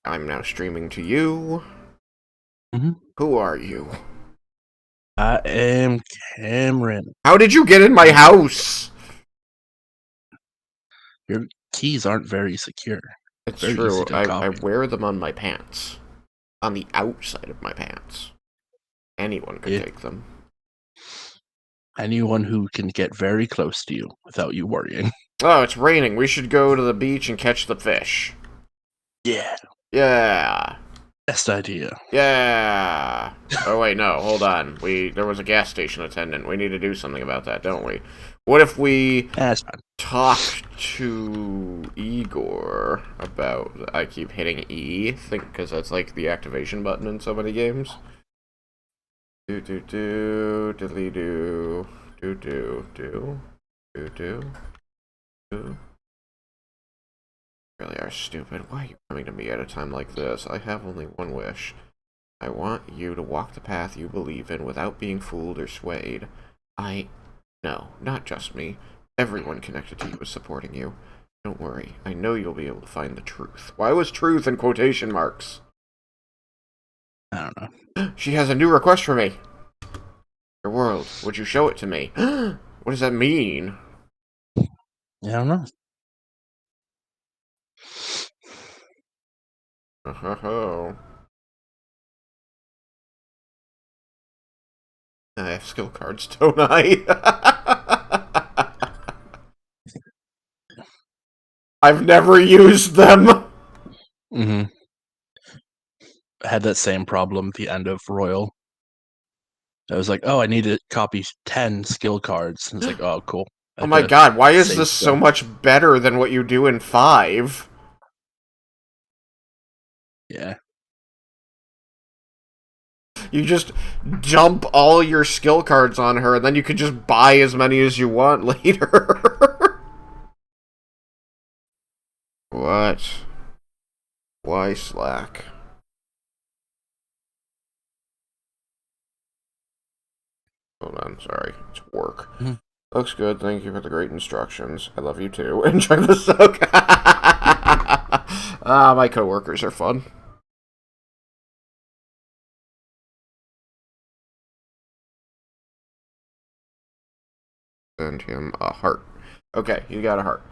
I'm now streaming to you. Mhm. Who are you? I am Cameron. How did you get in my house? Your keys aren't very secure. It's Very easy true. to I copy. wear them on my pants. On the outside of my pants. Anyone could Yeah. take them. Anyone who can get very close to you without you worrying. Oh, it's raining. We should go to the beach and catch the fish. Yeah. Yeah. Best idea. Yeah. Oh wait, no, hold on. There was a gas station attendant. We need to do something about that, don't we? What if we That's fine. talk to Igor about... I keep hitting E, because that's like the activation button in so many games. Diddly do, do. Really are stupid. Why are you coming to me at a time like this? I have only one wish. I want you to walk the path you believe in without being fooled or swayed. No, not just me. Everyone connected to you is supporting you. Don't worry, I know you'll be able to find the truth. Why was truth in quotation marks? I don't know. She has a new request for me. Your world, would you show it to me? What does that mean? I don't know. Oh. I have skill cards, don't I? I've never used them. I had that same problem at the end of Royal. I was like, oh, I need to copy 10 skill cards. And it's like, oh, cool. I Oh had my to god, why is save this so them. much better than what you do in 5? Yeah. You just dump all your skill cards on her, and then you can just buy as many as you want later. What? Why Slack? Hold on, sorry. It's work. Mhm. Looks good, thank you for the great instructions. I love you too. Enjoy the soak. My coworkers are fun. Send him a heart. Okay, you got a heart.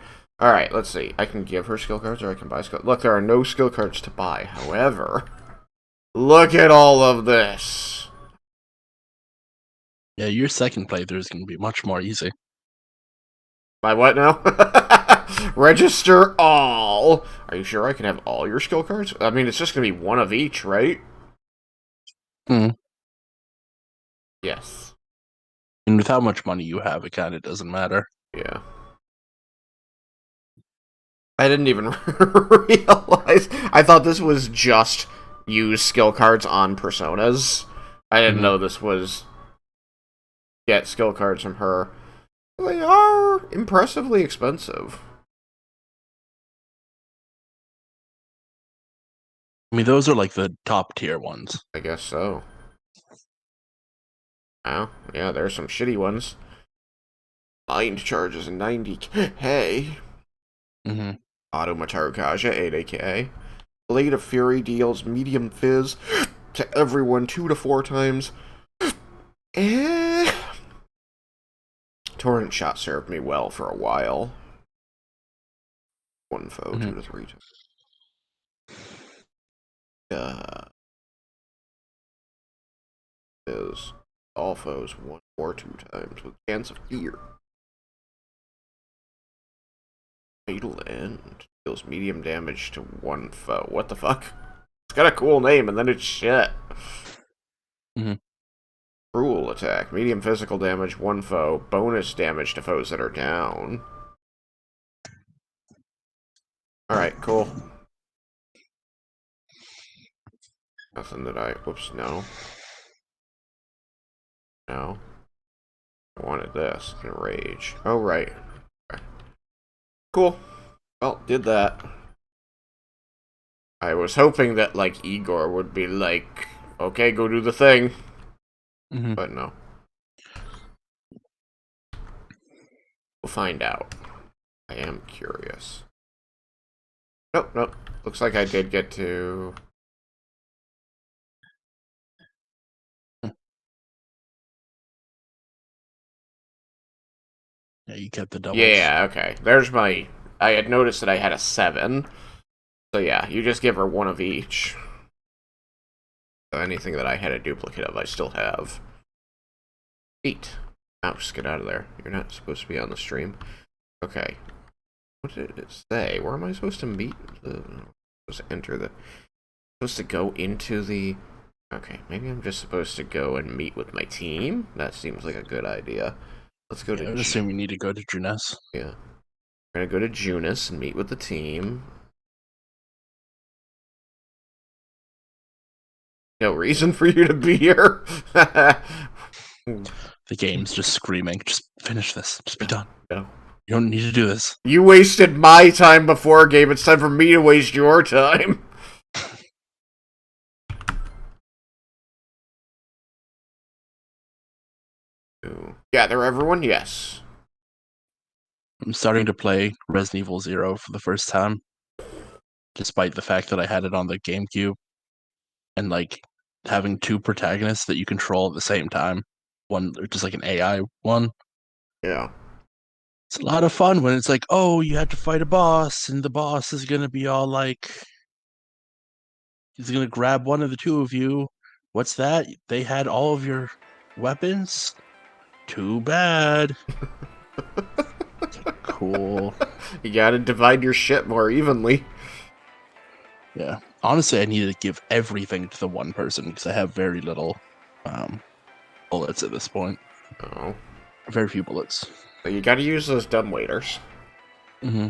Alright, let's see. I can give her skill cards or I can buy skill... Look, there are no skill cards to buy. However, look at all of this. Yeah, your second playthrough is going to be much more easy. My what now? Register all. Are you sure I can have all your skill cards? I mean, it's just going to be one of each, right? Hmm. Yes. And with how much money you have, it kind of doesn't matter. Yeah. I didn't even realize. I thought this was just use skill cards on personas. I didn't know this was get skill cards from her. They are impressively expensive. I mean, those are like the top tier ones. I guess so. Oh, yeah, there's some shitty ones. Mind charges 90k. Mm-hmm. Automataru Kaja, 8AK. Blade of Fury deals medium fizz to everyone 2 to 4 times. Eh. Torrent shot served me well for a while. One foe, 2 to 3 times. Is all foes 1 or 2 times with chance of fear. Fatal End deals medium damage to 1 foe. What the fuck? It's got a cool name and then it's shit. Cruel attack. Medium physical damage, 1 foe. Bonus damage to foes that are down. Alright, cool. Nothing that I... Whoops, no. No. I wanted this. Enrage. Oh, right. Okay. Cool. Well, did that. I was hoping that, like, Igor would be like, okay, go do the thing. But no. We'll find out. I am curious. Nope, nope. Looks like I did get to... Yeah, you kept the doubles. Yeah, okay. There's my... I had noticed that I had a 7. So yeah, you just give her one of each. So anything that I had a duplicate of, I still have. 8. Mouse, get out of there. You're not supposed to be on the stream. Okay. What did it say? Where am I supposed to meet? Supposed to enter the... Supposed to go into the... Okay, maybe I'm just supposed to go and meet with my team? That seems like a good idea. Let's go Yeah, I to... would assume you need to go to Junes. Yeah. We're gonna go to Junes and meet with the team. No reason for you to be here. The game's just screaming, just finish this, just be done. No. You don't need to do this. You wasted my time before, Gabe. It's time for me to waste your time. Gather everyone, yes. I'm starting to play Resident Evil 0 for the first time, despite the fact that I had it on the GameCube, and like having 2 protagonists that you control at the same time. One just like an AI one. Yeah. It's a lot of fun when it's like, oh, you have to fight a boss, and the boss is gonna be all like, he's gonna grab one of the 2 of you. What's that? They had all of your weapons? Too bad. Cool. You gotta divide your shit more evenly. Yeah. Honestly, I need to give everything to the one person because I have very little bullets at this point. Oh. Very few bullets. So you gotta use those dumbwaiters. Mm-hmm.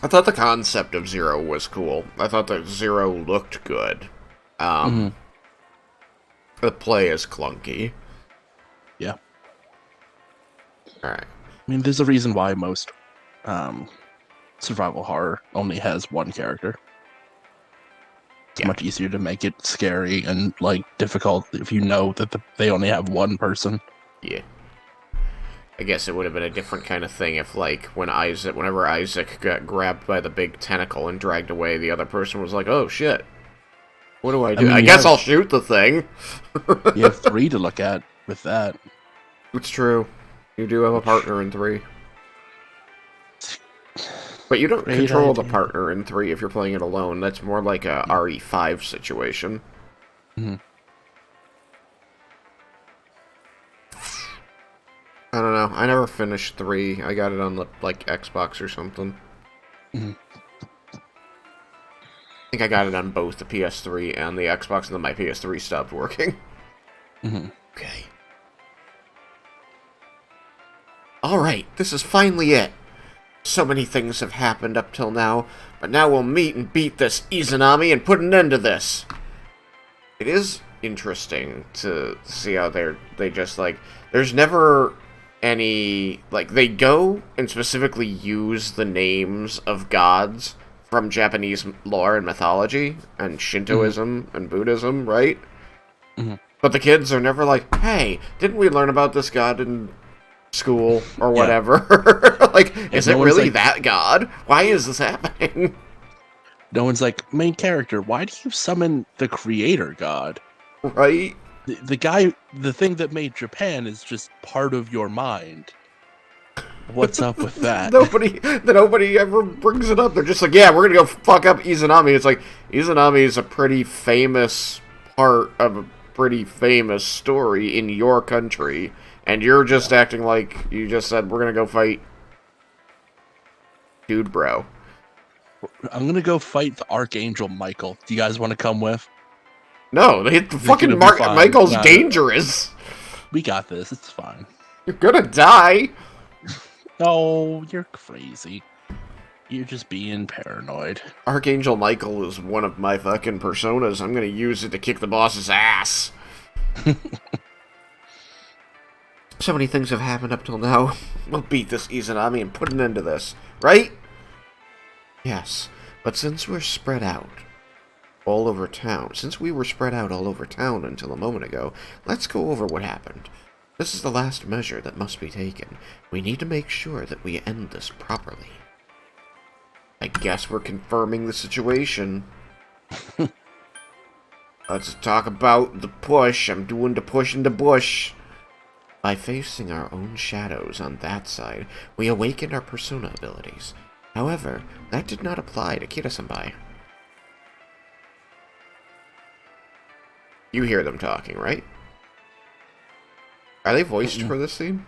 I thought the concept of Zero was cool. I thought that Zero looked good. The play is clunky. Yeah. Alright. I mean, there's a reason why most survival horror only has one character. It's much easier to make it scary and like difficult if you know that they only have one person. Yeah. I guess it would have been a different kind of thing if, like, whenever Isaac got grabbed by the big tentacle and dragged away, the other person was like, "Oh shit, what do I do? I guess I'll shoot the thing." You have 3 to look at with that. It's true. You do have a partner in 3. But you don't control the partner in 3 if you're playing it alone. That's more like a RE5 situation. Mm-hmm. I don't know. I never finished 3. I got it on the, like, Xbox or something. Mm-hmm. I think I got it on both the PS3 and the Xbox, and then my PS3 stopped working. Mm-hmm. Okay. Alright, this is finally it. So many things have happened up till now, but now we'll meet and beat this Izanami and put an end to this. It is interesting to see how they just, like, there's never any, like, they go and specifically use the names of gods from Japanese lore and mythology, and Shintoism and Buddhism, right? Mm-hmm. But the kids are never like, hey, didn't we learn about this god in school or whatever? Like, is it really that god? Why is this happening? No one's like, main character, why do you summon the creator god? Right? The guy, the thing that made Japan is just part of your mind. What's up with that? Nobody ever brings it up. They're just like, yeah, we're gonna go fuck up Izanami. It's like, Izanami is a pretty famous part of a pretty famous story in your country, and you're just acting like you just said, we're gonna go fight dude bro. I'm gonna go fight the Archangel Michael. Do you guys want to come with? No, the fucking Michael's dangerous. We got this. It's fine. You're gonna die. No, you're crazy. You're just being paranoid. Archangel Michael is one of my fucking personas. I'm gonna use it to kick the boss's ass. So many things have happened up till now. We'll beat this Izanami and put an end to this, right? Yes, but since we're spread out all over town, since we were spread out all over town until a moment ago, let's go over what happened. This is the last measure that must be taken. We need to make sure that we end this properly. I guess we're confirming the situation. Let's talk about the push. I'm doing the push in the bush. By facing our own shadows on that side, we awakened our persona abilities. However, that did not apply to Kira-senpai. You hear them talking, right? Are they voiced for this scene?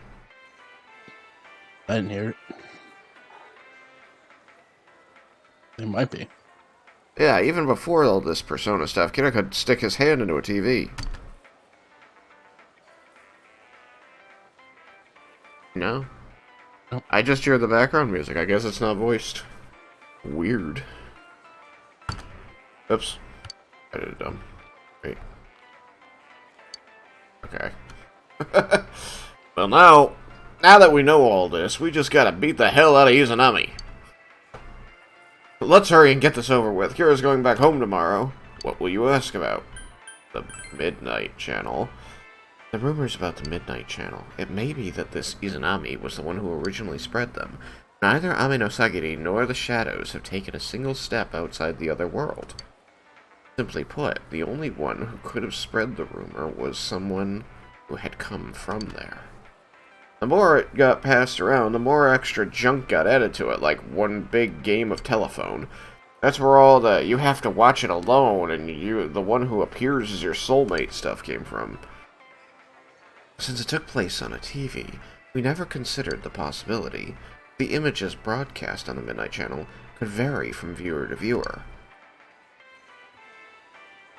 I didn't hear it. They might be. Yeah, even before all this persona stuff, Kira could stick his hand into a TV. No? Nope. I just hear the background music. I guess it's not voiced. Weird. Oops. I did it dumb. Wait. Okay. Well, now that we know all this, we just gotta beat the hell out of Izanami. Let's hurry and get this over with. Kira's going back home tomorrow. What will you ask about? The Midnight Channel. The rumors about the Midnight Channel. It may be that this Izanami was the one who originally spread them. Neither Ame no Sagiri nor the Shadows have taken a single step outside the other world. Simply put, the only one who could have spread the rumor was someone who had come from there. The more it got passed around, the more extra junk got added to it, like one big game of telephone. That's where all the you have to watch it alone and the one who appears as your soulmate stuff came from. Since it took place on a TV, we never considered the possibility the images broadcast on the Midnight Channel could vary from viewer to viewer.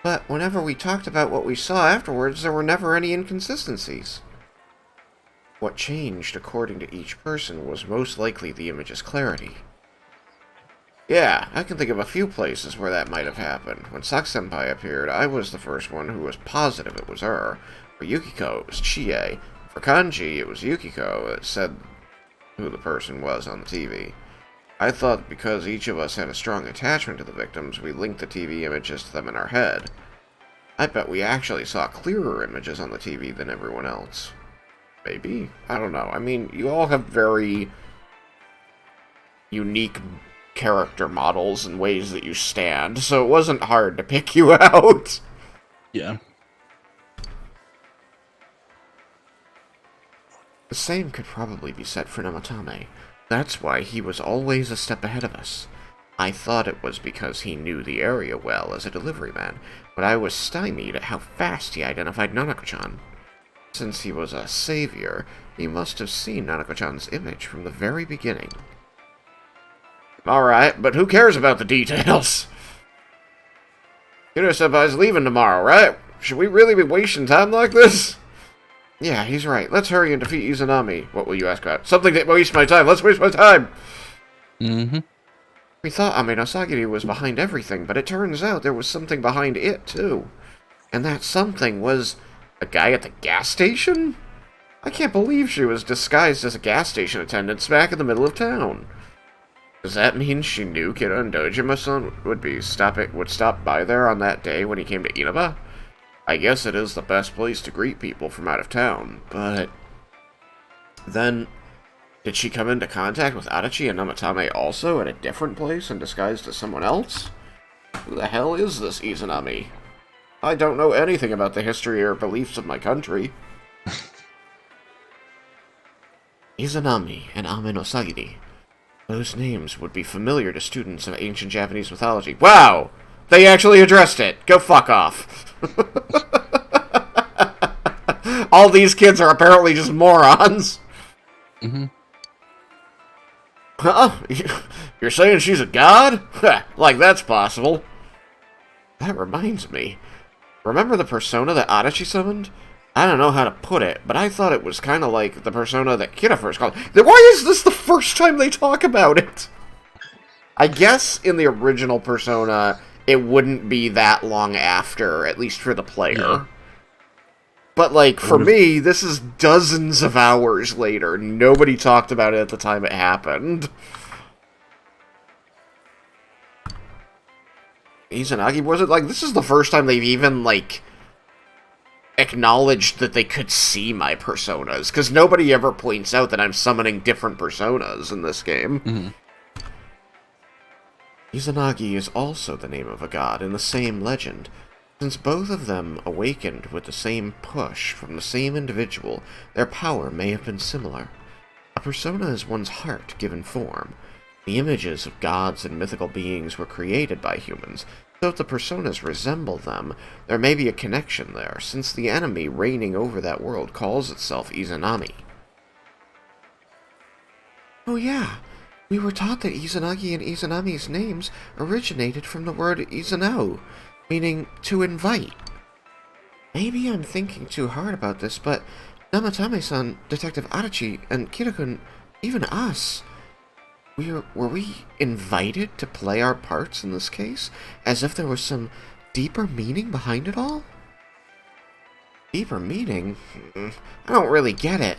But whenever we talked about what we saw afterwards, there were never any inconsistencies. What changed according to each person was most likely the image's clarity. Yeah, I can think of a few places where that might have happened. When Saku-senpai appeared, I was the first one who was positive it was her. For Yukiko, it was Chie. For Kanji, it was Yukiko that said who the person was on the TV. I thought because each of us had a strong attachment to the victims, we linked the TV images to them in our head. I bet we actually saw clearer images on the TV than everyone else. Maybe? I don't know. I mean, you all have very unique character models and ways that you stand, so it wasn't hard to pick you out. Yeah. The same could probably be said for Namatame. That's why he was always a step ahead of us. I thought it was because he knew the area well as a delivery man, but I was stymied at how fast he identified Nanako-chan. Since he was a savior, he must have seen Nanako-chan's image from the very beginning. Alright, but who cares about the details? Kira-senpai's leaving tomorrow, right? Should we really be wasting time like this? Yeah, he's right. Let's hurry and defeat Izanami. What will you ask about? Something that waste my time. Let's waste my time! Mm-hmm. We thought Ame no Sagiri was behind everything, but it turns out there was something behind it, too. And that something was a guy at the gas station? I can't believe she was disguised as a gas station attendant smack in the middle of town. Does that mean she knew Kira and Dojima-san would stop by there on that day when he came to Inaba? I guess it is the best place to greet people from out of town, but then did she come into contact with Adachi and Namatame also at a different place and disguised as someone else? Who the hell is this Izanami? I don't know anything about the history or beliefs of my country. Izanami and Ame no Sagiri. Those names would be familiar to students of ancient Japanese mythology. Wow! They actually addressed it! Go fuck off! All these kids are apparently just morons! Mm-hmm. Huh? You're saying she's a god? Like that's possible. That reminds me. Remember the persona that Adachi summoned? I don't know how to put it, but I thought it was kind of like the persona that Kira first called. Why is this the first time they talk about it? I guess in the original Persona, it wouldn't be that long after, at least for the player. Yeah. But, like, for me, this is dozens of hours later. Nobody talked about it at the time it happened. Izanagi wasn't, like, this is the first time they've even, like, acknowledged that they could see my personas, because nobody ever points out that I'm summoning different personas in this game. Mm-hmm. Izanagi is also the name of a god in the same legend. Since both of them awakened with the same push from the same individual, their power may have been similar. A persona is one's heart given form. The images of gods and mythical beings were created by humans, so if the personas resemble them, there may be a connection there, since the enemy reigning over that world calls itself Izanami. Oh yeah, we were taught that Izanagi and Izanami's names originated from the word Izanao, meaning to invite. Maybe I'm thinking too hard about this, but Namatame-san, Detective Adachi, and Kirakun, even us, were we invited to play our parts in this case, as if there was some deeper meaning behind it all? Deeper meaning? I don't really get it.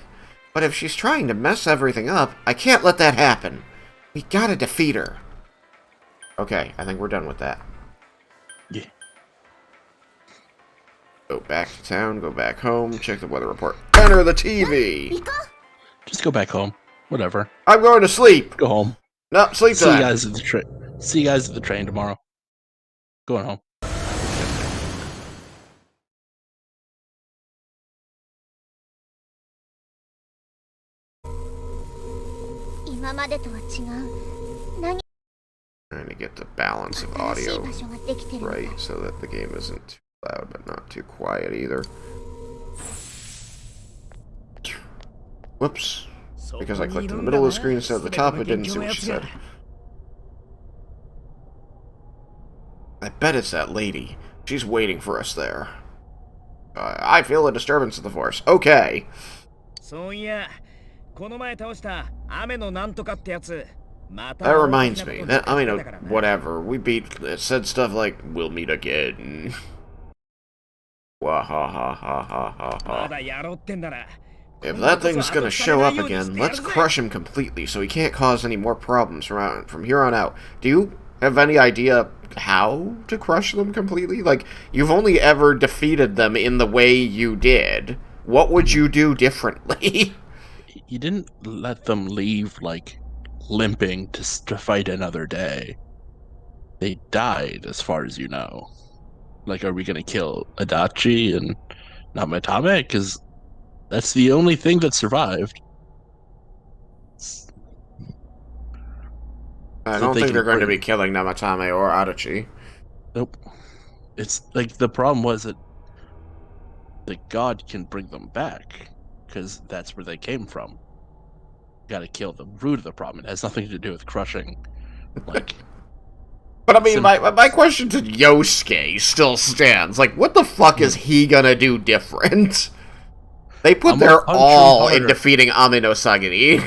But if she's trying to mess everything up, I can't let that happen. We gotta defeat her. Okay, I think we're done with that. Yeah. Go back to town, go back home, check the weather report. Enter the TV! Just go back home. Whatever. I'm going to sleep! Go home. No, sleep See you time! guys at the train. See you guys at the train tomorrow. Going home. 今までとは違う。何 Trying to get the balance of 新しい audio 場所ができてるの。 right so that the game isn't too loud but not too quiet either. Whoops. Because I clicked in the middle of the screen instead of the top, it didn't see what she said. I bet it's that lady. She's waiting for us there. I feel a disturbance of the force. Okay. そういや、この前倒した雨のなんとかってやつ。また That reminds me. That I mean, whatever. We beat. It said stuff like, "We'll meet again." Wah ha ha ha ha ha ま ha. だやろうってんなら。 If that thing's gonna show up again, let's crush him completely so he can't cause any more problems from here on out. Do you have any idea how to crush them completely? Like, you've only ever defeated them in the way you did. What would you do differently? You didn't let them leave, like, limping to fight another day. They died, as far as you know. Like, are we gonna kill Adachi and Namatame? Because that's the only thing that survived. I So don't they think can they're going to bring- be killing Namatame or Adachi. Nope. It's like the problem was that the god can bring them back because that's where they came from. Got to kill the root of the problem. It has nothing to do with crushing. Like, But I mean, my Symptoms. question to Yosuke still stands. Like, what the fuck is he gonna do different? They put I'm gonna their punch him all in harder. defeating Amino Sagiri.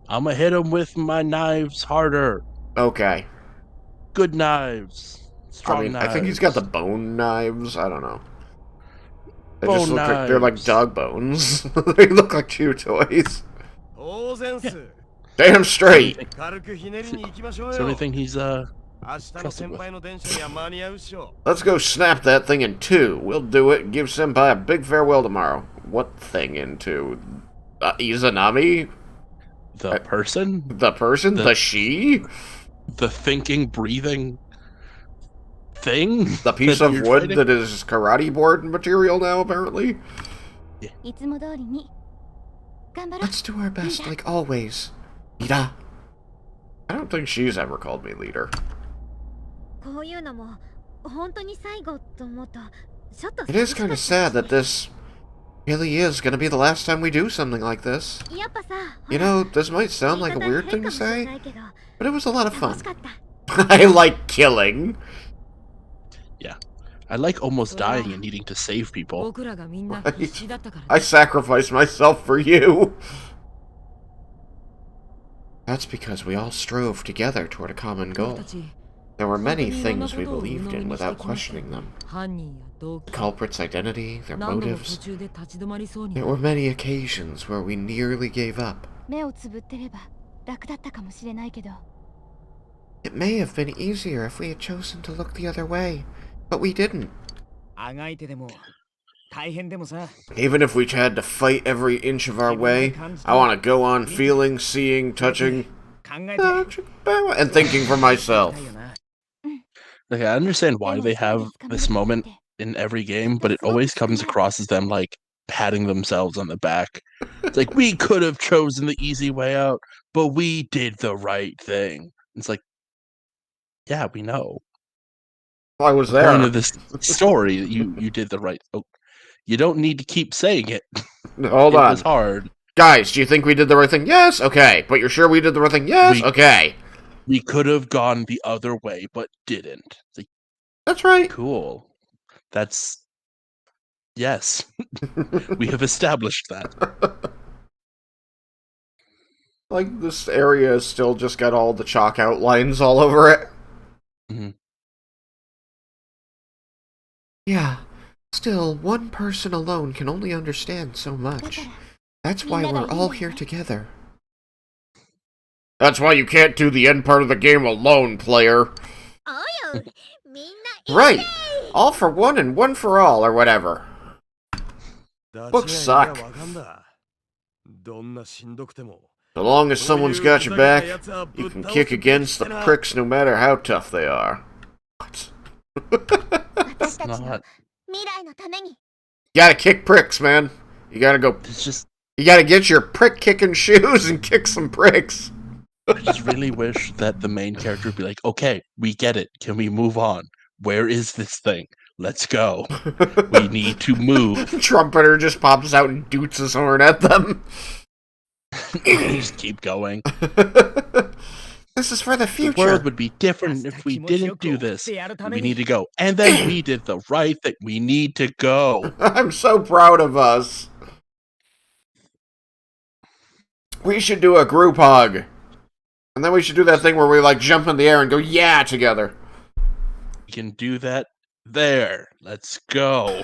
I'm gonna hit him with my knives harder. Okay. Good knives. Strong I mean, knives. I think he's got the bone knives. I don't know. They Bone just look like they're like knives. dog bones. They look like chew toys. 当然す。 Damn straight. 軽くひねりに行きましょう It's the よ。 only thing he's 明日の先輩の電車には間に合うっしょ。 Let's go snap that thing in two. We'll do it and give Senpai a big farewell tomorrow. What thing in two? Izanami? the person, The person? The she? the thinking, breathing thing. The piece that of you're wood fighting? that is karate board material now, apparently? いつも通りに頑張ろう。 Let's do our best, like always. Ida. I don't think she's ever called me leader. こういうのも本当に最後と思うとちょっと It is kind of sad that this really is gonna be the last time we do something like this. やっぱさ、 You know, this might sound like a 言い方 weird 変 thing か to もしれ say, ないけど but it was a lot of 楽 fun. しかった。 I like killing. I like almost dying and needing to save people. 僕らがみんな Right. 必死だったから I ね。 sacrificed myself for you. That's because we all strove together toward a common 僕 goal. たち There were many 本当にいろんな things こ we とを believed 鵜呑み in にして without きました questioning them. 犯人や動 The 機 culprit's identity, their 何度も途 motives. 中で立ち止まりそうに There were many occasions where we nearly gave up. 目をつぶってれば楽だったかもしれないけど It may have been easier if we had chosen to look the other way, but we didn't. あがいてでも大変でもさ。 Even if we had to fight every inch of our way, I want to go on feeling, seeing, touching, えて。 And thinking for myself. だよな。 Like, I understand why they have this moment in every game, but it always comes across as them like patting themselves on the back. It's like, we could have chosen the easy way out, but we did the right thing. It's like, yeah, we know. I was The point there. of this story, you did the right. Oh, you don't need to keep saying it. Hold It on. was hard. Guys, do you think we did the right thing? Yes? Okay. But you're sure we did the right thing? Yes? We- Okay. We could have gone the other way, but didn't. It's like, That's right. cool. That's yes. We have established that. Like, this area has still just got all the chalk outlines all over it. Mhm. Yeah. Still, one person alone can only understand so much. That's why we're all here together. That's why you can't do the end part of the game alone, player. おうよみんな Right. All for one and one for all, or whatever. Books suck. So long as someone's got your back, you can kick against the pricks no matter how tough they are. What? 私たちの Not. 未来のために Gotta kick pricks, man. You gotta go. It's just. You gotta get your prick kicking shoes and kick some pricks. I just really wish that the main character would be like, okay, we get it. Can we move on? Where is this thing? Let's go. We need to move. Trumpeter just pops out and doots his horn at them. Just keep going. This is for the The future. world would be different if we didn't do this. We need to go. And then we did the right thing. We need to go. I'm so proud of us. We should do a group hug. And then we should do that thing where we like jump in the air and go yeah together. We can do that there. Let's go.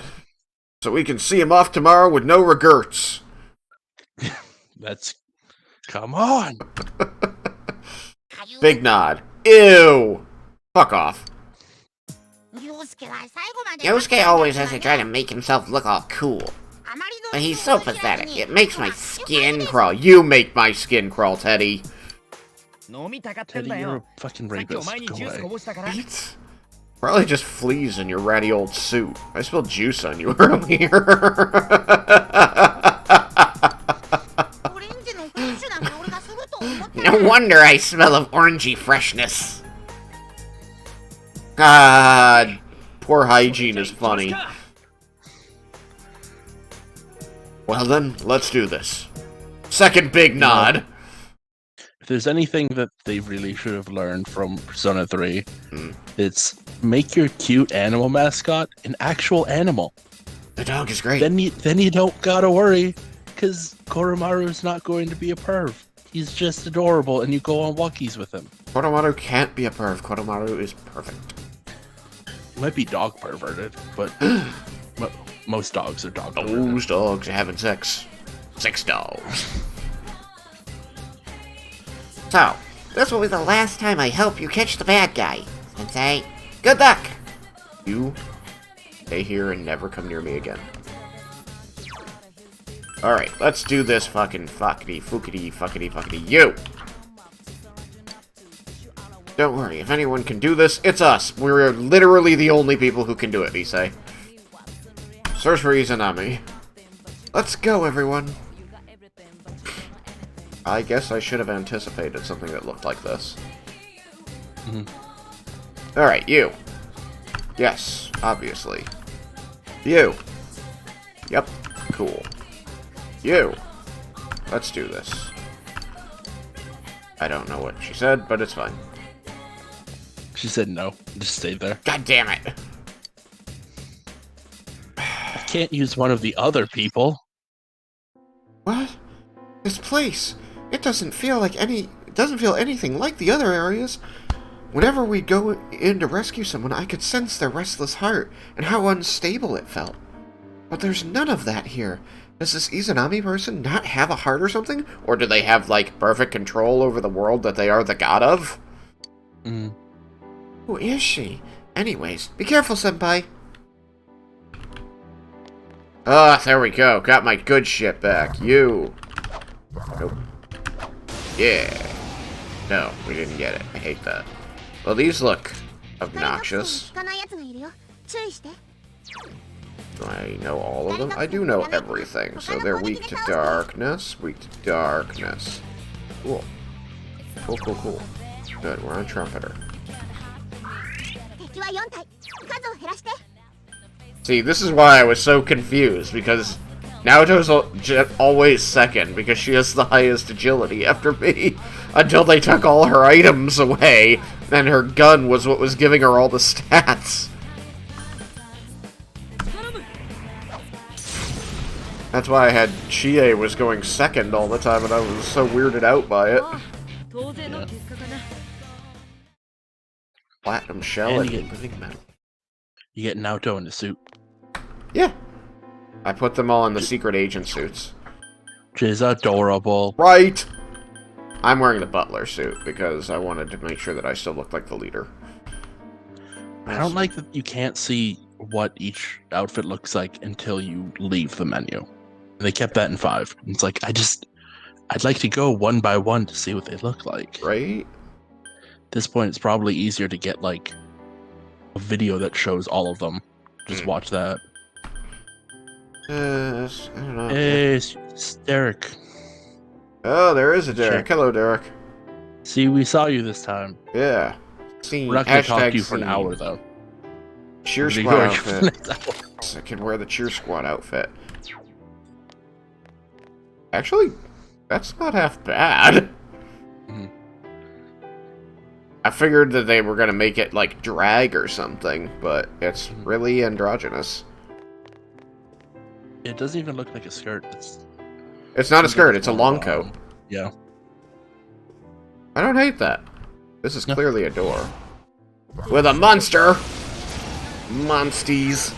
So we can see him off tomorrow with no regrets. Let's come on. Big nod. Ew. Fuck off. Yosuke always has to try to make himself look all cool. But he's so pathetic. It makes my skin crawl. You make my skin crawl, Teddy. 飲みたかってん Teddy, だ you're よ a。fucking さっきお rapist. 前に Go ジュース away. こぼしたから。 Right? Probably just fleas in your ratty old suit. I spilled juice on you earlier. オレンジのフレッシュな香りがすると思った No wonder I smell of orangey freshness. God, poor hygiene is funny. Well then, let's do this. Second big nod. If there's anything that they really should have learned from Persona 3, Hmm. it's make your cute animal mascot an actual animal. The dog is great. Then you don't gotta worry, because Koromaru's not going to be a perv. He's just adorable, and you go on walkies with him. Kodomaru can't be a perv. Kodomaru is perfect. He might be dog perverted, but most dogs are dog perverted. Those dogs are having sex. Sex dogs. So, this will be the last time I help you catch the bad guy. Sensei, good luck! You stay here and never come near me again. Alright, let's do this fucking fuckity, fuckity, fuckity, fuckity, you! Don't worry, if anyone can do this, it's us. We're literally the only people who can do it, Issei. Search for Izanami. Let's go, everyone! I guess I should have anticipated something that looked like this. Alright, you. Yes, obviously. You. Yep, cool. You. Let's do this. I don't know what she said, but it's fine. She said no. Just stay there. God damn it! I can't use one of the other people. What? This place! It doesn't feel anything like the other areas. Whenever we'd go in to rescue someone, I could sense their restless heart and how unstable it felt. But there's none of that here. Does this Izanami person not have a heart or something? Or do they have, like, perfect control over the world that they are the god of? Mm. Who is she? Anyways, be careful, senpai. Ah, there we go. Got my good shit back. You. Nope. Yeah. No, we didn't get it. I hate that. Well, these look 光が obnoxious. 効かないやつがいるよ。注意して。 Do I know all of them? I do know everything. So they're weak to darkness. Weak to darkness. Cool. Cool, cool, cool. Good, we're on Trumpeter. 敵は4体。数を減らして。 See, this is why I was so confused, because Naoto's always second, because she has the highest agility after me, until they took all her items away, and her gun was what was giving her all the stats. That's why I had Chie was going second all the time, and I was so weirded out by it. 当然の結果かな。 Platinum shell And and you get- living metal. You get Naoto in the suit, Yeah. I put them all in the secret agent suits. which is adorable. Right! I'm wearing the butler suit because I wanted to make sure that I still looked like the leader. I don't like that you can't see what each outfit looks like until you leave the menu. And they kept that in 5. It's like, I'd like to go one by one to see what they look like. Right? At this point, it's probably easier to get like a video that shows all of them. Just watch that. I don't know. Hey, it's Derek. Oh, there is a Derek. Sure. Hello, Derek. See, we saw you this time. Yeah. Scene. We're not going to talk Hashtag to you for an scene. hour, though. Cheer We're squad gonna go for the outfit. next hour. So I can wear the cheer squad outfit. Actually, that's not half bad. Mhm. I figured that they were gonna make it like drag or something, but it's really androgynous. It doesn't even look like a skirt. It's not a skirt, it's a long coat. Yeah. I don't hate that. This is No. clearly a door. With a monster! Monsties.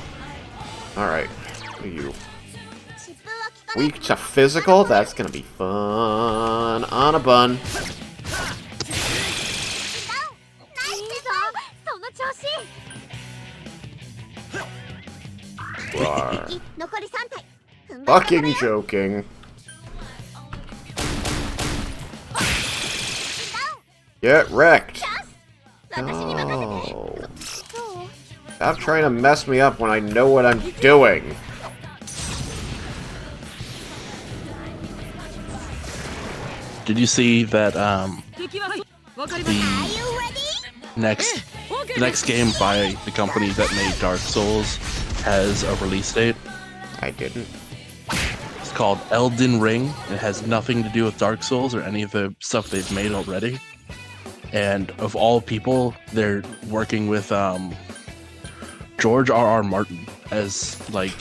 Alright. What are you? 疾風は効かない。 Weak to physical? That's gonna be fun. On a bun. いいぞ。その調子。 Rawr. 敵残り3体。踏ん張り Fucking joking. Get wrecked. 私に任せて。 No. そう。 Stop trying to mess me up when I know what I'm doing. Did you see that 敵はわかりまし the Are you ready? next た。OK the next game by the company that made Dark Souls has a release date? I didn't. It's called Elden Ring. It has nothing to do with Dark Souls or any of the stuff they've made already. And of all people, they're working with George R.R. Martin as like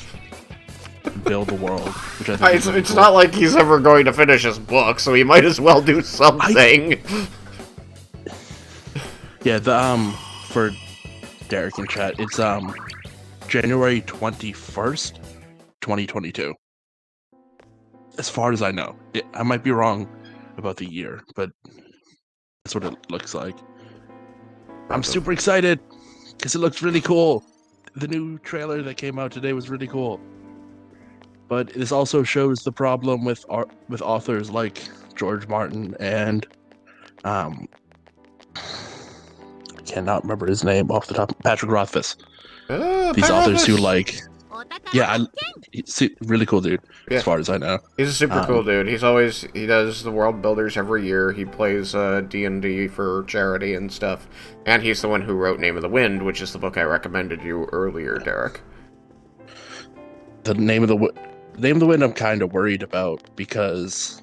build the world, which I think is really It's cool. not like he's ever going to finish his book, so he might as well do something. Yeah, the for Derek in chat, it's January 21st, 2022. As far as I know. I might be wrong about the year, but that's what it looks like. I'm super excited because it looks really cool. The new trailer that came out today was really cool. But this also shows the problem with authors like George Martin and I cannot remember his name off the top. Patrick Rothfuss. These authors who like, お宝 yeah, 発見 he's a really cool dude Yeah. as far as I know. He's a super cool dude. He does the World Builders every year. He plays D&D for charity and stuff. And he's the one who wrote Name of the Wind, which is the book I recommended you earlier, Derek. The Name of the Wind I'm kind of worried about because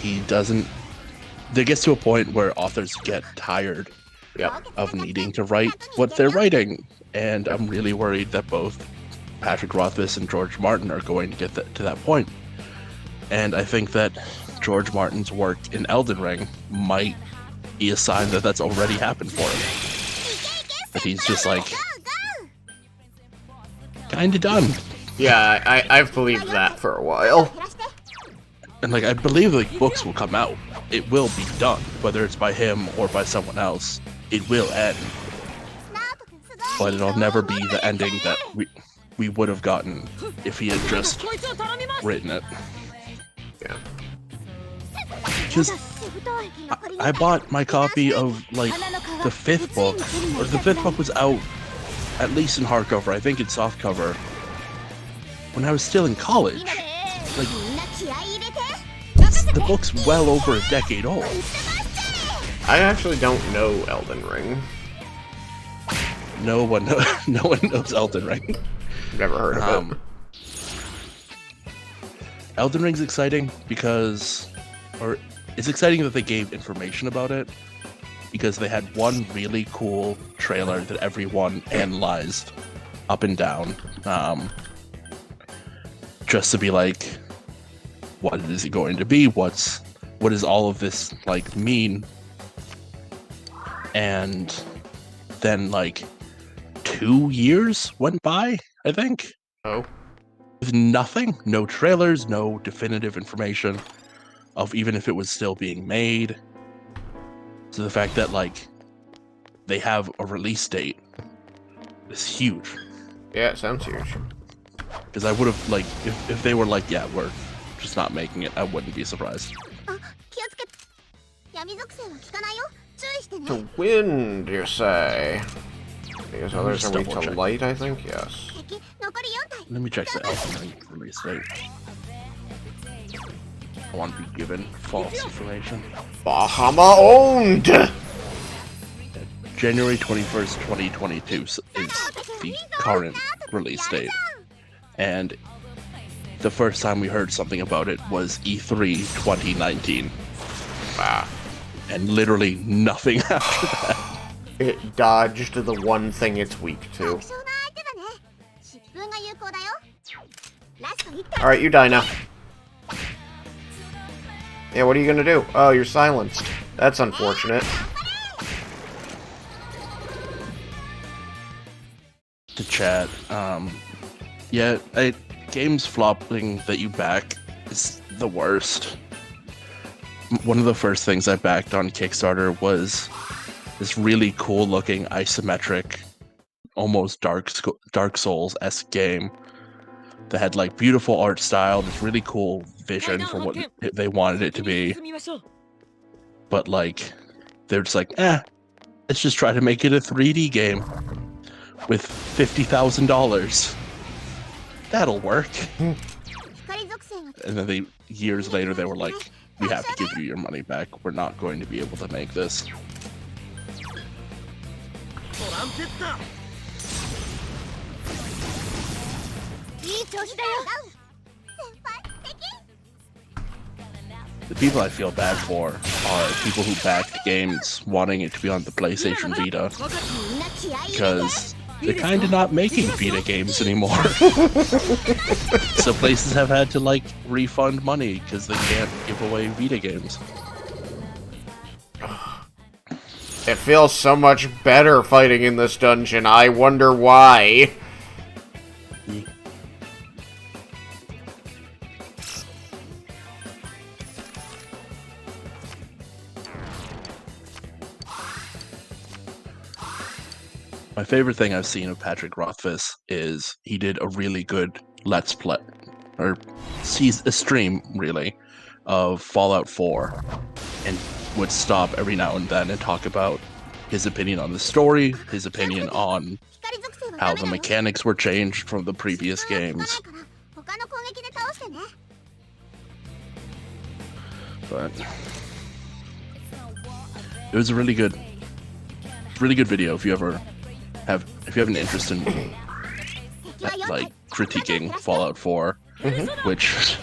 he doesn't. There gets to a point where authors get tired Yep. of needing to write what they're writing, and I'm really worried that both Patrick Rothfuss and George Martin are going to get to that point. And I think that George Martin's work in Elden Ring might be a sign that that's already happened for him. That he's just like kind of done. Yeah, I've believed that for a while. 減らして。 And like I believe the books will come out. It will be done, whether it's by him or by someone else. It will end, ナオト君すごい。 but it'll never be the ending that we would have gotten if he had just こいつを頼みます。 written it. Yeah. because I bought my copy of like the 5th book, or the 5th book was out at least in hardcover, I think in softcover, when I was still in college. Like, the book's well over a decade old. I actually don't know Elden Ring. No one knows Elden Ring. Never heard of it. Elden Ring's exciting because, or it's exciting that they gave information about it, because they had one really cool trailer that everyone analyzed up and down, just to be like, what is it going to be? What does all of this like mean? And then like 2 years went by, I think. Oh. With nothing, no trailers, no definitive information of even if it was still being made. So the fact that like they have a release date is huge. Yeah, it sounds huge. Because I would have like if they were like, yeah, we're just not making it, I wouldn't be surprised. To wind, you say? Because others just are weak double to check. light, I think? Yes. Let me check the Elden Ring release date. I want to be given false information. Bahama owned! January 21st, 2022 is the current release date. And the first time we heard something about it was E3 2019. Ah. And literally nothing after that. It dodged the one thing it's weak to. Alright, you die now. Yeah, what are you gonna do? Oh, you're silenced. That's unfortunate. To chat, yeah, games flopping that you back is the worst. One of the first things I backed on Kickstarter was this really cool looking isometric, almost Dark Souls-esque game that had like beautiful art style, this really cool vision for what they wanted it to be. But like, they're just like, let's just try to make it a 3D game with $50,000. That'll work. And then years later, they were like, we have to give you your money back. We're not going to be able to make this. The people I feel bad for are people who backed games wanting it to be on the PlayStation Vita, because they're kind of not making Vita games anymore. So places have had to like refund money because they can't give away Vita games. It feels so much better fighting in this dungeon. I wonder why. My favorite thing I've seen of Patrick Rothfuss is he did a really good Let's Play, or a stream, really, of Fallout 4, and would stop every now and then and talk about his opinion on the story, his opinion on how the mechanics were changed from the previous games. But it was a really good video if you have an interest in like critiquing Fallout 4, which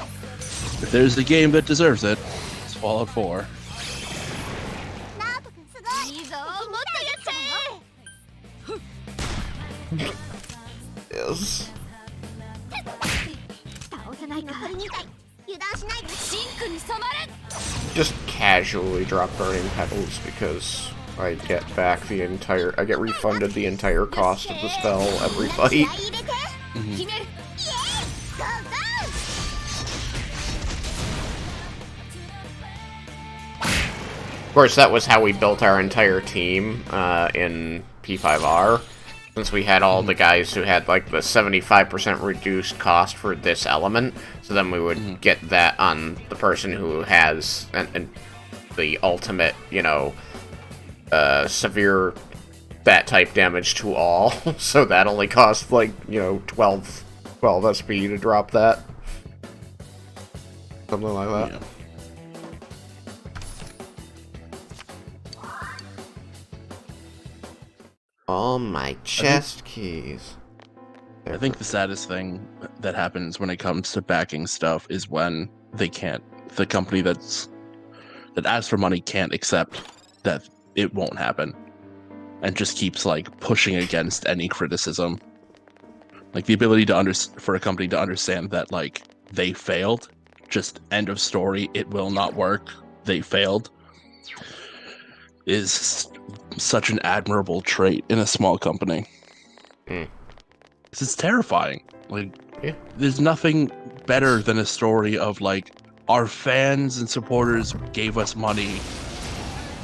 if there's a game that deserves it, it's Fallout 4. Yes. Just casually drop Burning Petals because I get refunded the entire cost of the spell every fight. Of course, that was how we built our entire team in P5R. Since we had all the guys who had like the 75% reduced cost for this element, so then we would get that on the person who has, and the ultimate, you know, severe that type damage to all. So that only costs like, you know, 12 SP to drop that. Something like that. Yeah. All my chest keys. I think the saddest thing that happens when it comes to backing stuff is when the company that asks for money can't accept that it won't happen, and just keeps like pushing against any criticism. Like the ability for a company to understand that like they failed, just end of story, it will not work, they failed, is such an admirable trait in a small company. It's terrifying. Like, Yeah. There's nothing better than a story of like our fans and supporters gave us money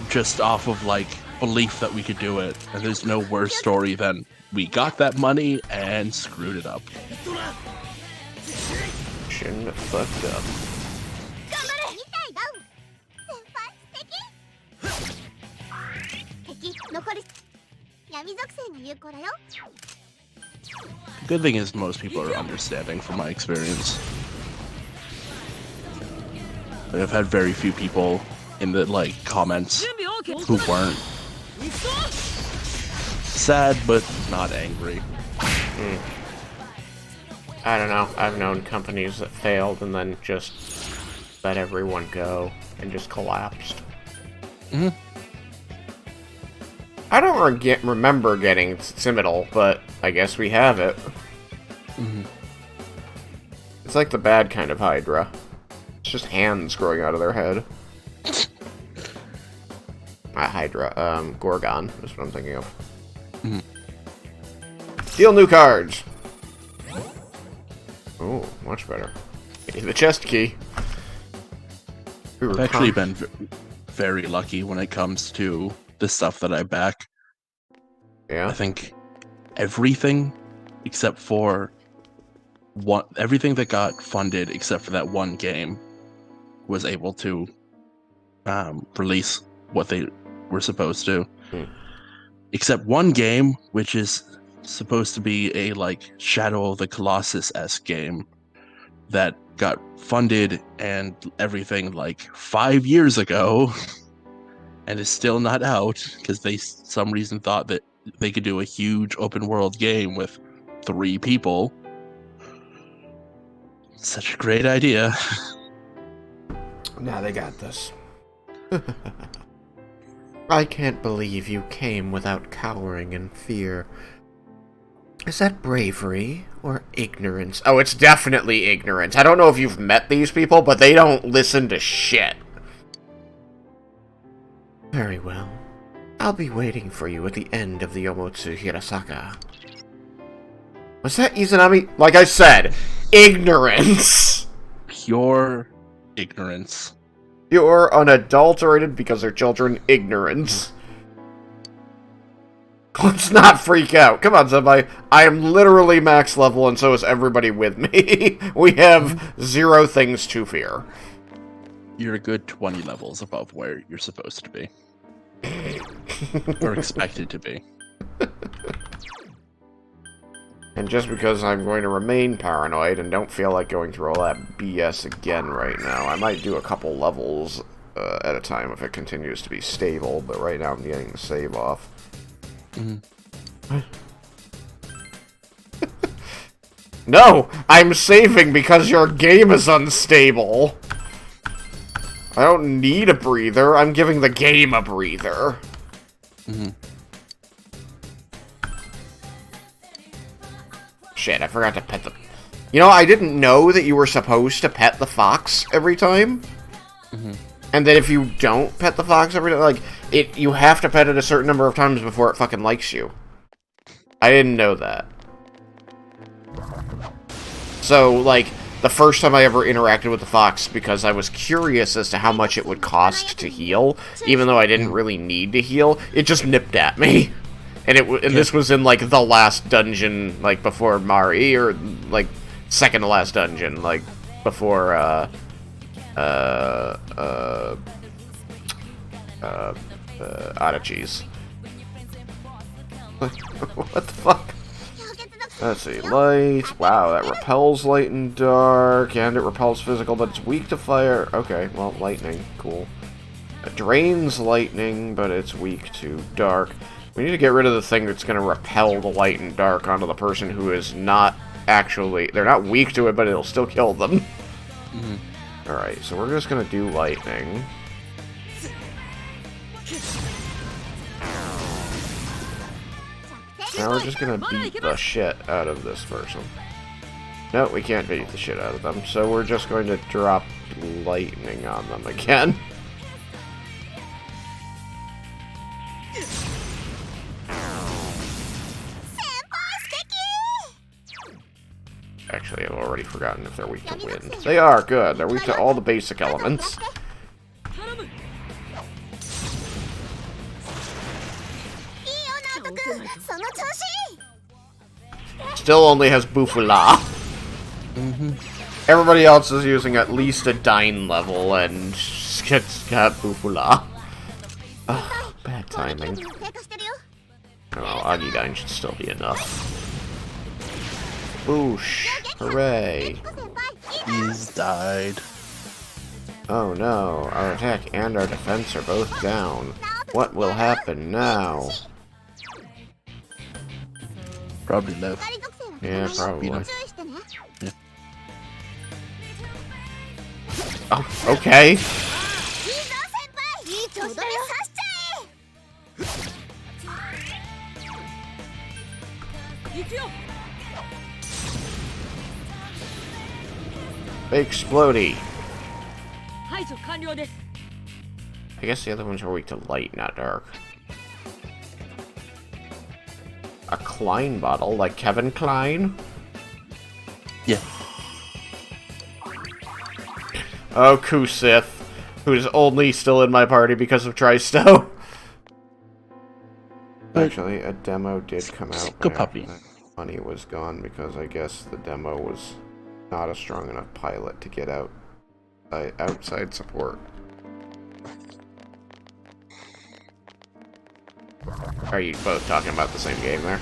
just off of like belief that we could do it, and there's no worse story than we got that money and screwed it up. Shouldn't have fucked up. みたいだ先輩素敵敵残り闇属性の有効だよ The good thing is most people are understanding from my experience. Like, I've had very few people in the like comments 準備 OK who weren't sad but not angry. I don't know. I've known companies that failed and then just let everyone go and just collapsed. Mhm. I don't remember getting Cimidal, but I guess we have it. Mhm. It's like the bad kind of Hydra. It's just hands growing out of their head. Hydra, Gorgon is what I'm thinking of. Mhm. Deal new cards! Oh, much better. The chest key. I've actually been very lucky when it comes to the stuff that I back. Yeah. I think everything except for everything that got funded except for that one game was able to release what they were supposed to. Except one game, which is supposed to be a like Shadow of the Colossus-esque game that got funded and everything like 5 years ago and is still not out because they some reason thought that they could do a huge open world game with 3 people. Such a great idea. Now they got this. I can't believe you came without cowering in fear. Is that bravery or ignorance? Oh, it's definitely ignorance. I don't know if you've met these people, but they don't listen to shit. Very well. I'll be waiting for you at the end of the Omotsu Hirasaka. Was that Izanami? Like I said, ignorance! Pure ignorance. Pure, unadulterated, because they're children, ignorance. Let's not freak out. Come on, Senpai. I am literally max level, and so is everybody with me. We have 0 things to fear. You're a good 20 levels above where you're supposed to be. Or expected to be. And just because I'm going to remain paranoid and don't feel like going through all that BS again right now, I might do a couple levels at a time if it continues to be stable, but right now I'm getting the save off. No! I'm saving because your game is unstable! I don't need a breather, I'm giving the game a breather. Shit, I forgot to pet the... You know, I didn't know that you were supposed to pet the fox every time. And that if you don't pet the fox every time, like, you have to pet it a certain number of times before it fucking likes you. I didn't know that. So, like, the first time I ever interacted with the fox, because I was curious as to how much it would cost to heal, even though I didn't really need to heal, it just nipped at me. And this was in, like, the last dungeon, like, before Mari, or, like, second to last dungeon, like, before, Oddities. What the fuck? 氷結の Let's see, light. Wow, that repels light and dark, and it repels physical, but it's weak to fire. Okay, well, lightning, cool. It drains lightning, but it's weak to dark. We need to get rid of the thing that's going to repel the light and dark onto the person who is not actually... They're not weak to it, but it'll still kill them. Alright, so we're just going to do lightning. Now we're just gonna beat the shit out of this person. No, we can't beat the shit out of them, so we're just going to drop lightning on them again. Actually, I've already forgotten if they're weak to wind. They are, good. They're weak to all the basic elements. 頼む いいよナオト君その調子 Still only has Bufula. Everybody else is using at least a Dine level, and it's got Bufula. Ugh, bad 攻撃 timing. 力が低下してるよ Oh, Agidine should still be enough. Boosh! Hooray! 先輩いいぞ He's died. Oh no, our attack and our defense are both down. What will happen now? Probably live. 光属性は Yeah, 使わないよ probably. 注意してね Oh, okay. いいぞ先輩いい調子だよ刺しちゃえ行くよ Explodey. 排除完了です I guess the other ones are weak to light, not dark. A Klein bottle, like Kevin Klein? Yeah. Oh, Kusith, who's only still in my party because of Tristo. Actually, a demo did come out. Good but puppy. that money was gone because I guess the demo was not a strong enough pilot to get out outside support. Are you both talking about the same game there?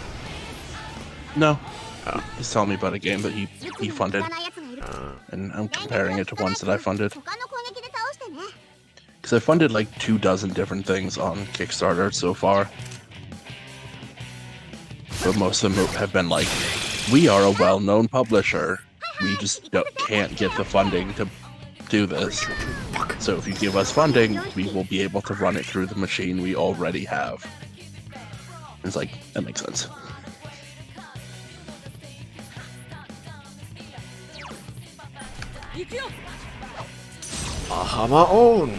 No. Oh. He's telling me about a game that he funded, 知らない奴がいる and I'm comparing it to ones that I funded. 他の攻撃で倒してね Because I funded like 24 different things on Kickstarter so far. But most of them have been like, we are a well-known publisher. We just can't get the funding to do this. So if you give us funding, we will be able to run it through the machine we already have. It's like, that makes sense. Ahama own.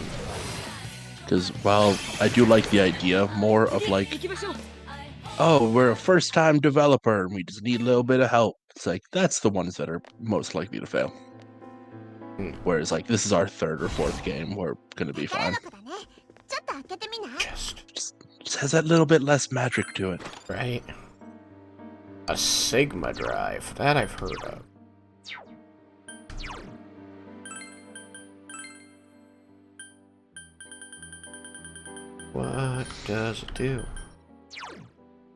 Because while I do like the idea more of 行 like, きましょう oh, we're a first-time developer and we just need a little bit of help. It's like, that's the ones that are most likely to fail. Whereas like, this is our third or fourth game, we're gonna be 宝 fine. 箱だねちょっと開けてみな Just has that little bit less magic to it. Right. A Sigma drive. That I've heard of. What does it do?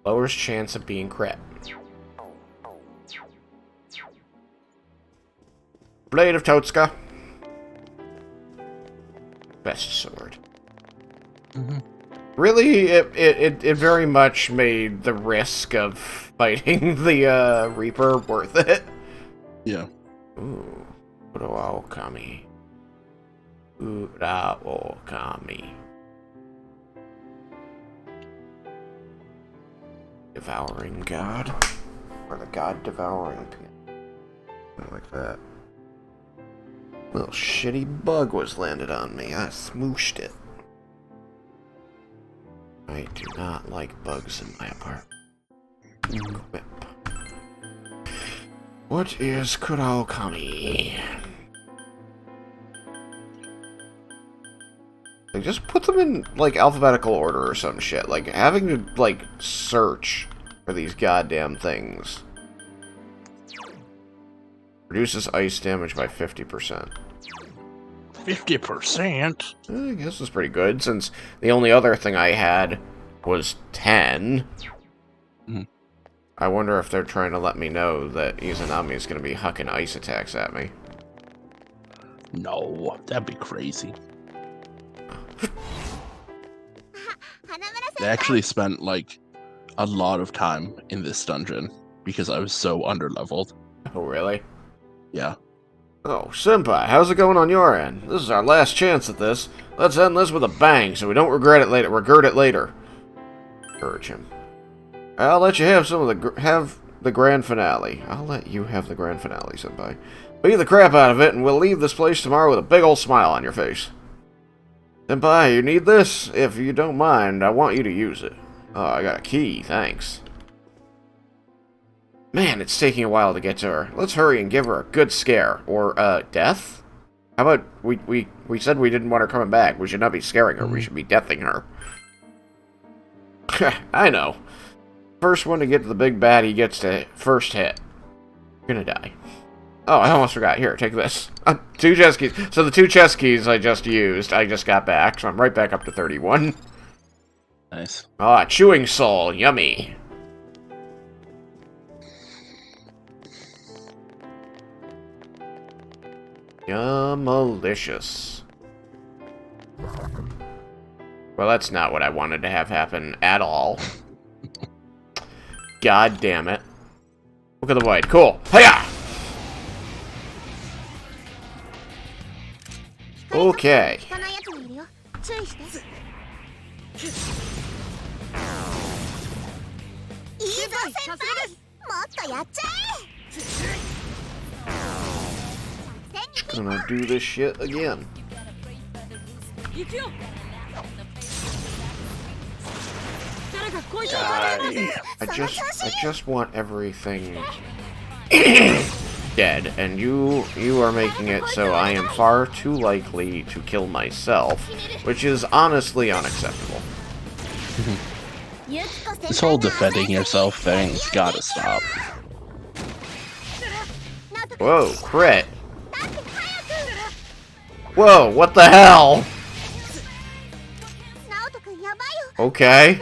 Lowers chance of being crit. Blade of Totsuka. Best sword. Really, it very much made the risk of fighting the Reaper worth it. Yeah. Ooh, Uraokami. Uraokami. Devouring God? Or the God Devouring Pin. Something like that. Little shitty bug was landed on me. I smooshed it. I do not like bugs in my apartment. Equip. What is Kuraokami? Like, just put them in, like, alphabetical order or some shit. Like, having to, like, search for these goddamn things. Reduces ice damage by 50%. 50%. I guess it's pretty good, since the only other thing I had was 10. Mhm. I wonder if they're trying to let me know that Izanami is going to be hucking ice attacks at me. No, that'd be crazy. I actually spent like a lot of time in this dungeon because I was so underleveled. Oh, really? Yeah. Oh, Senpai, how's it going on your end? This is our last chance at this. Let's end this with a bang so we don't regret it later. Urge him. I'll let you have some of the grand finale. I'll let you have the grand finale, Senpai. Beat the crap out of it, and we'll leave this place tomorrow with a big old smile on your face. Senpai, you need this? If you don't mind, I want you to use it. Oh, I got a key, thanks. Man, it's taking a while to get to her. Let's hurry and give her a good scare. Or, death? How about, we said we didn't want her coming back. We should not be scaring her. We should be deathing her. I know. First one to get to the big bad, he gets to first hit. You're gonna die. Oh, I almost forgot. Here, take this. 2 chest keys. So the 2 chest keys I just used, I just got back. So I'm right back up to 31. Nice. Ah, chewing soul. Yummy. Yum-malicious. Well, that's not what I wanted to have happen at all. God damn it. Look at the void. Cool. Hiya! Okay. 効かないやつもいるよ。注意して。いいぞ先輩。もっとやっちゃえ。 Gonna do this shit again. 行くよ。誰かこいつを止めます。 I just want everything dead, and you are making it so I am far too likely to kill myself, which is honestly unacceptable. This whole defending yourself thing's gotta stop. Whoa, crit. Whoa, what the hell? Okay.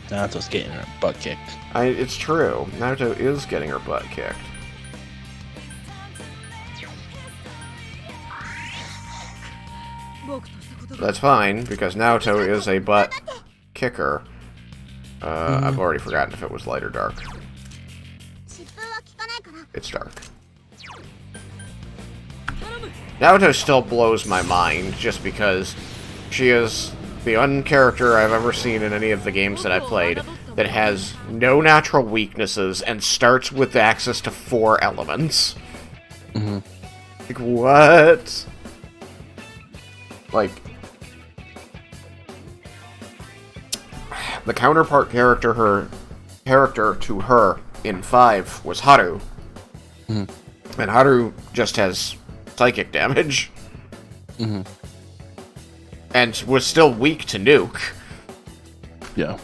Nato's getting her butt kicked. It's true. Naruto is getting her butt kicked. That's fine, because Naruto is a butt kicker. I've already forgotten if it was light or dark. It's dark. Naruto still blows my mind, just because she is the one character I've ever seen in any of the games that I've played that has no natural weaknesses and starts with access to 4 elements. Mm-hmm. Like, what? Like, the counterpart character to her in 5 was Haru. Mm-hmm. And Haru just has psychic damage. Mm-hmm. And was still weak to nuke. Yeah.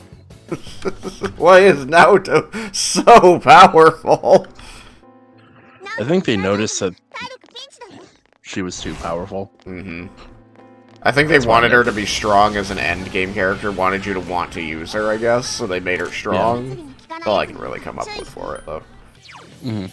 Why is Naruto so powerful? I think they noticed that she was too powerful. Mm-hmm. I think they wanted her to be strong as an endgame character, wanted you to want to use her, I guess, so they made her strong. That's all I can really come up with for it, though. Mm-hmm.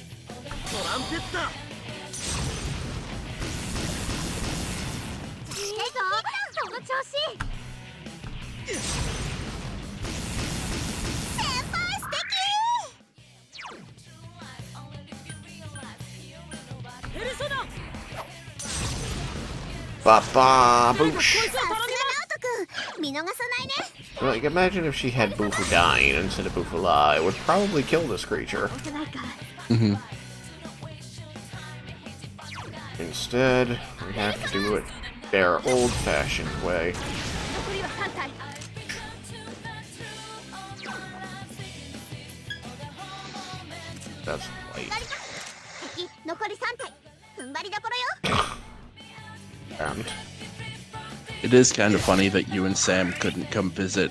Ba-ba, boosh. Like, imagine if she had Bufudine instead of Bufula. It would probably kill this creature. Mm-hmm. Instead, we have to do it their old-fashioned way. That's light. And It is kind of funny that you and Sam couldn't come visit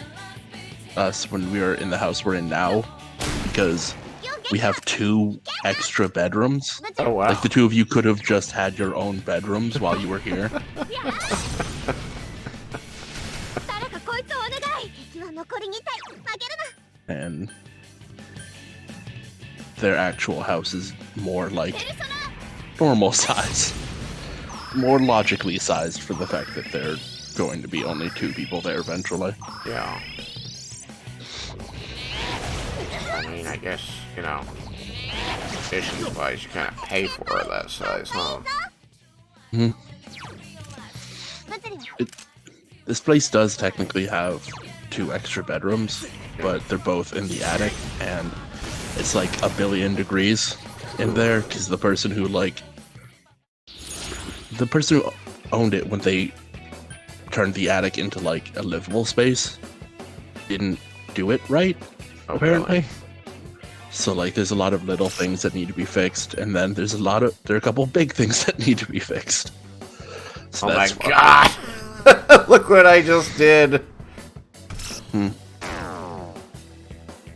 us when we were in the house we're in now, because we have 2 extra bedrooms. Oh wow. Like the 2 of you could have just had your own bedrooms while you were here. 誰かこいつをお願い。敵は残り2体。負けるな。 And their actual house is more like normal size. More logically sized for the fact that they're going to be only 2 people there eventually. Yeah. I mean, I guess, you know, additions-wise, you kind of pay for it that size, huh? Mhm. 物理は This place does technically have 2 extra bedrooms, but they're both in the attic, and it's like a billion degrees in there because the person who owned it when they turned the attic into like a livable space didn't do it right, Oh, apparently. really? So like there's a lot of little things that need to be fixed, and then there are a couple big things that need to be fixed. So Oh my why- god! Look what I just did! Hmm.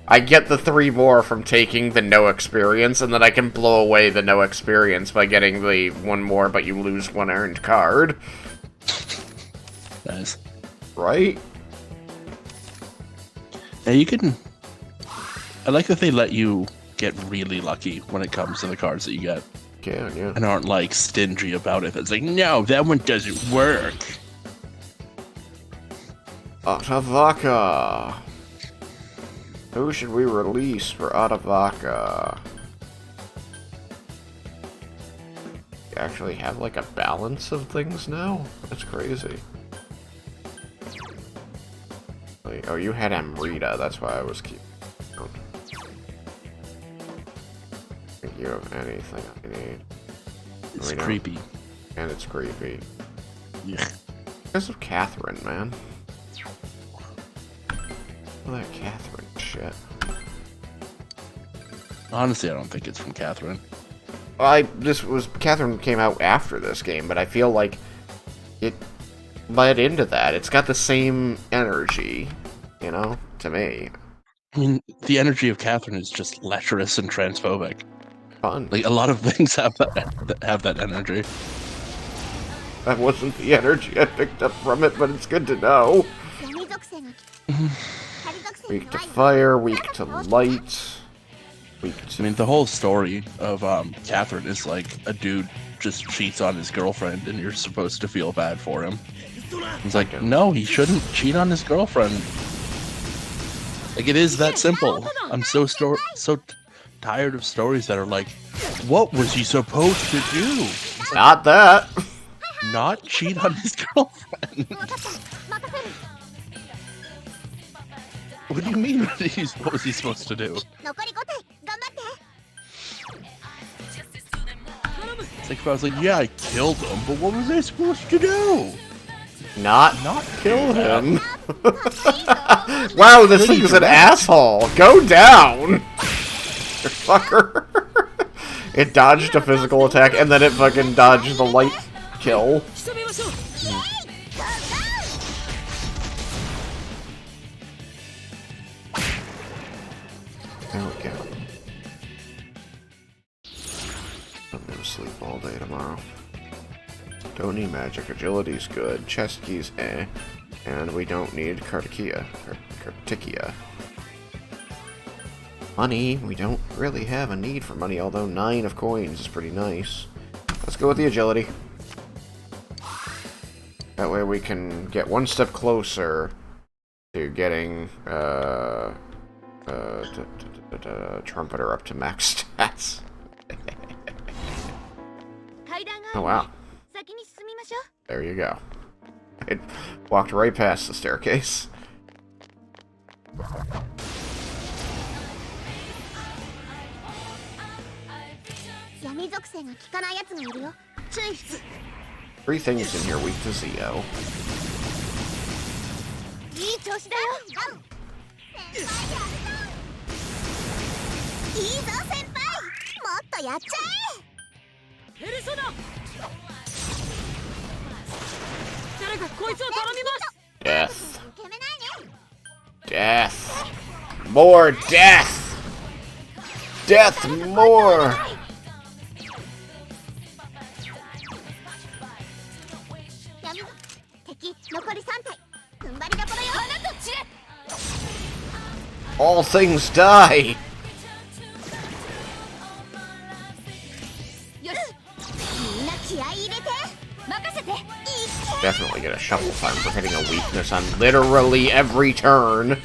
I get the 3 more from taking the no experience, and then I can blow away the no experience by getting the 1 more, but you lose 1 earned card. Nice. Right? Yeah, you can. I like that they let you get really lucky when it comes to the cards that you get, Yeah, yeah. and aren't like stingy about it. It's like, no, that one doesn't work. Otavaka! Who should we release for Otavaka? You actually have like a balance of things now? That's crazy. Wait, oh, you had Amrita, that's why I was keeping. I don't think you have anything I need. It's We know. creepy. And it's creepy. Yeah. Because of Catherine, man. All that Catherine shit. Honestly, I don't think it's from Catherine. Catherine came out after this game, but I feel like it led into that. It's got the same energy, you know, to me. I mean, the energy of Catherine is just lecherous and transphobic. Fun. Like a lot of things have that energy. That wasn't the energy I picked up from it, but it's good to know. 闇属性が光属性 Weak が to ない fire, weak to light, weak I to... mean, the whole story of Catherine is like a dude just cheats on his girlfriend, and you're supposed to feel bad for him. It's like, no, he shouldn't cheat on his girlfriend. Like, it is that simple. I'm so tired of stories that are like, what was he supposed to do? It's like, Not that! not cheat on his girlfriend. 分かった任せる What do you mean? What was he supposed to do? 残り5体頑張って It's like if I was like, yeah, I killed him, but what was I supposed to do? Not Kill him. Wow, this thing's an asshole! Go down! Fucker! It dodged a physical attack, and then it fucking dodged the light kill. 潜めましょう There we go. I'm gonna sleep all day tomorrow. Don't need magic. Agility's good. Chest keys, eh. And we don't need Carticia. Money. We don't really have a need for money, although 9 of coins is pretty nice. Let's go with the agility. That way we can get one step closer to getting, Trumpeter up to max stats. 階段が Oh あ wow. る先に進みましょう There you go. It walked right past the staircase. 闇属性が効かないやつがいるよ注意して 3 things in here weak to Zio. いい調子だよいいぞ先輩もっとやっちゃペルソナ誰かこいつを頼みます Death. え決めないね Death. More death. death more! 闇敵残り3体踏ん張りどころよ花と散れ All things die! よしみんな気合い入れて任せていっ Definitely get a shuffle time for hitting a weakness on literally every turn.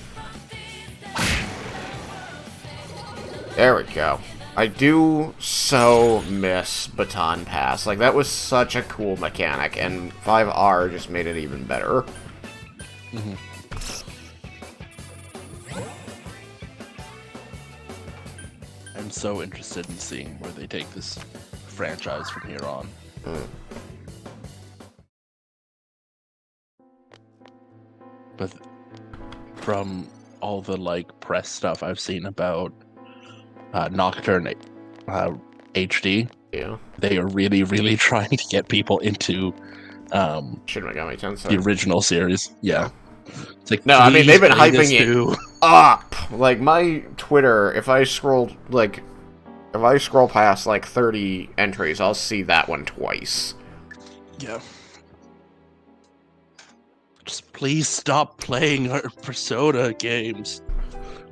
There we go. I do so miss Baton Pass. Like, that was such a cool mechanic, and 5R just made it even better. I'm so interested in seeing where they take this franchise from here on. But from all the like press stuff I've seen about Nocturne HD, Yeah. they are really, really trying to get people into Shin Megami Tensei. the original series. Yeah. It's like, No, I mean, they've been please play this hyping it too. up. Like, my Twitter, if I scroll past, like, 30 entries, I'll see that one twice. Yeah. Just please stop playing our Persona games.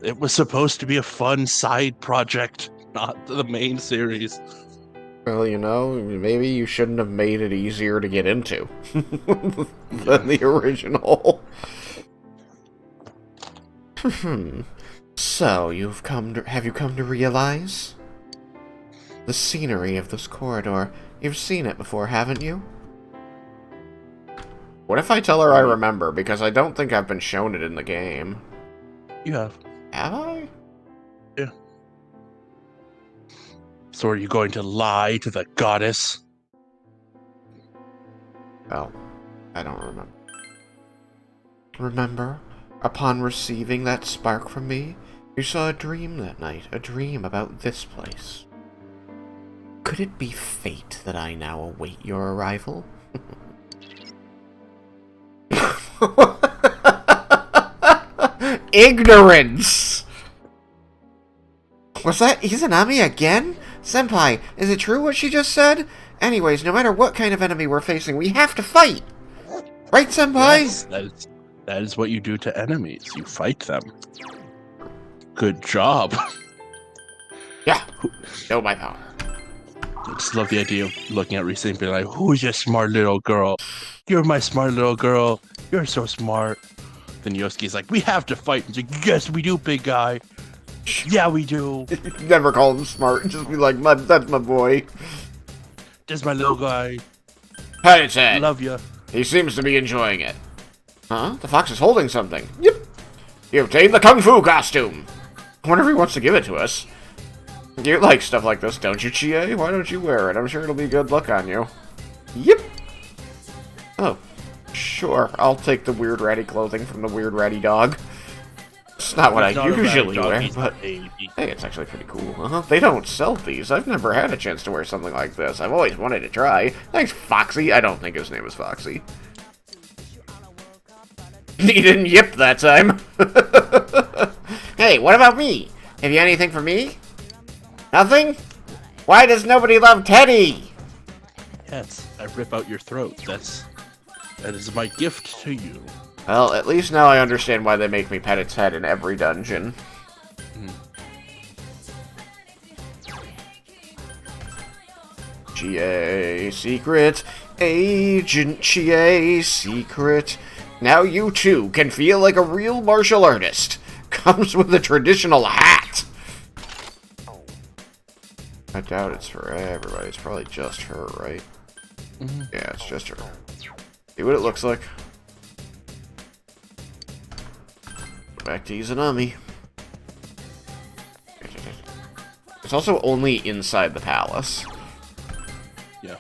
It was supposed to be a fun side project, not the main series. Well, you know, maybe you shouldn't have made it easier to get into than the original. So, have you come to realize? The scenery of this corridor, you've seen it before, haven't you? What if I tell her I remember, because I don't think I've been shown it in the game. You have. Have I? Yeah. So are you going to lie to the goddess? Well, I don't remember. Remember, upon receiving that spark from me, you saw a dream that night, a dream about this place. Could it be fate that I now await your arrival? Ignorance! Was that Izanami again? Senpai, is it true what she just said? Anyways, no matter what kind of enemy we're facing, we have to fight! Right, Senpai? Yes, that is what you do to enemies. You fight them. Good job. Yeah, know my power. I just love the idea of looking at Risa and being like, who's your smart little girl? You're my smart little girl. You're so smart. Then Yosuke's like, we have to fight. He's like, yes, we do, big guy. Yeah, we do. Never call him smart, just be like, that's my boy. That's my little guy. Pat its head. Love you. He seems to be enjoying it. Huh? The fox is holding something. Yep. You obtained the Kung Fu costume. I wonder if he wants to give it to us. You like stuff like this, don't you, Chie? Why don't you wear it? I'm sure it'll be good luck on you. Yep. Oh, sure. I'll take the weird ratty clothing from the weird ratty dog. It's not what I usually wear, but hey, it's actually pretty cool. They don't sell these. I've never had a chance to wear something like this. I've always wanted to try. Thanks, Foxy. I don't think his name is Foxy. He didn't yip that time. Hey, what about me? Have you anything for me? Nothing? Why does nobody love Teddy? Yes, I rip out your throat. That is my gift to you. Well, at least now I understand why they make me pet its head in every dungeon. GA Secret, Agent GA Secret. Now you too can feel like a real martial artist. Comes with a traditional hat. I doubt it's for everybody. It's probably just her, right? Yeah, it's just her. See what it looks like. Back to Izanami. It's also only inside the palace. Yeah.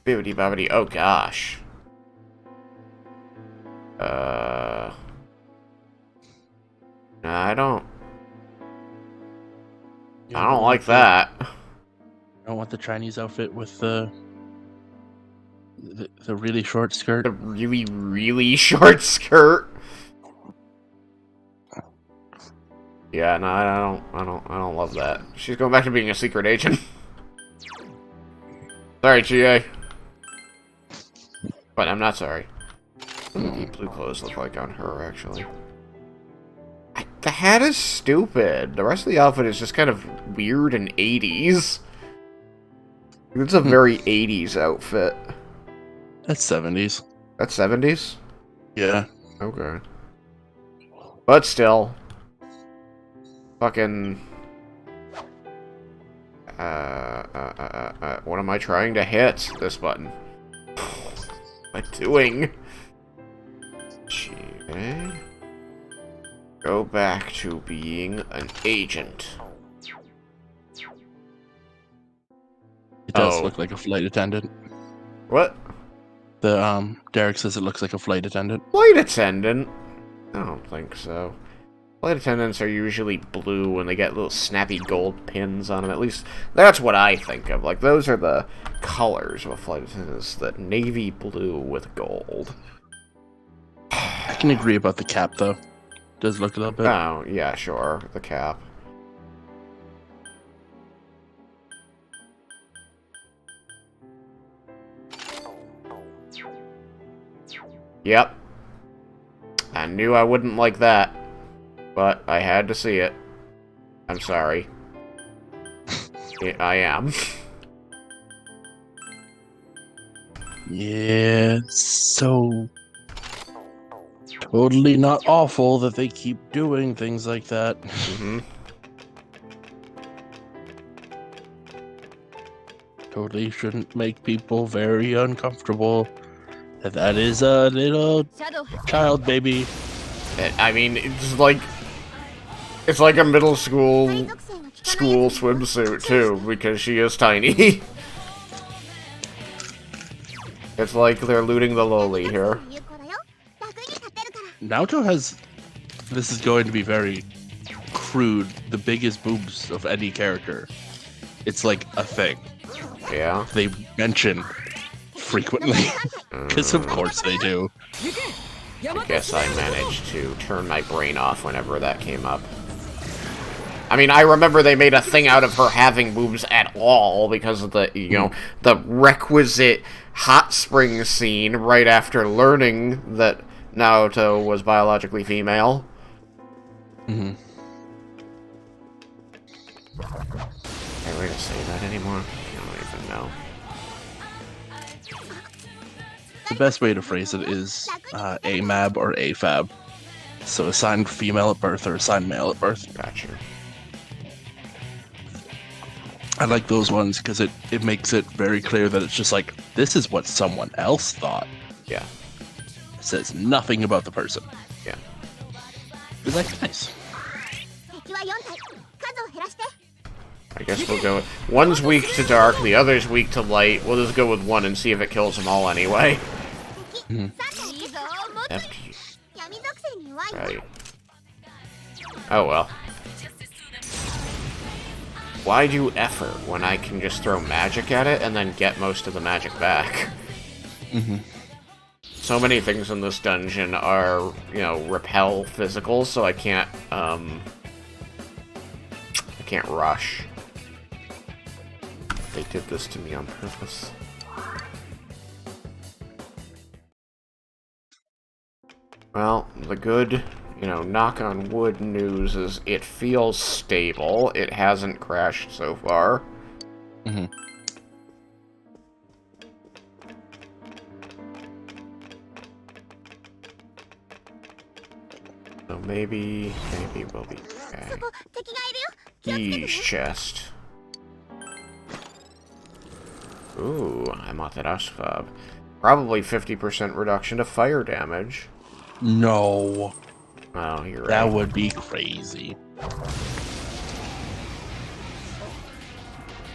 Bibbidi bobbidi. Oh gosh. I don't like that. I don't want the Chinese outfit with the really short skirt. The really, really short skirt. Yeah, no, I don't love that. She's going back to being a secret agent. Sorry, GA. But I'm not sorry. What do the deep blue clothes look like on her, actually? The hat is stupid. The rest of the outfit is just kind of weird and 80s. It's a very 80s outfit. That's 70s. That's 70s? Yeah. Okay. But still. Fucking... what am I trying to hit? This button. What am I doing? GA? Go back to being an agent. It does Oh. look like a flight attendant. What? The Derek says it looks like a flight attendant. Flight attendant? I don't think so. Flight attendants are usually blue and they get little snappy gold pins on them. At least, that's what I think of. Like, those are the colors of a flight attendant. Is that navy blue with gold. I can agree about the cap, though. Does look a little bit. Oh, yeah, sure. The cap. Yep. I knew I wouldn't like that. But I had to see it. I'm sorry. I am. Yeah, it's so totally not awful that they keep doing things like that. Mm-hmm. Totally shouldn't make people very uncomfortable. That is a little シャドウ child baby. I mean, it's like a middle school 海賊船は聞かない school やつ swimsuit too, because she is tiny. It's like they're looting the lowly here. 有効だよ楽に立てるから Naoto has. This is going to be very crude. The biggest boobs of any character. It's like a thing Yeah. they mention frequently. Because of course they do. 行けヤマ I ト guess I managed to turn my brain off whenever that came up. I mean, I remember they made a thing out of her having boobs at all because of the, you know, the requisite hot spring scene right after learning that Naoto was biologically female. hmm Can't really say that anymore. I don't even know. The best way to phrase it is AMAB or AFAB. So assigned female at birth or assigned male at birth. Gotcha. I like those ones because it makes it very clear that it's just like, this is what someone else thought. Yeah. It says nothing about the person. Yeah. It's like, nice. 敵は4体数を減らして I guess we'll go. One's weak to dark, the other's weak to light. We'll just go with one and see if it kills them all anyway. 敵3体いいぞもっと After 闇属性に弱い right. Oh well. Why do effort when I can just throw magic at it and then get most of the magic back? So many things in this dungeon are, you know, repel physical, so I can't rush. They did this to me on purpose. Well, the good, you know, knock on wood news is it feels stable. It hasn't crashed so far. hmm So maybe we'll be okay. そこ敵がいるよ Ease chest. Ooh, Amaterasu Fob. Probably 50% reduction to fire damage. No, Oh, you're right. that would be crazy. I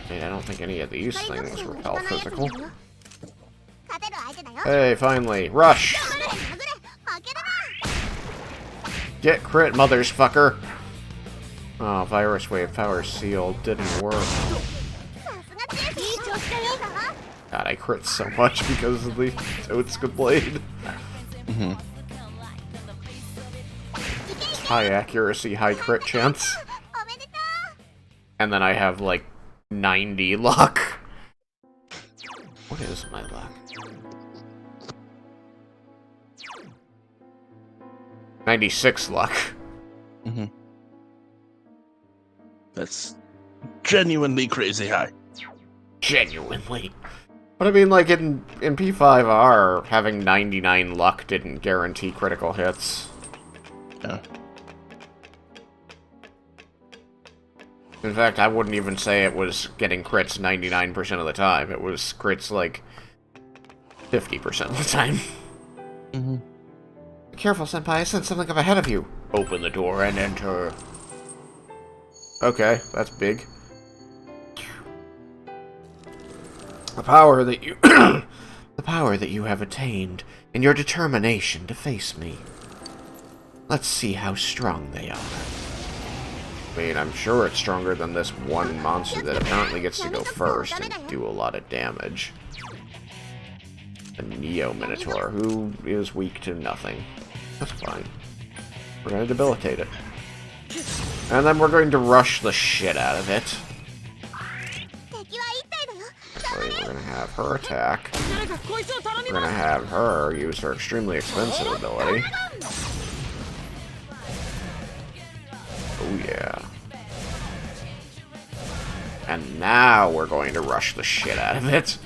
mean, I don't think any of these 海賊 things 船は repel 効かないやつ physical. だよ勝てる相手だよ Hey, finally. Rush! 殴れ負けるな Get crit, mothersfucker! Oh, Virus Wave Power Seal didn't work. さすが強いいい調子だよ God, I crit so much because of the Totsuka Blade. hmm high accuracy, high crit chance. おめでと And then I have like 90 luck. What is my luck? 96 luck. Mm-hmm. That's genuinely crazy high. Genuinely. But I mean, like, in P5R, having 99 luck didn't guarantee critical hits. Yeah. In fact, I wouldn't even say it was getting crits 99% of the time. It was crits, like, 50% of the time. Mm-hmm. Be careful, Senpai. I sense something up ahead of you. Open the door and enter. Okay, that's big. The power that you... the power that you have attained, and your determination to face me. Let's see how strong they are. I mean, I'm sure it's stronger than this one monster that apparently gets to go first and do a lot of damage. A Neo Minotaur, who is weak to nothing. That's fine. We're gonna debilitate it. And then we're going to rush the shit out of it. う。敵は1体だよ。 We're gonna have her attack. 誰かこいつを頼み We're ま gonna す have her use her extremely expensive ability. Oh yeah. And now we're going to rush the shit out of it.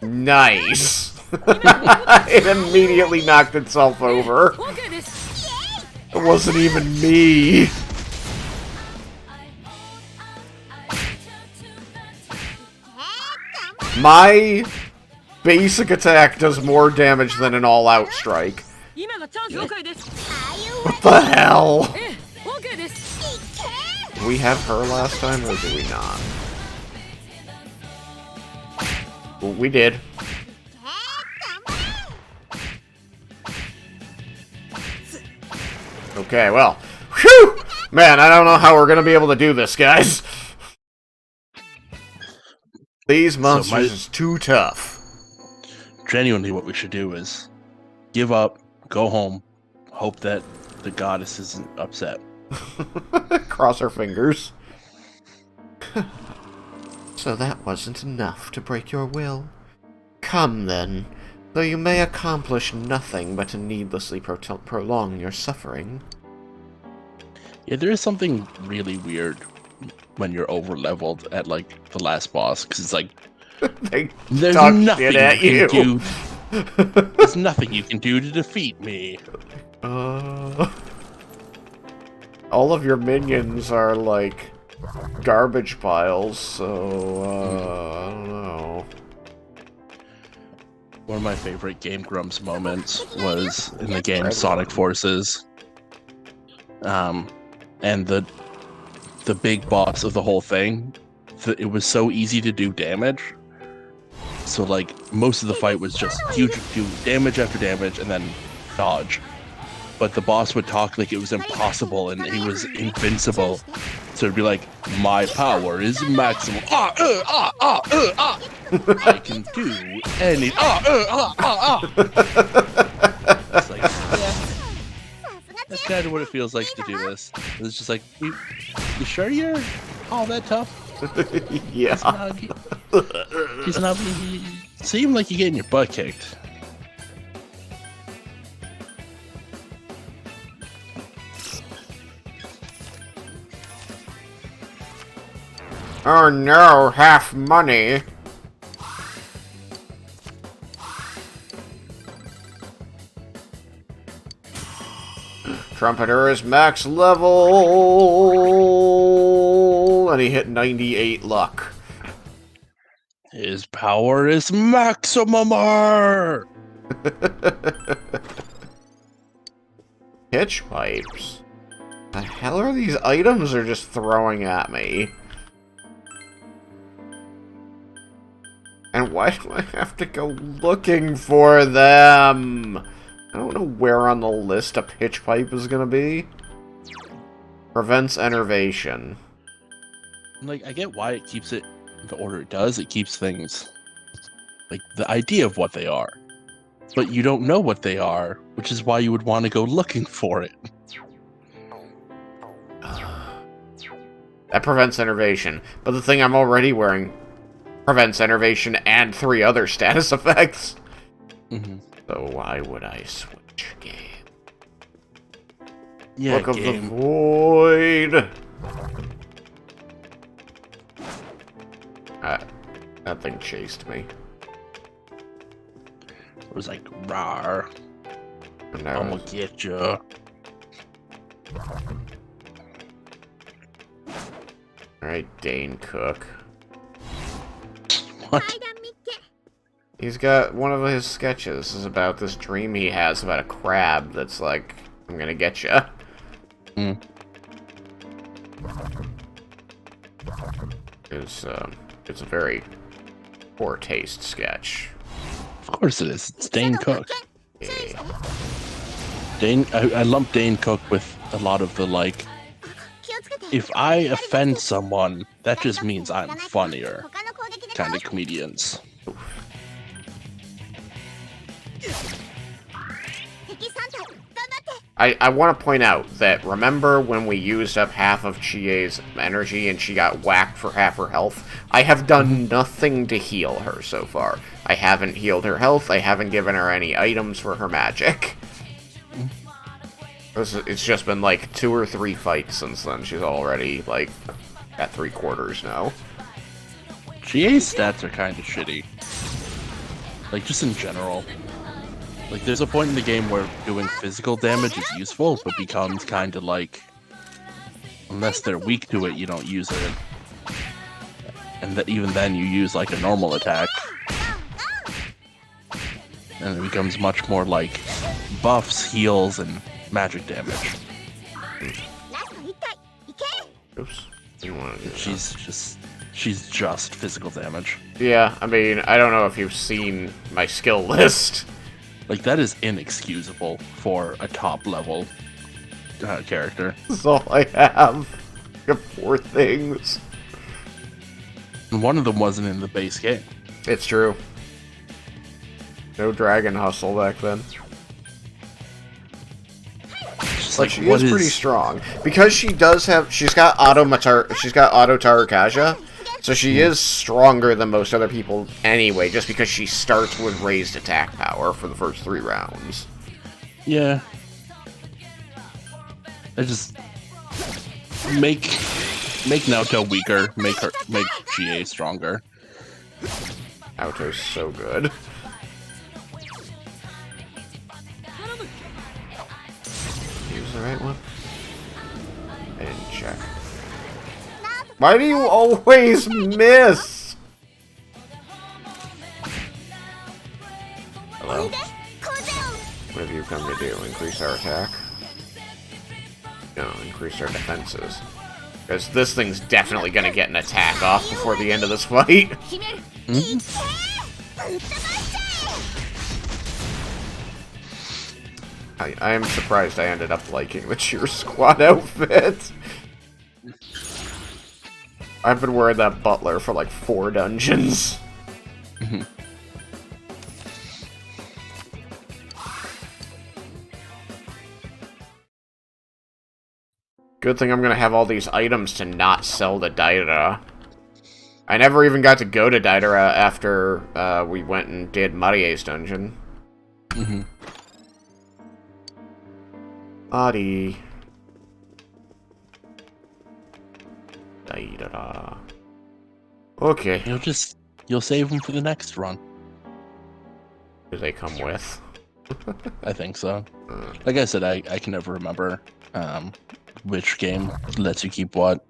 Nice! It immediately knocked itself over. OK です It wasn't even me. My basic attack does more damage than an all-out strike. 今がチャンス OK です What the hell? ええ OK です Did we have her last time, or did we not? Well, we did. Okay, well. Whew! Man, I don't know how we're gonna be able to do this, guys. These monsters is too tough. Genuinely, what we should do is give up, go home, hope that the goddess isn't upset. Cross our fingers. So that wasn't enough to break your will. Come then, though you may accomplish nothing but to needlessly prolong your suffering. Yeah, there is something really weird when you're over leveled at like the last boss, because it's like They there's talk nothing shit at you can you. do. There's nothing you can do to defeat me. All of your minions are like garbage piles, so I don't know. One of my favorite Game Grumps moments was in the game Sonic Forces. And the big boss of the whole thing, it was so easy to do damage. So like most of the fight was just huge, do damage after damage and then dodge. But the boss would talk like it was impossible and he was invincible. So it'd be like, my power is maximum. I can do any. It's like, yeah, that's kind of what it feels like to do this. It's just like, you sure you're all that tough? Yeah. He's not. You seem like you're getting your butt kicked. Oh no, half money. Trumpeter is max level, and he hit 98 luck. His power is maximum. Pitch pipes. The hell are these items are just throwing at me? And why do I have to go looking for them? I don't know where on the list a pitch pipe is gonna be. Prevents enervation. Like, I get why it keeps it the order it does. It keeps things like the idea of what they are, but you don't know what they are, which is why you would want to go looking for it. That prevents enervation. But the thing I'm already wearing prevents enervation and 3 other status effects. Mm-hmm. So why would I switch game? Yeah, Look of the game. Void! That thing chased me. It was like, rawr, And now I'm gonna get ya. Alright, Dane Cook. What? 階段見っけ He's got one of his sketches is about this dream he has about a crab that's like, I'm gonna get ya. Mm. It's a very poor taste sketch. Of course it is. It's Dane Cook. Yeah. I lump Dane Cook with a lot of the like, 気をつけて if I offend someone, that just means I'm funnier 他の攻撃で kind of comedians. 敵3体頑張って I want to point out that remember when we used up half of Chie's energy and she got whacked for half her health? I have done nothing to heal her so far. I haven't healed her health, I haven't given her any items for her magic. It's just been like 2 or 3 fights since then. She's already like at 3/4 now. GA's stats are kind of shitty. Like, just in general. Like, there's a point in the game where doing physical damage is useful, but becomes kind of like, unless they're weak to it, you don't use it. And that even then, you use like a normal attack. And it becomes much more like buffs, heals, and magic damage. ラスト1体いけ Oops. Didn't want to do that. She's just physical damage. Yeah, I mean, I don't know if you've seen my skill list. Like, that is inexcusable for a top level character. That's all I have. I have 4 things. And one of them wasn't in the base game. It's true. No dragon hustle back then. Just But she is pretty strong because she's got auto Tarakaja, so she is stronger than most other people anyway. Just because she starts with raised attack power for the first 3 rounds. Yeah. I just make Naoto weaker, make GA stronger. Naoto's so good. Use the right one. I didn't check. Why do you always miss? Hello. 構成音 What have you come to do? Increase our attack? No, increase our defenses. Because this thing's definitely gonna get an attack off before the end of this fight. 決めるいけぶっ飛ばしちゃえ I am surprised I ended up liking the Cheer Squad outfit. I've been wearing that butler for like 4 dungeons. Good thing I'm gonna have all these items to not sell to Daira. I never even got to go to Daira after we went and did Marie's dungeon. Mm-hmm. Adi. Daira. Okay. You'll save them for the next run. Do they come with? I think so. Like I said, I can never remember which game lets you keep what.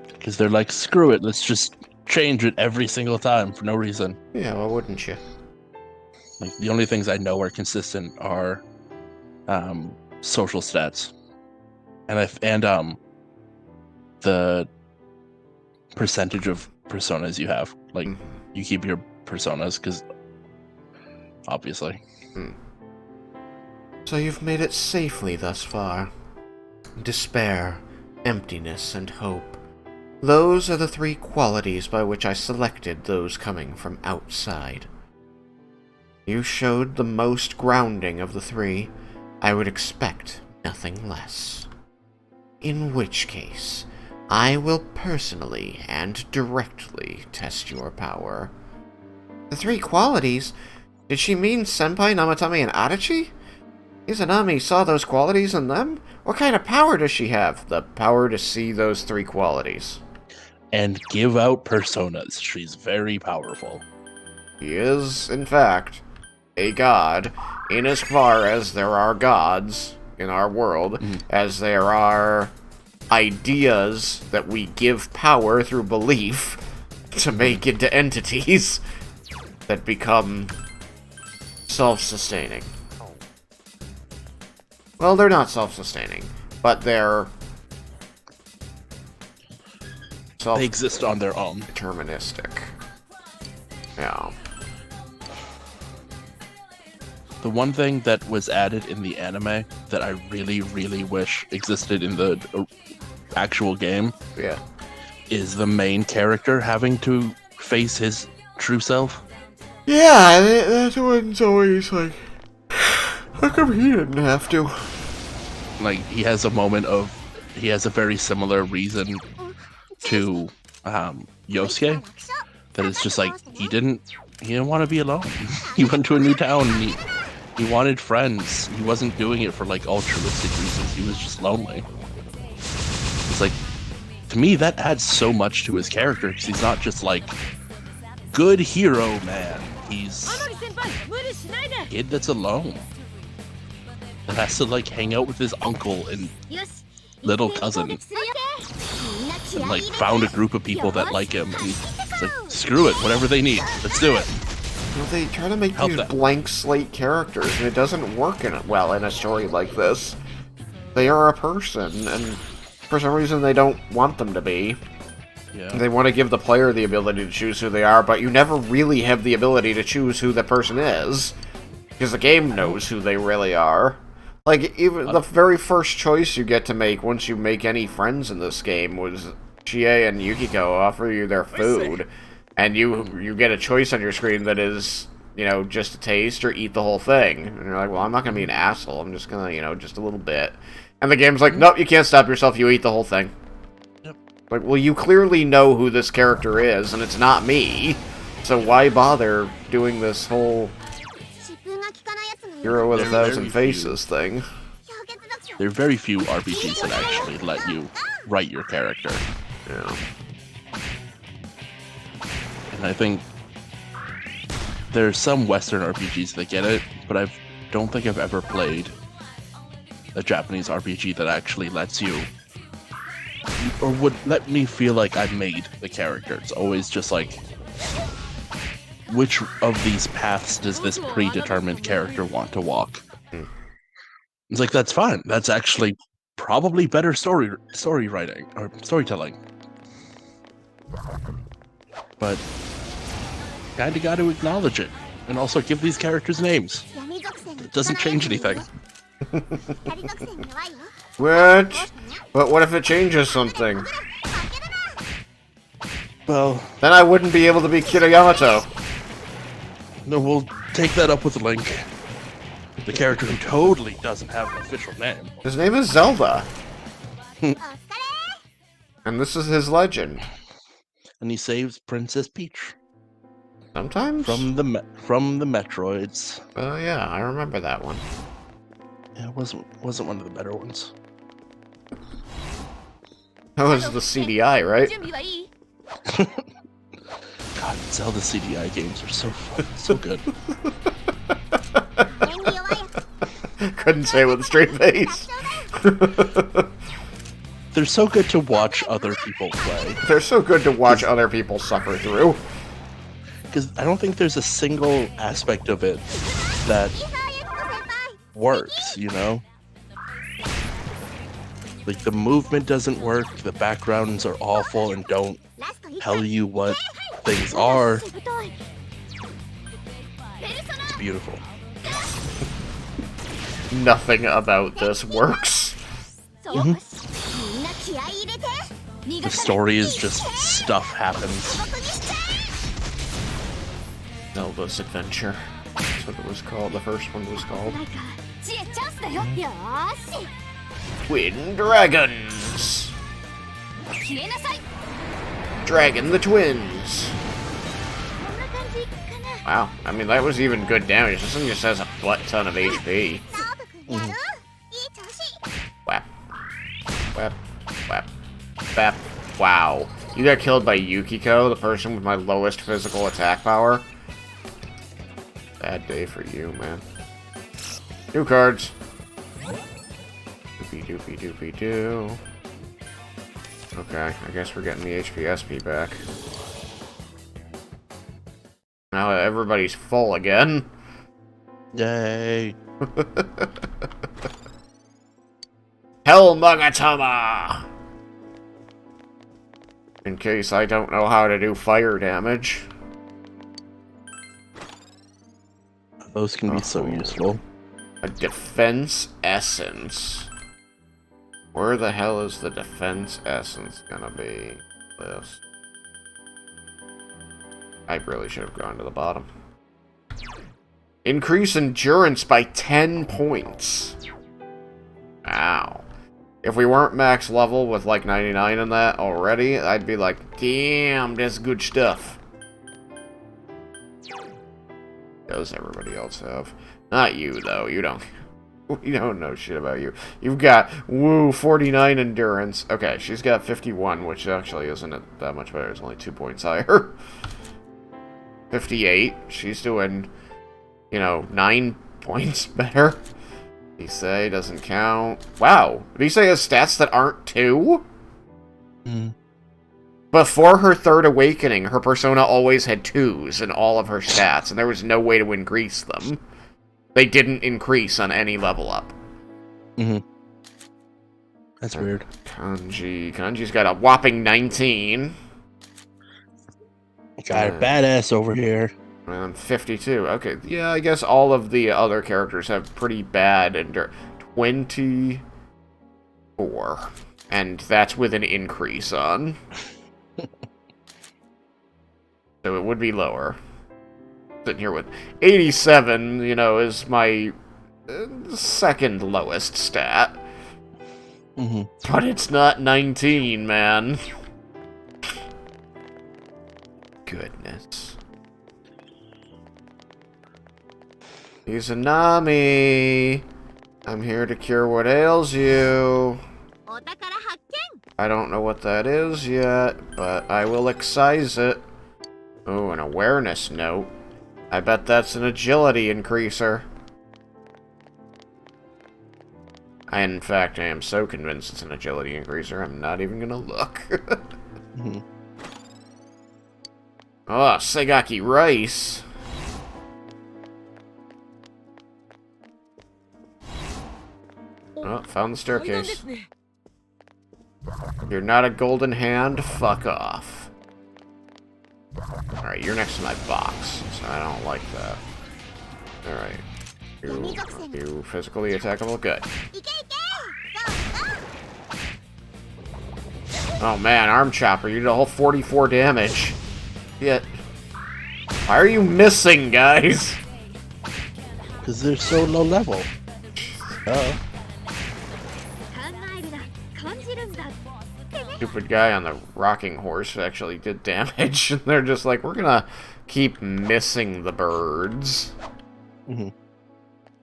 Because they're like, screw it, let's just change it every single time for no reason. Yeah, why wouldn't you? Like, the only things I know are consistent are social stats. And the percentage of personas you have. Like, you keep your personas, because obviously. So you've made it safely thus far. Despair, emptiness, and hope. Those are the 3 qualities by which I selected those coming from outside. You showed the most grounding of the 3. I would expect nothing less. In which case, I will personally and directly test your power. The 3 qualities? Did she mean Senpai, Namatame, and Adachi? Izanami saw those qualities in them? What kind of power does she have? The power to see those 3 qualities. And give out personas. She's very powerful. He is, in fact, a god, in as far as there are gods in our world, as there are ideas that we give power through belief to make into entities that become self-sustaining. Well, they're not self-sustaining, but they're They exist on their own. deterministic. Yeah. The one thing that was added in the anime that I really, really wish existed in the actual game Yeah. is the main character having to face his true self. Yeah, that one's always like, how come he didn't have to? Like, he has a very similar reason to Yosuke, that it's just like he didn't want to be alone. He went to a new town and he wanted friends. He wasn't doing it for like altruistic reasons. He was just lonely. It's like, to me, that adds so much to his character, because he's not just like good hero man. He's a kid that's alone, that has to like hang out with his uncle and little cousin, and like found a group of people that like him. And it's like, screw it, whatever they need, let's do it. Well, they try to make Help these them. blank slate characters, and it doesn't work in a story like this. They are a person, and for some reason they don't want them to be. Yeah. They want to give the player the ability to choose who they are, but you never really have the ability to choose who the person is, because the game knows who they really are. Like, even the very first choice you get to make once you make any friends in this game was Chie and Yukiko offer you their food, and you get a choice on your screen that is, just a taste or eat the whole thing. And you're like, well, I'm not going to be an asshole, I'm just going to, just a little bit. And the game's like, nope, you can't stop yourself, you eat the whole thing. Yep. Like, well, you clearly know who this character is, and it's not me, so why bother doing this whole hero with a They're thousand very faces thing? There are very few RPGs that actually let you write your character. Yeah. And I think there's some Western RPGs that get it, but I don't think I've ever played a Japanese RPG that actually lets you, or would let me feel like I made the character. It's always just like, which of these paths does this predetermined character want to walk? It's like, that's fine. That's actually probably better story writing or storytelling. But kinda got to acknowledge it, and also give these characters names. It doesn't change anything. What? But what if it changes something? Well, Then I wouldn't be able to be Kira Yamato. no, we'll take that up with Link. The character who totally doesn't have an official name. His name is Zelda. And this is his legend. And he saves Princess Peach Sometimes? from the Metroids. Oh yeah, I remember that one. Yeah, it wasn't one of the better ones. That was the CDI, right? God, Zelda CDI games are so good. Couldn't say with a straight face. They're so good to watch other people play. They're so good to watch other people suffer through. Because I don't think there's a single aspect of it that works, Like, the movement doesn't work, the backgrounds are awful and don't tell you what things are. It's beautiful. Nothing about this works. The story is just stuff happens. Zelda's Adventure. That's what it was called. The first one was called. Twin Dragons! 消えなさい。 Dragon the Twins. こんな感じかな。 Wow, I mean, that was even good damage. This thing just has a butt ton of HP. ノブくんやる、いい調子。 Whap. Whap. Whap. Whap. Wow. You got killed by Yukiko, the person with my lowest physical attack power? Bad day for you, man. New cards. Doopy doopy doopy doo. Okay, I guess we're getting the HP SP back. Now everybody's full again. Yay. Hell Magatama! In case I don't know how to do fire damage. Those can be so useful. A defense essence. Where the hell is the defense essence gonna be? This. I really should have gone to the bottom. Increase endurance by 10 points. Wow. If we weren't max level with like 99 in that already, I'd be like, damn, that's good stuff. Does everybody else have? Not you, though. You don't. We don't know shit about you. You've got, 49 endurance. Okay, she's got 51, which actually isn't that much better. It's only 2 points higher. 58. She's doing, 9 points better. Nisei doesn't count. Wow. Nisei has stats that aren't 2? Mm. Before her third awakening, her persona always had 2s in all of her stats, and there was no way to increase them. They didn't increase on any level up. Mm-hmm. That's weird. Kanji's got a whopping 19. Got a badass over here. And I'm 52. Okay, yeah, I guess all of the other characters have pretty bad endurance. 24. And that's with an increase on. So it would be lower. Sitting here with 87, is my second lowest stat. Mm-hmm. But it's not 19, man. Goodness. Izanami, I'm here to cure what ails you. お宝発見。 I don't know what that is yet, but I will excise it. Oh, an awareness note. I bet that's an agility increaser. In fact, I am so convinced it's an agility increaser, I'm not even gonna look. Mm-hmm. Oh, Segaki Rice. Oh, found the staircase. You're not a golden hand? Fuck off. Alright, you're next to my box, so I don't like that. Alright. You physically attackable? Good. いけいけ。ゴーゴー。 Oh man, Arm Chopper, you did a whole 44 damage. Yet. Why are you missing, guys? Because they're so low level. Oh. 考えるな。感じるんだ。 Stupid guy on the rocking horse actually did damage, and they're just like, we're gonna keep missing the birds. Mm-hmm.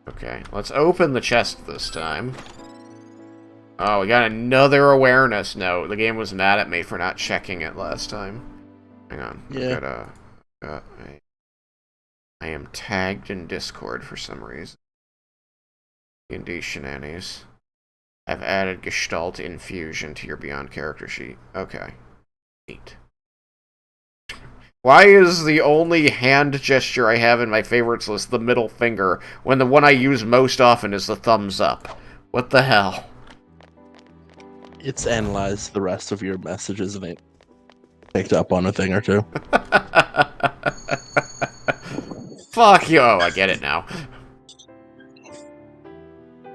Okay, let's open the chest this time. Oh, we got another awareness note. The game was mad at me for not checking it last time. Hang on. Yeah. I am tagged in Discord for some reason. D&D shenanigans. I've added Gestalt Infusion to your Beyond character sheet. Okay. Neat. Why is the only hand gesture I have in my favorites list the middle finger, when the one I use most often is the thumbs up? What the hell? It's analyzed the rest of your messages and it picked up on a thing or two. Fuck you! Oh, I get it now.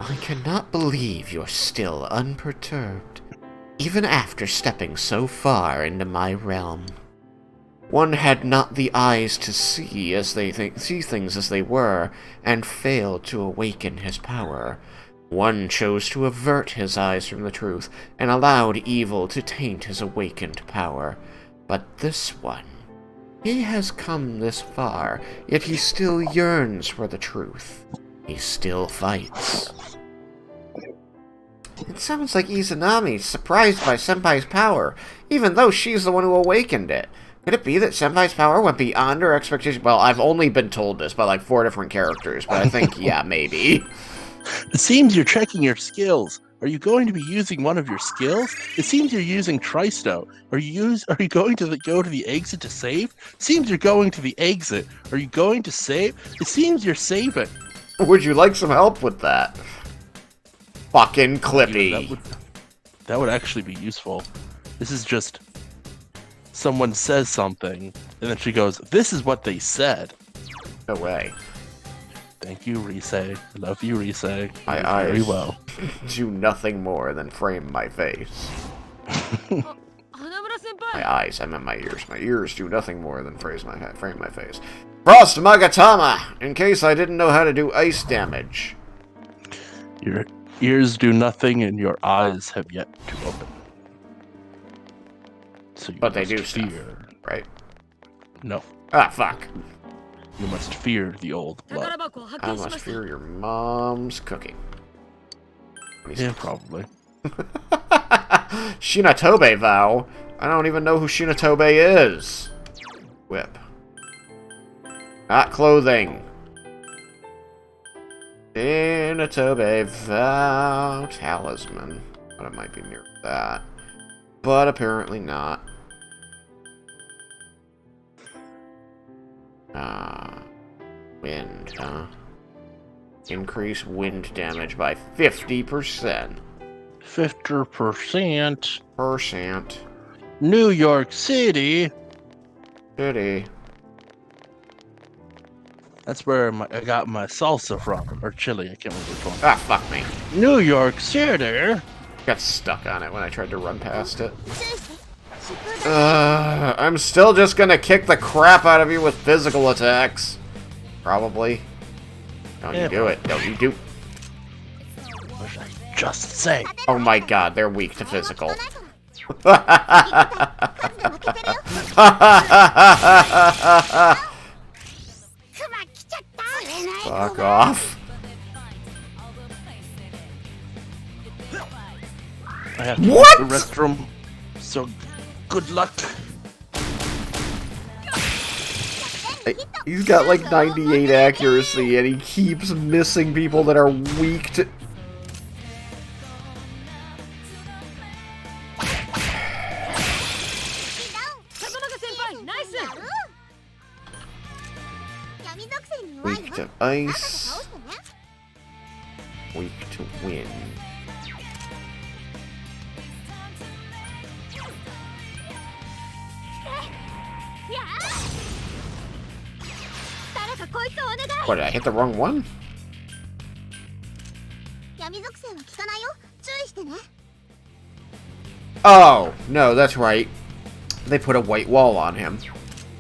I cannot believe you're still unperturbed, even after stepping so far into my realm. One had not the eyes to see things as they were, and failed to awaken his power. One chose to avert his eyes from the truth and allowed evil to taint his awakened power. But this one, he has come this far, yet he still yearns for the truth. He still fights. It sounds like Izanami surprised by Senpai's power, even though she's the one who awakened it. Could it be that Senpai's power went beyond her expectation? Well, I've only been told this by like 4 different characters, but I think, yeah, maybe. It seems you're checking your skills. Are you going to be using one of your skills? It seems you're using Tristo. Are you going to go to the exit to save? Seems you're going to the exit. Are you going to save? It seems you're saving. Would you like some help with that? Fucking Clippy. That would actually be useful. This is just someone says something, and then she goes, "This is what they said." No way. Thank you, Rise. I love you, Rise. My Very eyes well. do nothing more than frame my face. 花村先輩 My eyes, I meant my ears. My ears do nothing more than frame my face. Frost Magatama! In case I didn't know how to do ice damage. Your ears do nothing, and your eyes have yet to open. So you But they must do stuff. fear. Right? No, Ah, fuck. you must fear the old 宝 blood. 箱を発 I 見し must ました fear your mom's cooking. Yeah, probably. Shinatobe vow? I don't even know who Shinatobe is. Whip. Not clothing. Shinatobe vow talisman. But it might be near that. But apparently not. Wind, huh? Increase wind damage by 50%. 50%. Percent. New York City. City. That's where I got my salsa from, or chili. I can't remember which one. Ah, fuck me. New York City. Got stuck on it when I tried to run past it. 注意して疾風だ I'm still just gonna kick the crap out of you with physical attacks. Probably. Don't you Yeah, do it. Don't you do... What should I just say? Oh my god, they're weak to physical. 数で負けてるよクマ来ちゃった釣れない Fuck off. I have to What? use the restroom. So, good luck. He's got like 98 accuracy and he keeps missing people that are weak to... 坂中先輩ナイス闇属性に弱い Weak よ to あとで ice. 倒してね Weak to wind. やあ誰かこいつをお願い What, did I hit the wrong one? 闇属性は効かないよ注意してね Oh, no, that's right. They put a white wall on him.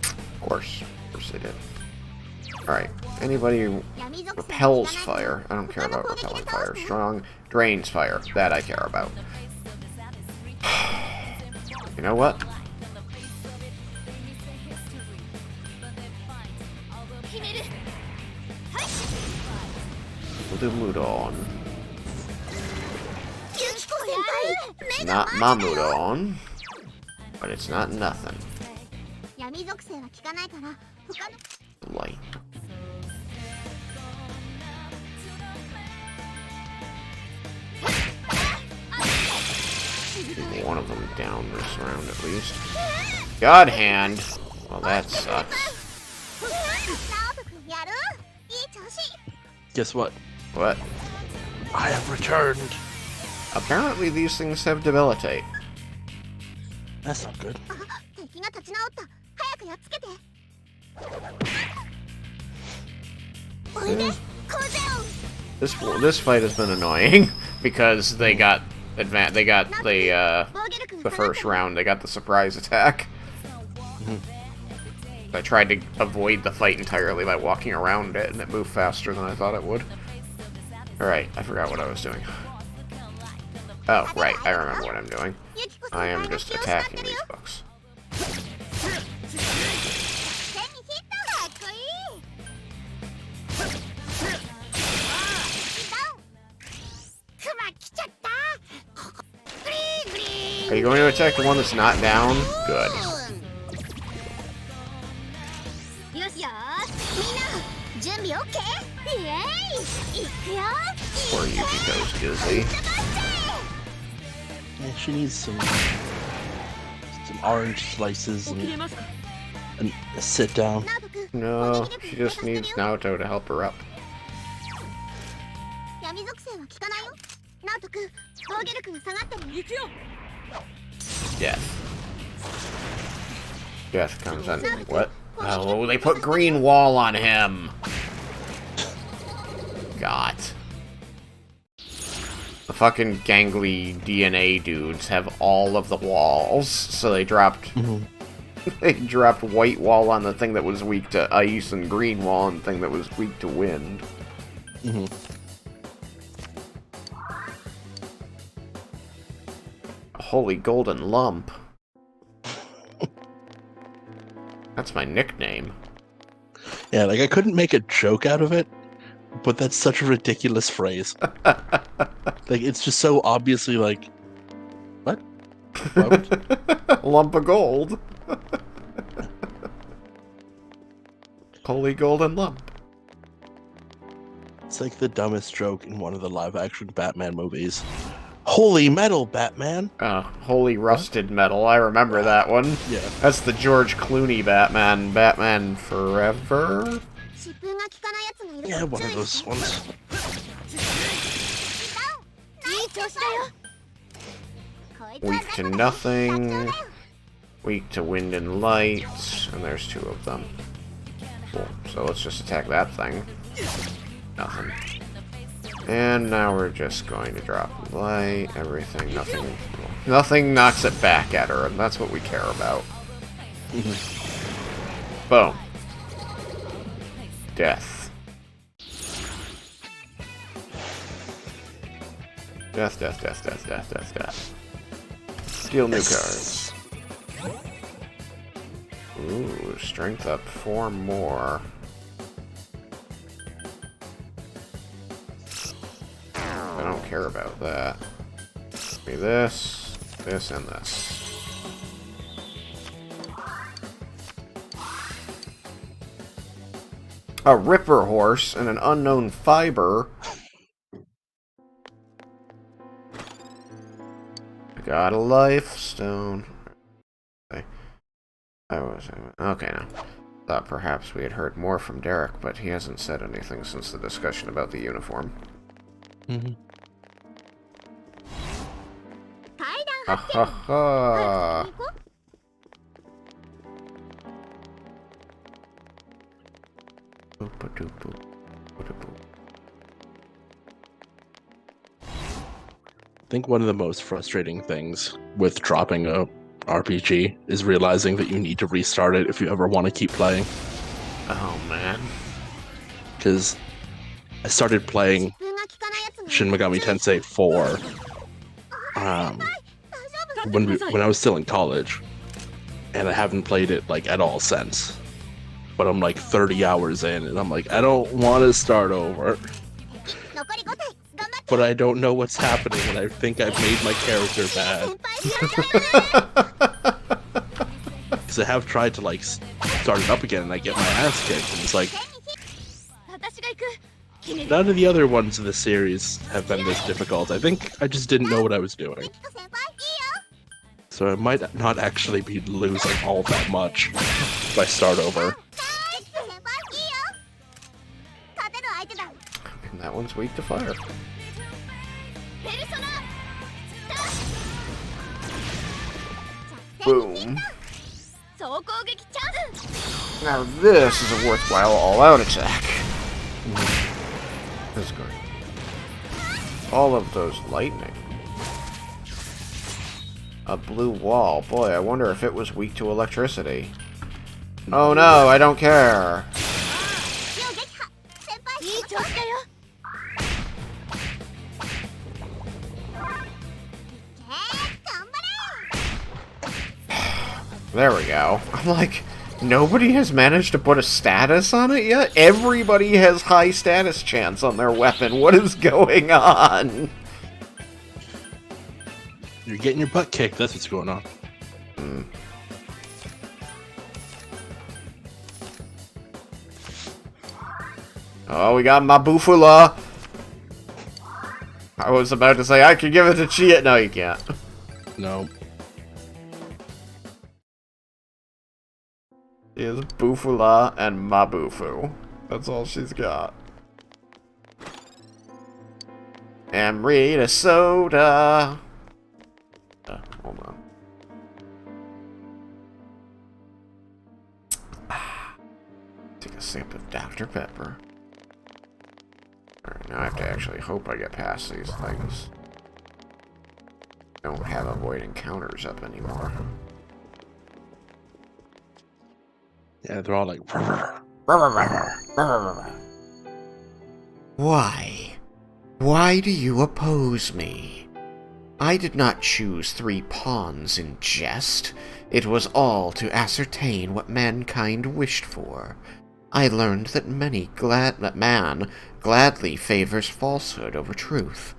Of course they did. Alright, anybody who 闇属性は効 repels かない fire. I don't care about repelling fire. Strong drains fire. That I care about. You know what? 決める Mudon. ユキコ先輩 It's 目が not マジだよ Mamudon, but it's not nothing. 闇属性は効かないから他の Light. Get one of them down this round at least. God hand. Well, that sucks. 直人君やるいい調子 Guess what? What? I have returned. Apparently these things have debilitate. That's not good. 敵が立ち直った早くやっつけておいで This, コゼオ this fight has been annoying because they got the 防御力 the first round. They got the surprise attack. I tried to avoid the fight entirely by walking around it, and it moved faster than I thought it would. Alright, I forgot what I was doing. Oh, right, I remember what I'm doing. I am just attacking these bucks. 手にヒットかっこいい。クマ来ちゃった。グリーングリーン。 Are you going to attack the one that's not down? Good. よしよし、みんな準備 OK？ イエーイ。いくよ。 Poor Yukiko's dizzy. Yeah, she needs some orange slices 起きれ and, ますか？ and a sit down. ナオト君、 No, she just needs Naoto to help her up. 闇属性は効かないよ。ナオト君、防御力が下がってるよ。行くよ。 Death. Death comes on. What? Oh, they put green wall on him! God. The fucking gangly DNA dudes have all of the walls, so they dropped... They dropped white wall on the thing that was weak to ice and green wall on the thing that was weak to wind. A holy golden lump. That's my nickname. Yeah, like I couldn't make a joke out of it, but that's such a ridiculous phrase. Like it's just so obviously like, what? Why would- Lump of gold. Holy golden lump. It's like the dumbest joke in one of the live-action Batman movies. Holy metal, Batman! Holy rusted metal. I remember that one. Yeah. That's the George Clooney Batman. Batman Forever? 疾風が効かないやつがいる。 Yeah, one of those ones. いい調子だよ。こいつは Weak to nothing. Weak to wind and light. And there's two of them. Cool. So let's just attack that thing. Nothing. And now we're just going to drop light, everything, nothing. Nothing knocks it back at her, and that's what we care about. Boom. Death. Death, death, death, death, death, death, death. Steal new cards. Ooh, strength up 4 more. I don't care about that. Give me this, this, and this. A Ripper Horse and an unknown fiber. I got a life stone. Okay. Okay now. Thought perhaps we had heard more from Derek, but he hasn't said anything since the discussion about the uniform. Ha ha ha! I think one of the most frustrating things with dropping a RPG is realizing that you need to restart it if you ever want to keep playing. Oh man. Because I started playing Shin Megami Tensei 4 when I was still in college, and I haven't played it like at all since. But I'm like 30 hours in, and I'm like, I don't want to start over. But I don't know what's happening, and I think I've made my character bad. Because I have tried to like start it up again, and I get my ass kicked, and it's like, none of the other ones in the series have been this difficult. I think I just didn't know what I was doing. So I might not actually be losing all that much if I start over. And that one's weak to fire. Boom. Now this is a worthwhile all-out attack. This is great. All of those lightning. A blue wall. Boy, I wonder if it was weak to electricity. Oh no, I don't care. There we go. I'm like, nobody has managed to put a status on it yet? Everybody has high status chance on their weapon. What is going on? You're getting your butt kicked. That's what's going on. Oh, we got Mabufula. I was about to say I could give it to Chia. No, you can't. No. She is Bufula and Mabufu. That's all she's got. Amrita soda. Hold on. Take a sip of Dr. Pepper. Alright, now I have to actually hope I get past these things. Don't have avoid encounters up anymore. Yeah, they're all like. Why? Why do you oppose me? I did not choose 3 pawns in jest. It was all to ascertain what mankind wished for. I learned that man gladly favors falsehood over truth.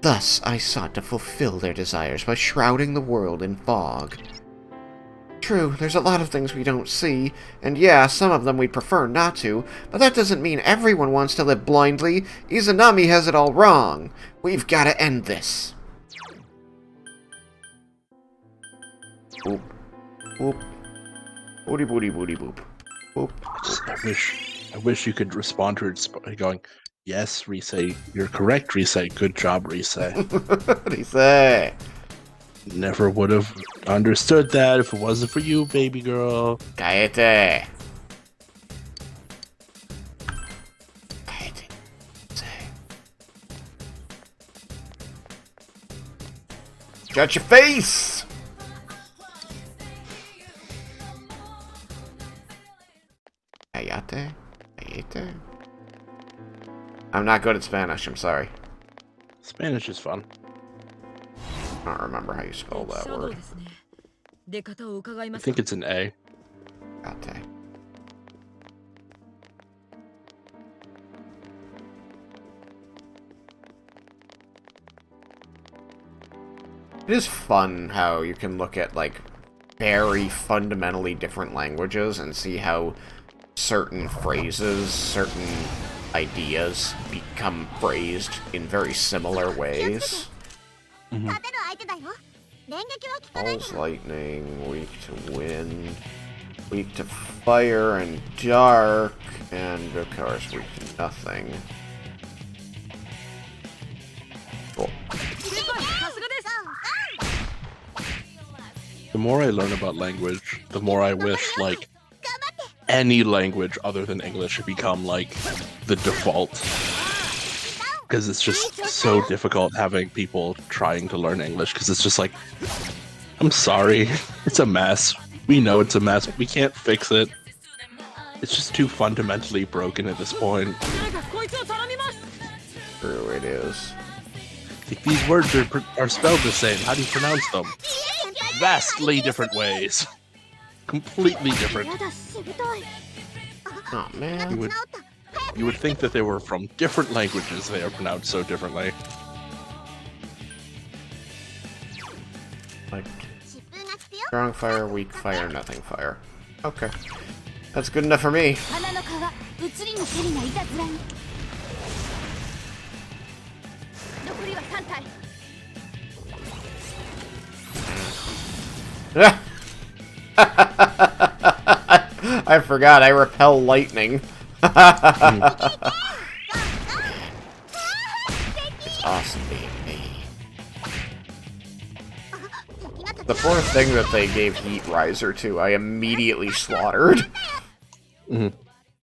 Thus I sought to fulfill their desires by shrouding the world in fog. True, there's a lot of things we don't see, and yeah, some of them we'd prefer not to, but that doesn't mean everyone wants to live blindly. Izanami has it all wrong. We've got to end this. Boop. Boop. Booty booty booty boop. Boop. I wish you could respond to it by going, "Yes, Risei, you're correct, Risei. Good job, Risei." What do you say? Never would have understood that if it wasn't for you, baby girl. Kaete. Kaete. Say. Got your face! Ayate? Ayate? I'm not good at Spanish, I'm sorry. Spanish is fun. I don't remember how you spell that word. 出方を伺い I ます think it's an A. Ayate. It is fun how you can look at, like, very fundamentally different languages and see how certain phrases, certain ideas become phrased in very similar ways. 勝てる相手だよ。連撃は効かないか All's ら。 lightning, weak to wind, weak to fire and dark, and of course weak to nothing. Cool. さすがです The more I learn about language, the more I wish, like, any language other than English should become, like, the default. Because it's just so difficult having people trying to learn English, because it's just like, I'm sorry, it's a mess. We know it's a mess, we can't fix it. It's just too fundamentally broken at this point. 誰かこいつを頼みます True, it is. Like, these words are spelled the same. How do you pronounce them? Vastly different ways. Completely different. やだしぶとい。 Oh man. You would think that they were from different languages. They are pronounced so differently. Like, 疾風がつくよ。 strong fire, weak fire, nothing fire. Okay. That's good enough for me. 花の皮、移りの蹴りがいたずらに。残りは3体。 I forgot, I repel lightning. It's awesome being me. The fourth thing that they gave Heat Riser to, I immediately slaughtered. Mhm.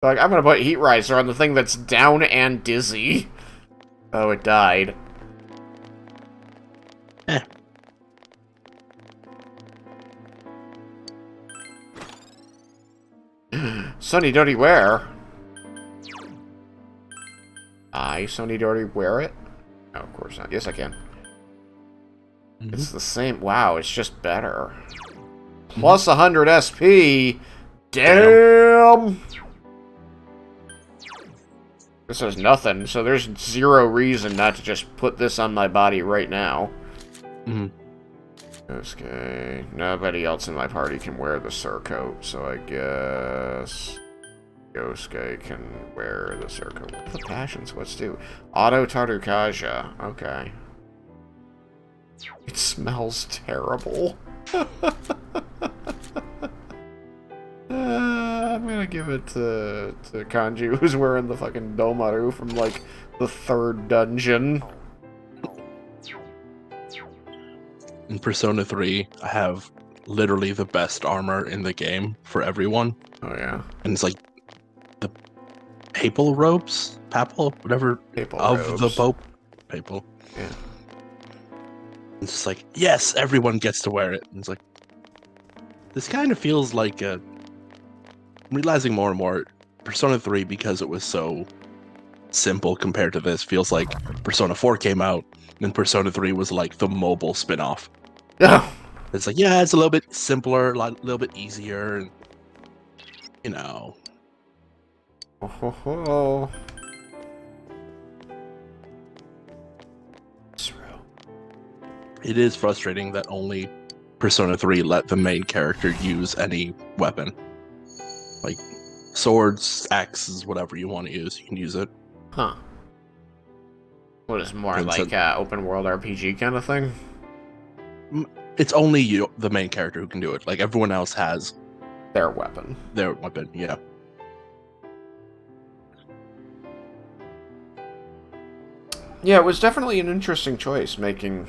Like, I'm gonna put Heat Riser on the thing that's down and dizzy. Oh, it died. Eh. Sonny Dirty Wear. Sonny Dirty Wear it? No, of course not. Yes, I can. It's the same. Wow, it's just better. plus 100 SP. Damn! This is nothing, so there's zero reason not to just put this on my body right now. Mm-hmm. Okay, nobody else in my party can wear the surcoat, so I guess Yosuke can wear the surcoat. What do the passion switch do? Auto Tarukaja. Okay. It smells terrible. I'm gonna give it to Kanji, who's wearing the fucking Domaru from, like, the 3rd dungeon. In Persona 3, I have literally the best armor in the game for everyone. Oh, yeah. And it's like the papal robes? Papal? Whatever. Papal of robes. the Pope. Papal. Yeah. It's just like, yes, everyone gets to wear it. And it's like, this kind of feels like a... I'm realizing more and more, Persona 3, because it was so simple compared to this, feels like Persona 4 came out, and Persona 3 was like the mobile spin-off. Oh. It's like, yeah, it's a little bit simpler, a little bit easier, and, you know. Oh, ho, ho. It is frustrating that only Persona 3 let the main character use any weapon. Like, swords, axes, whatever you want to use, you can use it. Huh. What is more And like open world RPG kind of thing? It's only you, the main character, who can do it. Like, everyone else has Their weapon. their weapon, yeah. Yeah, it was definitely an interesting choice making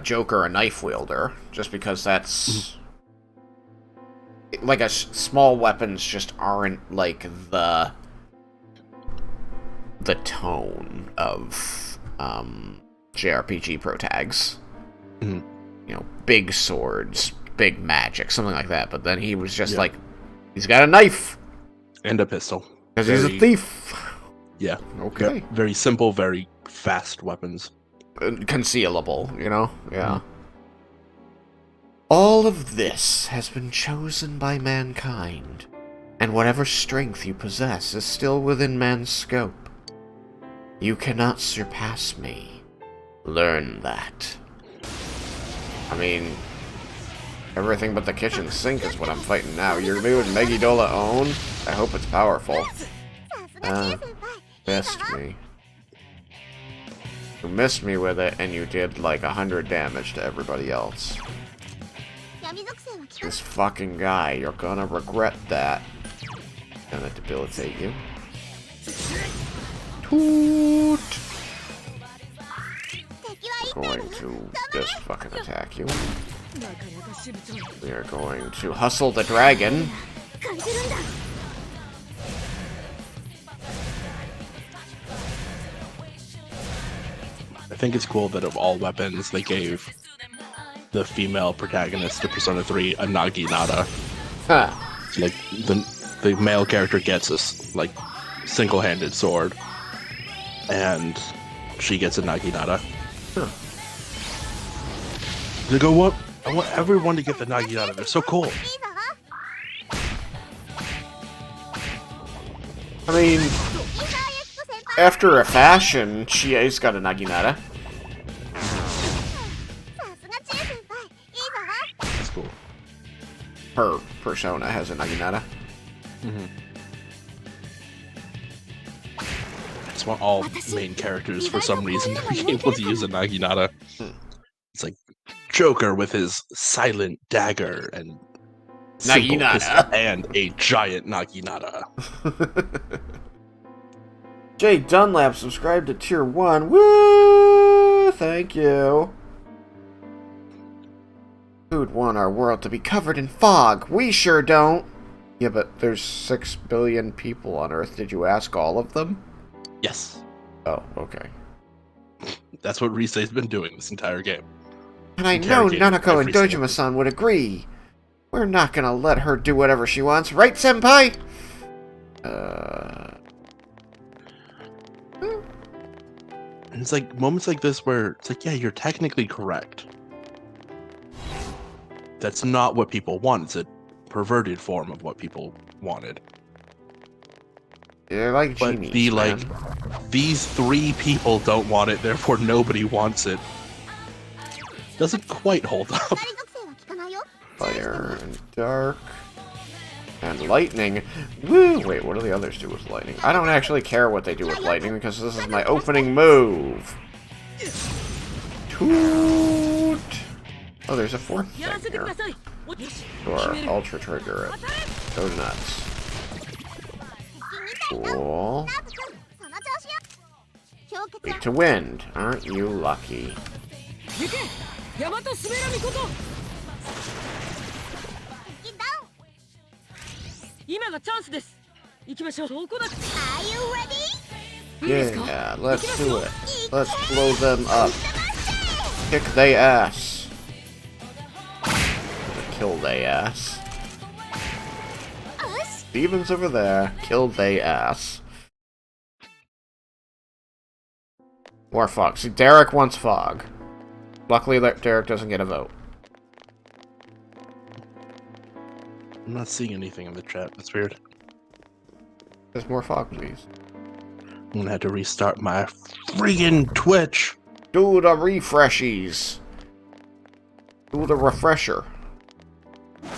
Joker a knife wielder, just because that's like small weapons just aren't like the tone of JRPG protags. Mhm. You know, big swords, big magic, something like that. But then he was just Yeah. like, he's got a knife And a pistol. because he's a Very- thief. Yeah. Okay. Very simple, very fast weapons. Concealable, you know? Yeah. All of this has been chosen by mankind, and whatever strength you possess is still within man's scope. You cannot surpass me. Learn that. I mean, everything but the kitchen sink is what I'm fighting now. You're doing Megidola Own? I hope it's powerful. さすが知恵先輩いいぞ Missed me. You missed me with it, and you did like 100 damage to everybody else. 闇属性は効か This fucking guy, you're gonna regret that. Gonna debilitate you. Toot! 敵は1体 Going to just fucking attack you. なかなかしぶとい We are going to hustle the dragon. 感じるんだ I think it's cool that of all weapons, they gave the female protagonist to Persona 3 a Naginata. Huh. Like, the male character gets this, like, single-handed sword, and she gets a Naginata. Huh. They go, what? I want everyone to get the Naginata. They're so cool. いいぞ I mean, インターエクト先輩 after a fashion, Chie's got a Naginata. さすが知恵先輩いいぞ That's cool. Her persona has a Naginata. I just want all main characters, for some reason, to be able to use a Naginata. It's like Joker with his silent dagger and simple Naginata. pistol and a giant Naginata. Jay Dunlap subscribed to Tier 1. Woo! Thank you. Who'd want our world to be covered in fog? We sure don't. Yeah, but there's 6 billion people on Earth. Did you ask all of them? Yes, Oh, okay. that's what Risei's been doing this entire game. And I know Interrogating Nanako and every single Dojima-san would agree. We're not gonna let her do whatever she wants, right, Senpai? And it's like moments like this where it's like, yeah, you're technically correct. that's not what people want. It's a perverted form of what people wanted. They're like But genies, the man. like these 3 people don't want it, therefore nobody wants it. Doesn't quite hold up. 光属性は効かないよ。 Fire and dark. And lightning. Woo! Wait, what do the others do with lightning? I don't actually care what they do with lightning because this is my opening move. Toot! Oh, there's a 4th やら thing せてくだ here. さい。よし、 Sure, 決める。 ultra trigger it. Go nuts. 敵みたいな。 Cool. ナーブ君、その調子よ。氷結 Weak や to wind. Aren't you lucky? 行け、ヤマトスメラミこと。敵ダウン。今がチャンスです。行きましょう。どこだ。 Are you ready? いいですか。 Yeah, let's do it. Let's blow them up. Kick they ass. Kill they ass. よし。 Steven's over there. Kill they ass. More fog. See, Derek wants fog. Luckily, Derek doesn't get a vote. I'm not seeing anything in the chat. That's weird. There's more fog, please. I'm gonna have to restart my friggin' Twitch. Do the refreshies. Do the refresher.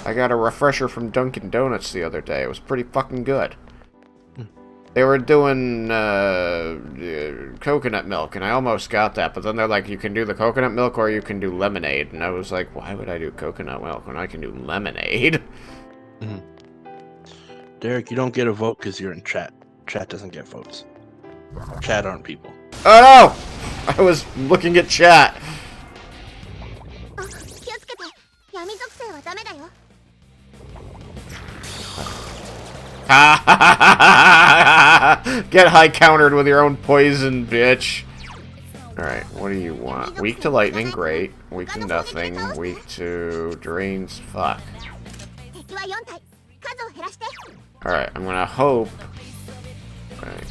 I got a refresher from Dunkin' Donuts the other day. It was pretty fucking good. They were doing coconut milk, and I almost got that, but then they're like, you can do the coconut milk or you can do lemonade. And I was like, why would I do coconut milk when I can do lemonade? Derek, you don't get a vote because you're in chat. Chat doesn't get votes. Chat aren't people. Oh no! I was looking at chat. あ、気をつけて。闇属性はダメだよ。 Get high countered with your own poison, bitch. Alright, what do you want? Weak to lightning, great. Weak to nothing. Weak to drains, fuck. 敵は4体。数を減らして。 Alright, I'm gonna hope. Right.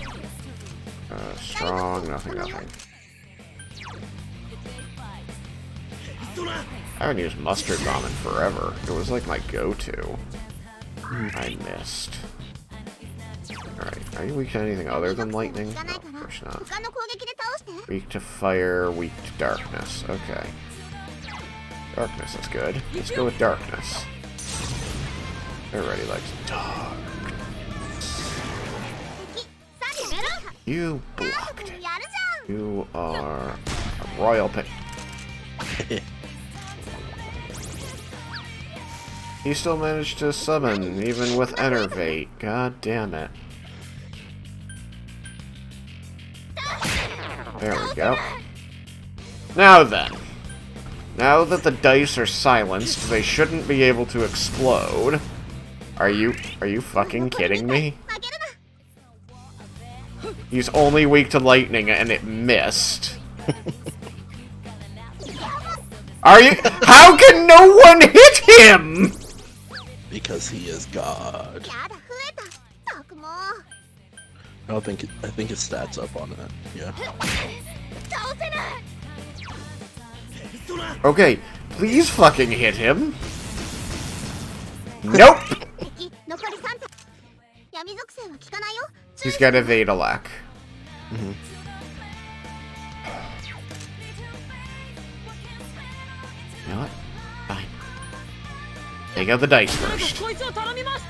Strong, nothing, nothing. I haven't used mustard bomb in forever. It was like my go-to. I missed. Alright, are you weak to anything other than lightning? 効か No, ないか of な。 course not. 他の攻撃で倒して。 Weak to fire, weak to darkness. Okay. Darkness is good. Let's go with darkness. Everybody likes dark. 敵、3でメロン。 You ナー blocked ブ君 it. やるじゃん。 You are a royal pig. He still managed to summon, even with Enervate. God damn it. There we go. Now then. Now that the dice are silenced, they shouldn't be able to explode. Are you fucking kidding me? 負けるな。 He's only weak to lightning and it missed. Are you? How can no one hit him? Because he is God. やだ、増えた。たくも。 I think his stats up on that. Yeah. 倒せない。 Okay, please fucking hit him. Nope. 敵、残り3体。闇属性は効かないよ。 He's got a Vedalak. You know what? Fine. Take out the dice 誰か first. こいつを頼みます。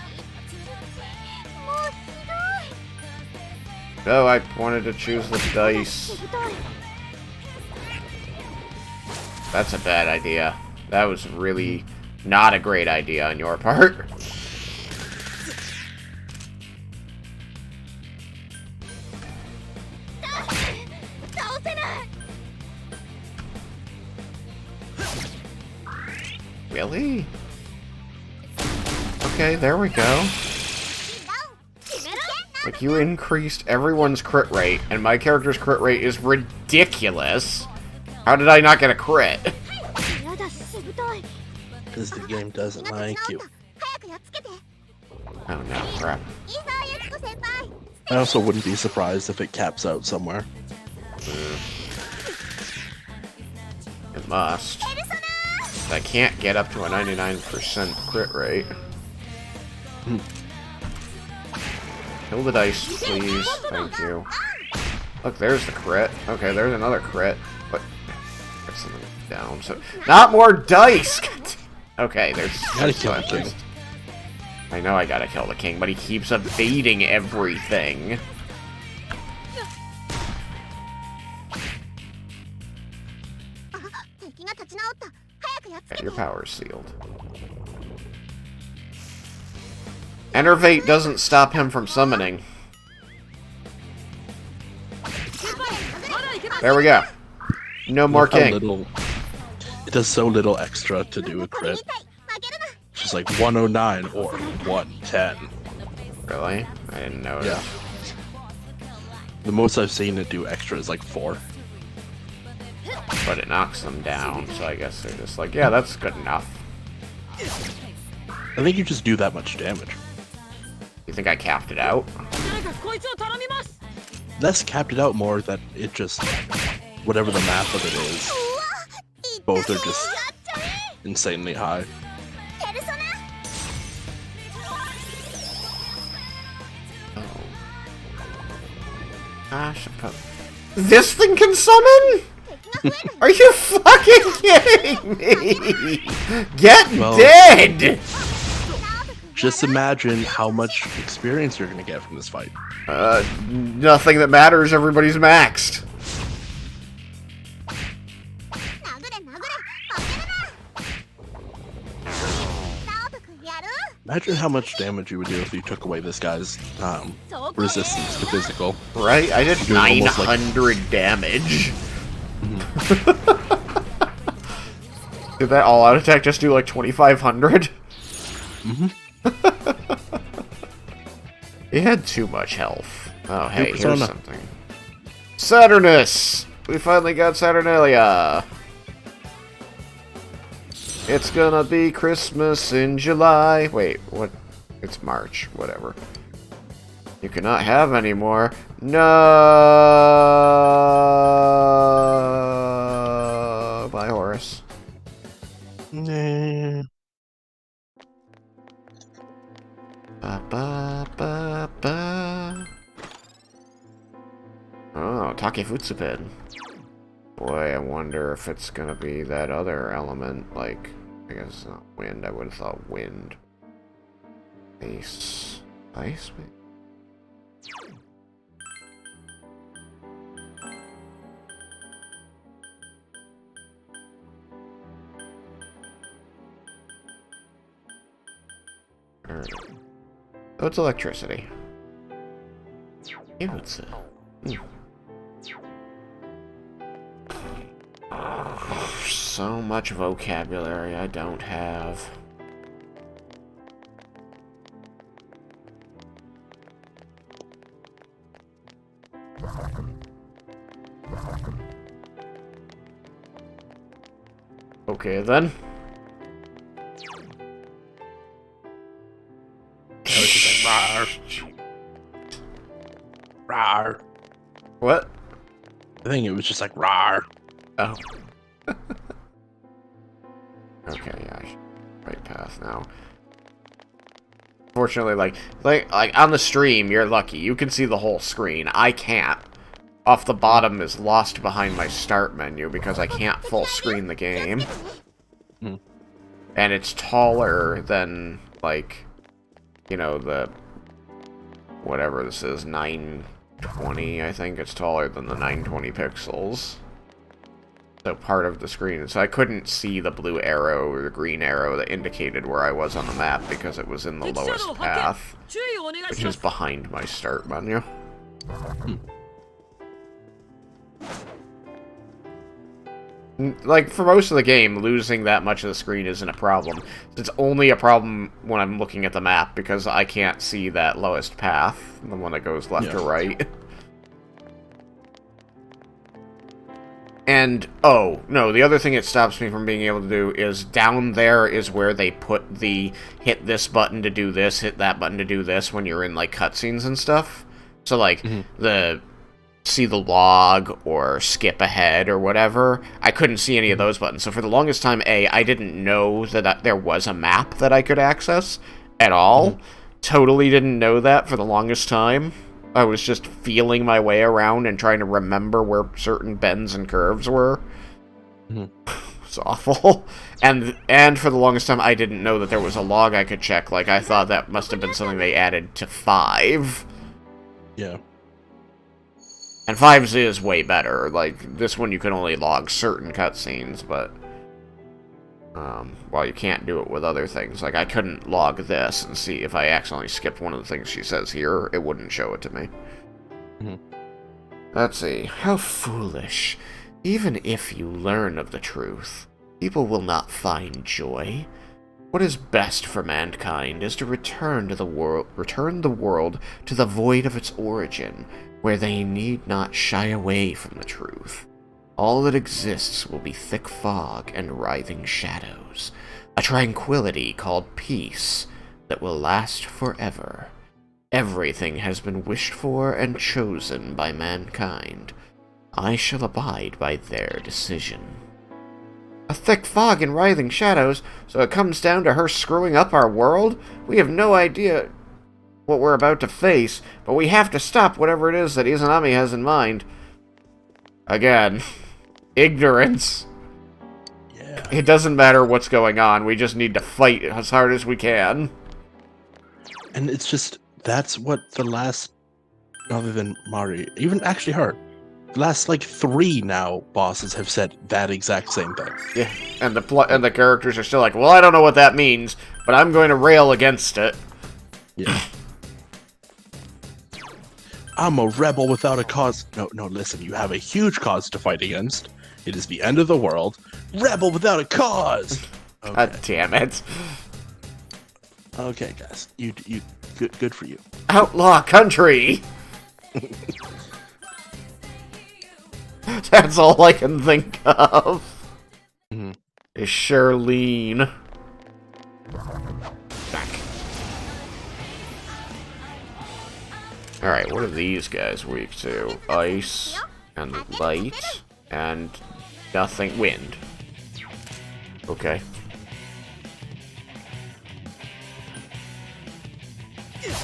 もうひどい。 Oh, I wanted to choose the dice. しぶとい。 That's a bad idea. That was really not a great idea on your part. Really? Okay, there we go. Like, you increased everyone's crit rate, and my character's crit rate is ridiculous. How did I not get a crit? やだ、しぶとい。 Because the game doesn't 命 like 治 you. った。早くやっつけて。 Oh no, crap. いいぞ、ゆきこ先輩。 I also wouldn't be surprised if it caps out somewhere. It must. ペルソナ I can't get up to a 99% crit rate. Kill the dice, please. Thank you. Look, there's the crit. Okay, there's another crit. But there's something down. So not more dice. Okay, there's. Gotta kill the king. I know I gotta kill the king, but he keeps evading everything. Okay, your power's sealed. Enervate doesn't stop him from summoning. There we go. No more Look how king. it does so little extra to do a crit. It's just like 109 or 110. Really? I didn't notice. Yeah. The most I've seen it do extra is like 4. But it knocks them down, so I guess they're just like, yeah, that's good enough. I think you just do that much damage. You think I capped it out? 誰かこいつを頼みます Less capped it out, more that it just, whatever the math of it is, both are just insanely high. Oh. Gosh, this thing can summon? Are you fucking kidding me? Get dead! Just imagine how much experience you're gonna get from this fight. Nothing that matters, everybody's maxed. Imagine how much damage you would do if you took away this guy's resistance to physical. Right? I did Doing almost like- 900 damage. Did that all-out attack just do like 2,500? Mm-hmm. It had too much health. Oh, hey, here's Persona. something. Saturnus! We finally got Saturnalia! It's gonna be Christmas in July. Wait, what? It's March. Whatever. You cannot have any more. No. Bye, Horace. Nah. Ba, ba, ba, ba. Oh, Takefutsupin. Boy, I wonder if it's gonna be that other element, like, I guess not wind. I would have thought wind. Ice. Ice, maybe? Alright. Oh, it's electricity. It's so much vocabulary I don't have. Okay then. Rawr. What? I think it was just like rawr. Oh. Okay, yeah, I should right path now. Fortunately, like on the stream, you're lucky. You can see the whole screen. I can't. Off the bottom is lost behind my start menu because I can't full screen the game. Hmm. And it's taller than, like, you know, the whatever this is, 920, I think. It's taller than the 920 pixels. So part of the screen. So I couldn't see the blue arrow or the green arrow that indicated where I was on the map because it was in the lowest path, 注意をお願い which しま is す behind my start menu. Like, for most of the game, losing that much of the screen isn't a problem. It's only a problem when I'm looking at the map, because I can't see that lowest path, the one that goes left or right. And, oh, no, the other thing it stops me from being able to do is down there is where they put the hit this button to do this, hit that button to do this when you're in, like, cutscenes and stuff. So, like, the see the log or skip ahead or whatever. I couldn't see any of those buttons. So for the longest time, I didn't know that there was a map that I could access at all. Totally didn't know that for the longest time. I was just feeling my way around and trying to remember where certain bends and curves were. It's awful. And for the longest time, I didn't know that there was a log I could check. Like, I thought that must have been something they added to 5. Yeah. And 5's is way better. Like, this one you can only log certain cutscenes, but... well, you can't do it with other things. Like, I couldn't log this and see if I accidentally skipped one of the things she says here, it wouldn't show it to me. Let's see. How foolish. Even if you learn of the truth, people will not find joy. What is best for mankind is to return the world to the void of its origin, where they need not shy away from the truth. All that exists will be thick fog and writhing shadows, a tranquility called peace that will last forever. Everything has been wished for and chosen by mankind. I shall abide by their decision. A thick fog and writhing shadows, so it comes down to her screwing up our world? We have no idea what we're about to face, but we have to stop whatever it is that Izanami has in mind. Again, ignorance. Yeah. It doesn't matter what's going on, we just need to fight as hard as we can. And it's just, that's what the last, other than Mari, even actually her, the last, like, 3 now bosses have said that exact same thing. Yeah, and the characters are still like, well, I don't know what that means, but I'm going to rail against it. Yeah. I'm a rebel without a cause. No, listen, you have a huge cause to fight against. It is the end of the world. Rebel without a cause! Okay, God damn it. okay guys. You good for you. Outlaw country! That's all I can think of. Is Charlene. Back. Alright, what are these guys weak to? Ice, and light, and nothing. Wind. Okay.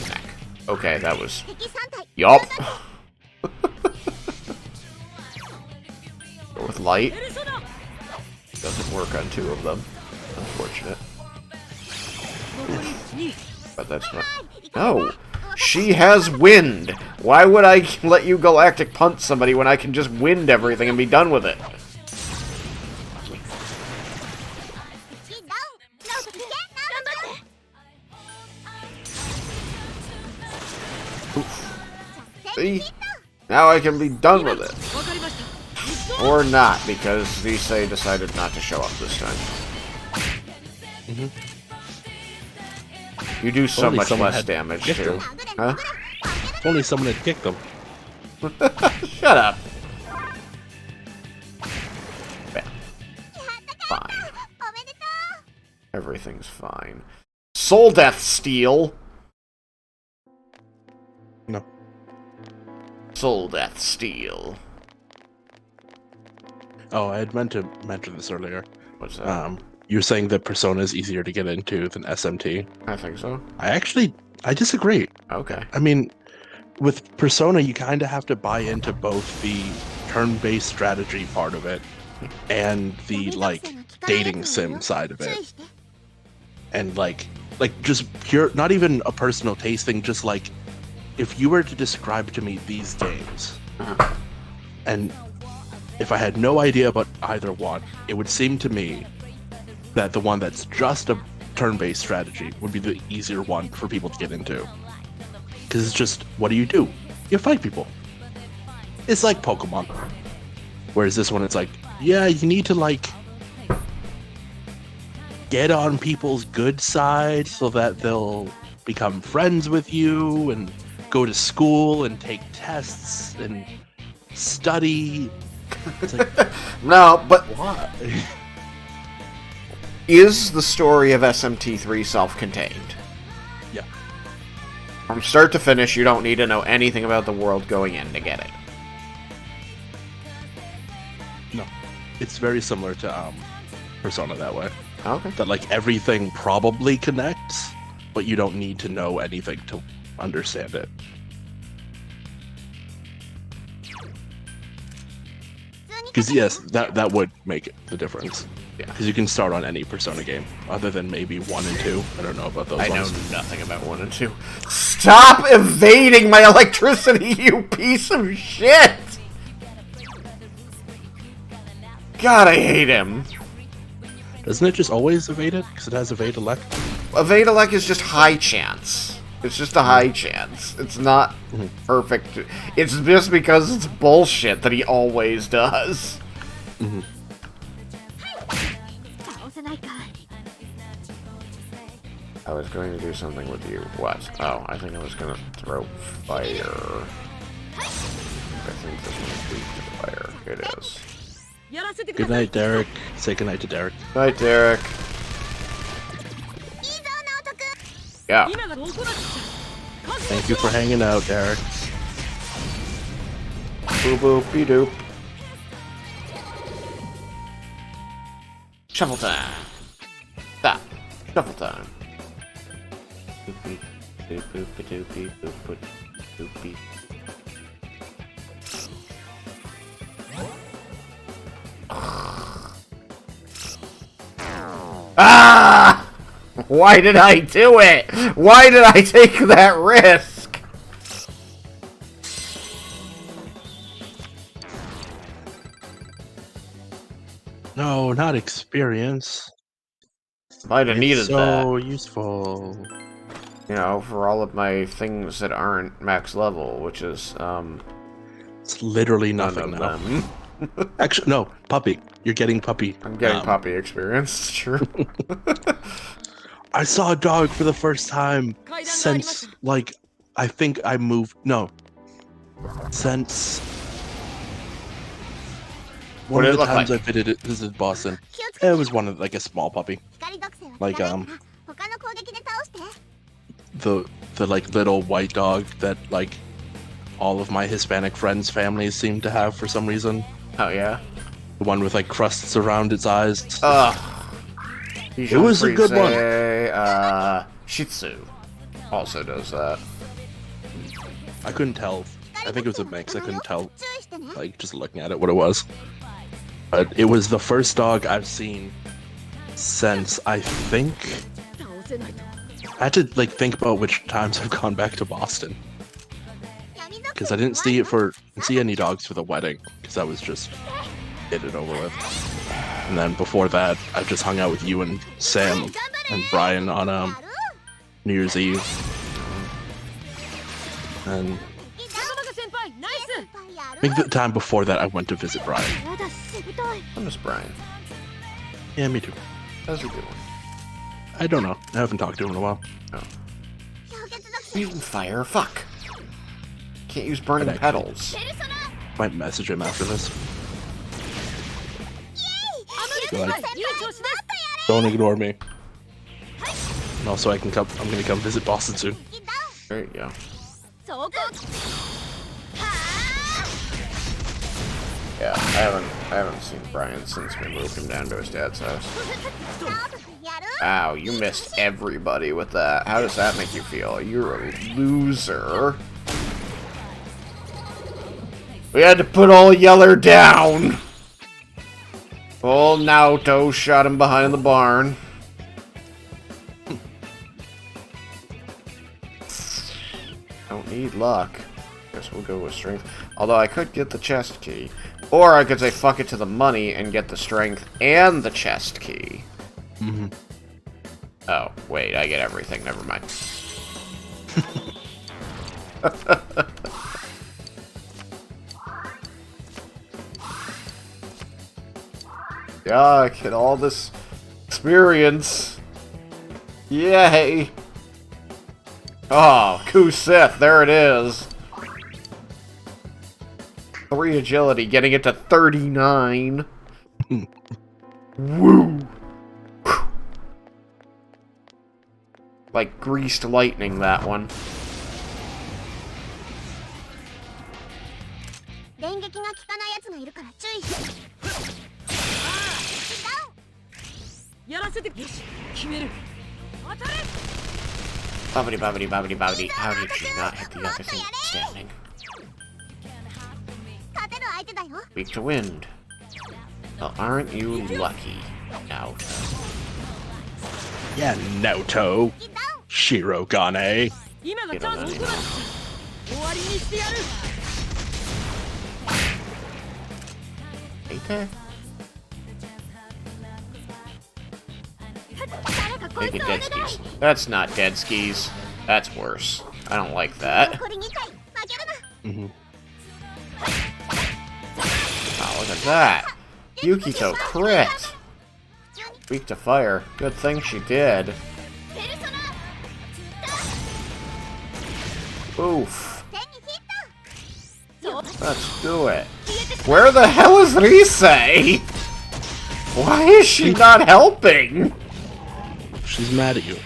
Back. Okay, that was... Yup. Go with light. Doesn't work on 2 of them. Unfortunate. But that's not... No! She has wind! Why would I let you Galactic Punch somebody when I can just wind everything and be done with it? See? Now I can be done with it. Or not, because Visay decided not to show up this time. You do so Only much someone less had damage, kicked too. him. Huh? If only someone had kicked them. Shut up. Yeah. Fine. Everything's fine. Soul Death Steel! No. Soul Death Steel. Oh, I had meant to mention this earlier. What's that? You're saying that Persona is easier to get into than SMT. I think so. I disagree. Okay. I mean, with Persona, you kind of have to buy into both the turn-based strategy part of it and the, like, dating sim side of it. And, like just pure, not even a personal taste thing, just, like, if you were to describe to me these games, and if I had no idea about either one, it would seem to me that the one that's just a turn-based strategy would be the easier one for people to get into. Because it's just, what do? You fight people. It's like Pokemon. Whereas this one, it's like, yeah, you need to, like, get on people's good side so that they'll become friends with you and go to school and take tests and study. It's like, No, but what? is the story of SMT3 self-contained? Yeah. From start to finish, you don't need to know anything about the world going in to get it. No, it's very similar to Persona that way. Okay. That like everything probably connects, but you don't need to know anything to understand it. Because yes, that would make the difference. Yeah. Because you can start on any Persona game, other than maybe 1 and 2. I don't know about those I know ones. nothing about 1 and 2. Stop evading my electricity, you piece of shit! God, I hate him. Doesn't it just always evade it? Because it has evade elect. Evade-elect is just high chance. It's just a high chance. It's not perfect. It's just because it's bullshit that he always does. Mm-hmm. 倒せないか I was going to do something with you. What? Oh, I think I was going to throw fire. I think this one's weak to fire. It is. やらせてく Good ださい night, Derek. Say good night to Derek. Night, Derek. いいぞ直人くん Yeah. 今が怒らなくちゃ Thank you for hanging out, Derek. Boop boop be doop. Shuffle time. Stop. Shuffle time. Boopy doop boopy doopy boop doopy. Ah! Why did I do it? Why did I take that risk? No, not experience. Might have needed It's that. so useful. You know, for all of my things that aren't max level, which is, It's literally none nothing of now. them. Actually, no, puppy. You're getting puppy. I'm getting poppy experience, it's true. I saw a dog for the first time 階段がありまし since, た like, I think I moved. No. Since. What One did of it the look times like? I visited Boston. 気をつけ It て was one of, like, a small puppy. 光属性を Like, 使わないから他の攻撃で倒して The like, little white dog that, like, all of my Hispanic friends' families seem to have for some reason. Oh, yeah? The one with, like, crusts around its eyes. Ugh. It was a good one. Shih Tzu also does that. I couldn't tell. I think it was a mix. I couldn't tell, 注意してね like, just looking at it, what it was. But it was the first dog I've seen since, I think... 倒せないと I had to, like, think about which times I've gone back to Boston. 闇属性 Because I didn't see any dogs for the wedding. Because I was just get it over with. And then before that, I just hung out with you and Sam and Brian on やる New Year's Eve. And 山中先輩ナイス I think the time before that, I went to visit Brian. やだしぶとい I miss Brian. Yeah, me too. How's he doing? I don't know. I haven't talked to him in a while. 氷結属性 Mutant fire, fuck. Can't use burning But I- petals. ペルソナ Might message him after this. イエイ Like, いい調子です don't ignore me. And also, I'm gonna come visit Boston soon. 敵ダウン There you go. 走行は Yeah, I haven't seen Brian since we moved him down to his dad's house. あ直人くんやる Wow, you missed everybody with that. How does that make you feel? You're a loser. We had to put old Yeller down. Old Naoto shot him behind the barn. Don't need luck. Guess we'll go with strength. Although I could get the chest key. Or I could say fuck it to the money and get the strength and the chest key. Mm-hmm. Oh, wait, I get everything. Never mind. Yeah, I get all this experience. Yay! Oh, Kusith, there it is. 3 agility, getting it to 39. Woo! Like greased lightning, that one. 電撃が効かないやつがいるから注意しやらせてよし決める当たれ Bobbity bobbity bobbity bobbity. How did she not hit the other thing standing? 勝てる相手だよ Weak to wind. Well, aren't you lucky, Naoto? Yeah, Naoto. ダウン Shirogane. 今がチャンスを終わりにしてやる Ain't there? 誰かこい Make つ it をお願 dead い skis. That's not dead skis. That's worse. I don't like that. 残り2回負けるな Mhm. Oh, look at that. Yukito crit. Weak to fire. Good thing she did. ペルソナ Oof. 手にヒットそう Let's do it. Where the hell is Risei? Why is she not helping? She's mad at you. ナ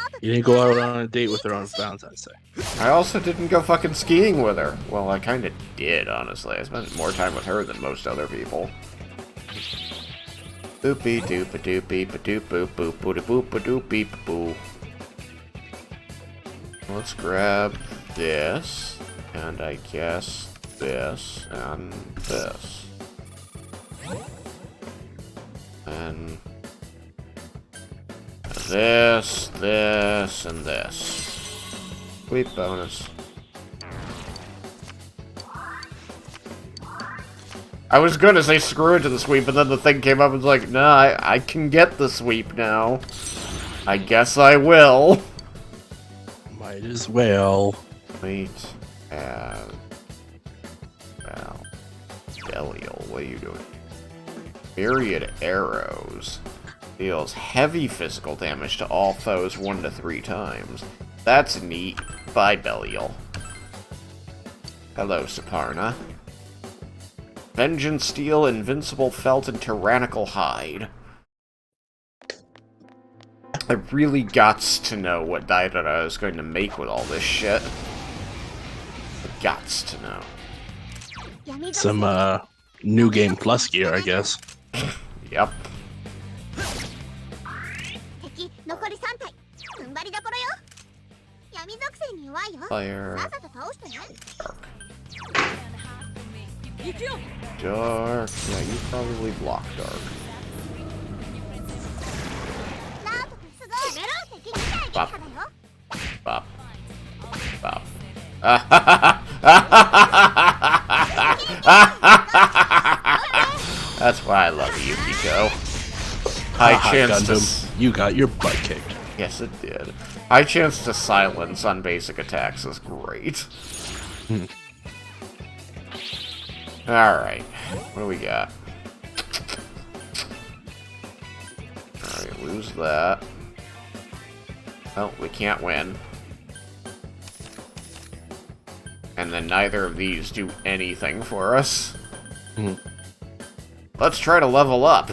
オト You didn't go out on a date with her on Valentine's Day. I also didn't go fucking skiing with her. Well, I kinda did, honestly. I spent more time with her than most other people. Boopy doopa doopy ba doop boop boop boop boop ba doop beep boo. Let's grab this, and I guess this, and this. And this, this, and this. Sweep bonus. I was gonna say screw into the sweep, but then the thing came up and was like, nah, I can get the sweep now. I guess I will. Might as well. Wait. Well. Belial, what are you doing? Myriad arrows. Deals heavy physical damage to all foes 1 to 3 times. That's neat. Bye, Belial. Hello, Saparna. Vengeance Steel, Invincible Felt, and Tyrannical Hide. I really gots to know what Daidara is going to make with all this shit. Gots to know. 闇属性 Some, New Game Plus gear, I guess. Yep. 敵残り3体踏ん張りどころよ闇属性に弱いよ Fire. さっさと倒してね Dark. 行くよ Dark. Yeah, you probably block Dark. ナオト君すごい敵2体撃破だよ Bop. Bop. That's why I love Yukiko. High Haha, chance to... Gundam, you got your butt kicked. Yes, it did. High chance to silence on basic attacks is great. Alright. What do we got? Alright, lose that. Oh, we can't win. And then neither of these do anything for us. Let's try to level up.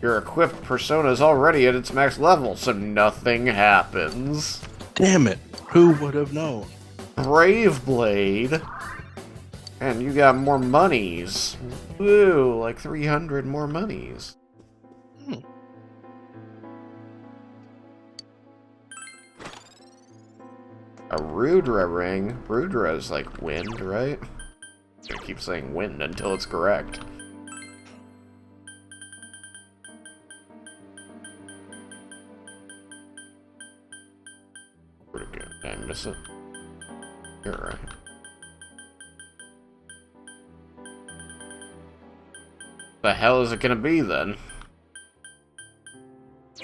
Your equipped persona is already at its max level, so nothing happens. Damn it. Who would have known? Brave Blade. And you got more monies. Woo, like 300 more monies. A Rudra ring. Rudra is like wind, right? I keep saying wind until it's correct. Where'd it go? Did I miss it? You're right. The hell is it gonna be then?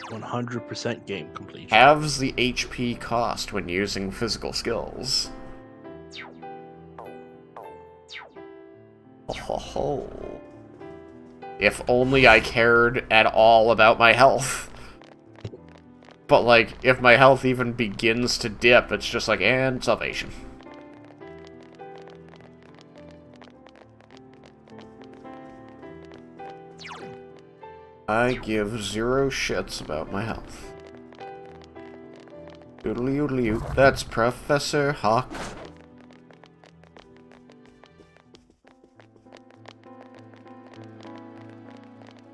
100% game completion. Halves the HP cost when using physical skills. Oh, if only I cared at all about my health. But like, if my health even begins to dip, it's just like, and salvation. I give 0 shits about my health. Doodly oodly oot. That's Professor Hawk.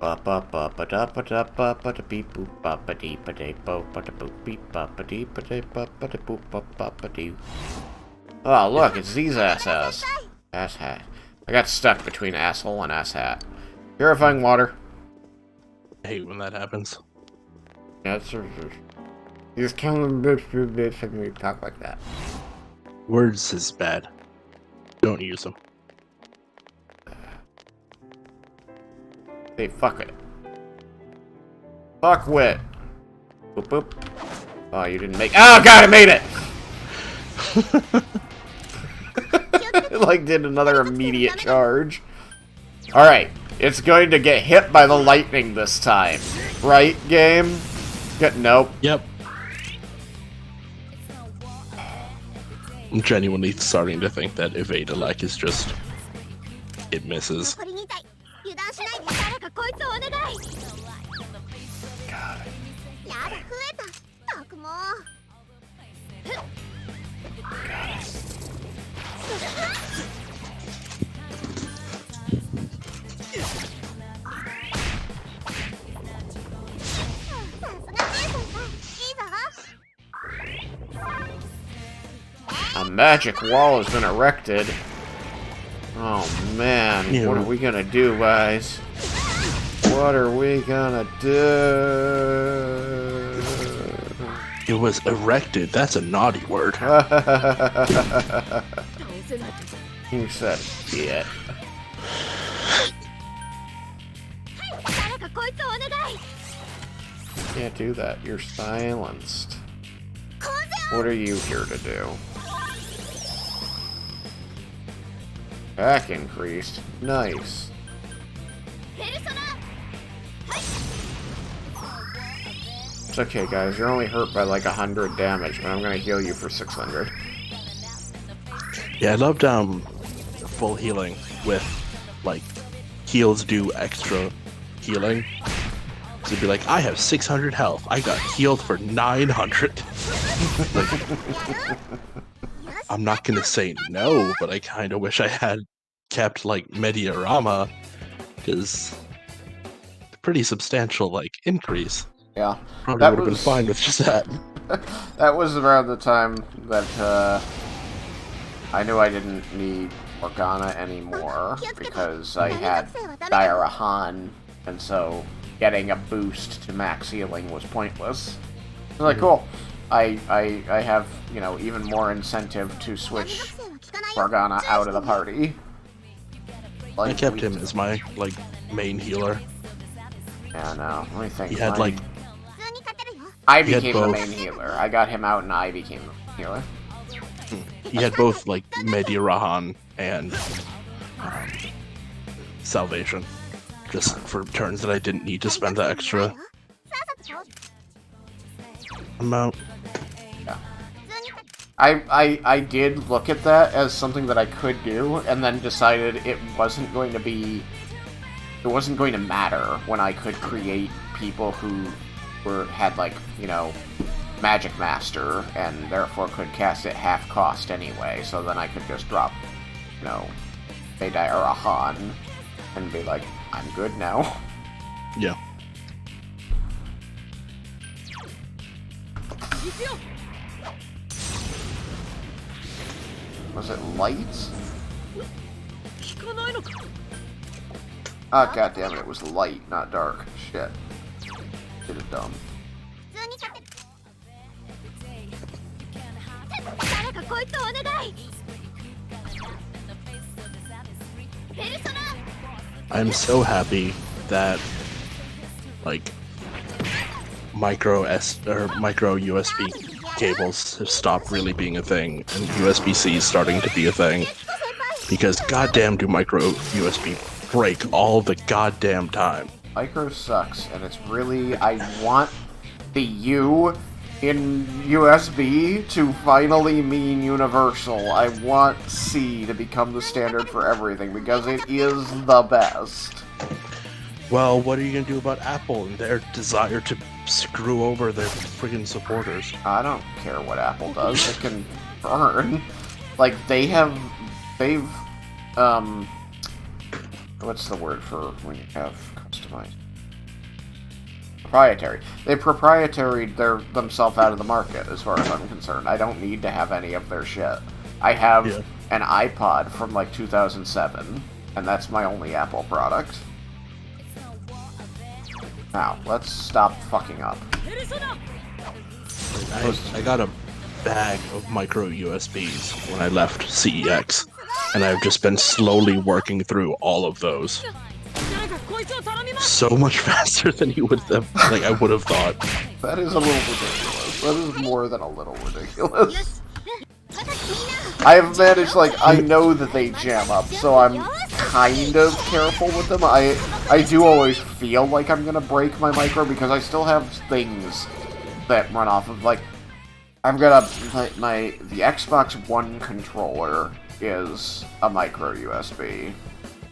Ba ba ba ba da ba da ba ba da beep boop ba ba dee ba day bo ba da boop beep ba ba dee ba day ba ba da boop ba ba ba dee. Oh look, it's these asses. Ass hat. I got stuck between asshole and ass hat. Purifying water. I hate when that happens. Yeah, it's sort of. You just kind of bitch when we talk like that. Words is bad. Don't use them. Hey, fuck it. Fuck wit. Boop boop. Oh, you didn't make. Oh god, I made it! It like did another immediate charge. Alright, it's going to get hit by the lightning this time. Right, game? Nope. Yep. I'm genuinely starting to think that Evada like is just it misses. 残り2体油断しないで誰かこいつをお願い God. やだ増えたたくも A magic wall has been erected. Oh man, Yeah. what are we gonna do, guys? What are we gonna do? It was erected. That's a naughty word. You said it. 誰かこいつをお願い Can't do that. You're silenced. 混然 What are you here to do? Back increased. Nice. ペルソナ It's okay, guys. You're only hurt by like 100 damage, but I'm gonna heal you for 600. Yeah, I loved full healing with like heals do extra healing. So it'd be like, I have 600 health. I got healed for 900. Like, I'm not gonna say no, but I kind of wish I had kept like Mediarama, because pretty substantial like increase. Yeah. Probably That would have been was- fine with just that. That was around the time that I knew I didn't need Morgana anymore because I had Diarahan, and so getting a boost to max healing was pointless. I was like, cool. I have, you know, even more incentive to 闇 switch 属性は効かないよ Morgana out of the party. I Like, kept we- him as my like main healer. Yeah, no. Let me think. He had like 普通に勝てるよ I he had became the both. main healer. I got him out, and I became the healer. he had both like Mediarahan and Salvation, just for turns that I didn't need to spend the extra さっさと倒す amount. 普通に勝て I did look at that as something that I could do, and then decided it wasn't going to matter when I could create people who had like, you know, Magic Master, and therefore could cast it half cost anyway, so then I could just drop, you know, Beidai or Ahan, and be like, I'm good now. Yeah. 行くよ Was it light? 効かないのか Oh, goddammit, it was light, not dark. Shit. Did it dumb. 普通に勝てる誰かこいつをお願いペルソナ I'm so happy that like micro USB cables have stopped really being a thing, and USB-C is starting to be a thing. Because goddamn, do micro USB break all the goddamn time. Micro sucks, and it's really, I want the U in USB to finally mean universal. I want C to become the standard for everything, because it is the best. Well, what are you gonna do about Apple and their desire to screw over their friggin' supporters? I don't care what Apple does, it can burn. Like, they've, what's the word for when you have customized? proprietary. They proprietaried themselves out of the market, as far as I'm concerned. I don't need to have any of their shit. I have an iPod from like 2007, and that's my only Apple product. Now, let's stop fucking up. I got a bag of micro USBs when I left CEX, and I've just been slowly working through all of those. So much faster than you would have, I would have thought. That is a little ridiculous. That is more than a little ridiculous. I have managed, I know that they jam up, so I'm kind of careful with them. I do always feel like I'm gonna break my micro because I still have things that run off of, I've got the Xbox One controller is a micro USB.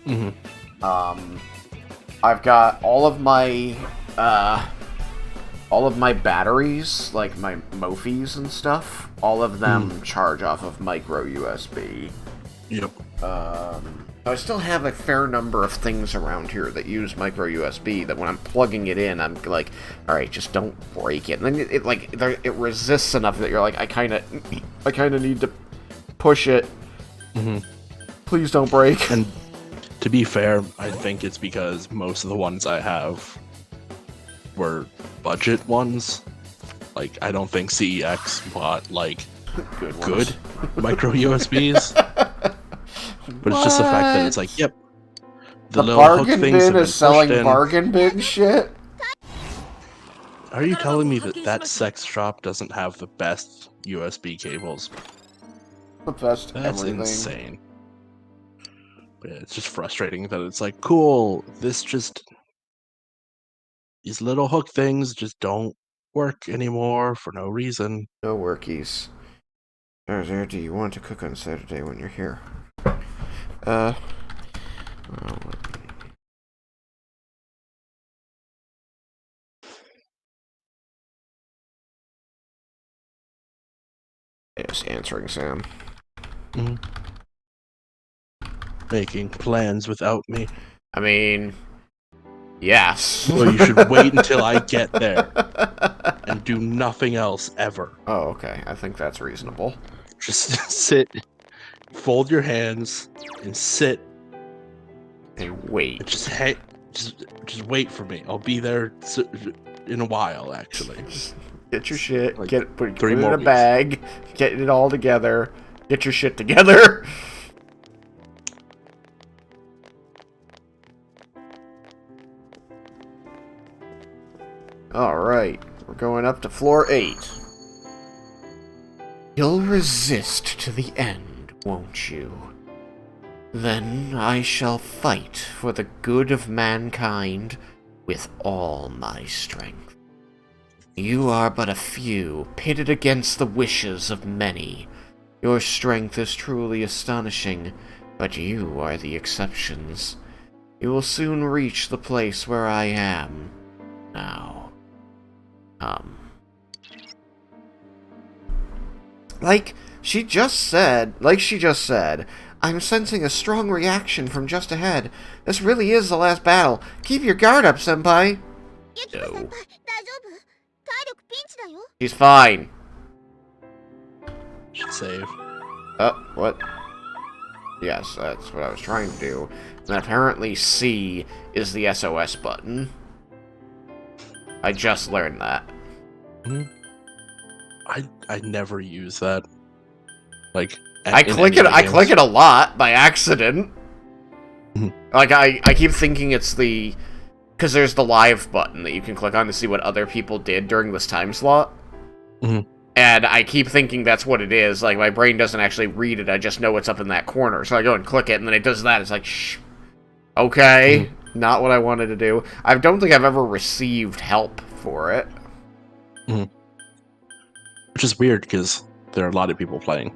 Mm-hmm. I've got all of my batteries, like my Mofis and stuff, all of them charge off of micro USB. Yep. I still have a fair number of things around here that use micro USB that when I'm plugging it in, I'm like, alright, just don't break it. And then it resists enough that you're like, I kinda need to push it. Mm-hmm. Please don't break. And to be fair, I think it's because most of the ones I have were budget ones. I don't think CEX bought, good micro USBs. But it's just the fact that it's yep. The little hook bargain things have bin been is selling pushed in. bargain bin shit? Are you telling me that sex shop doesn't have the best USB cables? The best That's everything. insane. But yeah, it's just frustrating that it's cool, these little hook things just don't work anymore for no reason. No workies. There, do you want to cook on Saturday when you're here? Yes, answering Sam. Making plans without me. I mean, yes. Well, you should wait until I get there and do nothing else ever. Oh, okay. I think that's reasonable. Just sit, fold your hands, and sit. And wait. Just wait for me. I'll be there in a while, actually. Just get your shit. Put Put it 3 in more a weeks. bag. Get it all together. Get your shit together. Alright, we're going up to floor 8. You'll resist to the end, won't you? Then I shall fight for the good of mankind with all my strength. You are but a few, pitted against the wishes of many. Your strength is truly astonishing, but you are the exceptions. You will soon reach the place where I am. Now, Like she just said, I'm sensing a strong reaction from just ahead. This really is the last battle. Keep your guard up, senpai. Yukiko-senpai, 大丈夫？体力ピンチだよ。 She's fine. Should save. What? Yes, that's what I was trying to do. And apparently C is the SOS button. I just learned that. I never use that. I click it a lot by accident. I keep thinking it's the... Because there's the live button that you can click on to see what other people did during this time slot. And I keep thinking that's what it is. My brain doesn't actually read it, I just know it's up in that corner. So I go and click it, and then it does that. It's like, shh. Okay, not what I wanted to do. I don't think I've ever received help for it. Which is weird, because there are a lot of people playing.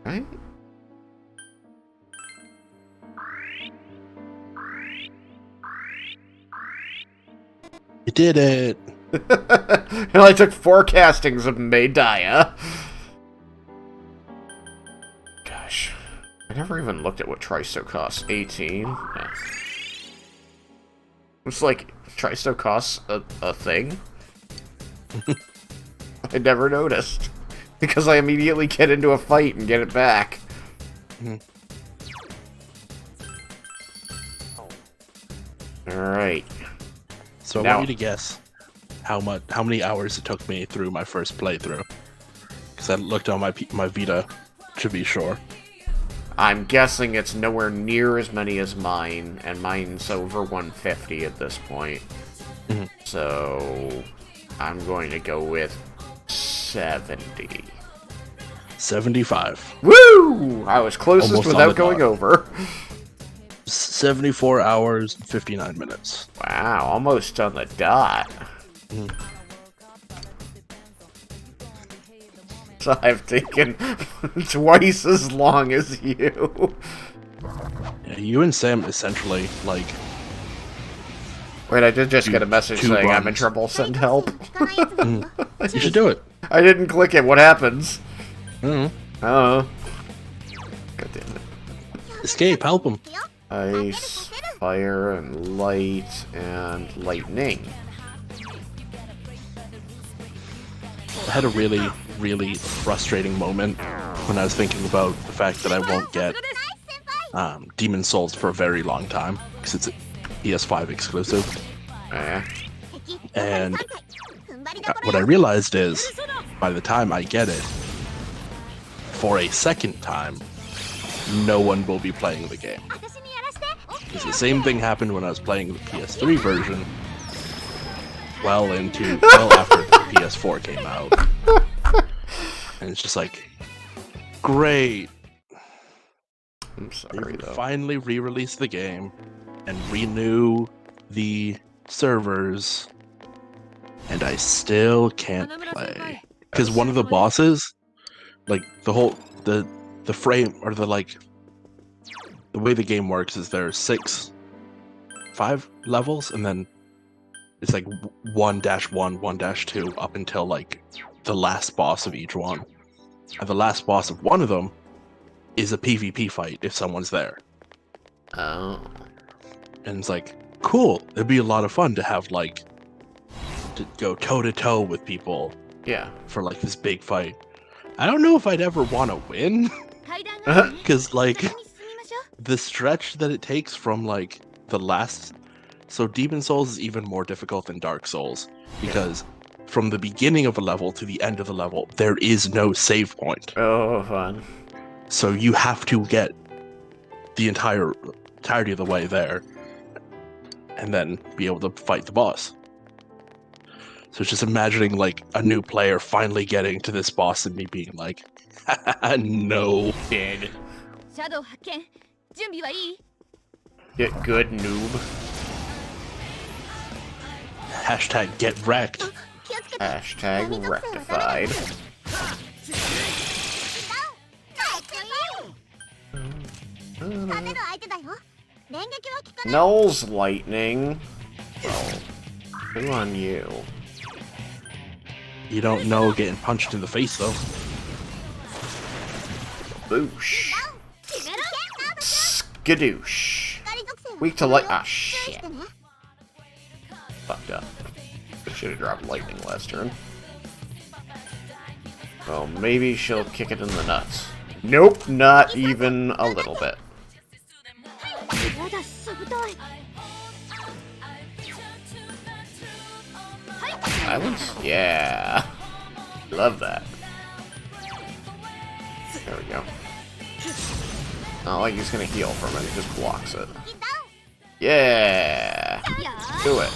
Right? You did it! It only took 4 castings of Medaya. Gosh. I never even looked at what Tristo costs. 18? Yeah. It's like, Tristo costs a thing? I never noticed. Because I immediately get into a fight and get it back. Alright. So I Now- want you to guess how many hours it took me through my first playthrough. Because I looked on my Vita to be sure. I'm guessing it's nowhere near as many as mine, and mine's over 150 at this point. Mhm. So, I'm going to go with 70. 75. Woo! I was closest Almost on without the going dot. over. 74 hours and 59 minutes. Wow, almost on the dot. Mhm. So I've taken twice as long as you. Yeah, you and Sam essentially, like, Wait, I did just get a message Two saying I'm in runs. trouble, send help. you should do it. I didn't click it, what happens? Mhm. Oh. God damn it. Escape, help him. Ice, fire, and light, and lightning. I had a really, really frustrating moment when I was thinking about the fact that I won't get Demon Souls for a very long time because it's a PS5 exclusive. Eh. And what I realized is, by the time I get it, for a second time, no one will be playing the game. Because the same thing happened when I was playing the PS3 version, well after the PS4 came out. And it's just like, great, I'm they sorry, though. finally re-release the game and renew the servers, and I still can't play. Because one of the bosses, like the frame, or the way the game works is there's 5 levels, and then it's like 1-1, 1-2, up until like the last boss of each one. And the last boss of one of them is a PvP fight if someone's there. Oh. And it's like, cool, it'd be a lot of fun to have to go toe to toe with people Yeah. for like this big fight. I don't know if I'd ever want to win, because the stretch that it takes from the last, so Demon Souls is even more difficult than Dark Souls, because from the beginning of a level to the end of the level there is no save point. Oh, fun. So you have to get the entirety of the way there and then be able to fight the boss. So it's just imagining a new player finally getting to this boss and me being like, no. Dead. シャドウ発見準備はいい Get good, noob. Hashtag get wrecked. Hashtag rectified. Null's lightning. Oh. Who on you? You don't know getting punched in the face though. Boosh. Skadoosh. Weak to light. Ah, shit. Fucked up. I should have dropped lightning last turn. Well, maybe she'll kick it in the nuts. Nope, not even a little bit. Silence? Yeah. Love that. There we go. Not like he's gonna heal from it, he just blocks it. Yeah! Do it.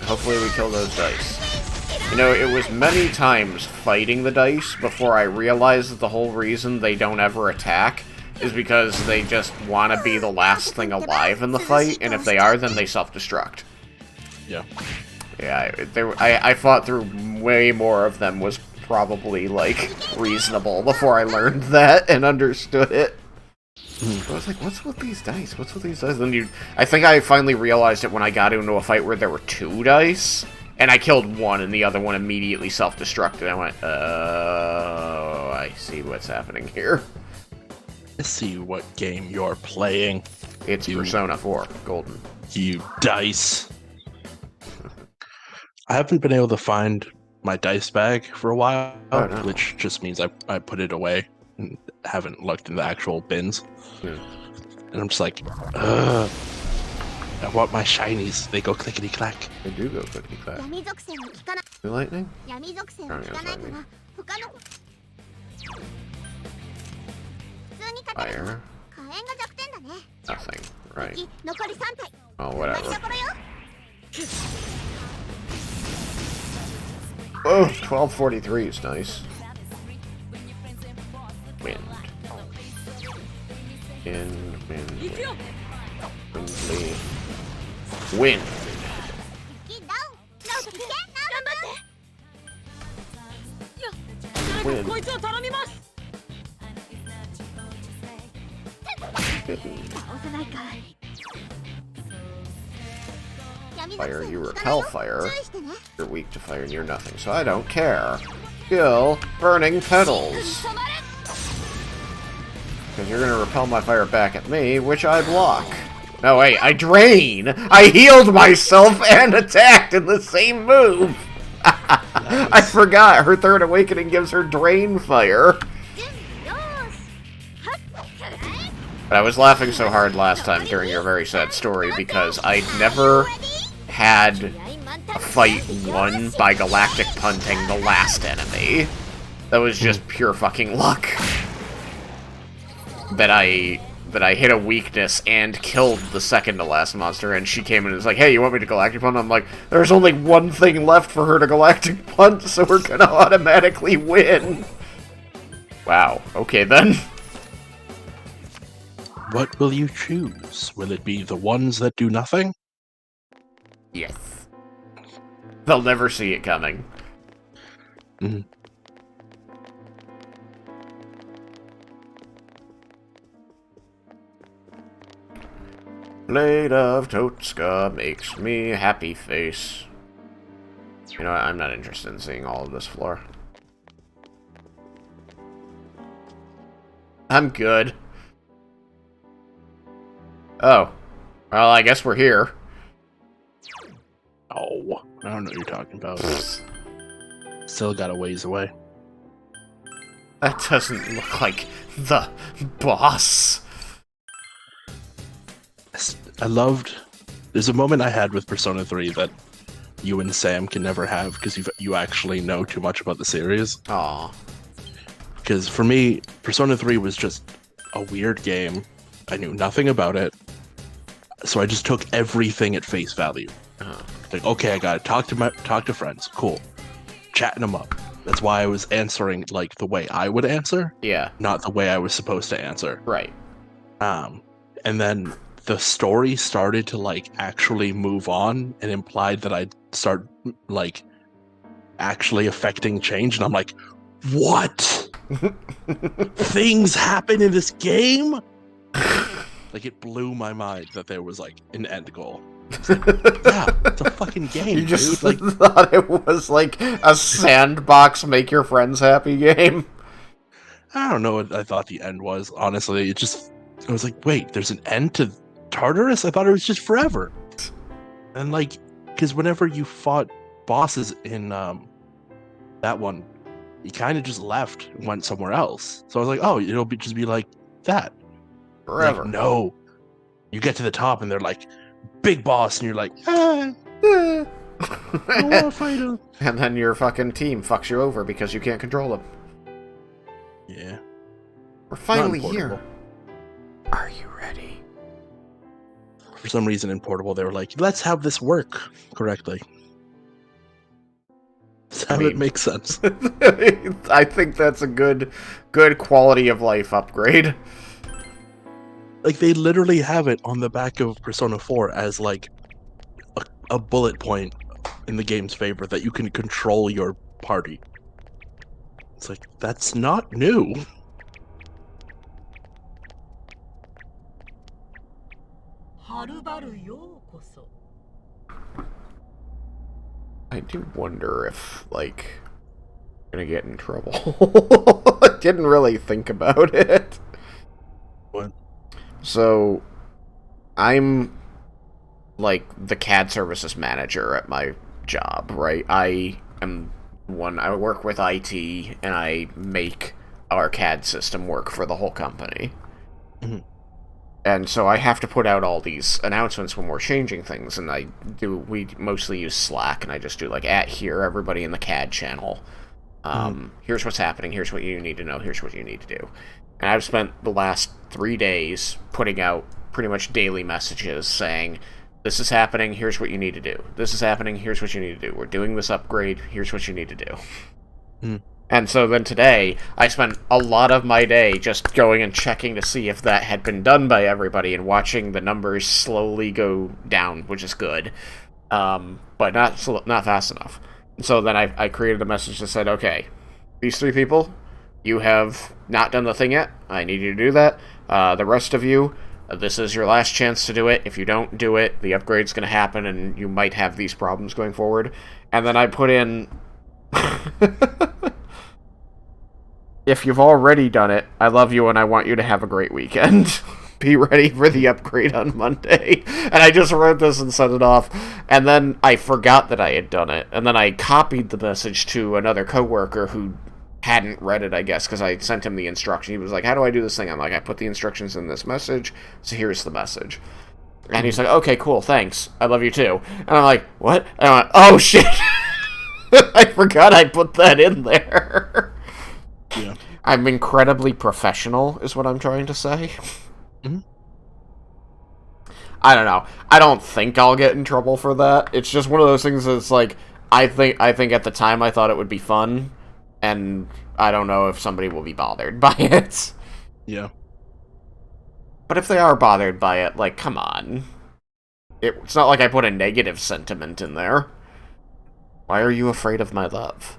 Hopefully we kill those dice. You know, it was many times fighting the dice before I realized that the whole reason they don't ever attack is because they just want to be the last thing alive in the fight, and if they are, then they self-destruct. Yeah. Yeah, I fought through way more of them was probably, reasonable before I learned that and understood it. I was like, what's with these dice? What's with these dice? Then I think I finally realized it when I got into a fight where there were 2 dice, and I killed one and the other one immediately self-destructed. I went, oh, I see what's happening here. Let's see what game you're playing, It's You- Persona 4 Golden. you dice. I haven't been able to find my dice bag for a while, Oh, no. which just means I put it away and haven't looked in the actual bins. Hmm. And I'm just like, ugh. I want my shinies. They go clickety clack. They do go clickety clack. 闇属性は効かない New lightning? 闇属性は効かないから他の普通に勝てる Fire. 火炎が弱点だね Nothing. Right. 敵残り3体 Oh, 決まり whatever. どころよ Oh, 1243 is nice. Wind.行くよ Windly. Wind. 敵ダウンナオト来て頑張って誰かこいつを頼みます Bitten. 倒せないか闇属 Fire, 性 you は効かない repel よ fire. 注意してね You're weak to fire near nothing, so I don't care. Skill, burning petals. Because you're gonna repel my fire back at me, which I block. No, wait, I drain! I healed myself and attacked in the same move! I forgot, her third awakening gives her drain fire. 準備よーしはっ But I was laughing so hard last time during your very sad story because I'd never had a fight won by Galactic punting the last enemy. That was just pure fucking luck. That I hit a weakness and killed the second to last monster, and she came in and was like, hey, you want me to Galactic Punt? I'm like, there's only one thing left for her to Galactic Punt, so we're gonna automatically win. Wow, okay then. What will you choose? Will it be the ones that do nothing? Yes. They'll never see it coming. Mhm. Blade of Totska makes me happy face. You know what? I'm not interested in seeing all of this floor. I'm good. Oh. Well, I guess we're here. Oh, I don't know what you're talking about. Still got a ways away. That doesn't look like the boss. I loved. There's a moment I had with Persona 3 that you and Sam can never have because you actually know too much about the series. Aw. Because for me, Persona 3 was just a weird game. I knew nothing about it, so I just took everything at face value. Like, okay, I gotta talk to friends. Cool, chatting them up. That's why I was answering like the way I would answer, Yeah, not the way I was supposed to answer. right. And then the story started to like actually move on and implied that I'd start like actually affecting change, and I'm like, what? Things happen in this game? Like, it blew my mind that there was like an end goal. Yeah, it's a fucking game, You just dude. Like, thought it was like a sandbox make your friends happy game. I don't know what I thought the end was, honestly. I was like, wait, there's an end to Tartarus? I thought it was just forever. And like, because whenever you fought bosses in that one, you kind of just left and went somewhere else. So I was like, oh, it'll just be like that. Forever. Like, no. You get to the top and they're like, big boss, and you're like, I don't want to fight him. And then your fucking team fucks you over because you can't control them. Yeah. We're finally Not in here. Portable. Are you ready? For some reason in Portable, they were like, let's have this work correctly. Have it make sense. I think that's a good quality of life upgrade. Like, they literally have it on the back of Persona 4 as like a bullet point in the game's favor that you can control your party. It's like, that's not new. I do wonder if, like, I'm gonna get in trouble. I didn't really think about it. What? So, I'm, like, the CAD services manager at my job, right? I work with IT, and I make our CAD system work for the whole company. Mhm. And so I have to put out all these announcements when we're changing things, and we mostly use Slack, and I just do like, here, everybody in the CAD channel. Here's what's happening, here's what you need to know, here's what you need to do. And I've spent the last 3 days putting out pretty much daily messages saying, this is happening, here's what you need to do. This is happening, here's what you need to do. We're doing this upgrade, here's what you need to do. And so then today, I spent a lot of my day just going and checking to see if that had been done by everybody and watching the numbers slowly go down, which is good. But not fast enough. So then I created a message that said, okay, these 3 people, you have not done the thing yet. I need you to do that. The rest of you, this is your last chance to do it. If you don't do it, the upgrade's going to happen and you might have these problems going forward. And then I put in... If you've already done it, I love you and I want you to have a great weekend. Be ready for the upgrade on Monday. And I just wrote this and sent it off. And then I forgot that I had done it. And then I copied the message to another coworker who hadn't read it, I guess, because I sent him the instruction. He was like, how do I do this thing? I'm like, I put the instructions in this message, so here's the message. And he's like, okay, cool, thanks. I love you too. And I'm like, what? And I went, oh shit! I forgot I put that in there. Yeah. I'm incredibly professional, is what I'm trying to say. I don't know. I don't think I'll get in trouble for that. It's just one of those things that's like, I think at the time I thought it would be fun, and I don't know if somebody will be bothered by it. Yeah. But if they are bothered by it, like, come on. It's not like I put a negative sentiment in there. Why are you afraid of my love?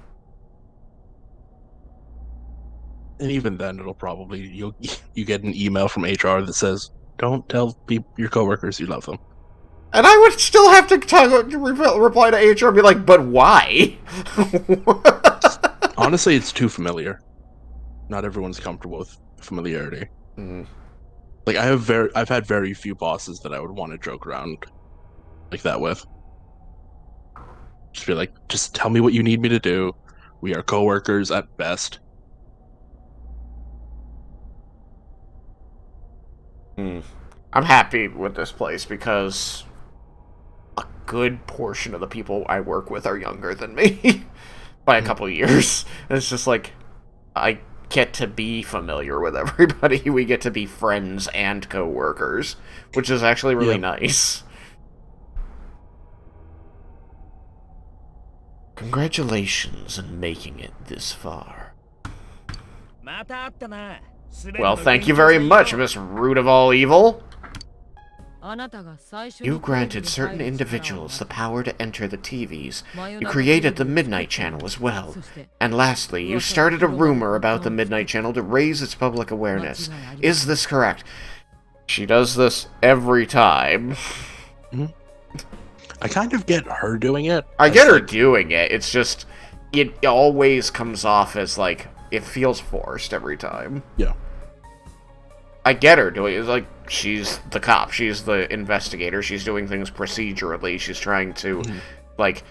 And even then, it'll probably you get an email from HR that says, "Don't tell your coworkers you love them." And I would still have to reply to HR and be like, "But why?" Honestly, it's too familiar. Not everyone's comfortable with familiarity. Like I've had very few bosses that I would want to joke around like that with. Just be like, just tell me what you need me to do. We are coworkers at best. I'm happy with this place because a good portion of the people I work with are younger than me by a couple years. And it's just like, I get to be familiar with everybody. We get to be friends and co-workers, which is actually really nice. Congratulations on making it this far. Well, thank you very much, Miss Root of all evil. You granted certain individuals the power to enter the TVs. You created the Midnight Channel as well. And lastly, you started a rumor about the Midnight Channel to raise its public awareness. Is this correct? She does this every time. I kind of get her doing it. I get her doing it. It's just, it always comes off as like, it feels forced every time. Yeah. I get her doing it. It's like, she's the cop. She's the investigator. She's doing things procedurally. She's trying to, like,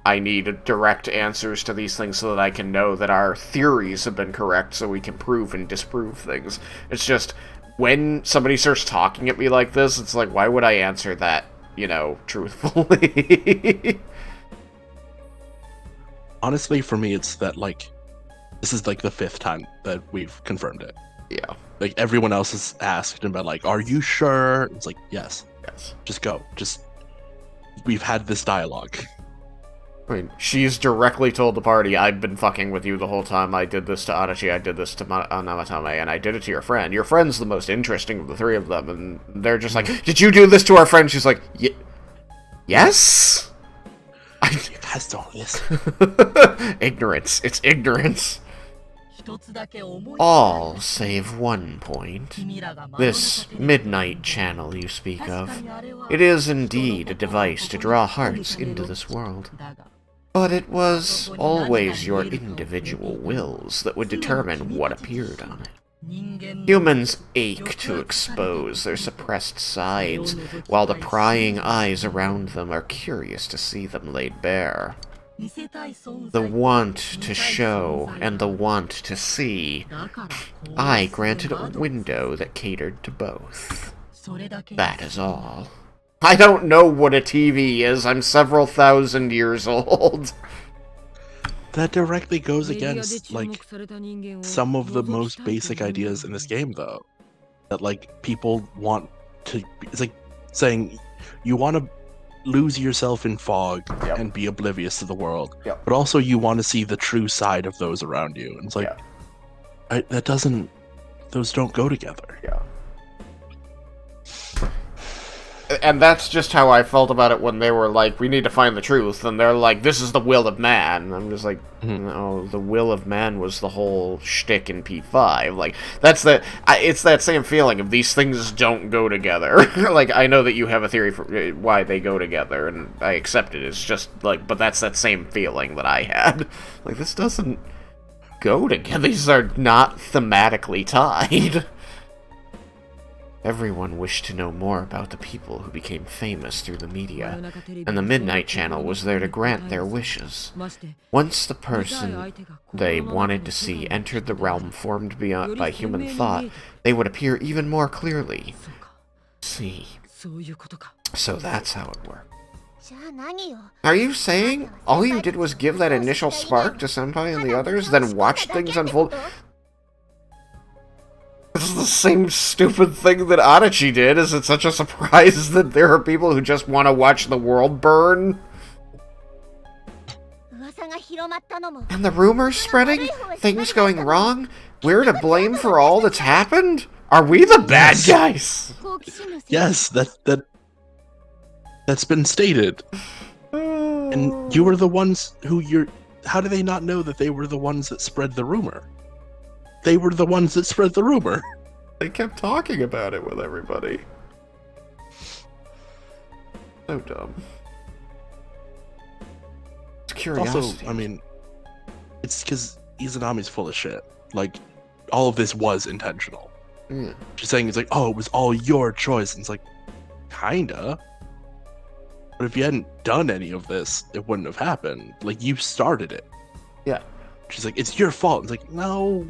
I need direct answers to these things so that I can know that our theories have been correct so we can prove and disprove things. It's just, when somebody starts talking at me like this, it's like, why would I answer that, you know, truthfully? Honestly, for me, it's that, like, this is, like, the 5th time that we've confirmed it. Yeah. Like, everyone else has asked and been like, are you sure? It's like, yes. Yes. Just go. We've had this dialogue. I mean, she's directly told the party, I've been fucking with you the whole time. I did this to Adachi, I did this to Namatame, and I did it to your friend. Your friend's the most interesting of the 3 of them, and they're just like, did you do this to our friend? She's like, yes? You guys don't listen. Ignorance. It's ignorance. All save one point. This Midnight Channel you speak of, it is indeed a device to draw hearts into this world. But it was always your individual wills that would determine what appeared on it. Humans ache to expose their suppressed sides, while the prying eyes around them are curious to see them laid bare. The want to show and the want to see, I granted a window that catered to both. That is all. I don't know what a TV is. I'm several thousand years old. That directly goes against, like, some of the most basic ideas in this game, though. That, like, people want to... It's like saying you want to lose yourself in fog and be oblivious to the world, but also you want to see the true side of those around you. And it's like, that doesn't... Those don't go together. Yeah. And that's just how I felt about it when they were like, we need to find the truth, and they're like, this is the will of man. And I'm just like, no, the will of man was the whole shtick in P5. Like, that's it's that same feeling of these things don't go together. Like, I know that you have a theory for why they go together, and I accept it. It's just, like, but that's that same feeling that I had. Like, this doesn't go together. These are not thematically tied. Everyone wished to know more about the people who became famous through the media, and the Midnight Channel was there to grant their wishes. Once the person they wanted to see entered the realm formed by human thought, they would appear even more clearly. See. So that's how it worked. Are you saying all you did was give that initial spark to Senpai and the others, then watch things unfold? This is the same stupid thing that Adachi did. Is it such a surprise that there are people who just want to watch the world burn? And the rumors spreading? Things going wrong? We're to blame for all that's happened? Are we the bad guys? Yes, that's been stated. And you were the ones who how do they not know that they were the ones that spread the rumor? They were the ones that spread the rumor. They kept talking about it with everybody. So dumb. It's curiosity. Also, I mean, it's because Izanami's full of shit. Like, all of this was intentional. She's saying it's like, oh, it was all your choice. And it's like, kinda. But if you hadn't done any of this, it wouldn't have happened. Like, you started it. Yeah. She's like, it's your fault. It's like, no.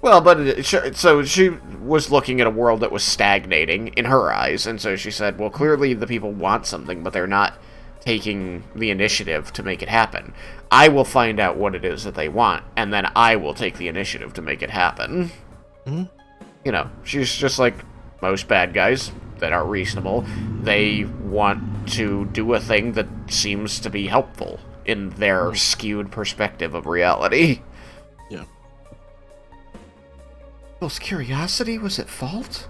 Well, but so she was looking at a world that was stagnating in her eyes, and so she said, well, clearly the people want something, but they're not taking the initiative to make it happen. I will find out what it is that they want, and then I will take the initiative to make it happen. You know, she's just like most bad guys that are reasonable. They want to do a thing that seems to be helpful in their skewed perspective of reality. Yeah. People's curiosity was at fault?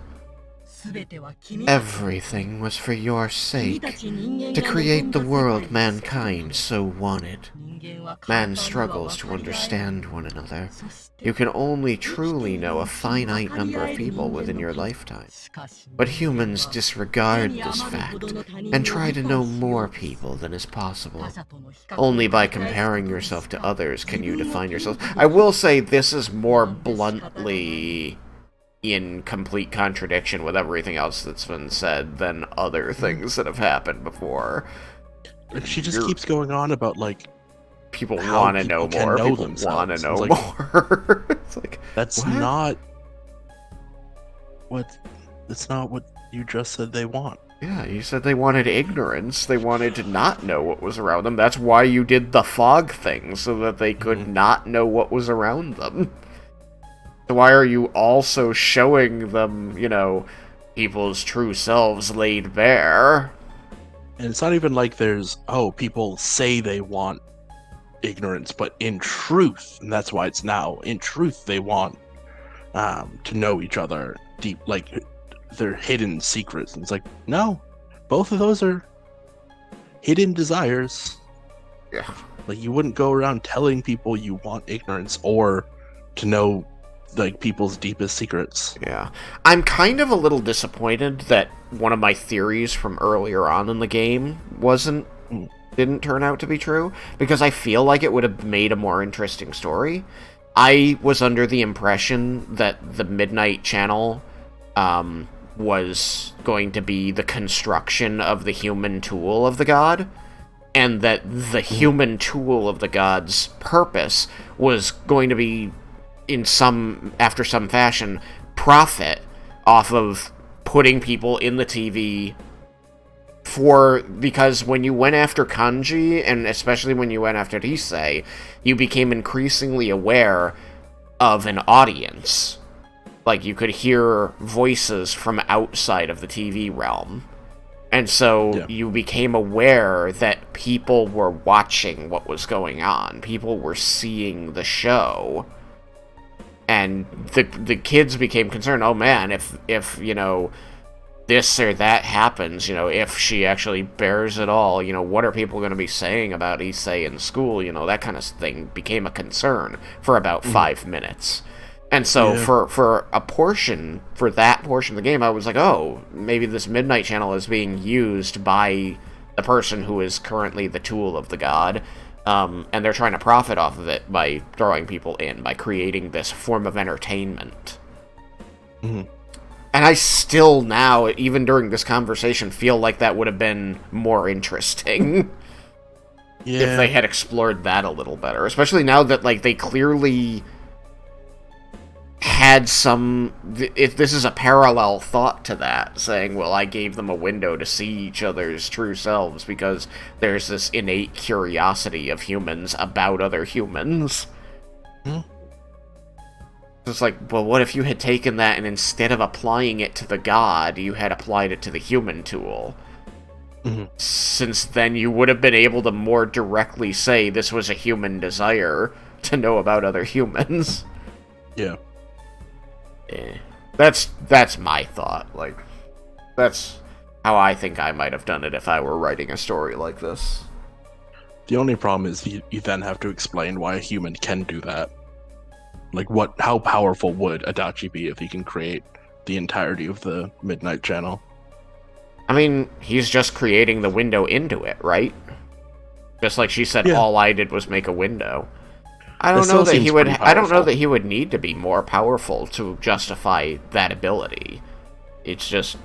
Everything was for your sake, to create the world mankind so wanted. Man struggles to understand one another. You can only truly know a finite number of people within your lifetime. But humans disregard this fact, and try to know more people than is possible. Only by comparing yourself to others can you define yourself. I will say this is more bluntly in complete contradiction with everything else that's been said than other things that have happened before. She just keeps going on about, like, people want to know more. People want to know more. It's like, that's not what you just said they want. Yeah, you said they wanted ignorance. They wanted to not know what was around them. That's why you did the fog thing, so that they could not know what was around them. So why are you also showing them, you know, people's true selves laid bare? And it's not even like there's, oh, people say they want ignorance, but in truth, and that's why it's now, in truth, they want to know each other deep, like, their hidden secrets. And it's like, no, both of those are hidden desires. Yeah. Like, you wouldn't go around telling people you want ignorance or to know, like, people's deepest secrets. Yeah. I'm kind of a little disappointed that one of my theories from earlier on in the game didn't turn out to be true, because I feel like it would have made a more interesting story. I was under the impression that the Midnight Channel was going to be the construction of the human tool of the god, and that the human tool of the god's purpose was going to be, after some fashion, profit off of putting people in the TV because when you went after Kanji, and especially when you went after Risei, you became increasingly aware of an audience. Like, you could hear voices from outside of the TV realm. And so you became aware that people were watching what was going on. People were seeing the show. And the kids became concerned, oh man, if you know, this or that happens, you know, if she actually bears it all, you know, what are people going to be saying about Issei in school? You know, that kind of thing became a concern for about 5 minutes. And so for that portion of the game, I was like, oh, maybe this Midnight Channel is being used by the person who is currently the tool of the god, and they're trying to profit off of it by throwing people in, by creating this form of entertainment. Mm-hmm. And I still now, even during this conversation, feel like that would have been more interesting if they had explored that a little better. Especially now that, like, they clearly had some... If this is a parallel thought to that, saying, well, I gave them a window to see each other's true selves because there's this innate curiosity of humans about other humans. Hmm? It's like, well, what if you had taken that and instead of applying it to the god, you had applied it to the human tool? Mm-hmm. Since then you would have been able to more directly say this was a human desire to know about other humans. Yeah. That's my thought. Like, that's how I think I might have done it if I were writing a story like this. The only problem is you then have to explain why a human can do that. Like, how powerful would Adachi be if he can create the entirety of the Midnight Channel? I mean, he's just creating the window into it, right? Just like she said, all I did was make a window. I don't know that he would. I don't know that he would need to be more powerful to justify that ability. It's just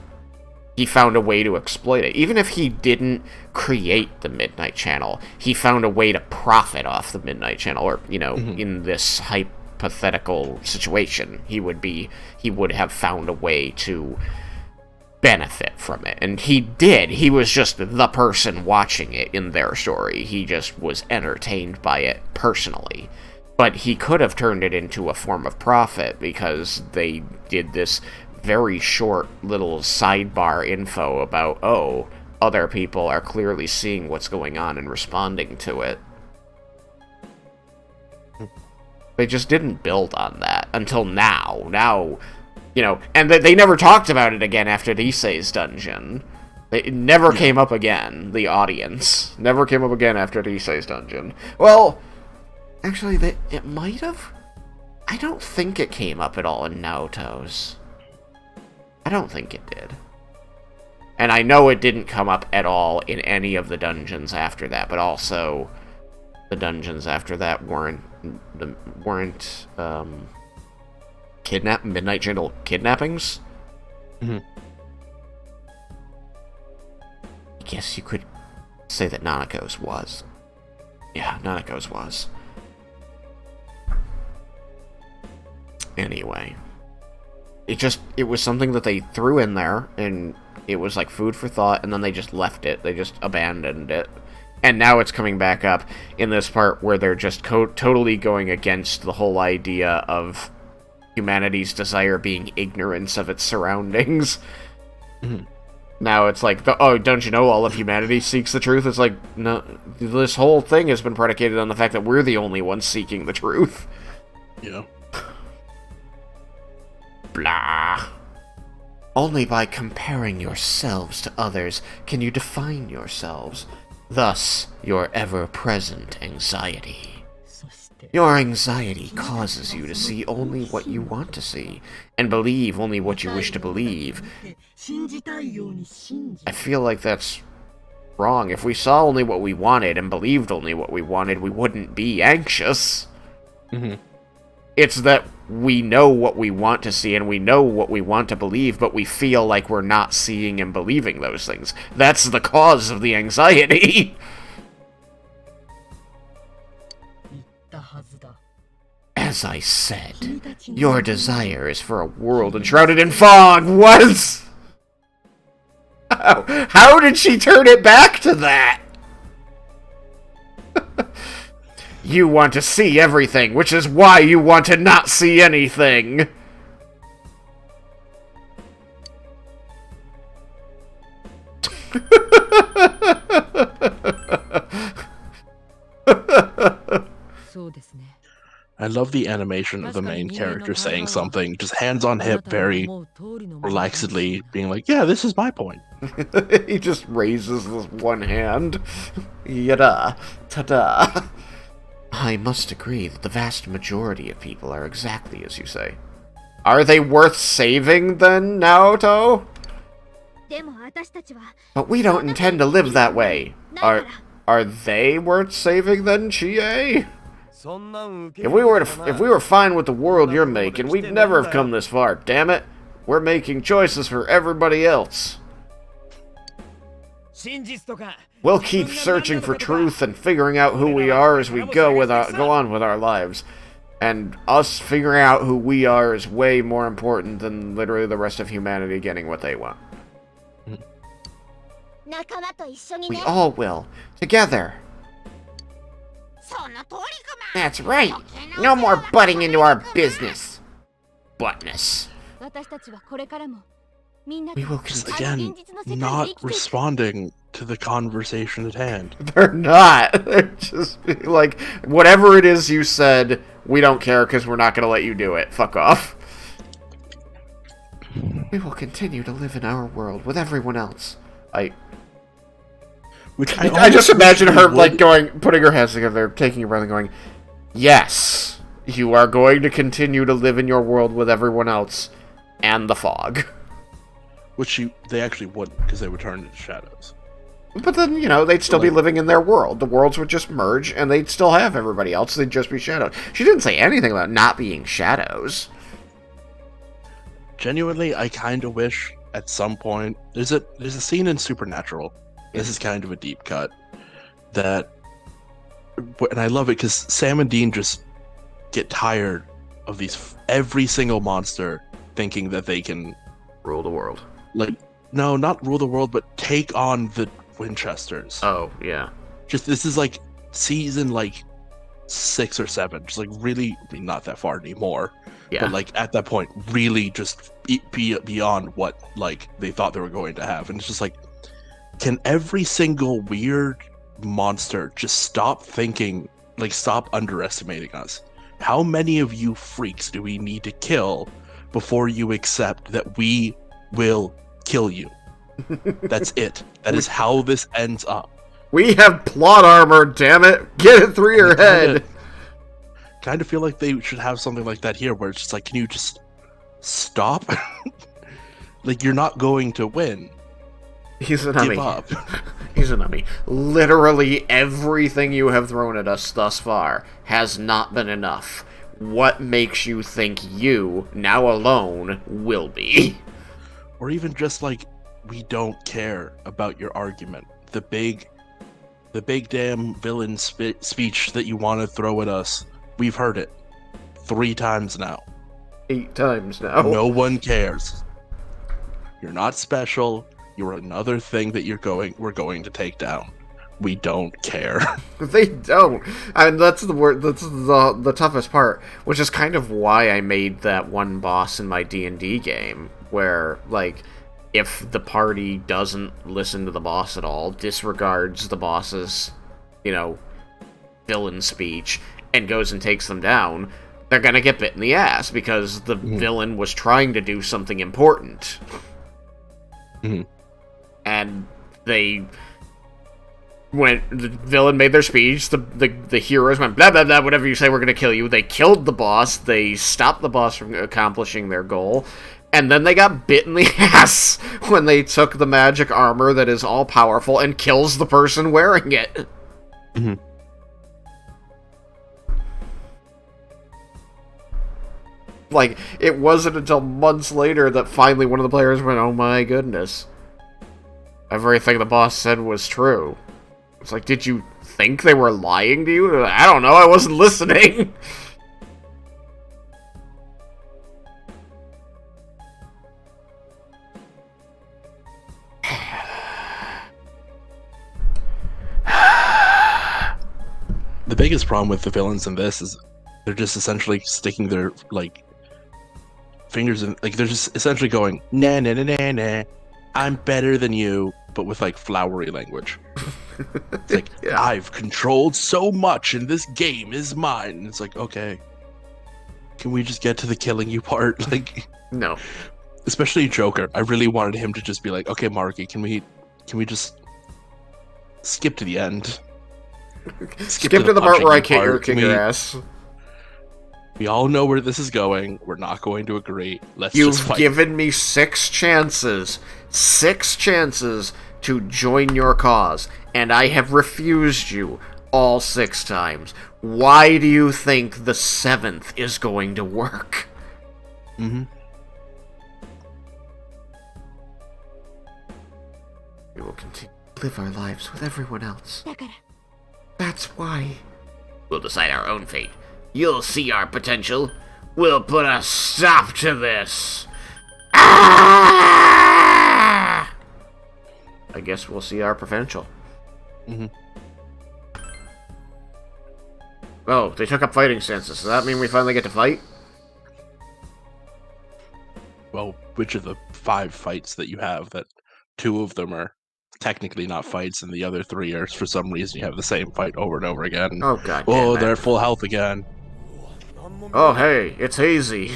he found a way to exploit it. Even if he didn't create the Midnight Channel, he found a way to profit off the Midnight Channel, or in this hypothetical situation, he would have found a way to benefit from it. And he did. He was just the person watching it in their story. He just was entertained by it personally. But he could have turned it into a form of profit because they did this very short little sidebar info about, oh, other people are clearly seeing what's going on and responding to it. They just didn't build on that until now. Now, and they never talked about it again after Issei's dungeon. It never came up again, the audience. Never came up again after Issei's dungeon. Well, actually, it might have. I don't think it came up at all in Naoto's. I don't think it did. And I know it didn't come up at all in any of the dungeons after that, but also the dungeons after that weren't Midnight Channel kidnappings? Mm-hmm. I guess you could say that Nanako's was. Yeah, Nanako's was. Anyway. It was something that they threw in there, and it was like food for thought, and then they just left it. They just abandoned it. And now it's coming back up in this part where they're just totally going against the whole idea of humanity's desire being ignorance of its surroundings. Mm-hmm. Now it's like, don't you know all of humanity seeks the truth? It's like, no, this whole thing has been predicated on the fact that we're the only ones seeking the truth. Yeah. Blah. Only by comparing yourselves to others can you define yourselves. Thus, your ever-present anxiety. Your anxiety causes you to see only what you want to see, and believe only what you wish to believe. I feel like that's wrong. If we saw only what we wanted and believed only what we wanted, we wouldn't be anxious. Mm-hmm. It's that we know what we want to see and we know what we want to believe, but we feel like we're not seeing and believing those things. That's the cause of the anxiety. 言ったはずだ。 As I said, 君たちの your desire is for a world enshrouded in fog. What? How did she turn it back to that? You want to see everything, which is why you want to not see anything. I love the animation of the main character saying something, just hands on hip, very relaxedly, being like, yeah, this is my point. He just raises this one hand. Yada. Ta-da. I must agree that the vast majority of people are exactly as you say. Are they worth saving, then, Naoto? でも私たちは But we don't intend to live that way. Are they worth saving, then, Chie? If we were fine with the world you're making, we'd never have come this far, damn it. We're making choices for everybody else. We'll keep searching for truth and figuring out who we are as we go on with our lives. And us figuring out who we are is way more important than literally the rest of humanity getting what they want. 仲間と一緒に We ね all will. Together. その通りか That's right. No more butting into our business. Buttness. 私たちはこれからもみんな We will Again, not responding to the conversation at hand. They're not. They're just like, whatever it is you said, we don't care because we're not going to let you do it. Fuck off. We will continue to live in our world with everyone else. Which I just imagine her, would- like, putting her hands together, taking a breath and going, yes, you are going to continue to live in your world with everyone else and the fog. Which they actually wouldn't, because they would turn into shadows. But then, you know, they'd still be living in their world. The worlds would just merge, and they'd still have everybody else. They'd just be shadows. She didn't say anything about not being shadows. Genuinely, I kind of wish at some point there's a scene in Supernatural. This is kind of a deep cut. And I love it because Sam and Dean just get tired of every single monster thinking that they can Rule the world. no, not rule the world, but take on the Winchesters. Oh, yeah. Just this is like season 6 or 7, just really not that far anymore. Yeah. But at that point, really just be beyond what they thought they were going to have, and it's just can every single weird monster just stop thinking, stop underestimating us? How many of you freaks do we need to kill before you accept that we will kill you? That's it. That is how this ends up. We have plot armor, damn it! Get it through your head! Kind of feel like they should have something like that here, where it's just can you just stop? You're not going to win. He's an Give enemy. up. He's an enemy. Literally everything you have thrown at us thus far has not been enough. What makes you think you, now alone, will be? Or even just we don't care about your argument. The big damn villain speech that you want to throw at us. We've heard it 3 times now. 8 times now. No one cares. You're not special. You're another thing that we're going to take down. We don't care. They don't. And that's the word. That's the toughest part, which is kind of why I made that one boss in my D&D game, where if the party doesn't listen to the boss at all, disregards the boss's, villain speech, and goes and takes them down, they're gonna get bit in the ass because the villain was trying to do something important. And the villain made their speech, the heroes went blah blah blah, whatever you say, we're gonna kill you. They killed the boss, they stopped the boss from accomplishing their goal, and then they got bit in the ass when they took the magic armor that is all powerful and kills the person wearing it. Like, it wasn't until months later that finally one of the players went, oh my goodness. Everything the boss said was true. It's like, did you think they were lying to you? I don't know, I wasn't listening. The biggest problem with the villains in this is they're just essentially sticking their like fingers in, like they're just essentially going nah nah nah nah nah. I'm better than you, but with like flowery language. It's like Yeah. I've controlled so much, and this game is mine. And it's like, okay, can we just get to the killing you part? Like, No. especially Joker. I really wanted him to just be like, okay, Marky, can we just skip to the end? Skip to the part where I punching you kick your ass. We all know where this is going. We're not going to agree. Let's just You've fight. given me 6 chances. 6 chances to join your cause, and I have refused you all 6 times. Why do you think the 7th is going to work? Mm-hmm. We will continue to live our lives with everyone else. だから That's why. We'll decide our own fate. You'll see our potential. We'll put a stop to this. Ah! I guess we'll see our potential. Mhm. Oh, they took up fighting stances. Does that mean we finally get to fight? Well, which of the 5 fights that you have, that 2 of them are technically not fights, and the other 3 are, for some reason, you have the same fight over and over again. Oh, god Oh, damn they're it. at full health again. Oh, hey, it's Hazy.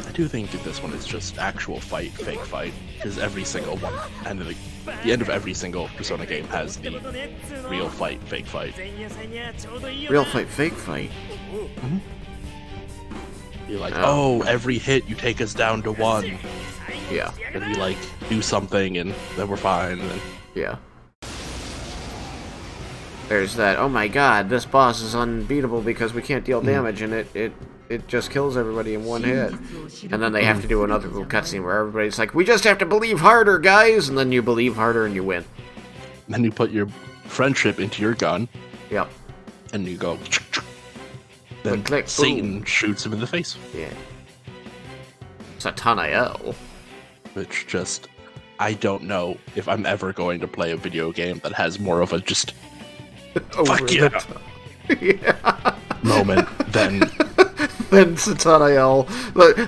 I do think that this one is just actual fight, fake fight, because every single one, and the end of every single Persona game has the real fight, fake fight. Real fight, fake fight. You're like, Oh. oh, every hit you take us down to 1, Yeah, and we like do something, and then we're fine. And then yeah. There's that, oh my god, this boss is unbeatable because we can't deal damage, and it just kills everybody in one hit. And then they have to do another little cutscene where everybody's like, we just have to believe harder, guys! And then you believe harder and you win. then you put your friendship into your gun, Yep. and you go. Then Click, click, Satan shoots him in the face, Yeah. Satanael. which just I don't know if I'm ever going to play a video game that has more of a just fuck yeah Yeah. moment than Then Satanael,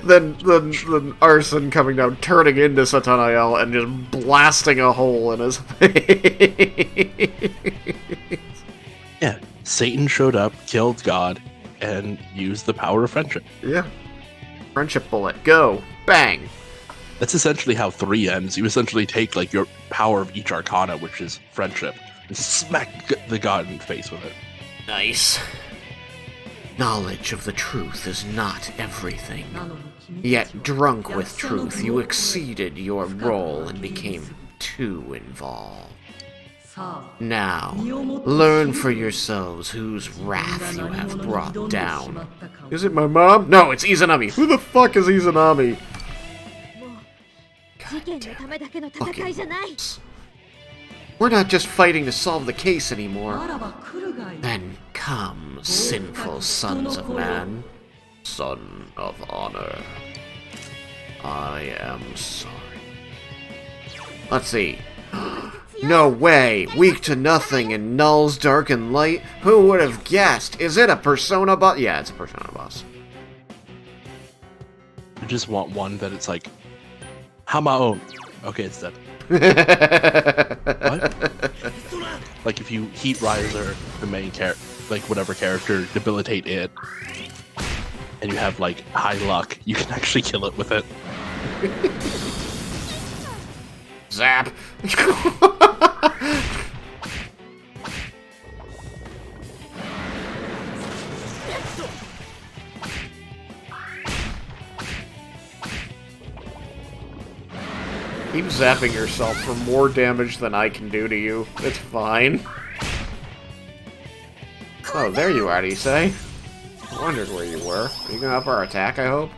then Arson coming down, turning into Satanael, and just blasting a hole in his face. yeah. Satan showed up, killed God, and used the power of friendship. Yeah. Friendship bullet, go. Bang. That's essentially how 3 ends. You essentially take like your power of each arcana, which is friendship, and smack the god in the face with it. Nice. Knowledge of the truth is not everything. Yet, drunk with truth, you exceeded your role and became too involved. Now, learn for yourselves whose wrath you have brought down. Is it my mom? No, it's Izanami. Who the fuck is Izanami? 事件のためだけの戦いじゃない We're not just fighting to solve the case anymore. ならば来るがいい Then come, sinful sons of man. Son of honor. I am sorry. Let's see. No way! Weak to nothing in Null's dark and light? Who would have guessed? Is it a Persona boss? Yeah, it's a Persona boss. I just want one that it's like, Hamaon. Okay, it's dead. What? Like if you Heat Riser, the main character, like whatever character, debilitate it, and you have like high luck, you can actually kill it with it. Zap! Keep zapping yourself for more damage than I can do to you. It's fine. Oh, there you are, Issei. I wondered where you were. Are you gonna up our attack, I hope?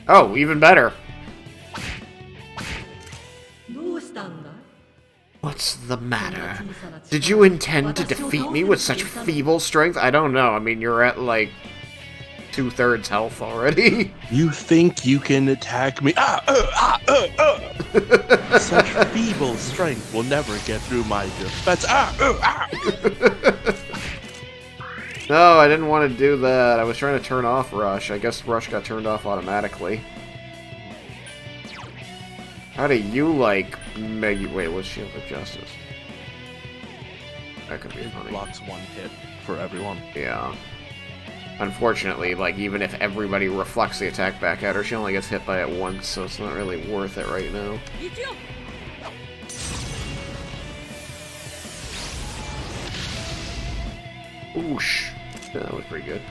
Oh, even better. どうしたんだい What's the matter? Did you intend to defeat me with such feeble strength? I don't know. I mean, you're at, like, 2/3 health already. You think you can attack me? Such feeble strength will never get through my defense. No, I didn't want to do that. I was trying to turn off Rush. I guess Rush got turned off automatically. How do you like Meggy? Wait, what's Shield of Justice? That could be funny. Blocks one hit for everyone. Yeah. Unfortunately, like, even if everybody reflects the attack back at her, she only gets hit by it once, so it's not really worth it right now. 行くよ Oosh. Yeah, that was pretty good.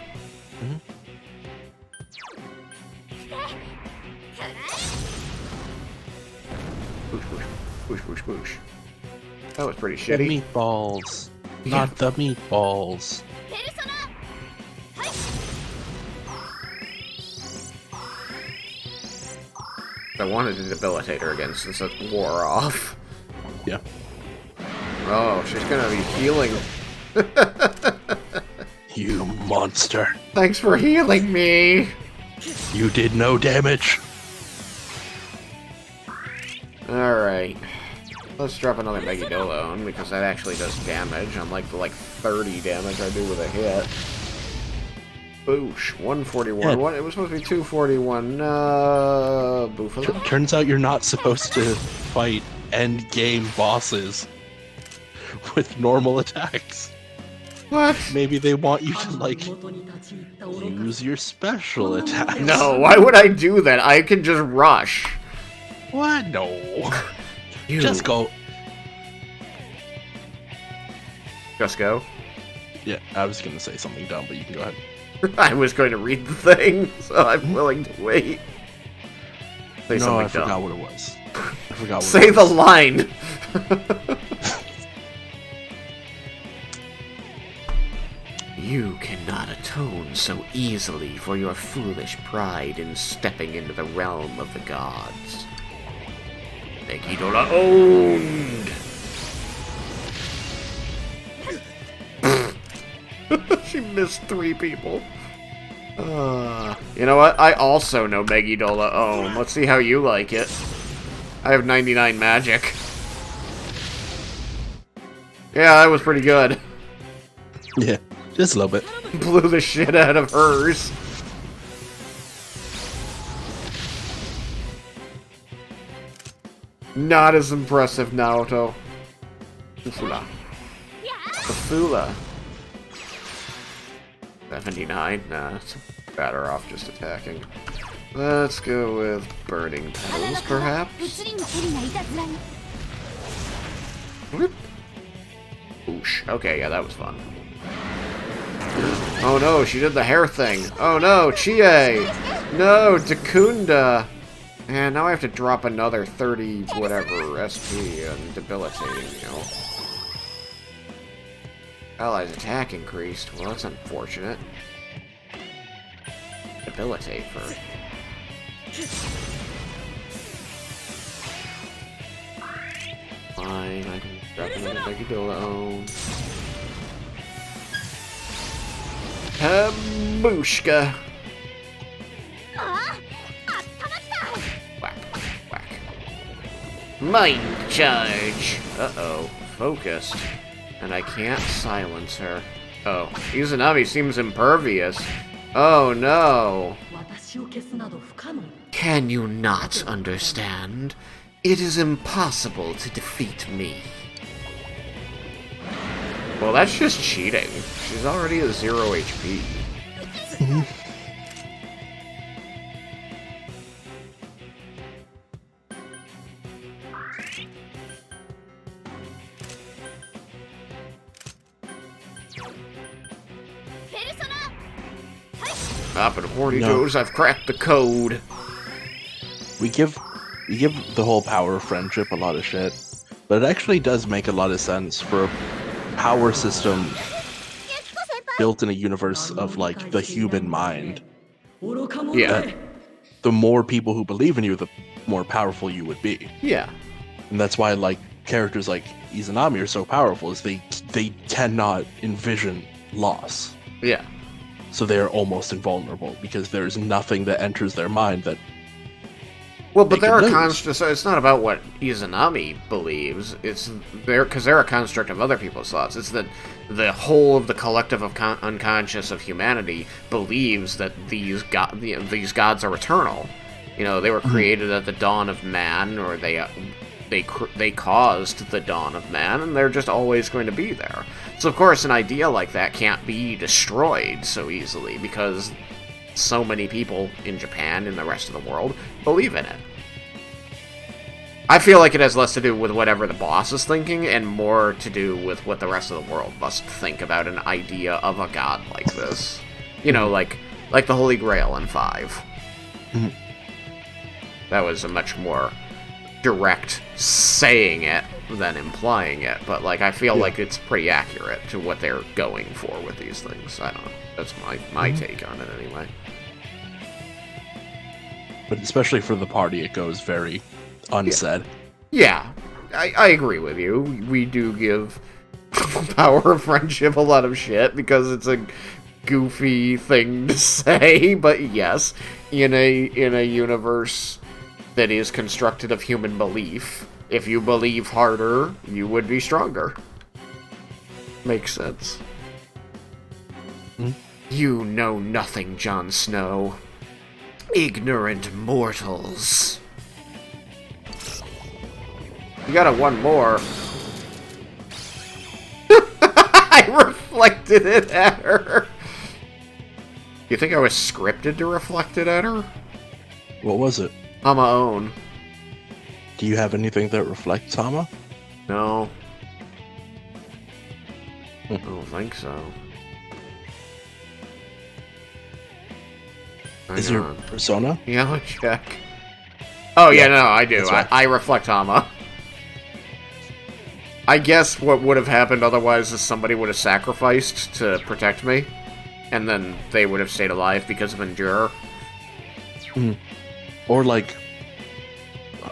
Whoosh, whoosh, whoosh, whoosh, whoosh. That was pretty The shitty. meatballs. Yeah. Not the meatballs. ペルソナはい I wanted to debilitate her again since it wore off. Yeah. Oh, she's gonna be healing. You monster. Thanks for healing me! You did no damage. Alright. Let's drop another Megidolon, because that actually does damage, unlike the, like, 30 damage I do with a hit. Boosh. 141. Yeah. What? It was supposed to be 241. Buffalo? Turns out you're not supposed to fight end game bosses with normal attacks. What? Maybe they want you to, like, 元に立ち入った愚か use your special attacks. No, why would I do that? I can just rush. What? No. You. Just go. Just go. Yeah, I was gonna say something dumb, but you can go ahead. I was going to read the thing, so I'm willing to wait. Say No, something I forgot dumb. what it was. I forgot what Say it the was. line! You cannot atone so easily for your foolish pride in stepping into the realm of the gods. Megiddola owned! She missed 3 people. You know what? I also know Megiddola own. Let's see how you like it. I have 99 magic. Yeah, that was pretty good. Yeah, just a little bit. Blew the shit out of hers. Not as impressive, Naoto. Ufula. Ufula. 79? Nah, it's better off just attacking. Let's go with Burning Petals, perhaps? 物理のヘリないたずらに Whoop. Oosh. Okay, yeah, that was fun. Oh no, she did the hair thing. Oh no, Chie! No, Dakunda! And now I have to drop another 30 whatever SP and debilitating, you know. Allies attack increased. Well, that's unfortunate. Debilitate for... Fine, I can drop another Megiddola. Kabushka! あああったまった Whack, whack. Mind charge! Uh-oh, focused. And I can't silence her. Oh, Izanami seems impervious. Oh no! 私を消すなど不可能 Can you not understand? It is impossible to defeat me. Well, that's just cheating. She's already at 0 HP. Up and horny No. toes, I've cracked the code. We give you give the whole power of friendship a lot of shit, but it actually does make a lot of sense for a power system built in a universe of like the human mind. Yeah. The more people who believe in you, the more powerful you would be. Yeah. And that's why like characters like Izanami are so powerful, is they cannot envision loss. Yeah. So they are almost invulnerable because there's nothing that enters their mind that. Well, but They they're could a lose. construct. So it's not about what Izanami believes. It's because they're a construct of other people's thoughts. It's that the whole of the collective of unconscious of humanity believes that these gods are eternal. You know, they were created at the dawn of man, or they caused the dawn of man, and they're just always going to be there. So of course, an idea like that can't be destroyed so easily because so many people in Japan and the rest of the world believe in it. I feel like it has less to do with whatever the boss is thinking and more to do with what the rest of the world must think about an idea of a god like this. You know, like the Holy Grail in 5. Mhm. That was a much more direct saying it than implying it, but like I feel like it's pretty accurate to what they're going for with these things. I don't know. That's my take on it anyway. But especially for the party, it goes very unsaid. Yeah, I agree with you. We do give Power of Friendship a lot of shit because it's a goofy thing to say, but yes, in a universe that is constructed of human belief, if you believe harder, you would be stronger. Makes sense. You know nothing, Jon Snow. Ignorant mortals. You got one more. I reflected it at her. You think I was scripted to reflect it at her? What was it? On my own. Do you have anything that reflects Hama? No. I don't think so. Is Hang your on. persona? Yeah, I'll check. Oh, yeah, no, I do. that's right. I reflect Hama. I guess what would have happened otherwise is somebody would have sacrificed to protect me, and then they would have stayed alive because of Endure. Or like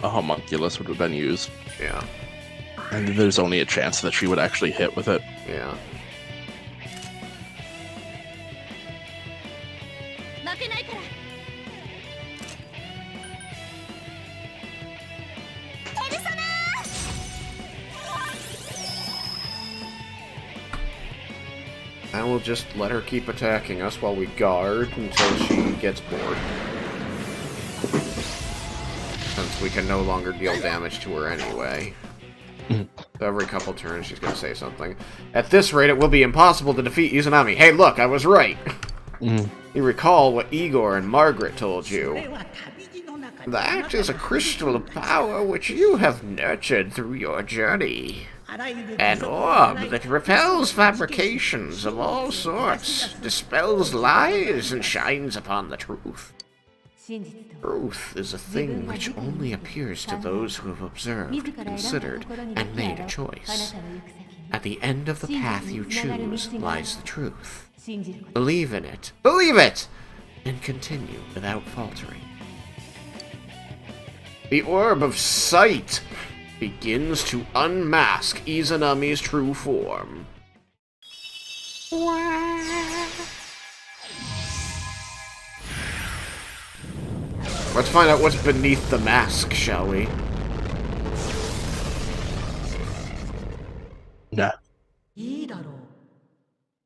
a homunculus would have been used, Yeah, and there's only a chance that she would actually hit with it. yeah. 負けないから。ペルソナ I will just let her keep attacking us while we guard until she gets bored. Since we can no longer deal damage to her anyway. So every couple turns she's gonna say something. At this rate, it will be impossible to defeat Izanami. Hey, look, I was right! You recall what Igor and Margaret told you. That is a crystal of power which you have nurtured through your journey. An orb that repels fabrications of all sorts, dispels lies, and shines upon the truth. Truth is a thing which only appears to those who have observed, considered, and made a choice. At the end of the path you choose lies the truth. Believe in it. Believe it! And continue without faltering. The Orb of Sight begins to unmask Izanami's true form. Let's find out what's beneath the mask, shall we? Nah. いいだろう。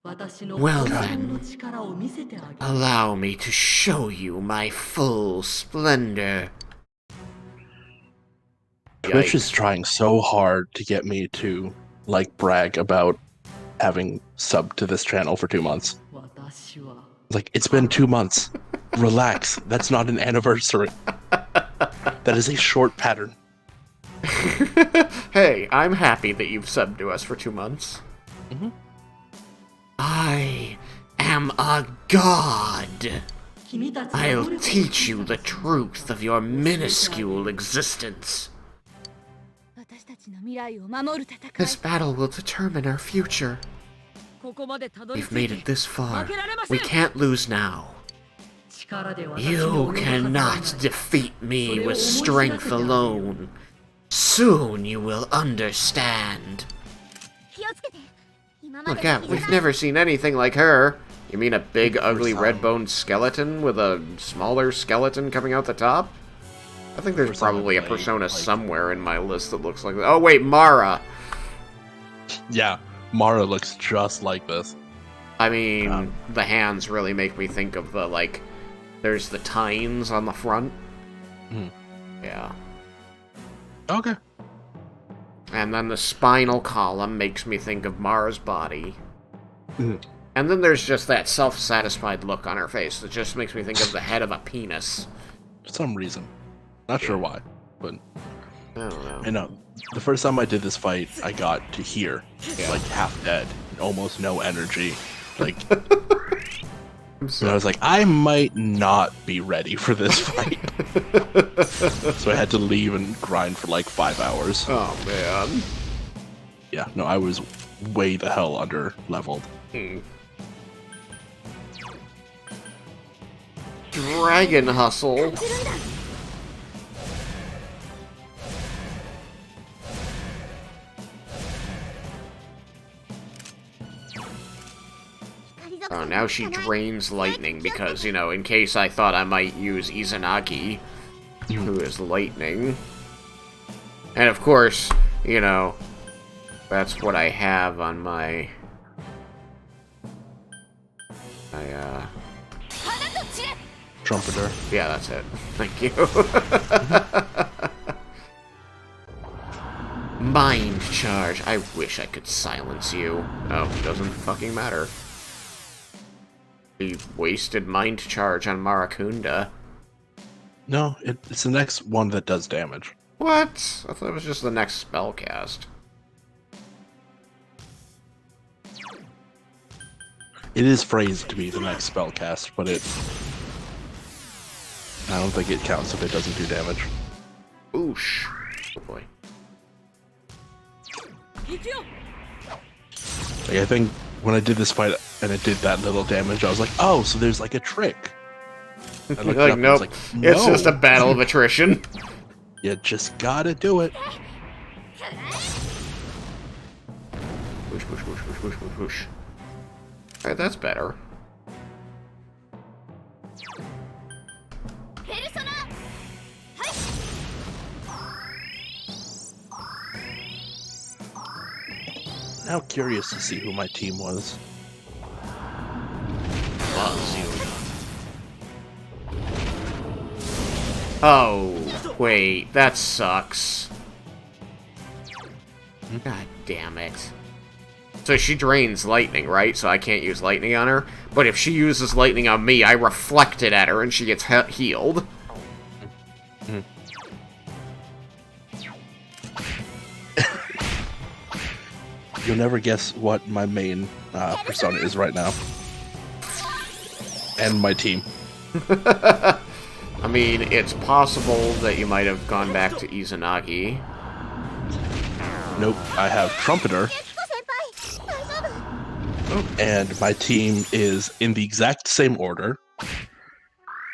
私の Well 本当 then. の力を見せてあげる。 Allow me to show you my full splendor. Twitch is trying so hard to get me to like brag about having subbed to this channel for 2 months. 私は Like, it's been 2 months. Relax. That's not an anniversary. That is a short pattern. Hey, I'm happy that you've subbed to us for 2 months. I am a god. I'll teach you the truth of your minuscule existence. 私たちの未来を守る戦い This battle will determine our future. ここまでたどり We've 着 made い it て this far. 負けられませ We ん can't lose now. 力で私を You 動かす cannot defeat me with strength alone. Soon you will understand. 気をつけて今まで Look out, we've never seen anything like her. You mean a big, ugly, red-boned skeleton with a smaller skeleton coming out the top? I think there's probably a persona somewhere in my list that looks like that. Oh wait, Mara! Yeah, Mara looks just like this. I mean, the hands really make me think of the, like, there's the tines on the front. Mhm. Yeah. Okay. And then the spinal column makes me think of Mara's body. Mhm. And then there's just that self-satisfied look on her face that just makes me think of the head of a penis. For some reason. Not sure why, but I don't know. I know. The first time I did this fight, I got to here, Yeah. like half dead, almost no energy. Like, I'm and I was like, I might not be ready for this fight. So I had to leave and grind for like 5 hours. Oh, man. Yeah, no, I was way the hell under leveled. Dragon Hustle. Oh, now she drains lightning because, you know, in case I thought I might use Izanagi, who is lightning. And of course, you know, that's what I have on my... Trumpeter. Yeah, that's it. Thank you. Mind charge. I wish I could silence you. Oh, doesn't fucking matter. We wasted mind charge on Marakunda. No, it's the next one that does damage. What? I thought it was just the next spell cast. It is phrased to be the next spell cast, but I don't think it counts if it doesn't do damage. Oosh. Oh boy. Like, I think when I did this fight and it did that little damage, I was like, oh, so there's like a trick. I looked it up Like, and I was nope. like, It's no. just a battle of attrition. You just gotta do it. Whoosh, whoosh, whoosh, whoosh, whoosh, whoosh, whoosh. Alright, that's better. Now curious to see who my team was. Oh, wait, that sucks. God damn it. So she drains lightning, right? So I can't use lightning on her. But if she uses lightning on me, I reflect it at her and she gets healed. You'll never guess what my main persona is right now. And my team. I mean, it's possible that you might have gone back to Izanagi. Nope, I have Trumpeter, 先輩大丈夫 and my team is in the exact same order.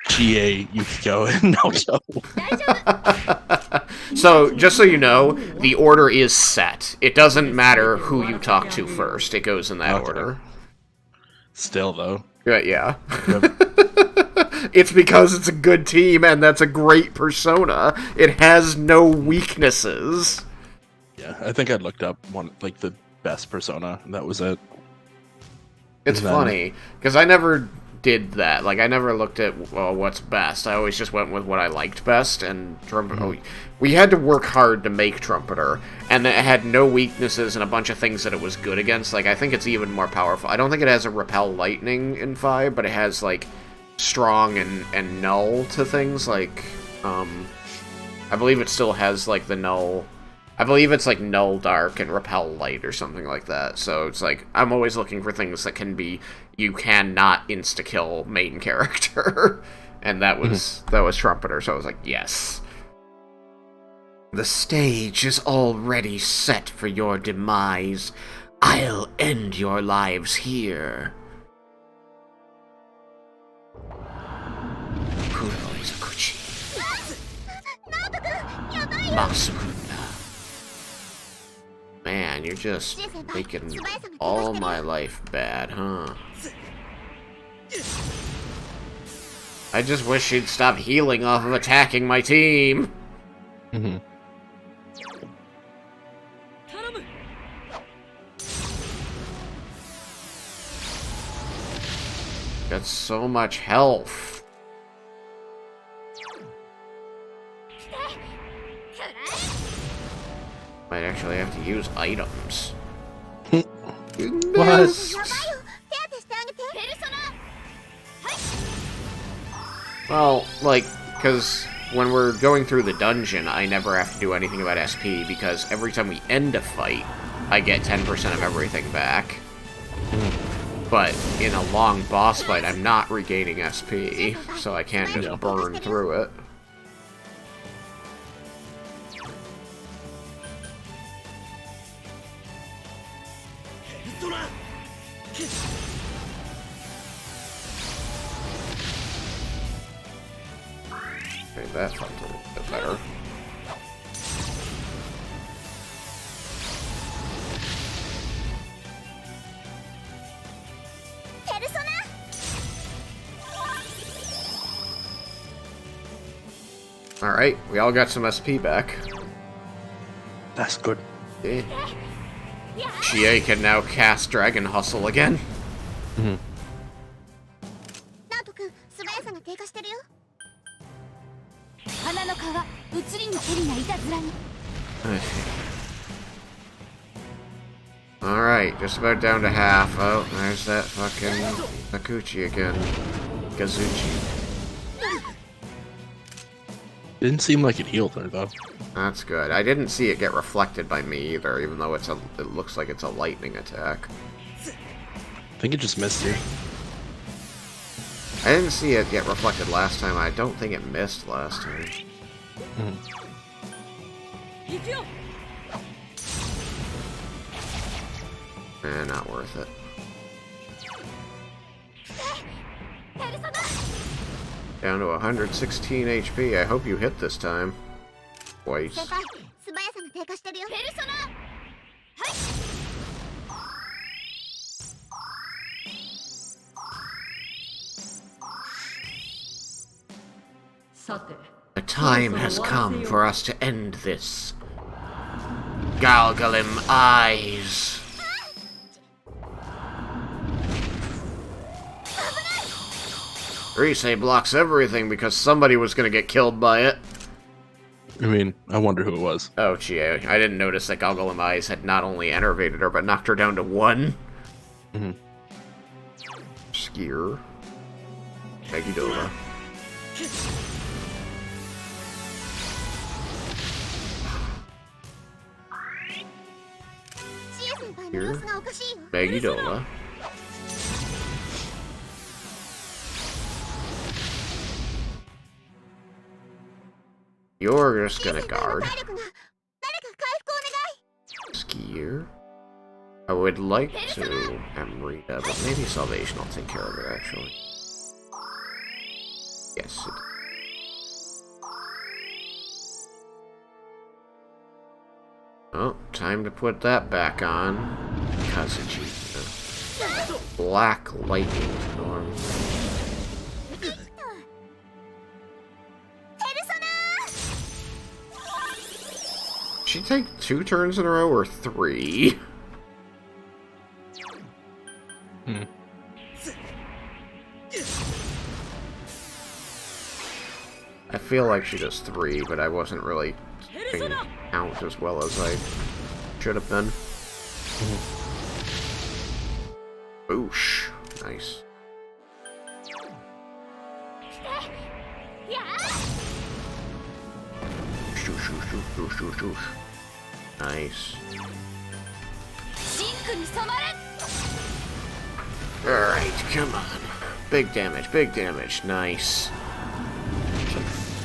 Chie, Yukiko, and Naoto. 大丈夫 So, just so you know, the order is set. It doesn't matter who you talk to first. It goes in that Okay. order. Still, though. Yeah. Yep. It's because it's a good team and that's a great persona. It has no weaknesses. Yeah, I think I looked up one, like, the best persona, and that was it. It's And then- funny, because I never did that. Like, I never looked at what's best. I always just went with what I liked best, and we had to work hard to make Trumpeter, and it had no weaknesses and a bunch of things that it was good against. Like, I think it's even more powerful. I don't think it has a repel lightning in 5, but it has, like, strong and null to things. Like, I believe it still has, like, the null... I believe it's like null dark and repel light or something like that. So it's like, I'm always looking for things that can be you cannot insta-kill main character. And that was Trumpeter, so I was like, yes. The stage is already set for your demise. I'll end your lives here. Kuroi Sakuchi. Masukunda. Man, you're just making all my life bad, huh? I just wish she'd stop healing off of attacking my team. Got so much health. Might actually have to use items. What? Well, like, because when we're going through the dungeon, I never have to do anything about SP, because every time we end a fight, I get 10% of everything back. But in a long boss fight, I'm not regaining SP, so I can't just burn through it. Okay, that felt a little bit better. Alright, we all got some SP back. That's good. Okay. Chie can now cast Dragon Hustle again. Alright, just about down to half. Oh, there's that fucking Sakuchi again. Kazuchi. Didn't seem like it healed her though. That's good. I didn't see it get reflected by me either, even though it looks like it's a lightning attack. I think it just missed her. I didn't see it get reflected last time. I don't think it missed last time. Not worth it. Down to 116 HP. I hope you hit this time. Twice. The time has come for us to end this. Galgalim Eyes. Rise blocks everything because somebody was gonna get killed by it. I mean, I wonder who it was. Oh, Chie. I didn't notice that Galgalim Eyes had not only enervated her, but knocked her down to 1. Skier. Megidova. Here. Megidova. You're just gonna guard. Skier. I would like to Amrita, but maybe Salvation will take care of it, actually. Yes, it Oh, time to put that back on. Kazuchi. Black Lightning Storm. She take 2 turns in a row or 3? I feel like she does 3, but I wasn't really keeping count as well as I should have been. Boosh. Nice. Nice. Alright, come on. Big damage, big damage. Nice.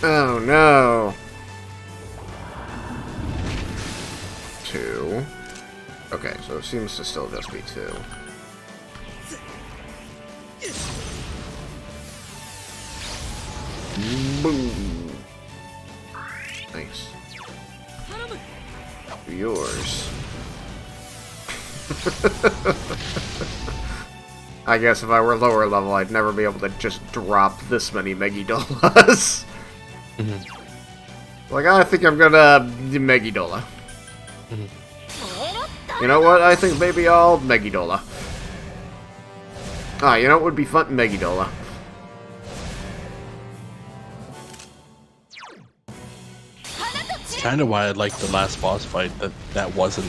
Oh no. 2. Okay, so it seems to still just be 2. Boom. Nice. Yours. I guess if I were lower level, I'd never be able to just drop this many Megidolas. Like, I think I'm gonna Megidola. You know what? I think maybe I'll Megidola. Ah, you know what would be fun? Megidola. Kind of why I liked the last boss fight, that wasn't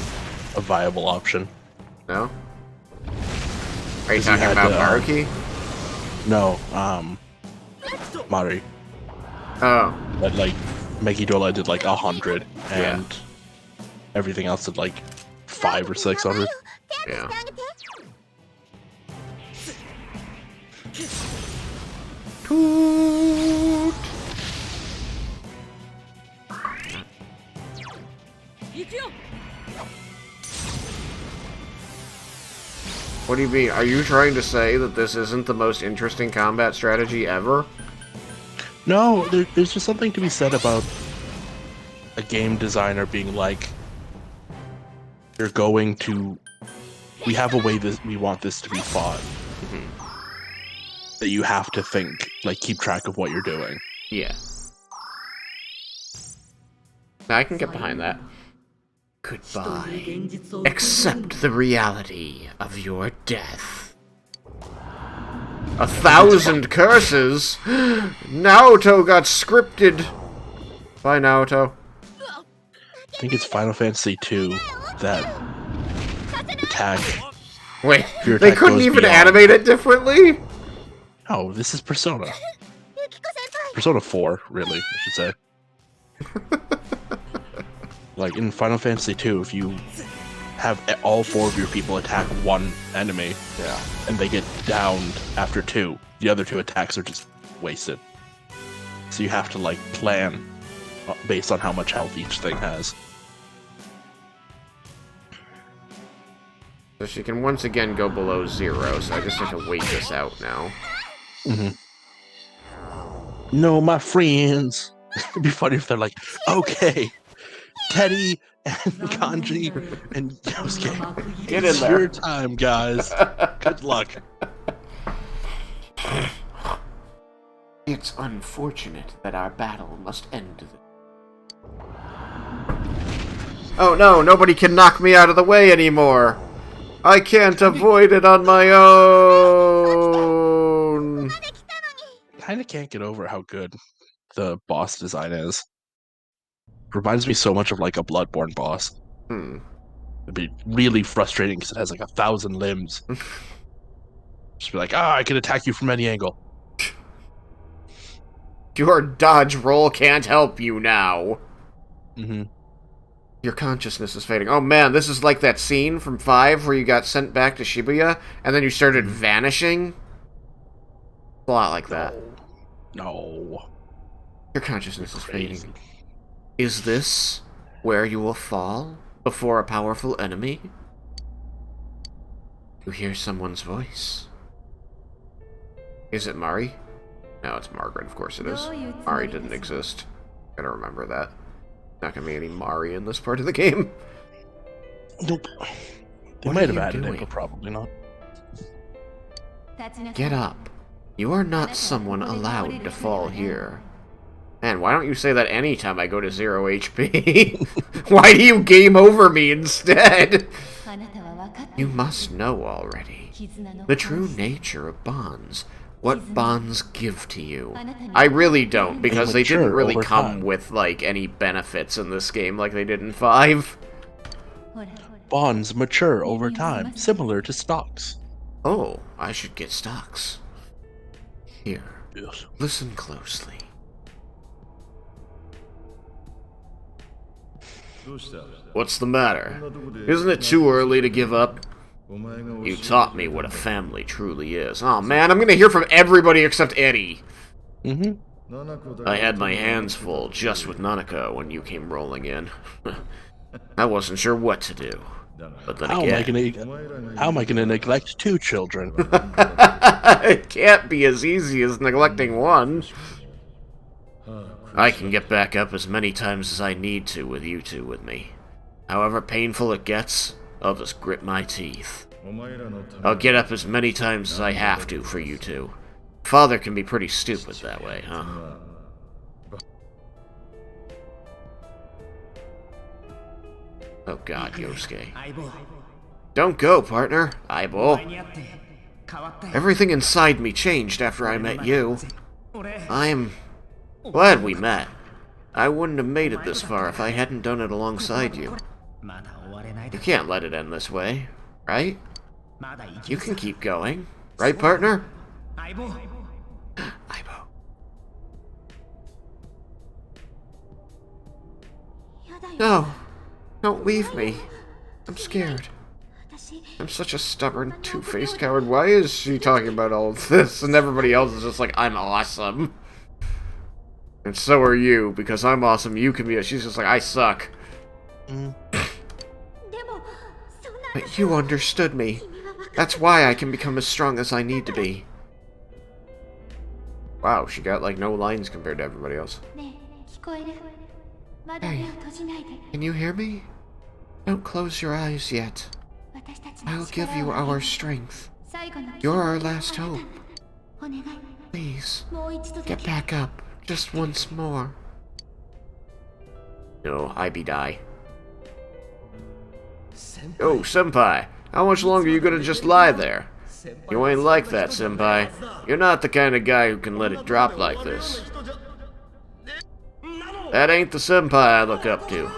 a viable option. No? Are you 'Cause you talking had about the, Maruki? No, Mari. Oh. But like, Megidola did like 100, and everything else did like 500 or 600. Yeah. Toot. What do you mean? Are you trying to say that this isn't the most interesting combat strategy ever? No, there's just something to be said about a game designer being like, you're going to, we have a way that we want this to be fought. That you have to think, like, keep track of what you're doing. Yeah. I can get behind that. Goodbye. Accept the reality of your death. 1,000 curses? Naoto got scripted. Bye, Naoto. I think it's Final Fantasy II that attack. Wait, Your they attack couldn't goes even beyond. animate it differently? Oh, this is Persona. Persona 4, really, I should say. Like, in Final Fantasy II, if you have all 4 of your people attack one enemy, and they get downed after 2, the other 2 attacks are just wasted. So you have to, like, plan based on how much health each thing has. So she can once again go below 0, so I just have to wait this out now. No, my friends. It'd be funny if they're like, okay, Teddy and Kanji and Yosuke, Get in it's there. your time, guys. Good luck. It's unfortunate that our battle must end. Oh no, nobody can knock me out of the way anymore! I can't avoid it on my own! Kind of can't get over how good the boss design is. Reminds me so much of like a Bloodborne boss. It'd be really frustrating because it has like 1,000 limbs. Just be like, I can attack you from any angle. Your dodge roll can't help you now. Mm-hmm. Your consciousness is fading. Oh man, this is like that scene from 5 where you got sent back to Shibuya, and then you started vanishing. A lot like that. No. Your consciousness is Crazy. fading. Is this where you will fall before a powerful enemy? You hear someone's voice. Is it Mari? No, it's Margaret, of course it is. Mari didn't exist. Gotta remember that. Not gonna be any Mari in this part of the game. Nope. They What might are have you added it, doing? but probably not. Get up. You are not someone allowed to fall here. Man, why don't you say that anytime I go to 0 HP? Why do you game over me instead? You must know already. The true nature of bonds. What bonds give to you. I really don't, because they didn't mature really over come time. with, like, any benefits in this game like they did in 5. Bonds mature over time, similar to stocks. Oh, I should get stocks. Here, Yes. listen closely. What's the matter? Isn't it too early to give up? You taught me what a family truly is. Oh man, I'm gonna hear from everybody except Eddie. I had my hands full just with Nanako when you came rolling in. I wasn't sure what to do. But then How again... am I gonna neglect 2 children? It can't be as easy as neglecting one. I can get back up as many times as I need to with you two with me. However painful it gets, I'll just grit my teeth. I'll get up as many times as I have to for you two. Father can be pretty stupid that way, huh? Oh god, Yosuke. Don't go, partner. Aibo. Everything inside me changed after I met you. I'm glad we met. I wouldn't have made it this far if I hadn't done it alongside you. You can't let it end this way, right? You can keep going. Right, partner? Aibo. No. Don't leave me. I'm scared. I'm such a stubborn, two-faced coward. Why is she talking about all of this and everybody else is just like, I'm awesome? And so are you, because I'm awesome, you can be... She's just like, I suck. But you understood me. That's why I can become as strong as I need to be. Wow, she got like no lines compared to everybody else. Hey, can you hear me? Don't close your eyes yet. I'll give you our strength. You're our last hope. Please, get back up. Just once more. No, I be die. Oh, senpai. How much longer are you gonna just lie there? You ain't like that, senpai. You're not the kind of guy who can let it drop like this. That ain't the senpai I look up to.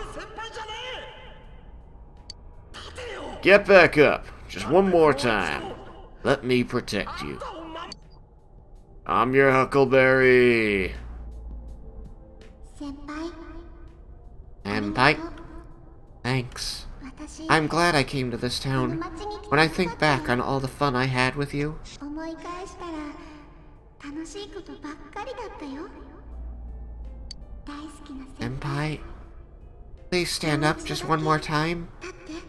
Get back up. Just one more time. Let me protect you. I'm your Huckleberry. Senpai? Thanks. I'm glad I came to this town. When I think back on all the fun I had with you... Senpai? Please stand up just one more time.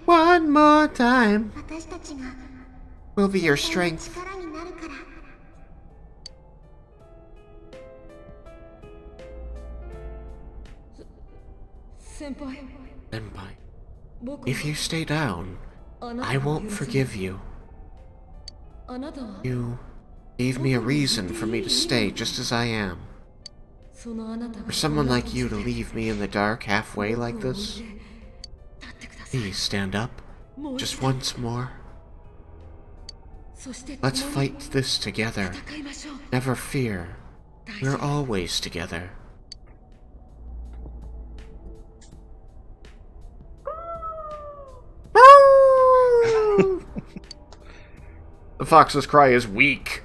One more time. We'll be your strength. Senpai, if you stay down, I won't forgive you. You gave me a reason for me to stay just as I am. For someone like you to leave me in the dark halfway like this, please stand up, just once more. Let's fight this together. Never fear, we're always together. The fox's cry is weak.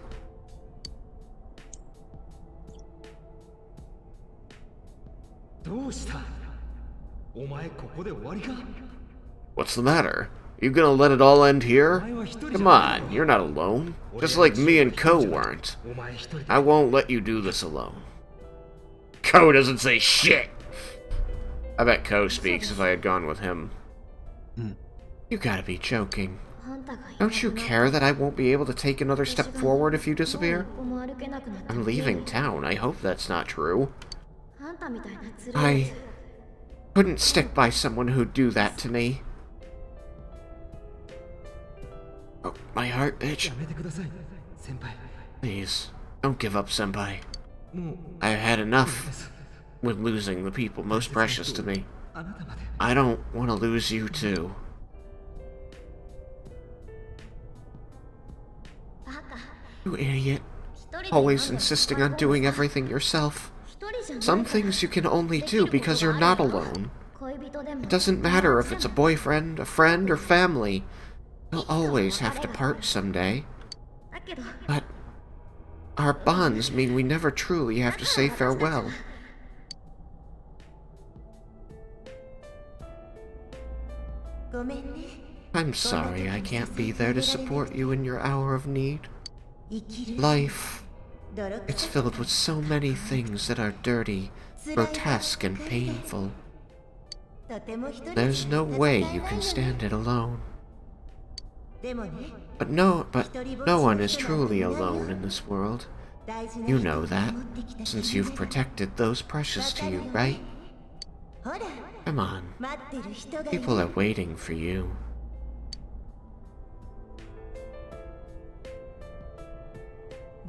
What's the matter? You gonna let it all end here? Come on, you're not alone. Just like me and Ko weren't. I won't let you do this alone. Ko doesn't say shit! I bet Ko speaks if I had gone with him. You gotta be joking. Don't you care that I won't be able to take another step forward if you disappear? I'm leaving town. I hope that's not true. I couldn't stick by someone who'd do that to me. Oh, my heart, bitch. Please, don't give up, senpai. I've had enough with losing the people most precious to me. I don't want to lose you too. You idiot. Always insisting on doing everything yourself. Some things you can only do because you're not alone. It doesn't matter if it's a boyfriend, a friend, or family. You'll always have to part someday. But our bonds mean we never truly have to say farewell. I'm sorry I can't be there to support you in your hour of need. Life, it's filled with so many things that are dirty, grotesque, and painful. There's no way you can stand it alone. But no one is truly alone in this world. You know that, since you've protected those precious to you, right? Come on. People are waiting for you.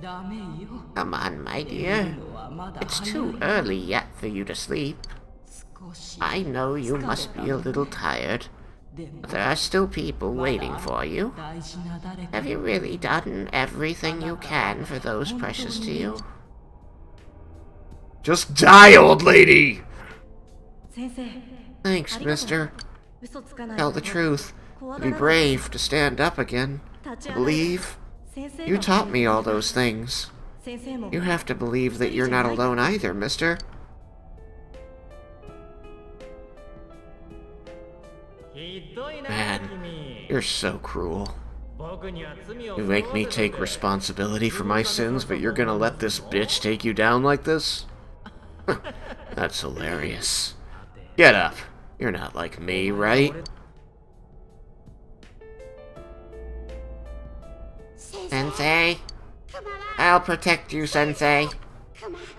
Come on, my dear. It's too early yet for you to sleep. I know you must be a little tired, but there are still people waiting for you. Have you really done everything you can for those precious to you? Just die, old lady! Thanks, mister. Tell the truth. Be brave to stand up again. To believe. You taught me all those things. You have to believe that you're not alone either, mister. Man, you're so cruel. You make me take responsibility for my sins, but you're gonna let this bitch take you down like this? That's hilarious. Get up. You're not like me, right? Sensei? I'll protect you, Sensei.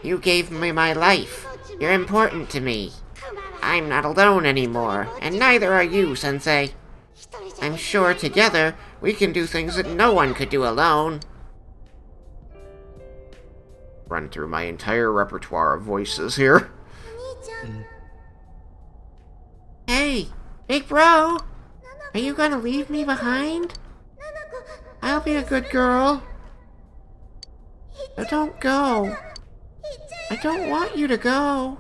You gave me my life. You're important to me. I'm not alone anymore, and neither are you, Sensei. I'm sure together we can do things that no one could do alone. Run through my entire repertoire of voices here. Hey, big bro! Are you gonna leave me behind? I'll be a good girl. But don't go. I don't want you to go.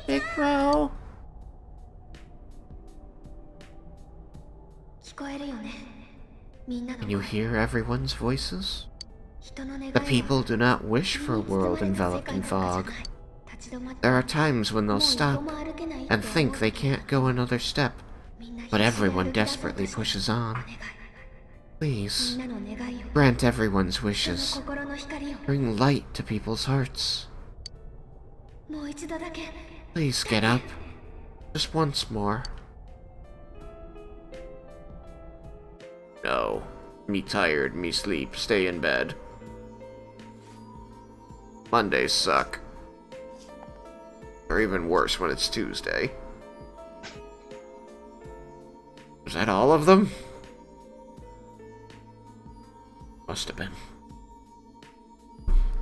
Big bro. Can you hear everyone's voices? The people do not wish for a world enveloped in fog. There are times when they'll stop and think they can't go another step, but everyone desperately pushes on. Please, grant everyone's wishes. Bring light to people's hearts. Please get up. Just once more. No. Me tired, me sleep, stay in bed. Mondays suck. Or even worse when it's Tuesday. Was that all of them? Must have been.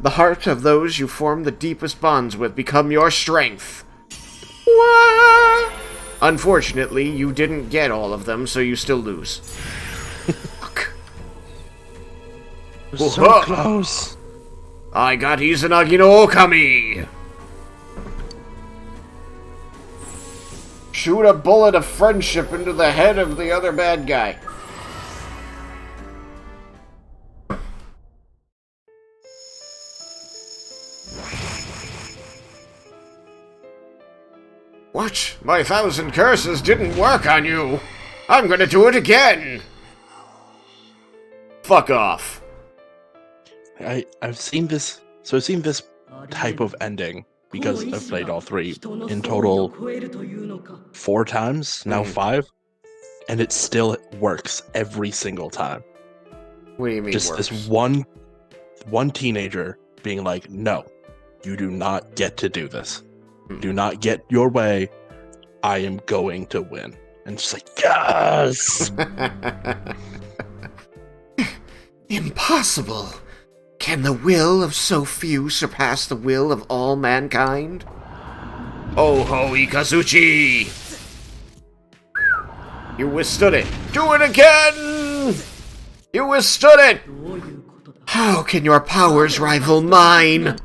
The heart of those you form the deepest bonds with become your strength. What? Unfortunately, you didn't get all of them, so you still lose. Fuck. So close. I got Izanagi no Okami! Shoot a bullet of friendship into the head of the other bad guy. What? My 1,000 curses didn't work on you! I'm gonna do it again! Fuck off. I've seen this type of ending because I've played all three in total 4 times, now 5, and it still works every single time. What do you mean Just works? this one teenager being like, no, you do not get to do this. Do not get your way. I am going to win. And just like, yes! Impossible! Can the will of so few surpass the will of all mankind? Oh-ho, Ikazuchi! You withstood it! Do it again! You withstood it! How can your powers rival mine?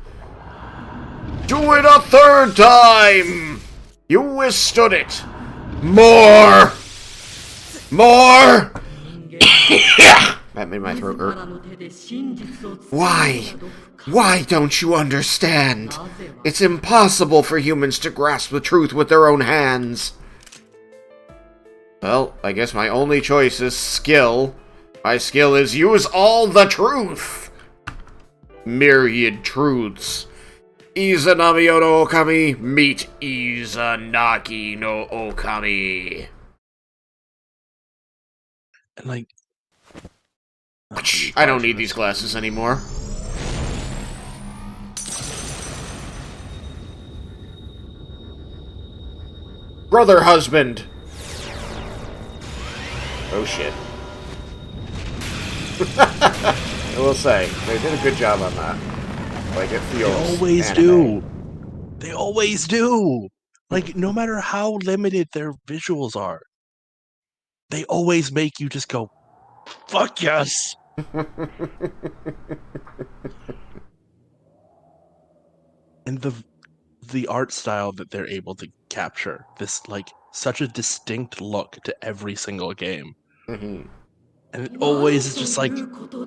Do it a 3rd time! You withstood it! More! More! That made my throat hurt. Why? Why don't you understand? It's impossible for humans to grasp the truth with their own hands. Well, I guess my only choice is skill. My skill is use all the truth. Myriad truths. Izanami no Okami, meet Izanagi no Okami. And like, I don't need these glasses anymore. Brother husband. Oh shit. I will say, they did a good job on that. Like, it feels They always anime. do. They always do. Like, no matter how limited their visuals are, they always make you just go, fuck yes. And the art style that they're able to capture, this like such a distinct look to every single game. Mhm. And it always is just like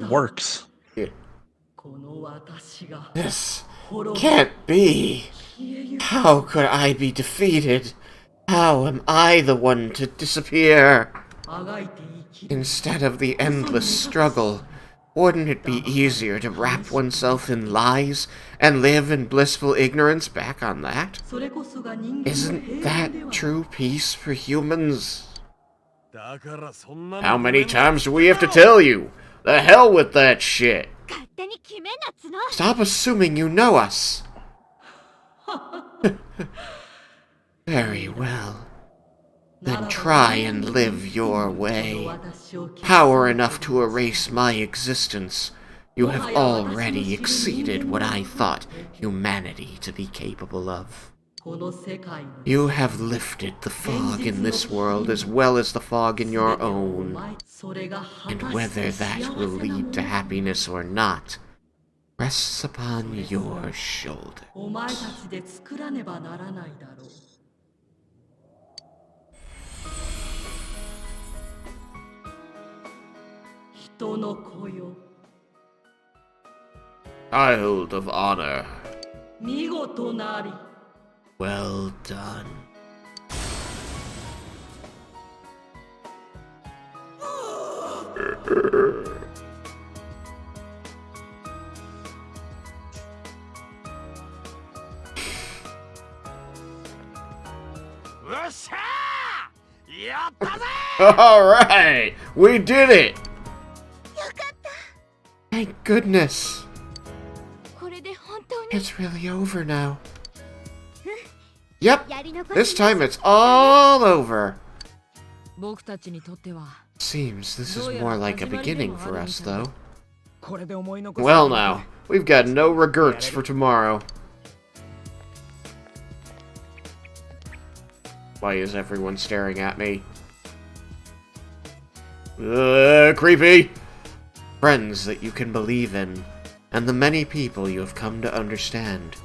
works. Yeah. This can't be. How could I be defeated? How am I the one to disappear? Instead of the endless struggle, wouldn't it be easier to wrap oneself in lies and live in blissful ignorance back on that? Isn't that true peace for humans? How many times do we have to tell you? The hell with that shit! 勝手に決めんなっつの。 Stop assuming you know us! Very well. Then try and live your way. Power enough to erase my existence. You have already exceeded what I thought humanity to be capable of. You have lifted the fog in this world as well as the fog in your own. And whether that will lead to happiness or not, rests upon your shoulders. お前たちで作らねばならないだろう。人の子よ。 Child of honor. 見事なり。 Well done. Alright! We did it! よかった。 Thank goodness. これで本当に It's really over now. Yep, やり残し this time it's all over. 僕たちにとっては Seems this is more like a beginning for us, though. これで思い残す Well now, we've got no regrets for tomorrow. Why is everyone staring at me? Creepy! Friends that you can believe in, and the many people you have come to understand.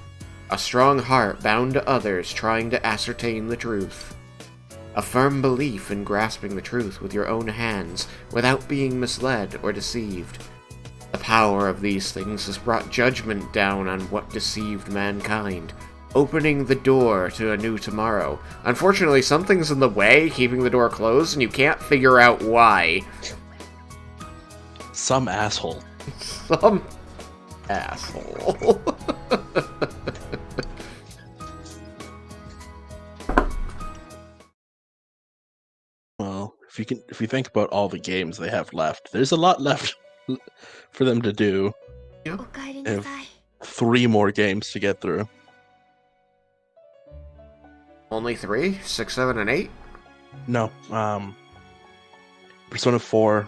A strong heart bound to others trying to ascertain the truth. A firm belief in grasping the truth with your own hands without being misled or deceived. The power of these things has brought judgment down on what deceived mankind, opening the door to a new tomorrow. Unfortunately, something's in the way, keeping the door closed, and you can't figure out why. Some asshole. Some asshole. Well, if you think about all the games they have left, there's a lot left for them to do. おかえりなさい。 3 more games to get through. Only 3? 6, 7, and 8? No, Persona 4,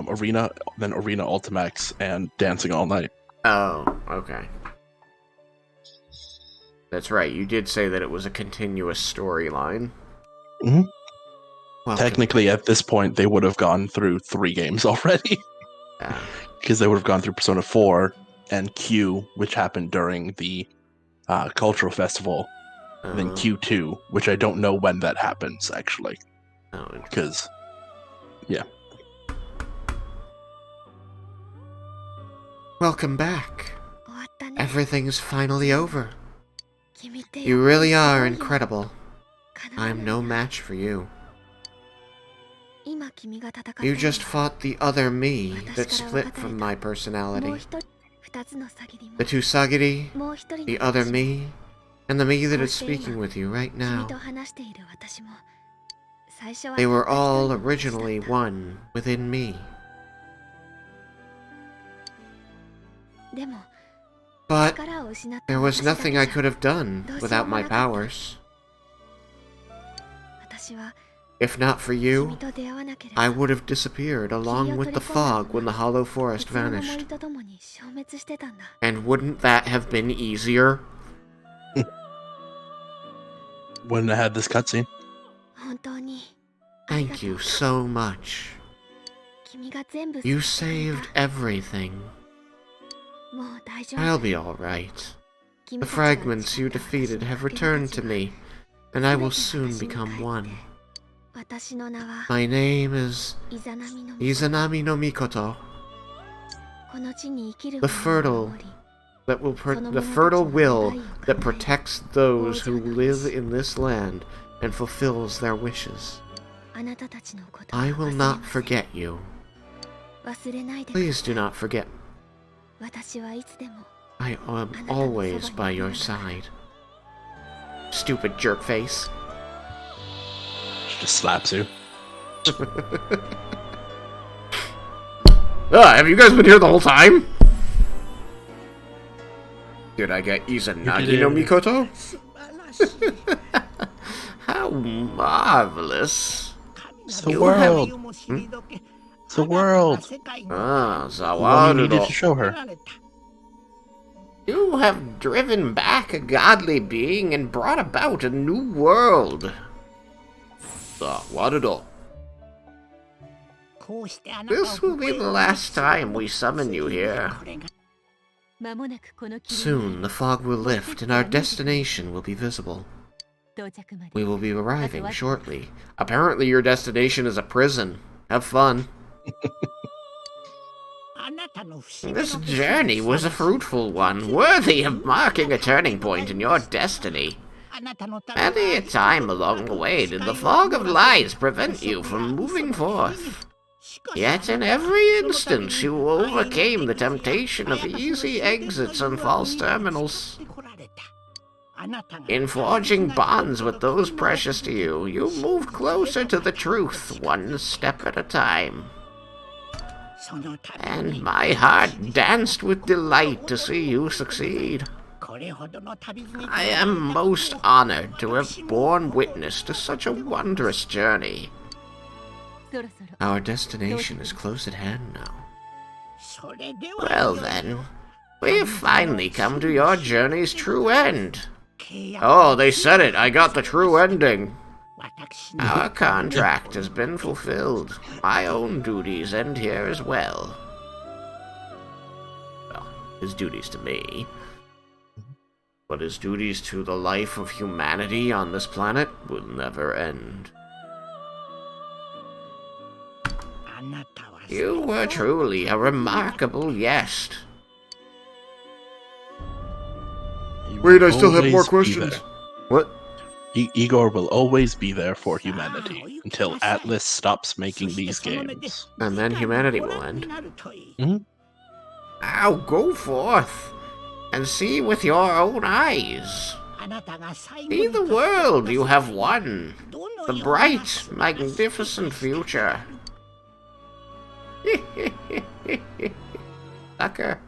Arena, then Arena Ultimax, and Dancing All Night. Oh, okay. That's right, you did say that it was a continuous storyline. Mhm. Well, Technically, at this point, they would have gone through 3 games already. yeah. Because they would have gone through Persona 4 and Q, which happened during the cultural festival, and then Q2, which I don't know when that happens, actually. Oh, Because, yeah. welcome back. 終わったね。 Everything's finally over. 君って You really are すごいよ incredible. 叶わ I'm ない no match for you. 今君が戦ったの You は just fought the other me that split from my もう personality. 一人二つの詐欺にも The two Sagiri, もう一人の the other 私も me, and the me that is こうして今 speaking with you right 君 now. と話している私も最初は They た were った一 all 人の私だった originally one within me. でも But 力を失った there was 私だけ nothing じ I ゃ could have done without my powers. 私は If not for 君 you, と出会わなければ I would have disappeared along with the fog when the Hollow Forest 別の森 vanished. と共に消滅してたんだ And wouldn't that have been easier? Wouldn't have had this cutscene. 本当にありが Thank とう you so much. 君が全部 You 救ってくれ saved た everything. もう大丈夫 I'll be alright. 君 The たちが fragments you 打ち取った defeated 私 have の returned 手 to たち me, が and I will 全て soon 私に become 帰って one. 私の名は My name is イザナミの Izanami no Mikoto, この地に生きる the 者を fertile 守り that will the fertile will that protects those who live in this land and fulfills their wishes. あなたたちのことは I 忘 will れま not せん forget you. 忘れないでくだ Please さ do い not forget. 私はいつでも I am always by your side. Stupid jerk face. She just slaps you. Have you guys been here the whole time? Did I get Izanagi no Mikoto? 素晴らしい How marvelous. It's the You world. も退け It's the world. 世界に Ah, The one you needed to Zawarudo. show her. られた You have driven back a godly being and brought about a new world. Zawarudo. こうしてあなたを This will be the last time we summon you here. これが間もなくこの霧 Soon the fog will lift and our destination will be visible. 到着まで We will be arriving shortly. Apparently your destination is a prison. Have fun. あなたの不思議 This の journey was a fruitful one, worthy of marking a turning point in your destiny. あなたのためは Many a time along the way did the fog of lies prevent you from moving forth. しかし Yet in every instance you overcame the temptation of easy exits and false terminals. あなたが In forging bonds with those precious to you, you moved closer to the truth, one step at a time. そのため And に my heart danced with delight to see you succeed. これほどの旅路に I am most honored to have borne witness to such a wondrous journey. そろそろ Our destination is close at hand now. それでは Well then, we've finally come to your journey's true end. 契約 Oh, they said it. I got the true ending. 私の Our contract has been fulfilled. My own duties end here as well. Well, his duties to me. But his duties to the life of humanity on this planet will never end. あなたは You were truly a remarkable guest. He Wait, will I still have more always be questions. there. What? Igor will always be there for humanity until Atlas stops making these games. And then humanity will end. になるといい Now go forth and see with your own eyes. あなたが最後 See に the world you have won. どの The ような bright, magnificent future. Sucker.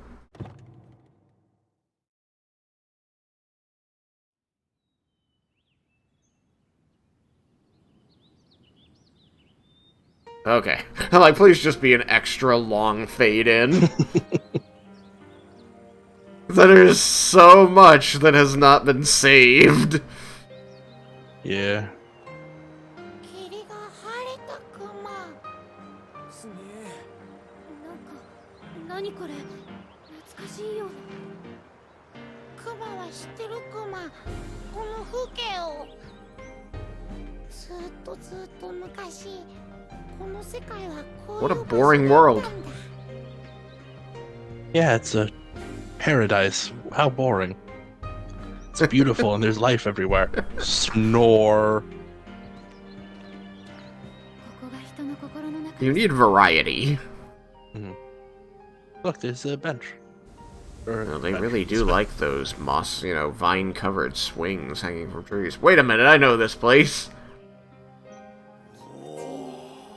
Okay. I'm like, please just be an extra long fade in. There is so much that has not been saved. Yeah. 霧が晴れたクマすげえなんか何これ懐かしいよクマは知ってるクマこの風景をずっと昔この世界はこう What い a う boring 場所だ world. ったんだ Yeah, it's a paradise. How boring. It's beautiful and there's life everywhere. Snore. ここが人の心 You need variety. Look, there's a bench. Well, they really do like those moss, vine-covered swings hanging from trees. Wait a minute, I know this place.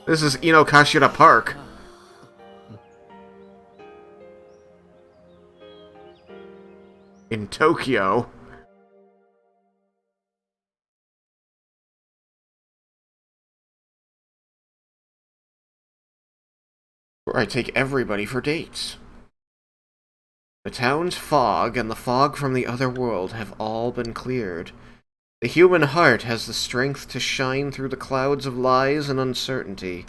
This is Inokashira Park. In Tokyo. Where I take everybody for dates. The town's fog and the fog from the other world have all been cleared. The human heart has the strength to shine through the clouds of lies and uncertainty.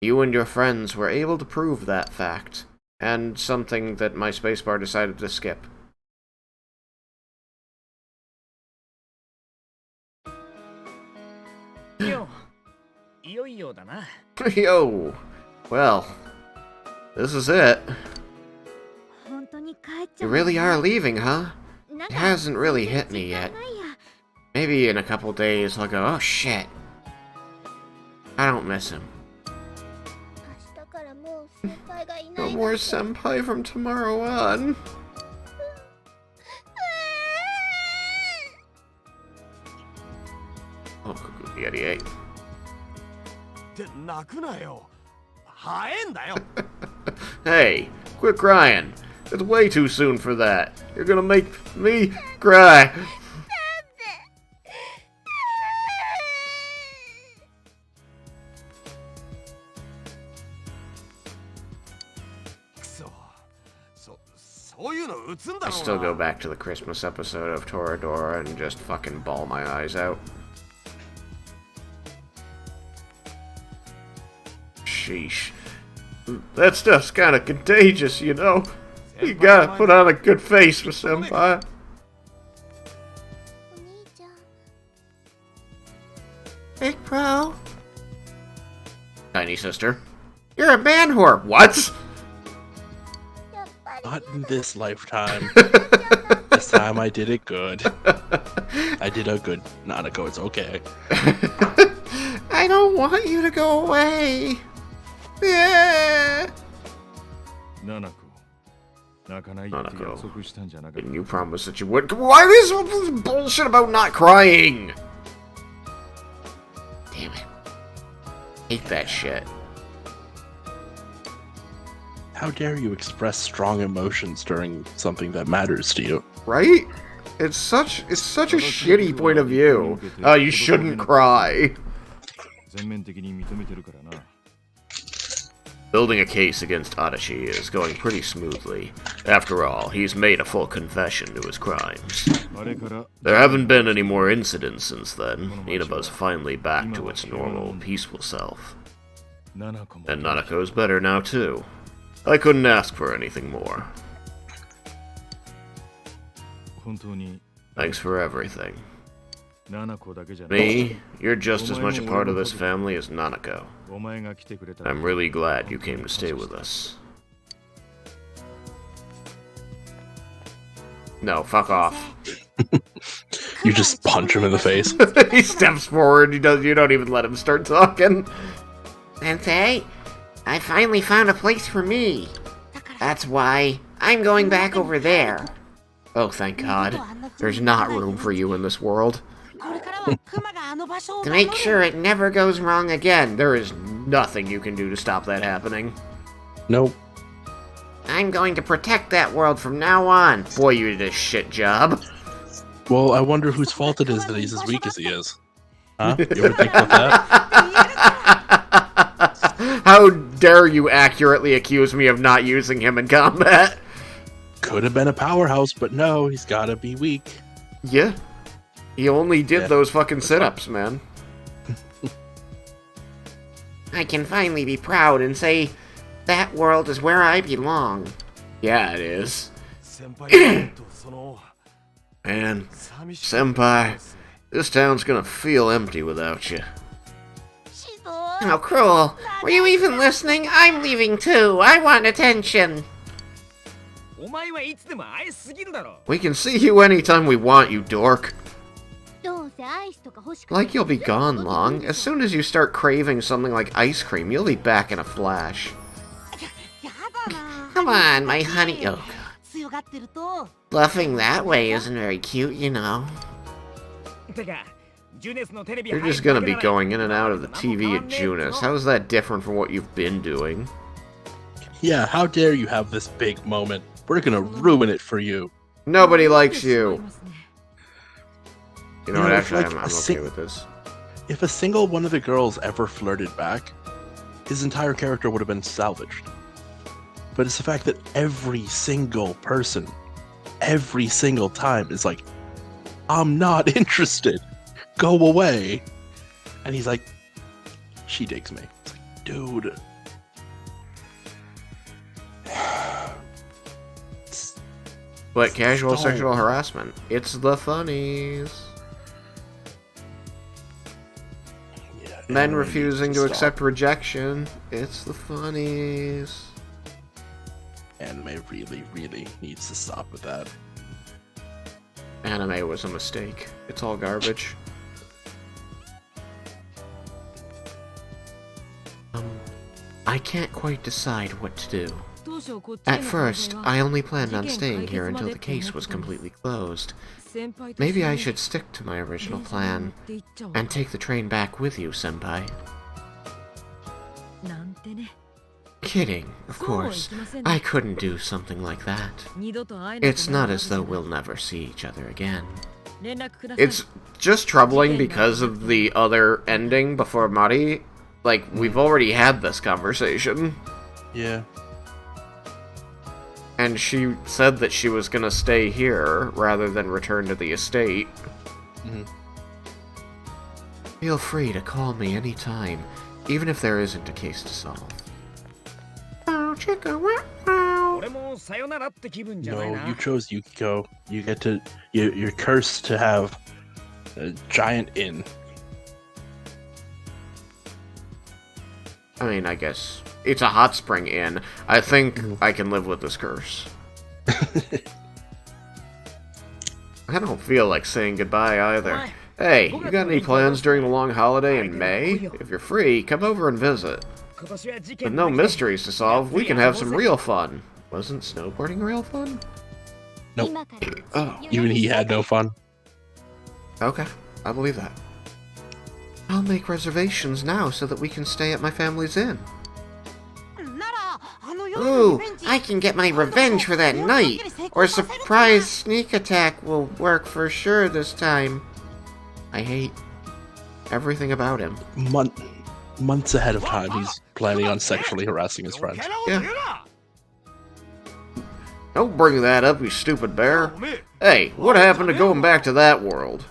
You and your friends were able to prove that fact, and something that my spacebar decided to skip. Yo, いよいよだな。 Yo! Well, this is it. 本当に帰っちゃ You う really are leaving, huh? なん It か hasn't really hit me 時間 yet. ないや Maybe in a couple days I'll go, oh shit. I don't miss him. 明日からもう先輩がいな No い more なんて senpai from tomorrow on. Oh, Cuckoo Yeti 8. って泣くなよ。早えんだよ。 Hey, quit crying. It's way too soon for that. You're gonna make me cry. くそ。そういうの打つんだ I ろう still な。 go back to the Christmas episode of Toradora and just fucking bawl my eyes out. Sheesh. That stuff's kind of contagious, you know? You gotta put on a good face for senpai. お兄ちゃん Big bro. Tiny sister. You're a man whore. What? やっぱり Not in this lifetime. This time I did it good. I did a good Nanako, it's okay. I don't want you to go away. Yeah. ナナコ。泣かないって約束したんじゃなかった。 Didn't you promise that you would? Why this bullshit about not crying? Damn it. Hate that shit. How dare you express strong emotions during something that matters to you? Right? It's such a shitty point of view. You shouldn't cry. 全面的に認めてるからな。 Building a case against Adachi is going pretty smoothly. After all, he's made a full confession to his crimes. あれから There haven't been any more incidents since then. Inaba's finally back to its normal, peaceful self. ナナコも And Nanako's better now too. I couldn't ask for anything more. 本当に Thanks for everything. ナナコだけじゃない。 Me, you're just as much a part of this family as Nanako. お前が来てくれた。 I'm really glad you came to stay with us. No, fuck off. You just punch him in the face. He steps forward, you don't even let him start talking. Sensei, I finally found a place for me. That's why I'm going back over there. Oh, thank God. There's not room for you in this world. これからはクマがあの場所を To 守 make る sure it never goes wrong again, there is nothing you can do to stop that happening. Nope. I'm going to protect that world from now on. Boy, you did a shit job. Well, I wonder whose fault it is that he's as weak as he is. Huh? You ever think about that? How dare you accurately accuse me of not using him in combat? Could have been a powerhouse, but no, he's gotta be weak. Yeah. He only did Yeah. those fucking sit-ups, man. I can finally be proud and say, that world is where I belong. Yeah, it is. 先輩とその Man, 寂しい。 senpai, this town's gonna feel empty without you. 指導 How cruel. Were you even listening? I'm leaving too. I want attention. お前はいつでも会えすぎるだろ。 We can see you anytime we want, you dork. どうせアイスとか欲しくて Like you'll be gone long. As soon as you start craving something like ice cream, you'll be back in a flash. やだな Come on, my honey. Oh, 強がってると bluffing that way isn't very cute, you know. てかジュネスのテレビ You're just gonna be going in and out of the TV at Junis. How is that different from what you've been doing? Yeah, how dare you have this big moment? We're gonna ruin it for you. Nobody likes you. You know what? You know, Actually, like I'm a okay sing- with this. If a single one of the girls ever flirted back, his entire character would have been salvaged. But it's the fact that every single person, every single time is like, I'm not interested. Go away. And he's like, she digs me. It's like, dude. But casual Stop. sexual harassment. It's the funnies. Yeah, Men Anime refusing needs to stop. accept rejection. It's the funnies. Anime really, really needs to stop with that. Anime was a mistake. It's all garbage. I can't quite decide what to do. At first, I only planned on staying here until the case was completely closed. Maybe I should stick to my original plan and take the train back with you, senpai. Kidding, of course. I couldn't do something like that. It's not as though we'll never see each other again. It's just troubling because of the other ending before Mari. Like, we've already had this conversation. Yeah. And she said that she was gonna stay here rather than return to the estate. Mhm. Feel free to call me anytime, even if there isn't a case to solve. Oh, chicka, wow, wow. 俺もさよならって気分じゃない No, な you chose Yukiko. You get to. You're cursed to have a giant inn. I mean, I guess it's a hot spring inn. I think I can live with this curse. I don't feel like saying goodbye either. Hey, you got any plans during the long holiday in May? If you're free, come over and visit. 今年は事 With 件 no なきで mysteries to solve, we can have some real fun. Wasn't snowboarding real fun? Nope. 今から Oh, Even he had no fun. okay. I believe that. I'll make reservations now so that we can stay at my family's inn. ならあの夜の Ooh, リベンジ I can get my revenge for that night! Or surprise sneak attack will work for sure this time. I hate everything about him. Months ahead of time, he's planning on sexually harassing his friends. キャラを言うな Don't bring that up, you stupid bear. Hey, what happened to going back to that world?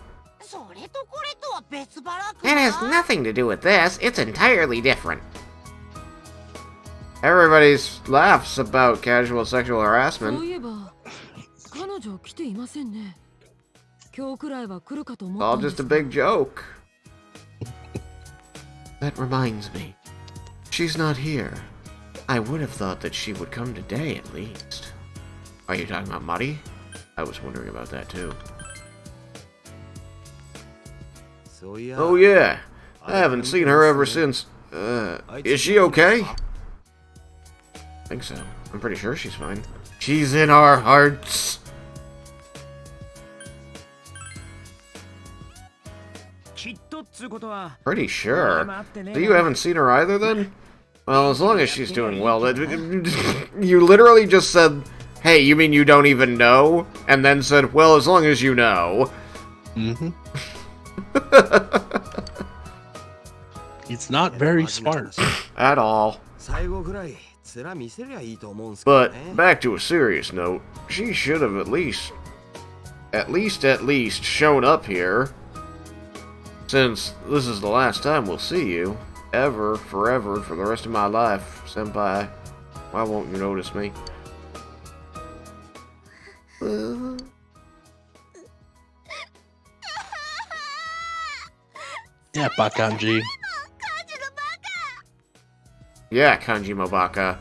それとこれとは別腹く It has nothing to do with this. It's entirely different. Everybody's laughs about casual sexual そう harassment. いえば彼女来ていませんね今日くらいは来るかと思 It's った all んで just す a が big joke. That reminds me. She's not here. I would have thought that she would come today at least. Are you talking about Mari? I was wondering about that too. Oh yeah. I haven't seen her ever since. Is she okay? I think so. I'm pretty sure she's fine. She's in our hearts. きっとっつうことは Pretty sure. まあってね So you haven't seen her either then? Well, as long as she's doing well. You literally just said, hey, you mean you don't even know? And then said, well, as long as you know. Mm-hmm. He's not very smart. At all. 最後ぐらい面見せりゃいいと思うんすけど But ね back to a serious note, she should have at least shown up here. Since this is the last time we'll see you. Ever, forever, for the rest of my life, senpai. Why won't you notice me? Yeah, Bakanji. Yeah, Kanji Mobaka.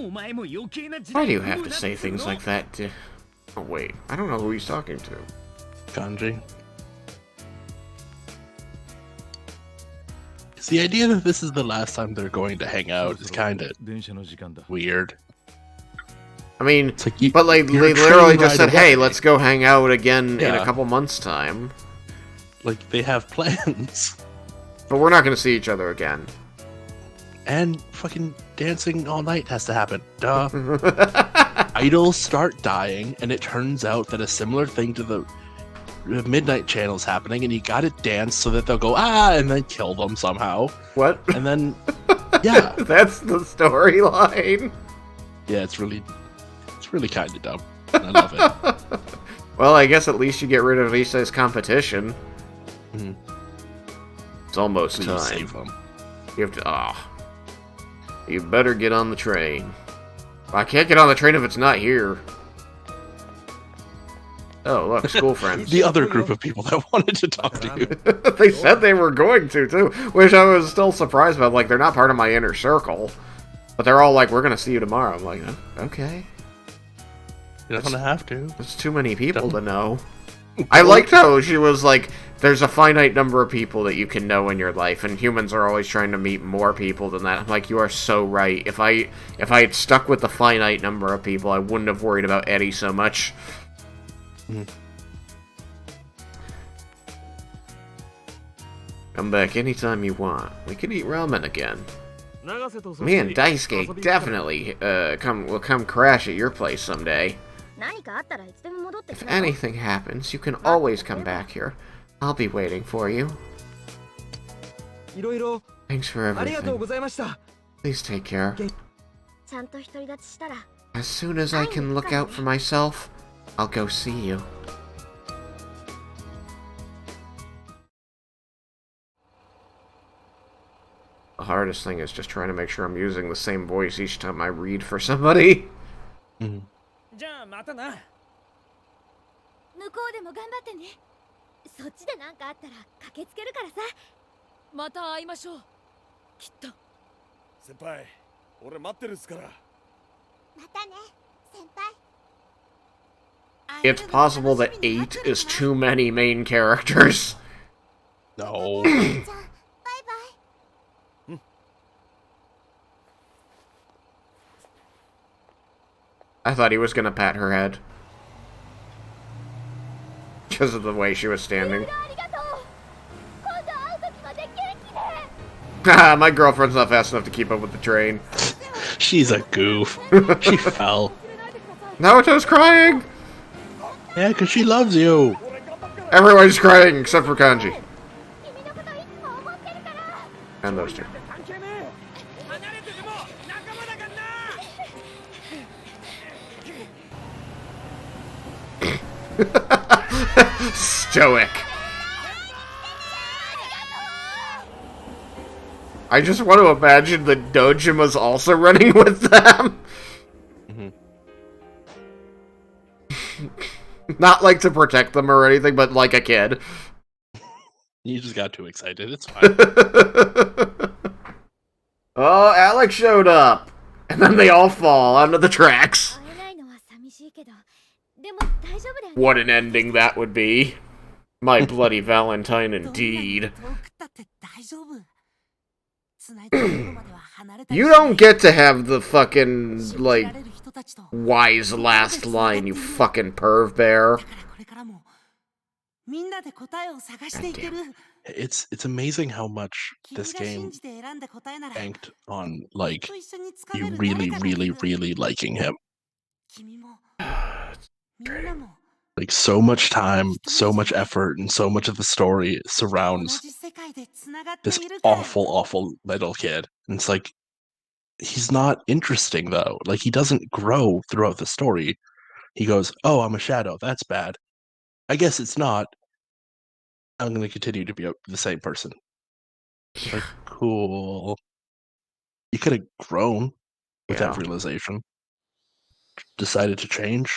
お前も余計な時 Why 代 do you have to say things like that to... Oh, wait. I don't know who he's talking to. Kanji. 'Cause the idea that this is the last time they're going to hang out is kind of 電車の時間だ weird. I mean, It's like you, but like you're they a literally train just ride said, "Hey, away. let's go hang out again in a Yeah. couple months' time." Like they have plans. But we're not going to see each other again. And fucking dancing all night has to happen. Duh. Idols start dying, and it turns out that a similar thing to the Midnight Channel is happening, and you gotta dance so that they'll go, ah, and then kill them somehow. What? And then, yeah. That's the storyline. Yeah, it's really kind of dumb. I love it. Well, I guess at least you get rid of Isai's competition. Mhm. It's almost Please time. save them. You have to. You better get on the train. I can't get on the train if it's not here. Oh, look, school friends. The other group of people that wanted to talk to you. They said they were going to, too. Which I was still surprised about. Like, they're not part of my inner circle. But they're all like, we're going to see you tomorrow. I'm like, okay. You don't have to. There's too many people to know. I liked how she was like, there's a finite number of people that you can know in your life, and humans are always trying to meet more people than that. I'm like, you are so right. If I had stuck with the finite number of people, I wouldn't have worried about Eddie so much. Come back anytime you want. We can eat ramen again. Me and Daisuke definitely will come crash at your place someday. 何かあったらいつでも戻って If きなよ anything happens, you can always come back here. I'll be waiting for you. いろいろ Thanks for ありがとう everything. ございました Please take care. ちゃんと独り立ちしたら As soon as I can look out for myself, I'll go see you. The hardest thing is just trying to make sure I'm using the same voice each time I read for somebody. じゃあまたな向こうでも頑張ってねそっちで何かあったら駆けつけるからさまた会いましょうきっと先輩俺待ってるっすからまたね先輩 It's possible that 8 is too many main characters. No. じゃあバイバイ I thought he was gonna pat her head. Because of the way she was standing. ありがとう今度会う時まで元気で Haha, my girlfriend's not fast enough to keep up with the train. She's a goof. She fell. Naruto's crying! Yeah, because she loves you. Everyone's crying except for Kanji. 君のこといつも思ってるから And those two. 関係ねえ離れてても仲間だからな Stoic. I just want to imagine that Dojima's also running with them. Not like to protect them or anything, but like a kid. You just got too excited. It's fine. Oh, Alex showed up. And then they all fall onto the tracks. 会えないのは寂しいけどでも大丈夫だよね What an ending that would be. My bloody Valentine indeed. 遠くったって大丈夫繋いだところまでは離れたり You しない don't get to have the fucking, 信じら like, れる人たちと wise last line, you fucking perv bear. だからこれからもみんなで答えを探していける It's amazing how much 君が this 信 game じて選んだ答えなら banked on like と一緒につかめ you る really, 誰かが really, いる really liking him. 君もみんなも Like so much time, so much effort, and so much of the story 同 surrounds じ世界でつながって this いるから awful, awful little kid. And it's like he's not interesting though. Like he doesn't grow throughout the story. He goes, "Oh, I'm a shadow. That's bad. I guess it's not. I'm going to continue to be the same person." It's like, cool. You could have grown with that Yeah. realization. Decided to change.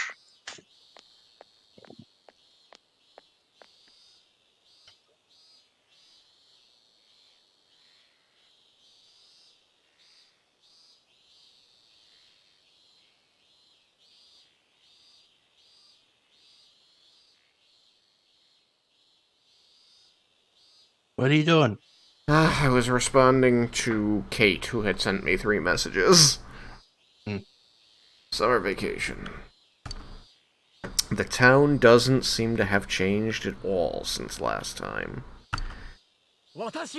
What are you doing? I was responding to Kate, who had sent me 3 messages. Summer vacation. The town doesn't seem to have changed at all since last time.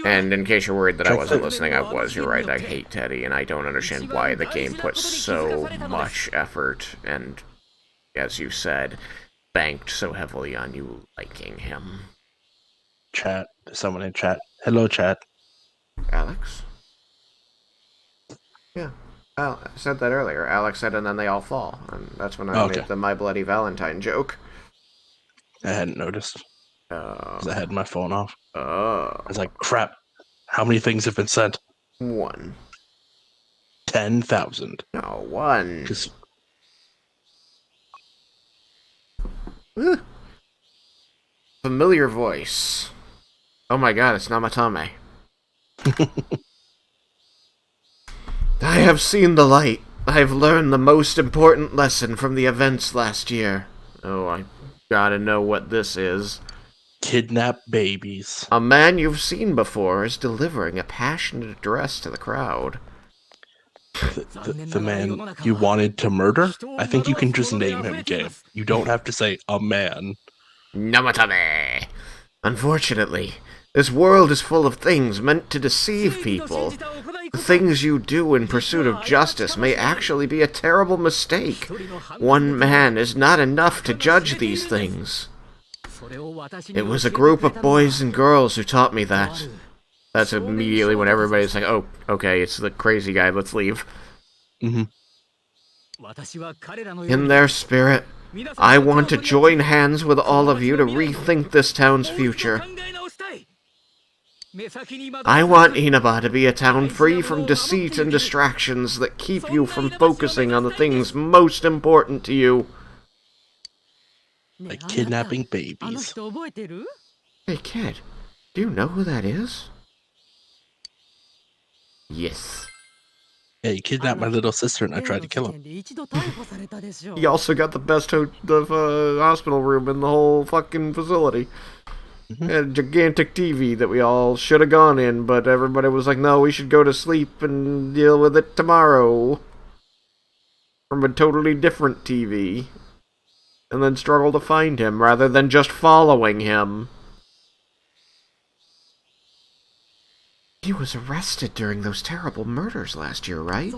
And in case you're worried that I wasn't listening, I was. You're right, I hate Teddy, and I don't understand why the game puts so much effort and, as you said, banked so heavily on you liking him. Chat. There's someone in chat. Hello, chat. Alex? Yeah. Well, I said that earlier. Alex said, and then they all fall. And that's when I made the My Bloody Valentine joke. I hadn't noticed. Because I had my phone off. Oh. I was like, crap. How many things have been sent? 1. 10,000. No, 1. Just familiar voice. Oh my god, it's Namatame. I have seen the light. I have learned the most important lesson from the events last year. Oh, I gotta know what this is. kidnap babies. A man you've seen before is delivering a passionate address to the crowd. The man you wanted to murder? I think you can just name him Gabe. You don't have to say a man. Namatame! Unfortunately, this world is full of things meant to deceive people. The things you do in pursuit of justice may actually be a terrible mistake. One man is not enough to judge these things. It was a group of boys and girls who taught me that. That's immediately when everybody's like, oh, okay, it's the crazy guy, let's leave. In their spirit, I want to join hands with all of you to rethink this town's future. I want Inaba to be a town free from deceit and distractions that keep you from focusing on the things most important to you. Like kidnapping babies. Hey kid, do you know who that is? Yes. Yeah, he kidnapped my little sister and I tried to kill him. He also got the best hospital room in the whole fucking facility. A gigantic TV that we all should have gone in, but everybody was like, no, we should go to sleep and deal with it tomorrow. From a totally different TV. And then struggle to find him rather than just following him. He was arrested during those terrible murders last year, right?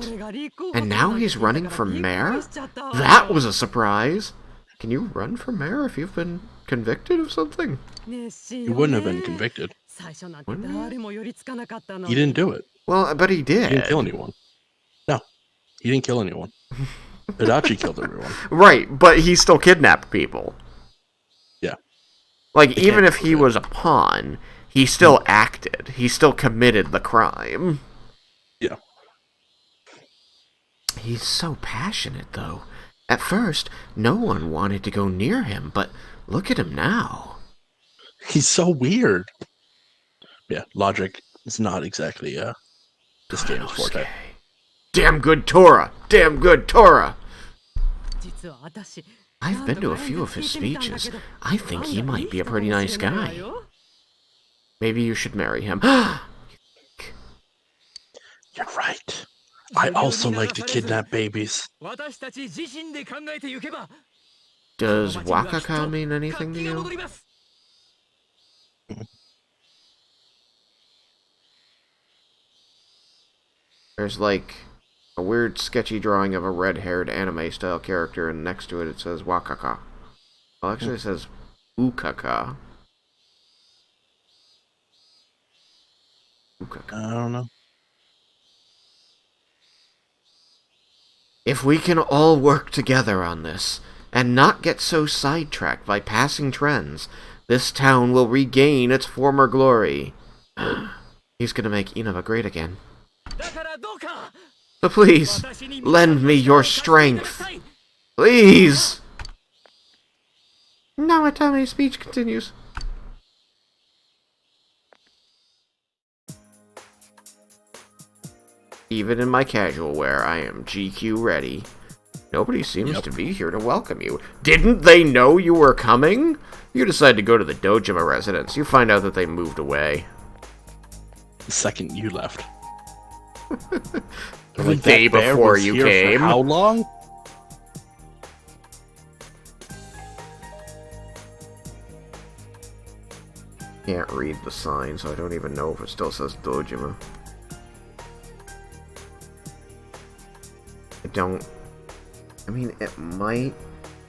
And now he's running for mayor? That was a surprise! Can you run for mayor if you've been convicted of something? He wouldn't have been convicted. He didn't do it. Well, but he did. He didn't kill anyone. No, he didn't kill anyone. Hidachi killed everyone. Right, but he still kidnapped people. Yeah. Like, even if he was a pawn, he still acted. He still committed the crime. Yeah. He's so passionate, though. At first, no one wanted to go near him, but look at him now. He's so weird. Yeah, logic is not exactly this game's forte. Damn good Torah! Damn good Torah! I've been to a few of his speeches. I think he might be a pretty nice guy. Maybe you should marry him. You're right. I also like to kidnap babies. Does Wakaka mean anything to you? There's like a weird sketchy drawing of a red-haired anime-style character, and next to it it says Wakaka. Well, actually it says Ukaka. Ukaka. I don't know. If we can all work together on this, and not get so sidetracked by passing trends, this town will regain its former glory. He's gonna make Inaba great again. But please, lend me your strength. Please! Nawatame's speech continues. Even in my casual wear, I am GQ ready. Nobody seems to be here to welcome you. Didn't they know you were coming? You decide to go to the Dojima residence. You find out that they moved away. the second you left. The Like, day that bear before was you here for came. how long? Can't read the sign, so I don't even know if it still says Dojima. I mean, it might.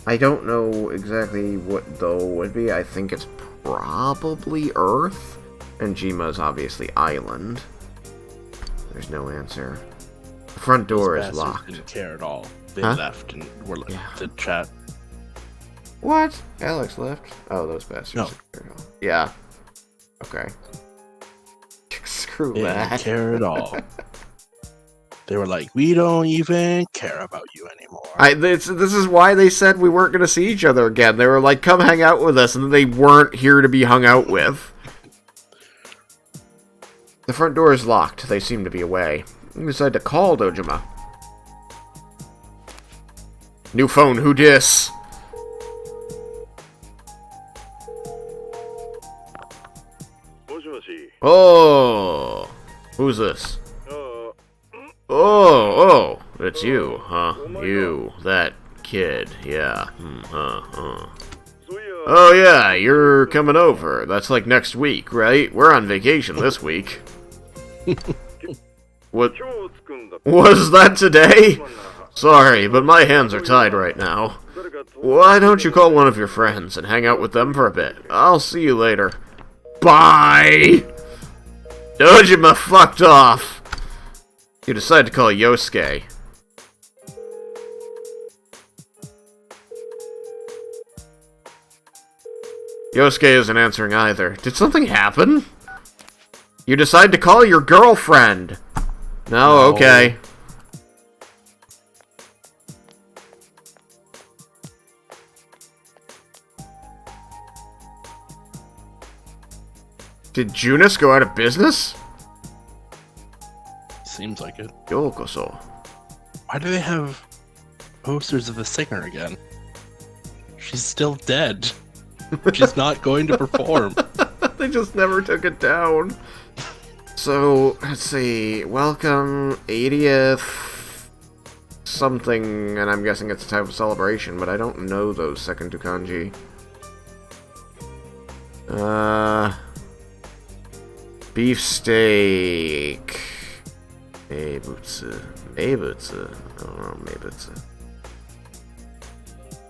I don't know exactly what though would be. I think it's probably Earth, and Jima's obviously Island. There's no answer. The front door Those is bastards locked. Didn't care at all. They Huh? left and were like, Yeah. to chat. What? Alex left? Oh, those bastards. Yeah. Okay. Screw They didn't that. care at all. They were like, we don't even care about you anymore. This is why they said we weren't going to see each other again. They were like, come hang out with us, and then they weren't here to be hung out with. The front door is locked. They seem to be away. You decide to call Dojima. New phone, who dis? Oh, who's this? Oh, it's you, huh? You, that kid, yeah. Oh yeah, you're coming over. That's like next week, right? We're on vacation this week. What? Was that today? Sorry, but my hands are tied right now. Why don't you call one of your friends and hang out with them for a bit? I'll see you later. Bye! Dojima fucked off. You decide to call Yosuke. Yosuke isn't answering either. Did something happen? You decide to call your girlfriend. No, okay. Did Junis go out of business? Seems like it. Yokoso. Why do they have posters of the singer again? She's still dead. She's not going to perform. They just never took it down. So, let's see. Welcome, 80th something, and I'm guessing it's a type of celebration, but I don't know those second to kanji. Beefsteak. Meibutsu. Meibutsu. I don't know, Meibutsu.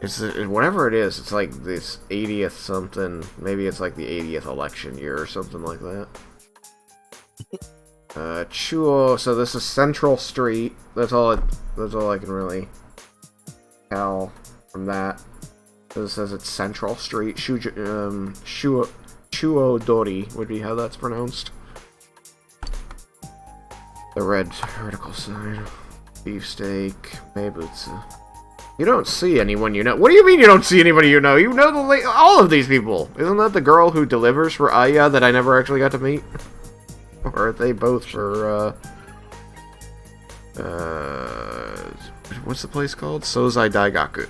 It's whatever it is, it's like this 80th something. Maybe it's like the 80th election year or something like that. Chuo. So this is Central Street. That's all I can really tell from that. So it says it's Central Street. Chuodori would be how that's pronounced. The red vertical sign. Beefsteak. Meibutsu. You don't see anyone you know. What do you mean you don't see anybody you know? You know all of these people. Isn't that the girl who delivers for Aya that I never actually got to meet? Or are they both for, what's the place called? Sozai Daigaku.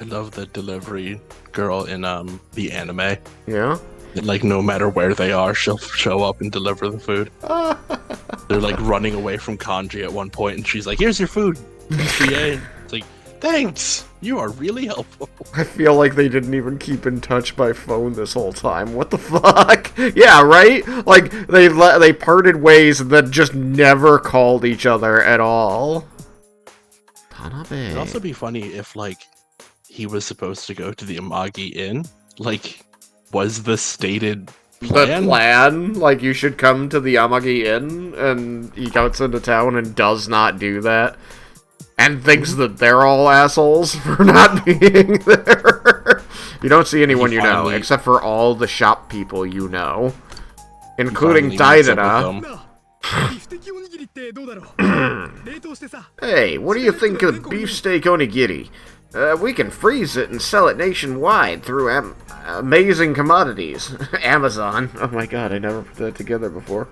I love the delivery girl in the anime. Yeah? That, like, no matter where they are, she'll show up and deliver the food. They're like running away from Kanji at one point, and she's like, "Here's your food." PA. It's like, thanks. You are really helpful. I feel like they didn't even keep in touch by phone this whole time. What the fuck? Yeah, right? Like, they parted ways and then just never called each other at all. Tanabe. It'd also be funny if, like, he was supposed to go to the Amagi Inn. Like, was the stated plan? The plan? Like, you should come to the Amagi Inn, and he goes into town and does not do that. And thinks that they're all assholes for not being there. You don't see anyone you know, except for all the shop people you know. Including Daidara. Hey, what do you think of beefsteak onigiri? We can freeze it and sell it nationwide through amazing commodities. Amazon. Oh my god, I never put that together before.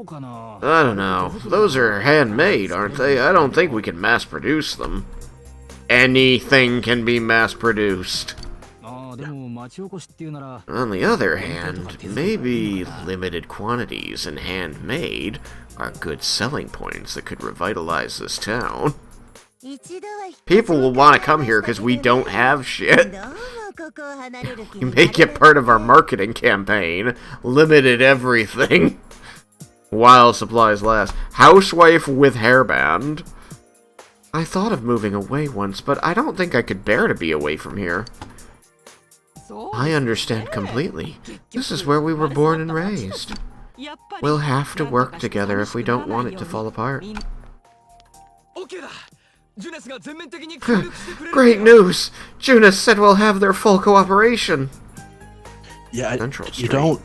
I don't know. Those are handmade, aren't they? I don't think we can mass produce them. Anything can be mass produced. 町おこしっていうなら On the other hand, maybe limited quantities and handmade are good selling points that could revitalize this town. 一度は People will want to come here because we don't have shit. どうもここを離れる気 We に make it part of our marketing campaign. Limited everything. While supplies last. Housewife with hairband. I thought of moving away once, but I don't think I could bear to be away from here. I understand completely. This is where we were born and raised. We'll have to work together if we don't want it to fall apart. OK だジュネスが全面的に協力してくれる Great news! Junis said we'll have their full cooperation. Yeah, Central you Street. don't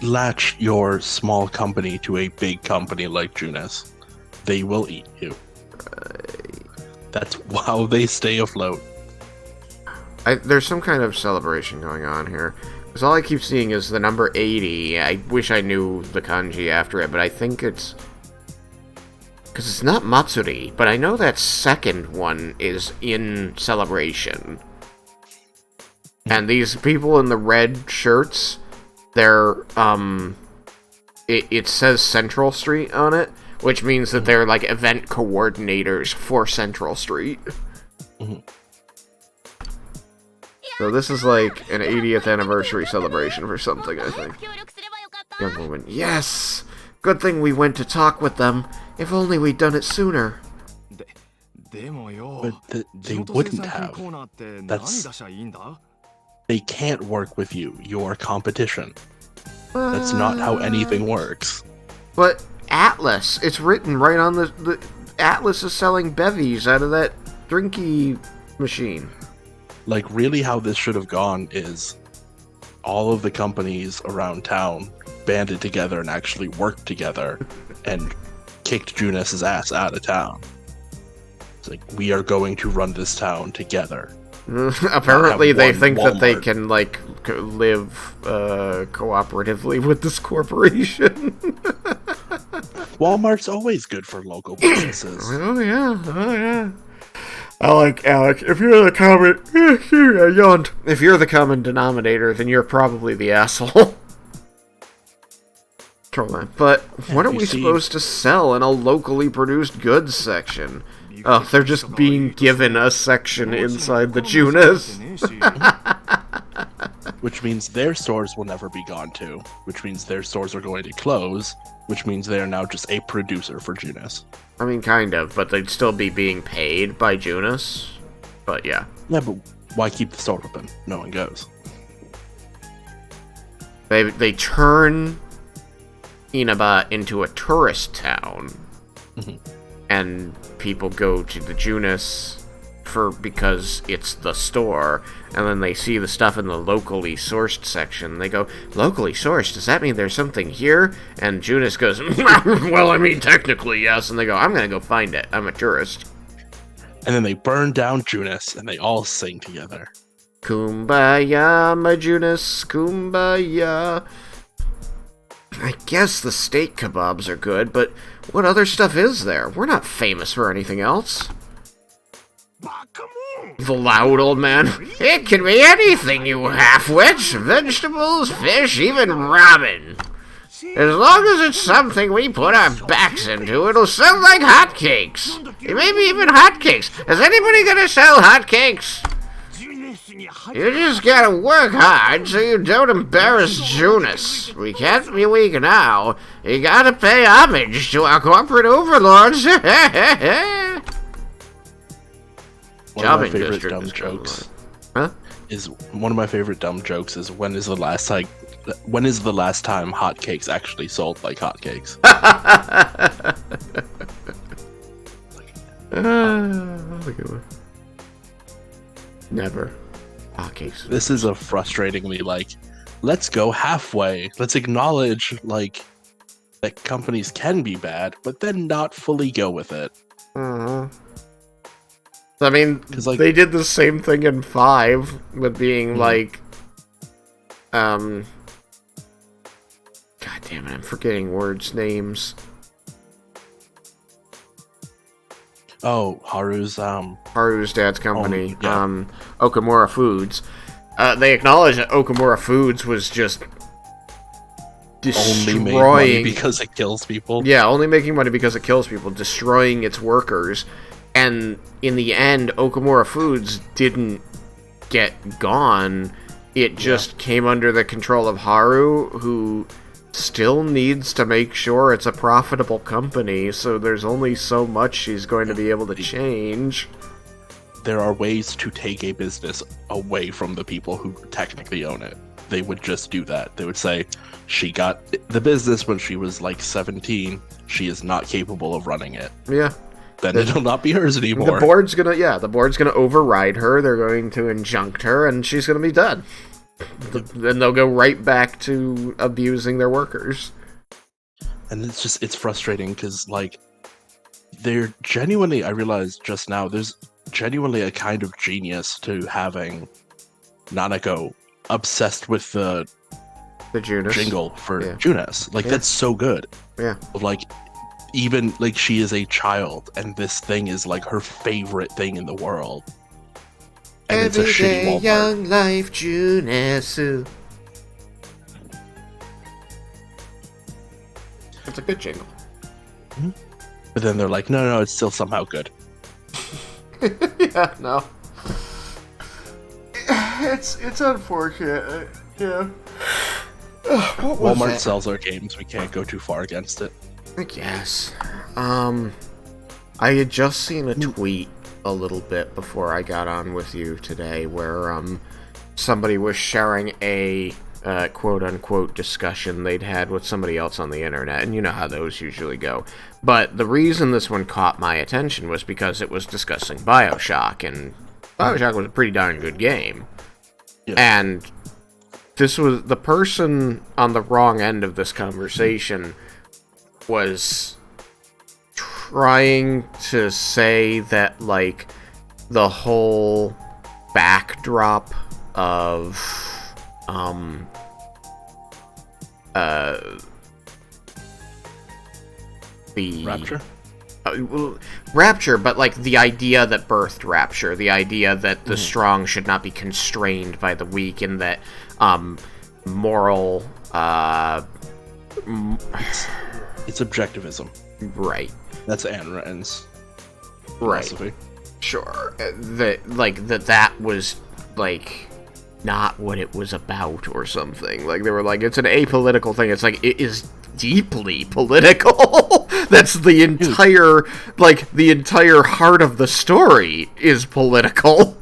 latch your small company to a big company like Junis. They will eat you. That's how they stay afloat. There's some kind of celebration going on here. Because all I keep seeing is the number 80. I wish I knew the kanji after it, but I think it's... Because it's not Matsuri, but I know that second one is in celebration. And these people in the red shirts, they're, it says Central Street on it, which means that they're, like, event coordinators for Central Street. So this is like an 80th anniversary celebration for something, I think. 協力すればよかった Young woman, yes! Good thing we went to talk with them. If only we'd done it sooner. でもよ But they 地元 wouldn't 生産 have. 品コーナーって何 That's- 出しゃいいんだ They can't work with you. You're competition. That's not how anything works. But Atlas, it's written right on the Atlas is selling bevies out of that drinky machine. Like, really, how this should have gone is all of the companies around town banded together and actually worked together and kicked Junis's ass out of town. It's like, we are going to run this town together. Apparently, they one think that they Walmart. can like live cooperatively with this corporation. Walmart's always good for local businesses. Oh yeah. Alec, if you're the common... I yawned. If you're the common denominator, then you're probably the asshole. Troll that. But what are you we see- supposed to sell in a locally produced goods section? Oh, they're just being given a section inside the Junis. Which means their stores will never be gone to. Which means their stores are going to close. Which means they are now just a producer for Junis. I mean, kind of, but they'd still be being paid by Junis. But yeah. Yeah, but why keep the store open? No one goes. They turn Inaba into a tourist town, Mhm. and people go to the Junis because it's the store, and then they see the stuff in the locally sourced section. They go, locally sourced? Does that mean there's something here? And Junis goes, well, I mean, technically, yes. And they go, I'm gonna go find it. I'm a tourist. And then they burn down Junis and they all sing together. Kumbaya, my Junis, kumbaya. I guess the steak kebabs are good, but what other stuff is there? We're not famous for anything else. The loud old man. It can be anything, you half-wits. Vegetables, fish, even ramen. As long as it's something we put our backs into, it'll sell like hotcakes. Maybe even hotcakes. Is anybody gonna sell hotcakes? You just gotta work hard so you don't embarrass Junis. We can't be weak now. You gotta pay homage to our corporate overlords. One of my Shopping favorite district dumb is jokes Huh? is one of my favorite dumb jokes is when is the last time hotcakes actually sold like hotcakes? Never. Hotcakes. This is a frustratingly like, let's go halfway. Let's acknowledge like that companies can be bad, but then not fully go with it. I mean, 'Cause, like- they did the same thing in 5 with being like, God damn it, I'm forgetting words, names. Oh, Haru's Haru's dad's company, yeah. Okamura Foods. they acknowledge that Okamura Foods was just Only made money destroying. because it kills people. Yeah, only making money because it kills people, destroying its workers. And in the end, Okamura Foods didn't get gone. It just came under the control of Haru, who still needs to make sure it's a profitable company, so there's only so much she's going to be able to change. There are ways to take a business away from the people who technically own it. They would just do that. They would say, she got the business when she was like 17. She is not capable of running it. Yeah. Then it'll not be hers anymore. The board's gonna override her, they're going to injunct her, and she's gonna be done. Then they'll go right back to abusing their workers. And it's frustrating because, like, they're genuinely, I realized just now, there's genuinely a kind of genius to having Nanako obsessed with the Junes jingle for Yeah. Junes. Like, Yeah. that's so good. Yeah. Like, even, like, she is a child, and this thing is, like, her favorite thing in the world. And it's a shitty Walmart. young life, Junesu. It's a good jingle. But then they're like, no, it's still somehow good. Yeah, no. It's unfortunate. Yeah. What was Walmart that? sells our games. We can't go too far against it. I guess. I had just seen a tweet a little bit before I got on with you today where, somebody was sharing a, quote-unquote discussion they'd had with somebody else on the internet, and you know how those usually go. But the reason this one caught my attention was because it was discussing BioShock, and BioShock was a pretty darn good game. Yeah. And this was the person on the wrong end of this conversation was trying to say that, like, the whole backdrop of the Rapture? well, Rapture, but like the idea that birthed Rapture, the idea that the strong should not be constrained by the weak, and that moral It's objectivism. right. That's Ayn Rand's Right. philosophy. Sure. That was, like, not what it was about or something. Like, they were like, it's an apolitical thing. It's like, it is deeply political. That's the entire, the entire heart of the story is political.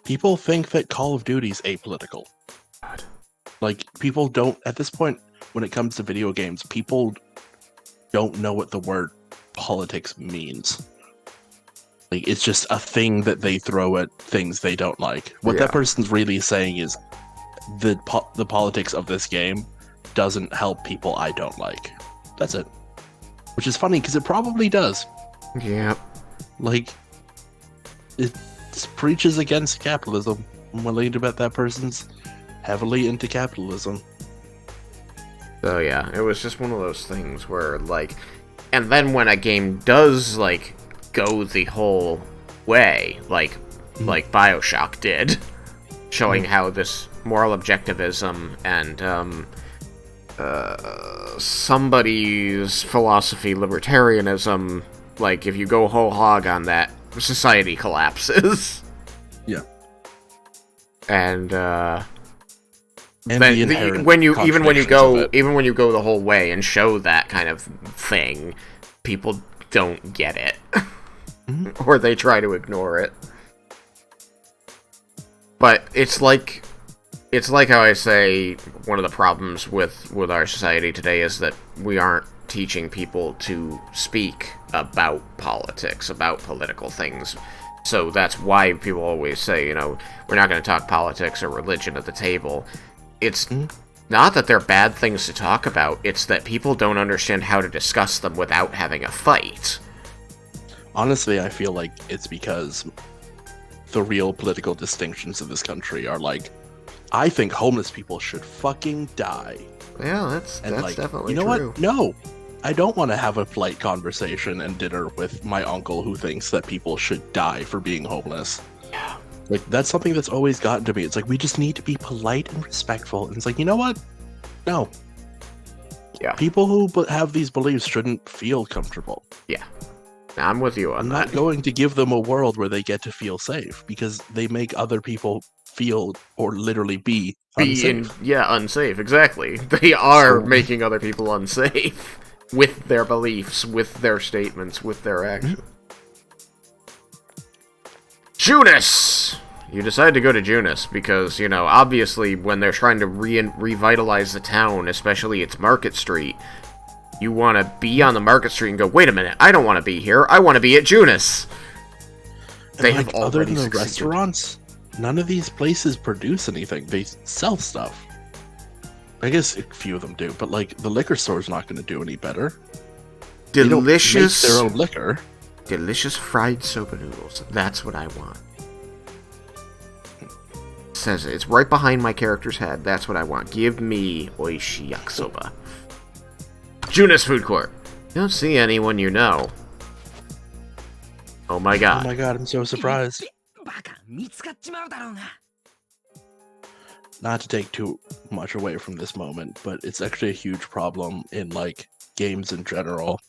People think that Call of Duty's apolitical. Like, people don't, at this point, when it comes to video games, people don't know what the word politics means. Like, it's just a thing that they throw at things they don't like. What Yeah. that person's really saying is the politics of this game doesn't help people I don't like. That's it. Which is funny because it probably does. Yeah. Like, it preaches against capitalism. I'm willing to bet that person's heavily into capitalism. So yeah, it was just one of those things where, like, and then when a game does, like, go the whole way, like BioShock did, showing how this moral objectivism and somebody's philosophy libertarianism, like, if you go whole hog on that, society collapses. Yeah. And And then the inherent when you contradictions of it. go the whole way and show that kind of thing, people don't get it. Or they try to ignore it. But it's like how I say one of the problems with our society today is that we aren't teaching people to speak about politics, about political things. So that's why people always say, you know, we're not going to talk politics or religion at the table. It's not that they're bad things to talk about, it's that people don't understand how to discuss them without having a fight. Honestly, I feel like it's because the real political distinctions of this country are like, I think homeless people should fucking die. Yeah, that's And definitely you know true. what? No, I don't want to have a polite conversation and dinner with my uncle who thinks that people should die for being homeless. Like, that's something that's always gotten to me. It's like, we just need to be polite and respectful. And it's like, you know what? No. Yeah. People who have these beliefs shouldn't feel comfortable. Yeah. I'm with you on I'm that. not going to give them a world where they get to feel safe, because they make other people feel or literally be unsafe. Unsafe, exactly. They are So- making other people unsafe with their beliefs, with their statements, with their actions. Junis! You decide to go to Junis because, you know, obviously when they're trying to revitalize the town, especially its Market Street, you want to be on the Market Street and go, wait a minute, I don't want to be here, I want to be at Junis! And, They like, have other already than the succeeded. restaurants, none of these places produce anything. They sell stuff. I guess a few of them do, but like the liquor store's not going to do any better. They don't make Delicious, their own liquor. delicious fried soba noodles. That's what I want. It says it. It's right behind my character's head. That's what I want. Give me oishi yakisoba. Junis Food Court. You don't see anyone you know. Oh my Oh god. my god, I'm so surprised. バカ見つかっちまうだろうな。 Not to take too much away from this moment, but it's actually a huge problem in like games in general.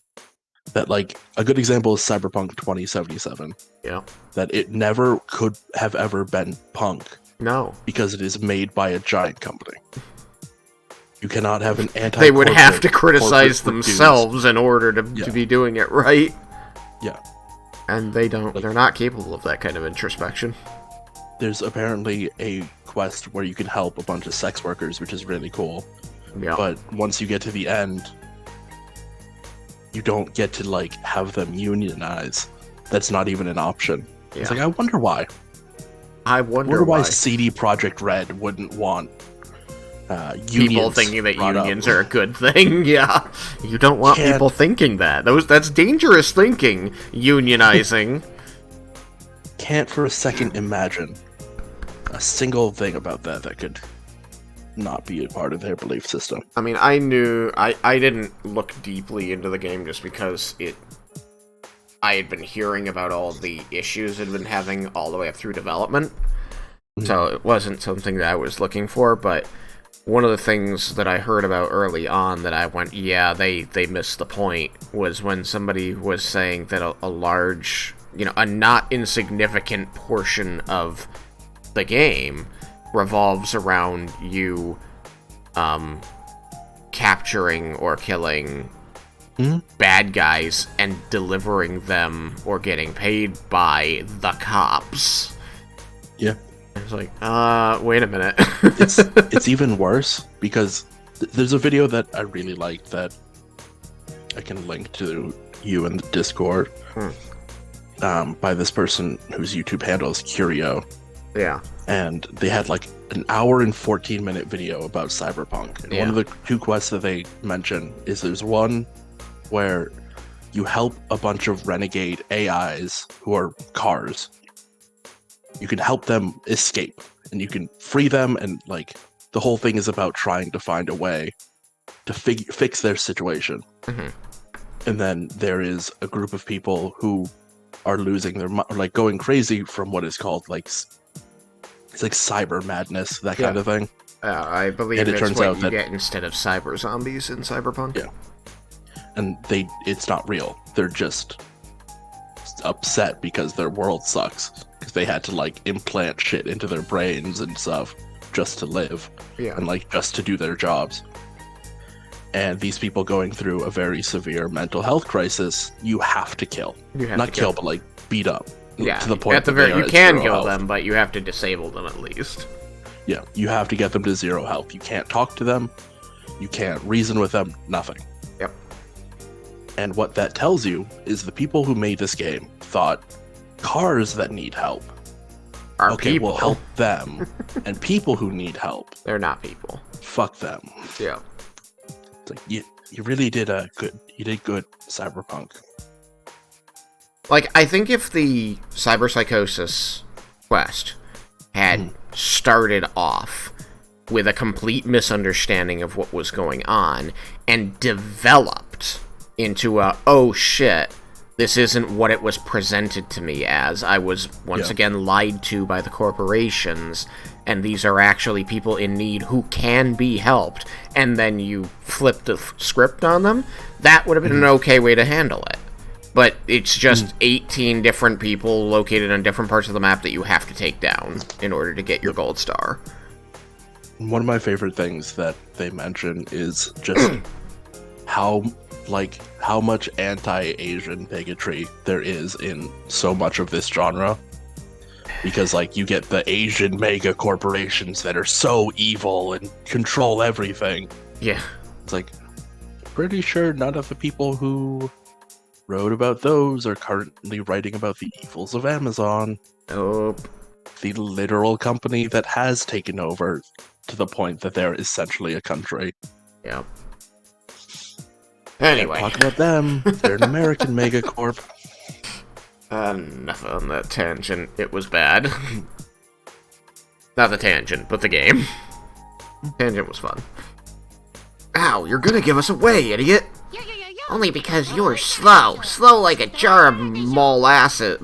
That, like, a good example is Cyberpunk 2077. Yeah. That it never could have ever been punk No. because it is made by a giant company. You cannot have an anti. They would have to criticize corporate themselves in order to Yeah. be doing it right. Yeah. And they don't. Like- They're not capable of that kind of introspection. There's apparently a quest where you can help a bunch of sex workers, which is really cool. Yeah. But once you get to the end, you don't get to like have them unionize. That's not even an option. It's Yeah. like, I wonder why. I wonder why why. CD Projekt Red wouldn't want People unions thinking that brought up. unions are a good thing. Yeah, you don't want Can't- people thinking that. That's dangerous thinking. Unionizing. Can't for a second imagine a single thing about that could not be a part of their belief system. I mean, I didn't look deeply into the game just because I had been hearing about all the issues it had been having all the way up through development. So it wasn't something that I was looking for, but one of the things that I heard about early on that I went, yeah, they missed the point, was when somebody was saying that a large, a not insignificant portion of the game revolves around you capturing or killing bad guys and delivering them or getting paid by the cops. Yeah. I was like, wait a minute. It's even worse because there's a video that I really liked that I can link to you in the Discord by this person whose YouTube handle is Curio. Yeah. And they had like an hour and 14-minute video about Cyberpunk. And one of the two quests that they mention is there's one where you help a bunch of renegade AIs who are cars. You can help them escape and you can free them, and like the whole thing is about trying to find a way to fix their situation. Mhm. And then there is a group of people who are losing their like going crazy from what is called like it's like cyber madness, that kind of thing. I believe And it it's turns what out you that- get instead of cyber zombies in Cyberpunk. Yeah. And it's not real. They're just upset because their world sucks. Because they had to like implant shit into their brains and stuff just to live Yeah. and like just to do their jobs. And these people going through a very severe mental health crisis, you have to kill. You have Not to kill, but like beat up. Yeah. To the point at the that they very, are you at can zero kill health. them, but you have to disable them at least. Yeah, you have to get them to 0 health. You can't talk to them. You can't reason with them. Nothing. Yep. And what that tells you is the people who made this game thought cars that need help. Are Okay, people? we'll help them. And people who need help, They're not people. fuck them. Yeah. It's like, you really did good, Cyberpunk. Like, I think if the Cyberpsychosis quest had started off with a complete misunderstanding of what was going on and developed into a, oh shit, this isn't what it was presented to me as. I was once again lied to by the corporations, and these are actually people in need who can be helped, and then you flip the script on them. That would have been an okay way to handle it. But it's just 18 different people located on different parts of the map that you have to take down in order to get your gold star. One of my favorite things that they mention is just how much anti-Asian bigotry there is in so much of this genre. Because, like, you get the Asian mega corporations that are so evil and control everything. Yeah. It's like, pretty sure none of the people who wrote about those are currently writing about the evils of Amazon. Nope. The literal company that has taken over to the point that they're essentially a country. Yep. Anyway. Talk about them. They're an American megacorp. Enough on that tangent. It was bad. Not the tangent, but the game. Tangent was fun. Ow, you're gonna give us away, idiot! Only because you're slow. Slow like a jar of mall asses.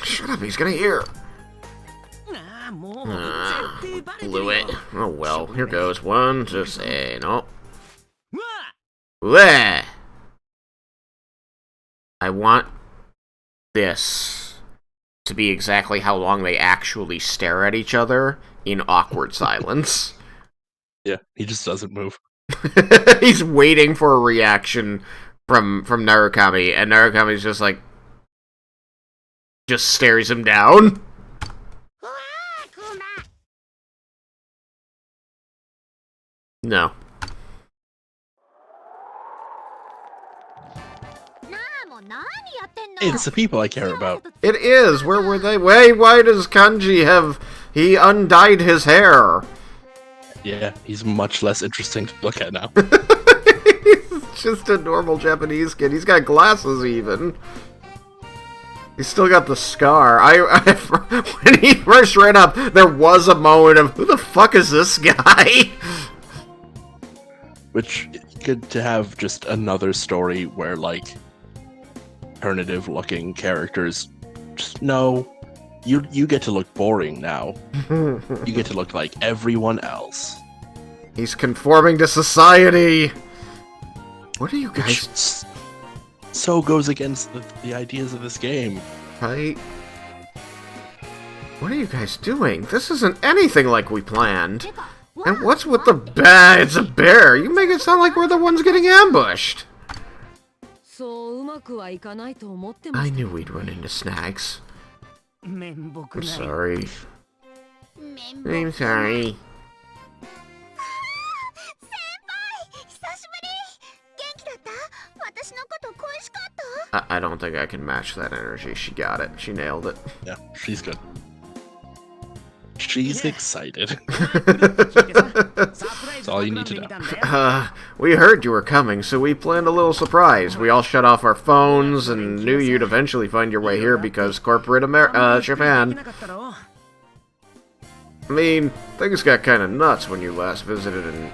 Shut up, he's gonna hear. Blew it. Oh well, here goes. One, just say no. Bleh. I want this to be exactly how long they actually stare at each other in awkward silence. Yeah, he just doesn't move. He's waiting for a reaction from Narukami, and Narukami's just like, just stares him down. No. It's the people I care about. It is! Where were they? Why does Kanji have... He undyed his hair! Yeah, he's much less interesting to look at now. He's just a normal Japanese kid. He's got glasses, even. He's still got the scar. When he first ran up, there was a moment of, who the fuck is this guy? Which, good to have just another story where, like, alternative-looking characters just, no, you get to look boring now. You get to look like everyone else. He's conforming to society! What are you guys... Which so goes against the ideas of this game. Right? What are you guys doing? This isn't anything like we planned. And what's with the bear? It's a bear! You make it sound like we're the ones getting ambushed! I knew we'd run into snags. I'm sorry. I'm sorry. I don't think I can match that energy. She got it. She nailed it. Yeah, she's good. She's excited. That's all you need to know. We heard you were coming, so we planned a little surprise. We all shut off our phones and knew you'd eventually find your way here because corporate Japan. I mean, things got kind of nuts when you last visited in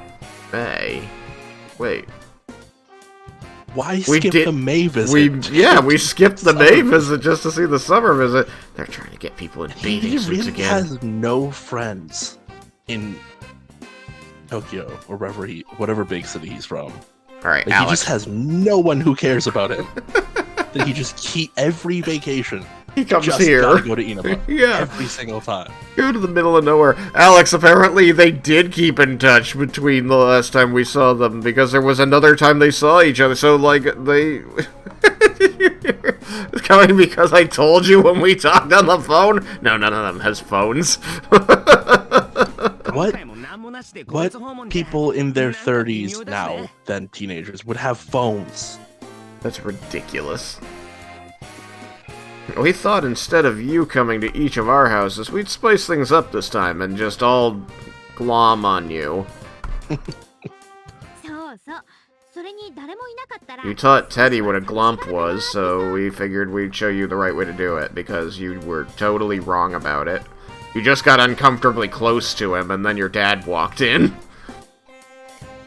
May. Wait. Why skip the May visit? We skipped the May visit just to see the summer visit. They're trying to get people in bathing suits again. He has no friends in Tokyo or whatever big city he's from. All right, like, Alex. He just has no one who cares about him. That he just every vacation. He comes just here. Gotta go to Inaba. Yeah. Every single time. Go to the middle of nowhere. Alex, apparently they did keep in touch between the last time we saw them, because there was another time they saw each other, so, like, they... It's coming because I told you when we talked on the phone? No, none of them has phones. What people in their 30s now, than teenagers, would have phones? That's ridiculous. We thought instead of you coming to each of our houses, we'd spice things up this time and just all glom on you. You taught Teddy what a glomp was, so we figured we'd show you the right way to do it, because you were totally wrong about it. You just got uncomfortably close to him, and then your dad walked in.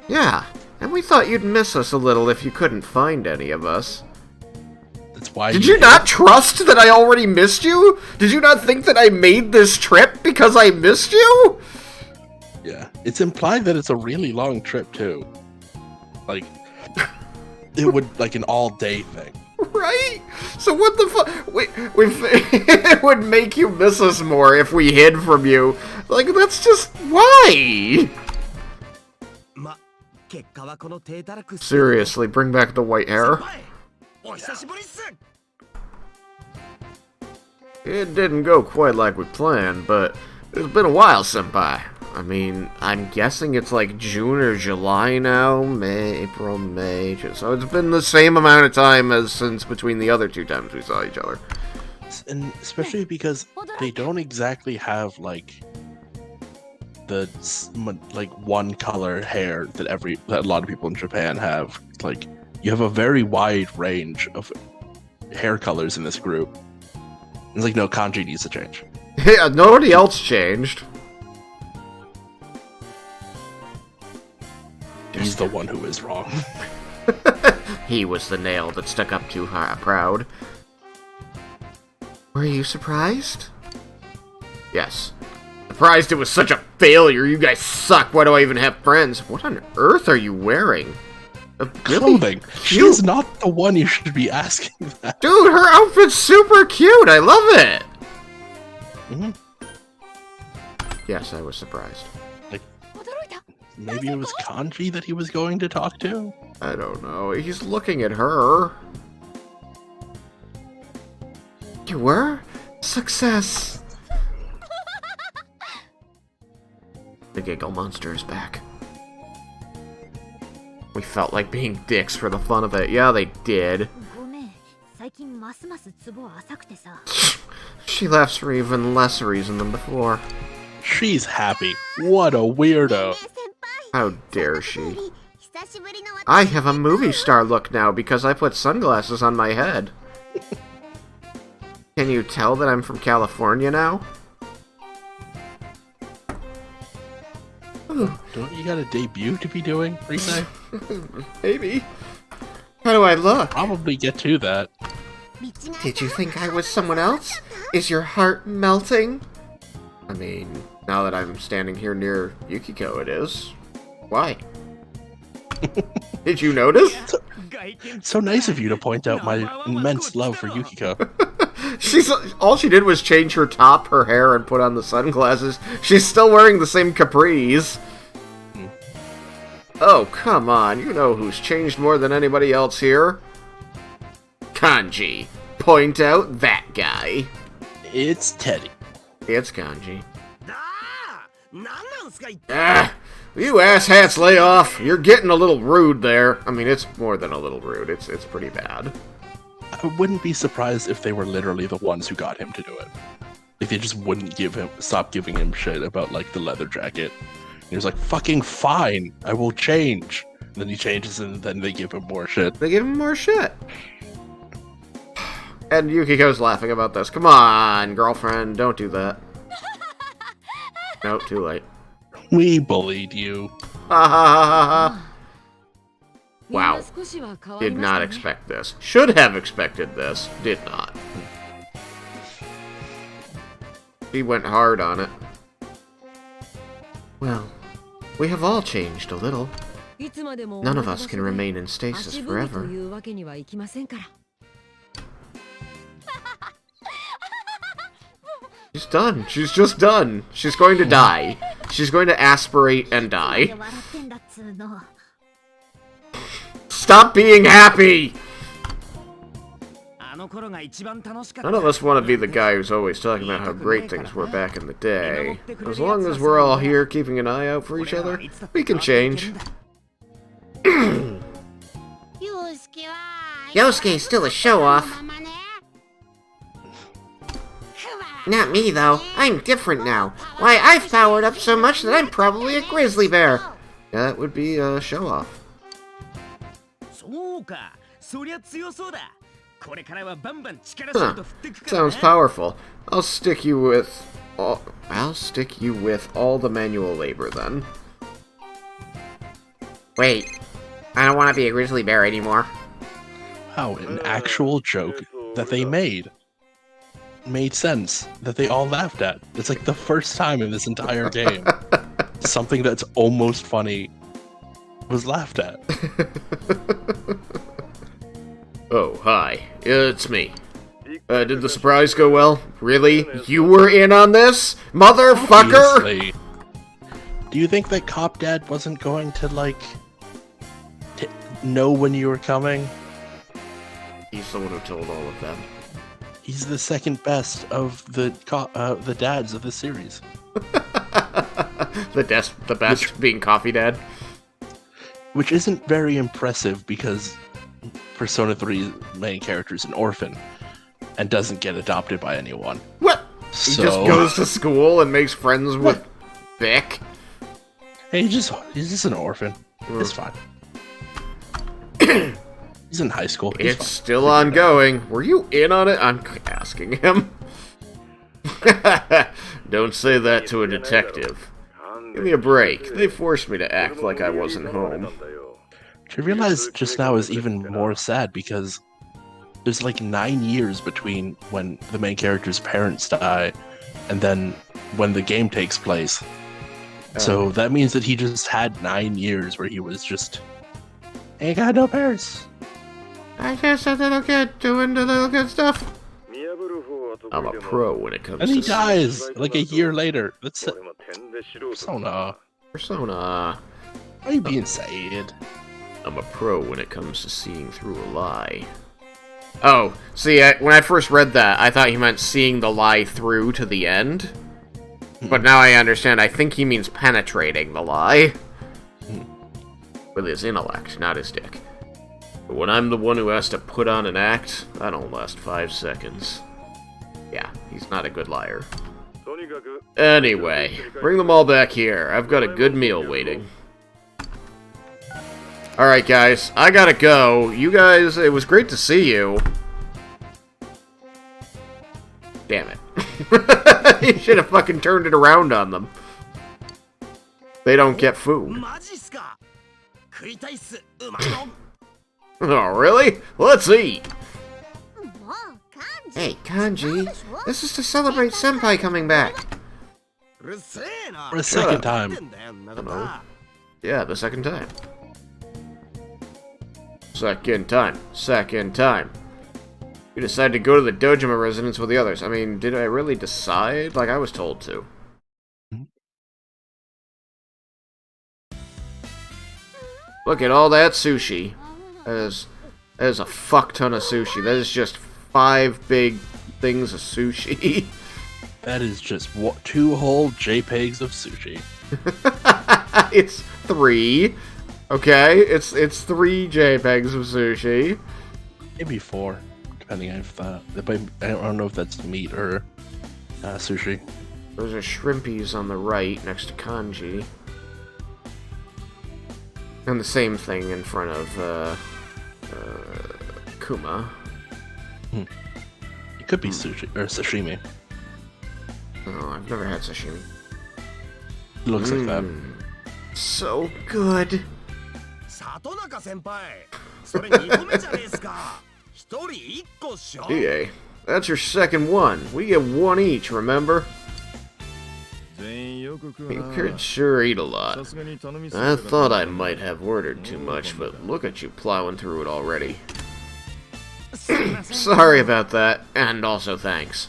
Yeah, And we thought you'd miss us a little if you couldn't find any of us. That's why. Did you not trust that I already missed you? Did you not think that I made this trip because I missed you? Yeah, it's implied that it's a really long trip too. Like, it would like an all-day thing. Right? So what the fuck? It would make you miss us more if we hid from you. Like, that's just... why? ま、結果はこの低たらく Seriously, bring back the white hair. お久しぶりっす It didn't go quite like we planned, but it's been a while, senpai. I mean, I'm guessing it's like June or July now? May, April, May. So it's been the same amount of time as since between the other 2 times we saw each other. And especially because they don't exactly have like the like one color hair that a lot of people in Japan have. Like, you have a very wide range of hair colors in this group. It's like, no, kanji needs to change. Yeah, nobody else changed. He's the one who is wrong. He was the nail that stuck up too proud. Were you surprised? Yes. Surprised it was such a failure. You guys suck. Why do I even have friends? What on earth are you wearing? Clothing. She's not the one you should be asking that. Dude, her outfit's super cute. I love it. Mhm. Yes, I was surprised. Maybe it was Kanji that he was going to talk to? I don't know. He's looking at her. You were? Success. The giggle monster is back. We felt like being dicks for the fun of it. Yeah, they did. ごめん、最近ますますツボ浅くてさ。 She laughs for even less reason than before. She's happy. What a weirdo. How dare she? I have a movie star look now because I put sunglasses on my head. Can you tell that I'm from California now? Don't you got a debut to be doing, Rise? Maybe. How do I look? Probably get to that. Did you think I was someone else? Is your heart melting? I mean, now that I'm standing here near Yukiko, it is. Why? Did you notice? So nice of you to point out my immense love for Yukiko. All she did was change her top, her hair, and put on the sunglasses. She's still wearing the same capris. Oh, come on. You know who's changed more than anybody else here? Kanji. Point out that guy. It's Teddy. It's Kanji. なんなんすか一体 Ah! You asshats lay off. You're getting a little rude there. I mean, it's more than a little rude. It's pretty bad. I wouldn't be surprised if they were literally the ones who got him to do it. Like, they just wouldn't stop giving him shit about, like, the leather jacket. And he was like, fucking fine, I will change. And then he changes and then they give him more shit. They give him more shit. And Yukiko's laughing about this. Come on, girlfriend, don't do that. Nope, too late. We bullied you. Ha ha ha ha ha. みんな Wow. 少しは変わり Did ました not ね expect this. Should have expected this. Did not. He went hard on it. Well, we have all changed a little. いつまでも None of 同 us じ can 場所で remain in stasis 足踏みと forever. いうわけにはいきませんから She's done. She's just done. She's going to die. She's going to aspirate and die. 笑ってんだっつーの。 Stop being happy! あの頃が一番楽しかった None of us want to be the guy who's always talking about how great things were back in the day. As long as we're all here keeping an eye out for each other, we can change. Yosuke's still a show-off. Not me, though. I'm different now. Why, I've powered up so much that I'm probably a grizzly bear. That would be a show-off. そうかそりゃ強そうだこれからはバンバン力仕事振ってくから Sounds powerful. I'll stick you with all the manual labor then. Wait, I don't want to be a grizzly bear anymore. Wow, an actual joke that they made sense, that they all laughed at. It's like the first time in this entire game something that's almost funny was laughed at. Oh, hi. It's me. Did the surprise go well? Really? You were in on this? Motherfucker! Obviously. Do you think that Cop Dad wasn't going to, like, know when you were coming? He's the one who told all of them. He's the second best of the dads of the series. The best being Coffee Dad. Which isn't very impressive because Persona 3's main character is an orphan and doesn't get adopted by anyone. What? So, He just goes to school and makes friends with Vic. Hey, he's just an orphan. It's fine. He's in high school. He's It's fine. still ongoing. Were you in on it? I'm asking him. Don't say that to a detective. Give me a break. They forced me to act like I wasn't home. Which I realized just now is even more sad because there's like 9 years between when the main character's parents die and then when the game takes place. So that means that he just had 9 years where he was just ain't got no parents. I guess a little kid doing the little good stuff. I'm a pro when it comes And to he dies like a year later. That's Persona. Persona. Why are you being sad? I'm a pro when it comes to seeing through a lie. Oh, see, when I first read that, I thought he meant seeing the lie through to the end. But now I understand, I think he means penetrating the lie. With his intellect, not his dick. But when I'm the one who has to put on an act, that don't last 5 seconds. Yeah, he's not a good liar. Anyway, bring them all back here. I've got a good meal waiting. Alright guys, I gotta go. You guys, it was great to see you. Damn it. You should have fucking turned it around on them. They don't get food. Oh, really? Let's eat. Hey, Kanji, this is to celebrate Senpai coming back. For a second time. Hello? Yeah, the second time. Second time. You decided to go to the Dojima residence with the others. I mean, did I really decide? Like, I was told to. Look at all that sushi. That is a fuck ton of sushi. That is just 5 big things of sushi. That is just 2 whole JPEGs of sushi. It's 3. Okay, it's 3 JPEGs of sushi. Maybe 4, depending if I don't know if that's meat or sushi. Those are shrimpies on the right next to kanji. And the same thing in front of Kuma. It could be sushi or sashimi. Oh, I've never had sashimi. It looks like that. So good. EA, that's your second one. We get 1 each, remember? You could sure eat a lot. I thought I might have ordered too much, but look at you plowing through it already. Sorry about that, and also thanks.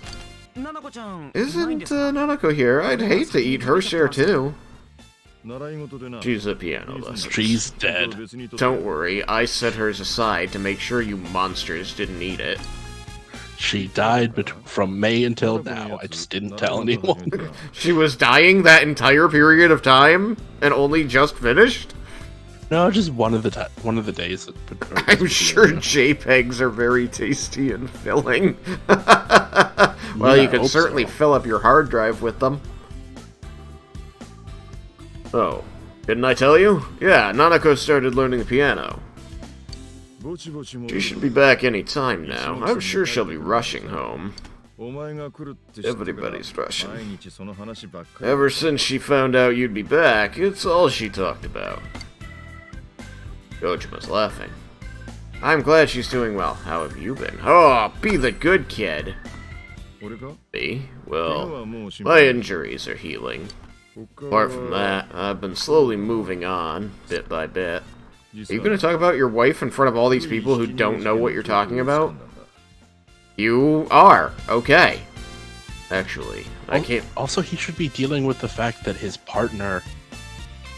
Isn't Nanako here? I'd hate to eat her share too. She's a piano lesson. She's dead. Don't worry, I set hers aside to make sure you monsters didn't eat it. She died from May until now. I just didn't tell anyone. She was dying that entire period of time and only just finished? No, just one of the days. I'm sure JPEGs are very tasty and filling. Well, you can certainly fill up your hard drive with them. Oh, didn't I tell you? Yeah, Nanako started learning the piano. She should be back any time now. I'm sure she'll be rushing home. Everybody's rushing. Ever since she found out you'd be back, it's all she talked about. Dojima's laughing. I'm glad she's doing well. How have you been? Oh, be the good kid. 俺か Me? 怪我 Well, はもう心 my 配 injuries are healing. 他 Apart from that, I've been slowly moving on, bit by bit. 実 Are you は gonna talk about your wife in front of all these people who don't know what you're talking about? You are. Okay. Actually, I can't... Also, he should be dealing with the fact that his partner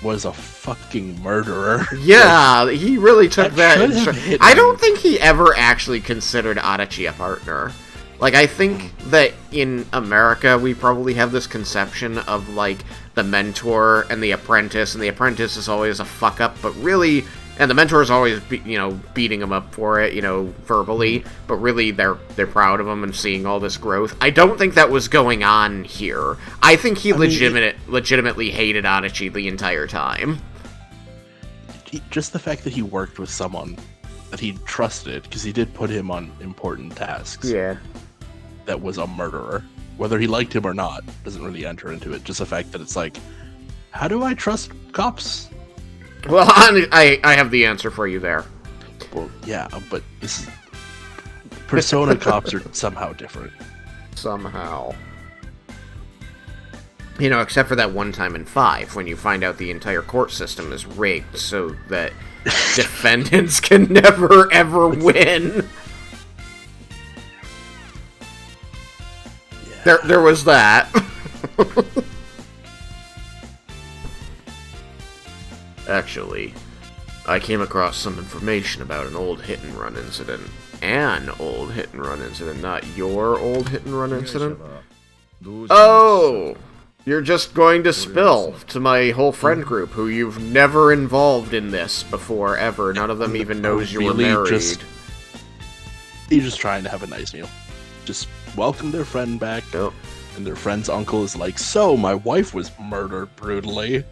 was a fucking murderer. Yeah, he really took That that. should have hit I him. don't think he ever actually considered Adachi a partner. Like, I think that in America, we probably have this conception of, like, the mentor and the apprentice is always a fuck-up, but really... And the mentor is always, beating him up for it, verbally, but really they're proud of him and seeing all this growth. I don't think that was going on here. I think he legitimately hated Adachi the entire time. Just the fact that he worked with someone that he trusted, because he did put him on important tasks. Yeah. That was a murderer. Whether he liked him or not doesn't really enter into it. Just the fact that it's like, how do I trust cops? Well, I have the answer for you there. Well, yeah, but this is... Persona cops are somehow different. Somehow. Except for that one time in 5, when you find out the entire court system is rigged so that defendants can never, ever win. Yeah. There was that. Actually, I came across some information about an old hit-and-run incident. An old hit-and-run incident, not your old hit-and-run incident. Oh! You're just going to spill to my whole friend group, who you've never involved in this before, ever. None of them even knows you were married. He's just trying to have a nice meal. Just welcome their friend back, Yep. and their friend's uncle is like, so, my wife was murdered brutally.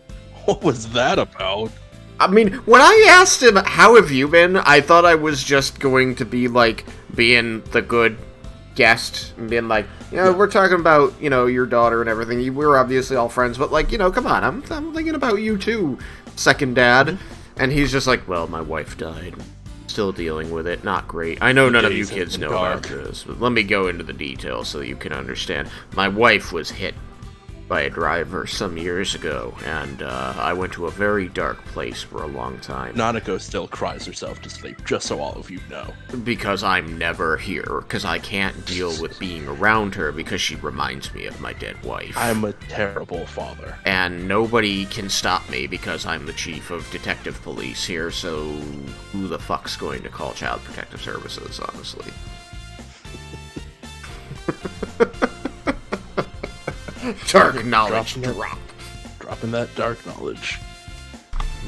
What was that about? I mean, when I asked him, how have you been, I thought I was just going to be, like, being the good guest, and being like, we're talking about, your daughter and everything, we're obviously all friends, but, like, come on, I'm thinking about you too, second dad. Mm-hmm. And he's just like, well, my wife died. Still dealing with it, not great. I know none of you kids know about this, but let me go into the details so that you can understand. My wife was hit by a driver some years ago, and I went to a very dark place for a long time. Nanako still cries herself to sleep, just so all of you know. Because I'm never here, because I can't deal with being around her because she reminds me of my dead wife. I'm a terrible father. And nobody can stop me because I'm the chief of detective police here, so who the fuck's going to call Child Protective Services, honestly? Dark knowledge drop. Dropping that dark knowledge.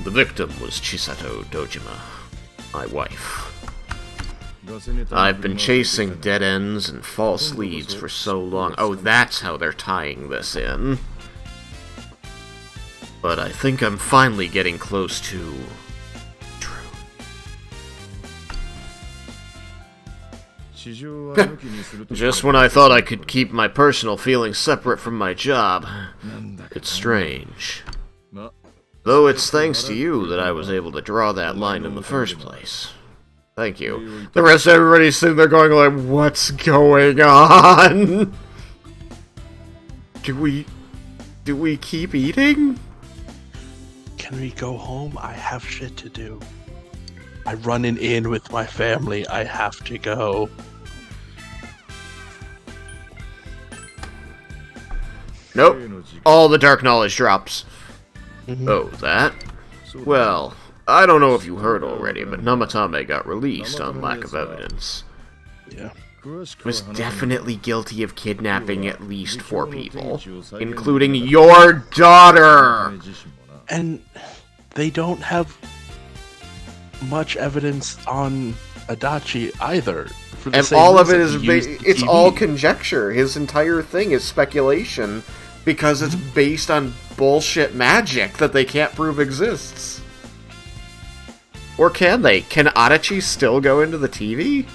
The victim was Chisato Dojima, my wife. I've been chasing dead ends and false leads for so long. Oh, that's how they're tying this in. But I think I'm finally getting close to... Just when I thought I could keep my personal feelings separate from my job. It's strange. Though it's thanks to you that I was able to draw that line in the first place. Thank you. The rest of everybody's sitting there going like, what's going on? Do we keep eating? Can we go home? I have shit to do. I run an inn with my family. I have to go. Nope. All the dark knowledge drops. Mm-hmm. Oh, that? Well, I don't know if you heard already, but Namatame got released on lack of evidence. Yeah. Was definitely guilty of kidnapping at least 4 people, including your daughter! And they don't have much evidence on Adachi either. For the And same all of it reason is, he used the it's TV. all conjecture. His entire thing is speculation, because it's based on bullshit magic that they can't prove exists. Or can they? Can Adachi still go into the TV?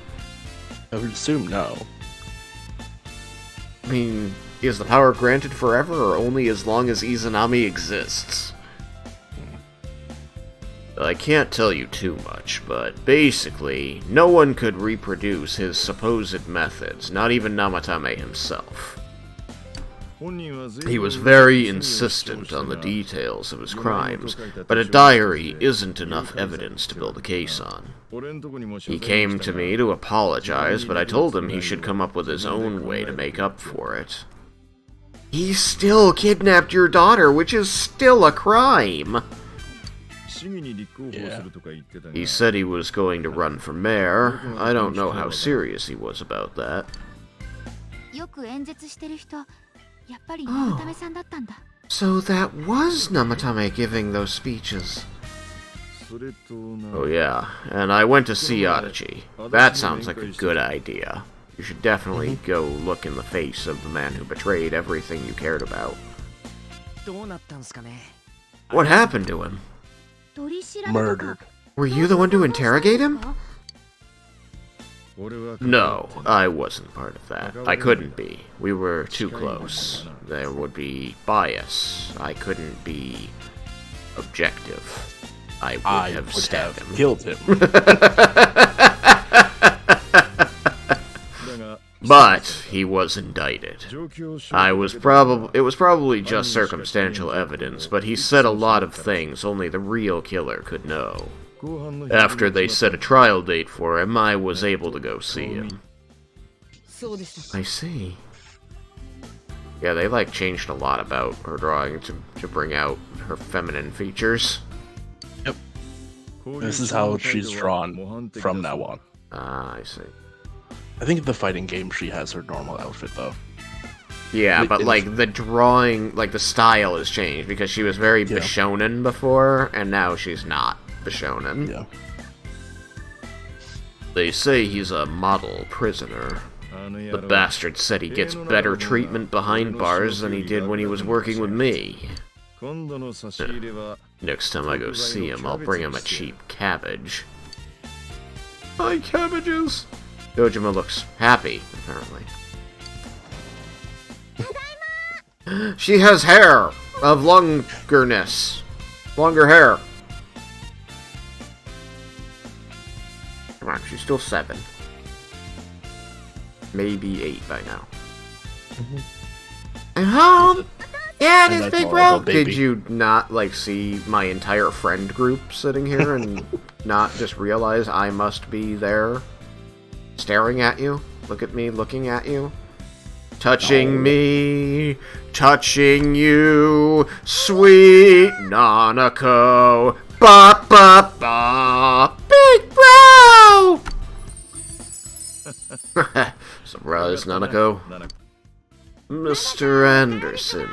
I would assume no. I mean, is the power granted forever, or only as long as Izanami exists? I can't tell you too much, but basically, no one could reproduce his supposed methods, not even Namatame himself. He was very insistent on the details of his crimes, but a diary isn't enough evidence to build a case on. He came to me to apologize, but I told him he should come up with his own way to make up for it. He still kidnapped your daughter, which is still a crime! Yeah. He said he was going to run for mayor. I don't know how serious he was about that. よく演説してる人、やっぱりナタメさんだったんだ。 So that was Namatame giving those speeches. Oh yeah, and I went to see Adachi. That sounds like a good idea. You should definitely go look in the face of the man who betrayed everything you cared about. どうなったんすかね。 What happened to him? 取り調べとか Murdered. Were you the one to interrogate him? No, I wasn't part of that. I couldn't be. We were too close. There would be bias. I couldn't be objective. I would have stabbed him. Killed him. But he was indicted. It was probably just circumstantial evidence, but he said a lot of things only the real killer could know. After they set a trial date for him, I was able to go see him. そうでした。 I see. Yeah, they changed a lot about her drawing to bring out her feminine features. This is how she's drawn from now on. Ah, I see. I think in the fighting game she has her normal outfit though. Yeah, but It's- the drawing, the style has changed because she was very Yeah. Bishonen before, and now she's not Bishonen. Yeah. They say he's a model prisoner. The bastard said he gets better treatment behind bars than he did when he was working with me. Next time I go see him, I'll bring him a cheap cabbage. Hi, cabbages! Dojima looks happy, apparently. She has hair of longerness. Longer hair. Come on, she's still 7. Maybe 8 by now. I'm home! Yeah, And it's that's Big all, Bro! little baby. Did you not, see my entire friend group sitting here and not just realize I must be there? Staring at you? Look at me looking at you? Touching No. me, touching you, sweet Nanako. Ba ba ba, Big Bro! Surprise, Nanako. Mr. Anderson.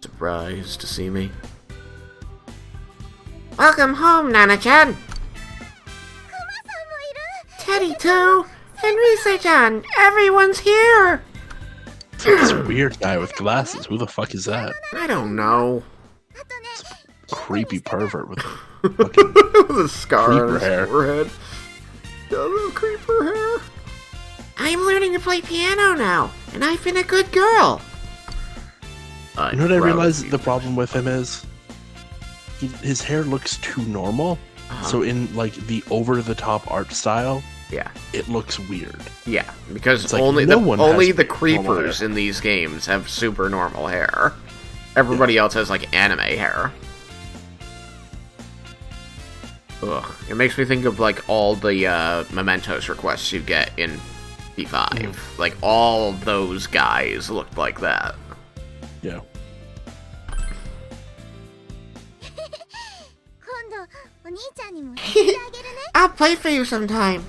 Surprised to see me? Welcome home, Nana-chan! Teddy too! And Risa-chan! Everyone's here! This weird guy with glasses. Who the fuck is that? I don't know. Creepy pervert with fucking The scar on Creeper his hair. forehead. Got a little creeper hair. I'm learning to play piano now, and I've been a good girl. You know what I realized the problem with him is? His hair looks too normal. So in the over-the-top art style, Yeah, it looks weird. yeah, because It's like only no one only has the normal creepers hair. in these games have super normal hair. Everybody else has anime hair. Ugh, it makes me think of all the Mementos requests you get in P5. All those guys looked like that. Yeah. 今度お兄ちゃんにも弾いてあげるね I'll play for you sometime.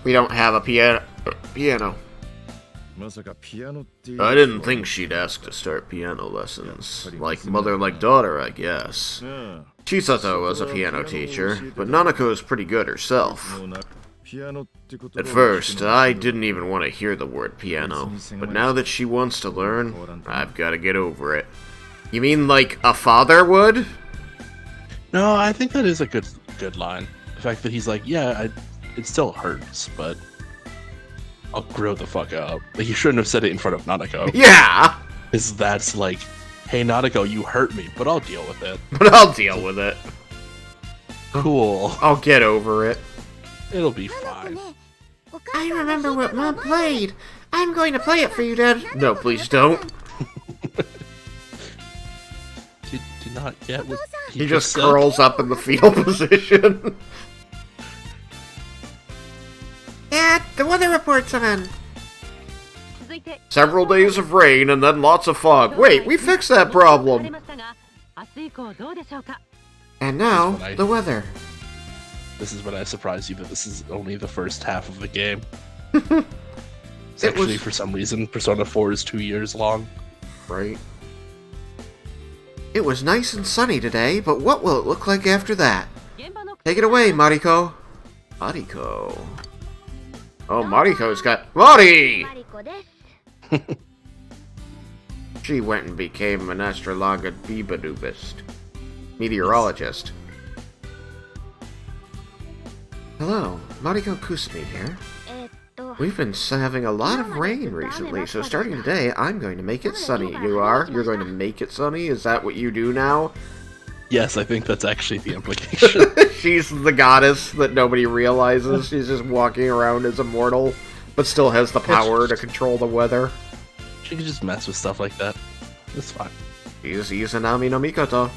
We don't have a piano. I didn't think she'd ask to start piano lessons. Like mother, like daughter, I guess. Chisato was a piano teacher, but Nanako's pretty good herself. At first, I didn't even want to hear the word piano, but now that she wants to learn, I've got to get over it. You mean like a father would? No, I think that is a good line. The fact that he's like, yeah, it still hurts, but I'll grow the fuck up. He shouldn't have said it in front of Nanako. Yeah! Because that's hey, Nanako, you hurt me, but I'll deal with it. But I'll deal with it. Cool. I'll get over it. It'll be 花子 fine. ねお母 I さんが remember 弾い what たの Mom 覚えてる played. I'm going to play it for you, Dad. No, please don't. Did not get what He just said. curls up in the fetal position. Dad, the weather report's on. 続いて Several days of rain and then lots of fog. Wait, we fixed that 晴れ problem. ましたが明日以降どうでしょうか。 And now, That's what I- the weather. This is when I surprise you that this is only the first half of the game. It's It actually, was- for some reason, Persona 4 is 2 years long. Right. It was nice and sunny today, but what will it look like after that? 現場の Take it away, Mariko. Mariko. Oh, Mariko's got... Mari! マリコです She went and became an astrologa bibadubist. Meteorologist. Hello, Mariko Kusumi here. We've been having a lot of rain recently, so starting today, I'm going to make it sunny. You are? You're going to make it sunny? Is that what you do now? Yes, I think that's actually the implication. She's the goddess that nobody realizes. She's just walking around as immortal, but still has the power to control the weather. She can just mess with stuff like that. It's fine. She's Izanami no Mikoto.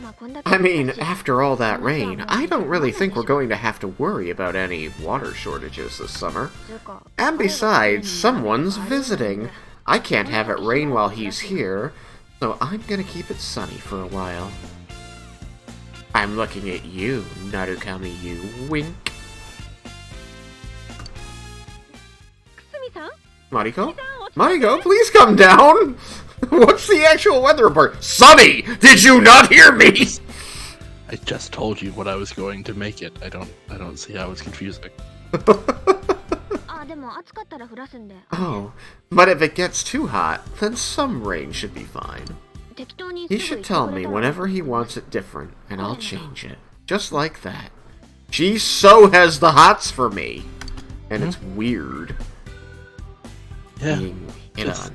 まあこんだけ I mean, after all that rain, I don't really think we're going to have to worry about any water shortages this summer. つうか And besides, someone's visiting. I can't have it rain while he's here, so I'm gonna keep it sunny for a while. I'm looking at you, Narukami, you wink. 久住さん Mariko? Mariko, please come down! What's the actual weather report? Sunny! Did you not hear me? I just told you what I was going to make it. I don't see how it's confusing. あでも暑かったら降らすんで Oh, but if it gets too hot, then some rain should be fine. 適当に He すぐ should 言って tell くれ me たら whenever he wants it different, and I'll change it. Just like that. She so has the hots for me. And it's weird Yeah. being hit Just- on.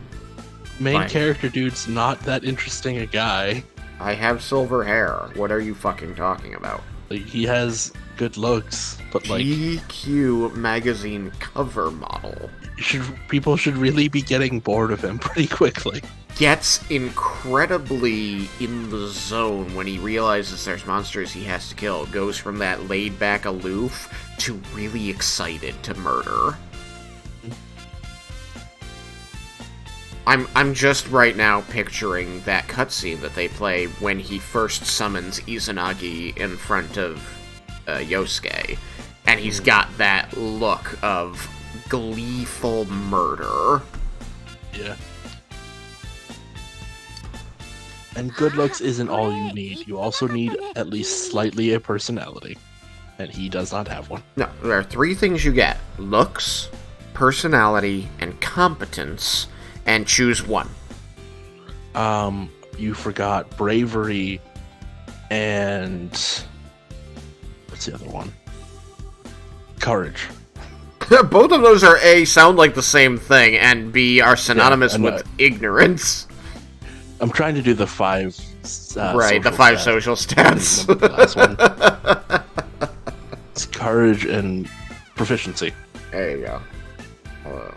Main Fine. character dude's not that interesting a guy. I have silver hair. What are you fucking talking about? Like, he has good looks, but like GQ magazine cover model. people should really be getting bored of him pretty quickly. Gets incredibly in the zone when he realizes there's monsters he has to kill. Goes from that laid back aloof to really excited to murder. I'm just right now picturing that cutscene that they play when he first summons Izanagi in front of Yosuke. And he's got that look of gleeful murder. Yeah. And good looks isn't all you need. You also need at least slightly a personality. And he does not have one. No, there are three things you get. Looks, personality, and competence. And choose one. You forgot bravery and what's the other one? Courage. Both of those are A, sound like the same thing, and B, are synonymous I know. with ignorance. I'm trying to do the five. Right, the social five stats. social I don't stats. remember the last one. It's courage and proficiency. There you go. Hello.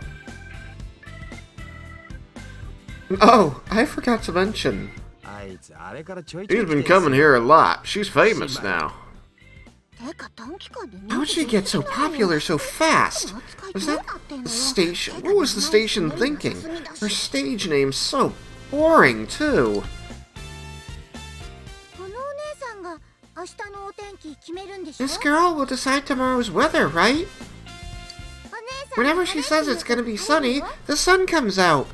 Oh, I forgot to mention. あいつあれからちょいちょい She's 来て been んすよ coming here a lot. She's famous now. てか短期間で How'd she get so popular so fast? Was that the station? What was the station thinking? Her stage name's so boring, too. このお姉さんが明日のお天気決めるんでしょ This girl will decide tomorrow's weather, right? お姉さん Whenever she says it's gonna be sunny, the sun comes out.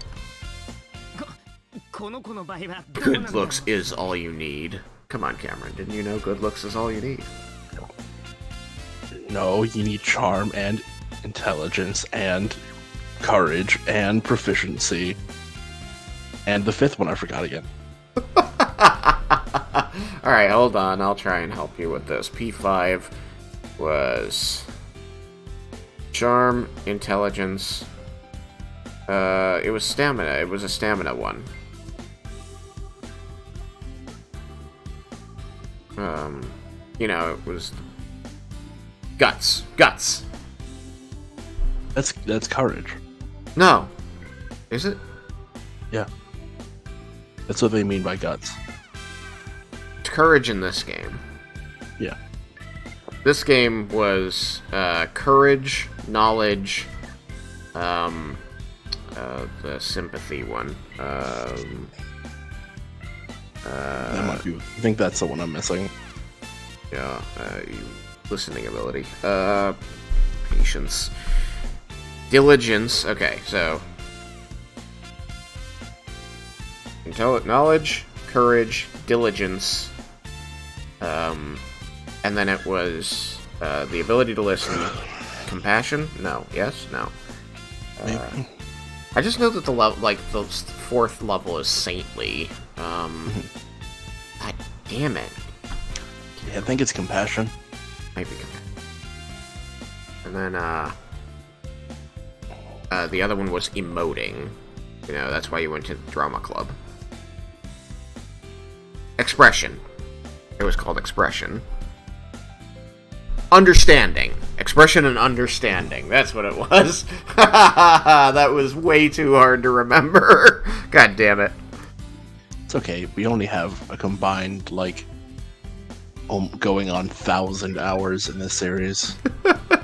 この子の場合はどうなんだ Good ろう looks is all you need. Come on, Cameron. Didn't you know good looks is all you need? No, you need charm and intelligence and courage and proficiency. And the fifth one I forgot again. Alright, hold on. I'll try and help you with this. P5 was charm, intelligence. It was stamina. It was a stamina one. it was guts. That's courage. No. Is it? That's what they mean by guts. It's courage in this game. Yeah. This game was courage, knowledge, the sympathy one. That might be, I think that's the one I'm missing. Yeah, listening ability. Patience. Diligence. Okay, so knowledge, courage, diligence, and then it was the ability to listen. Compassion? No. Yes? No. Maybe. I just know that the level, like the fourth level, is saintly. God damn it. Yeah, I think it's compassion. Maybe. And then the other one was emoting. That's why you went to the drama club. Expression. It was called expression. Understanding. Expression and understanding. That's what it was. That was way too hard to remember. God damn it. It's okay. We only have a combined, going on 1,000 hours in this series.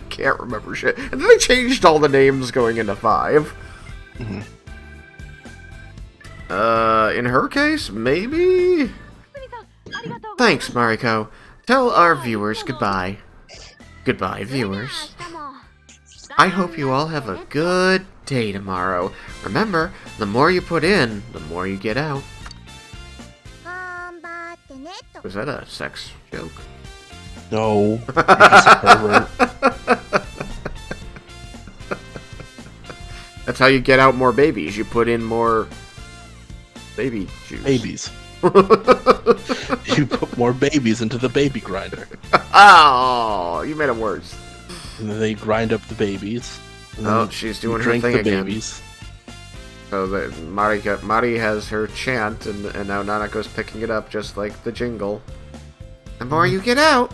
Can't remember shit. And then they changed all the names going into 5. Mm-hmm. In her case, maybe? Thanks, Mariko. Tell our viewers goodbye. Goodbye, viewers. I hope you all have a good day tomorrow. Remember, the more you put in, the more you get out. Was that a sex joke? No. You're just a pervert. That's how you get out more babies. You put in more baby juice. Babies. You put more babies into the baby grinder. Oh, you made it worse. And then they grind up the babies. And Oh, then she's you doing her drink thing the again. babies. So that Mari has her chant, and now Nanako's picking it up just like the jingle. The more you get out.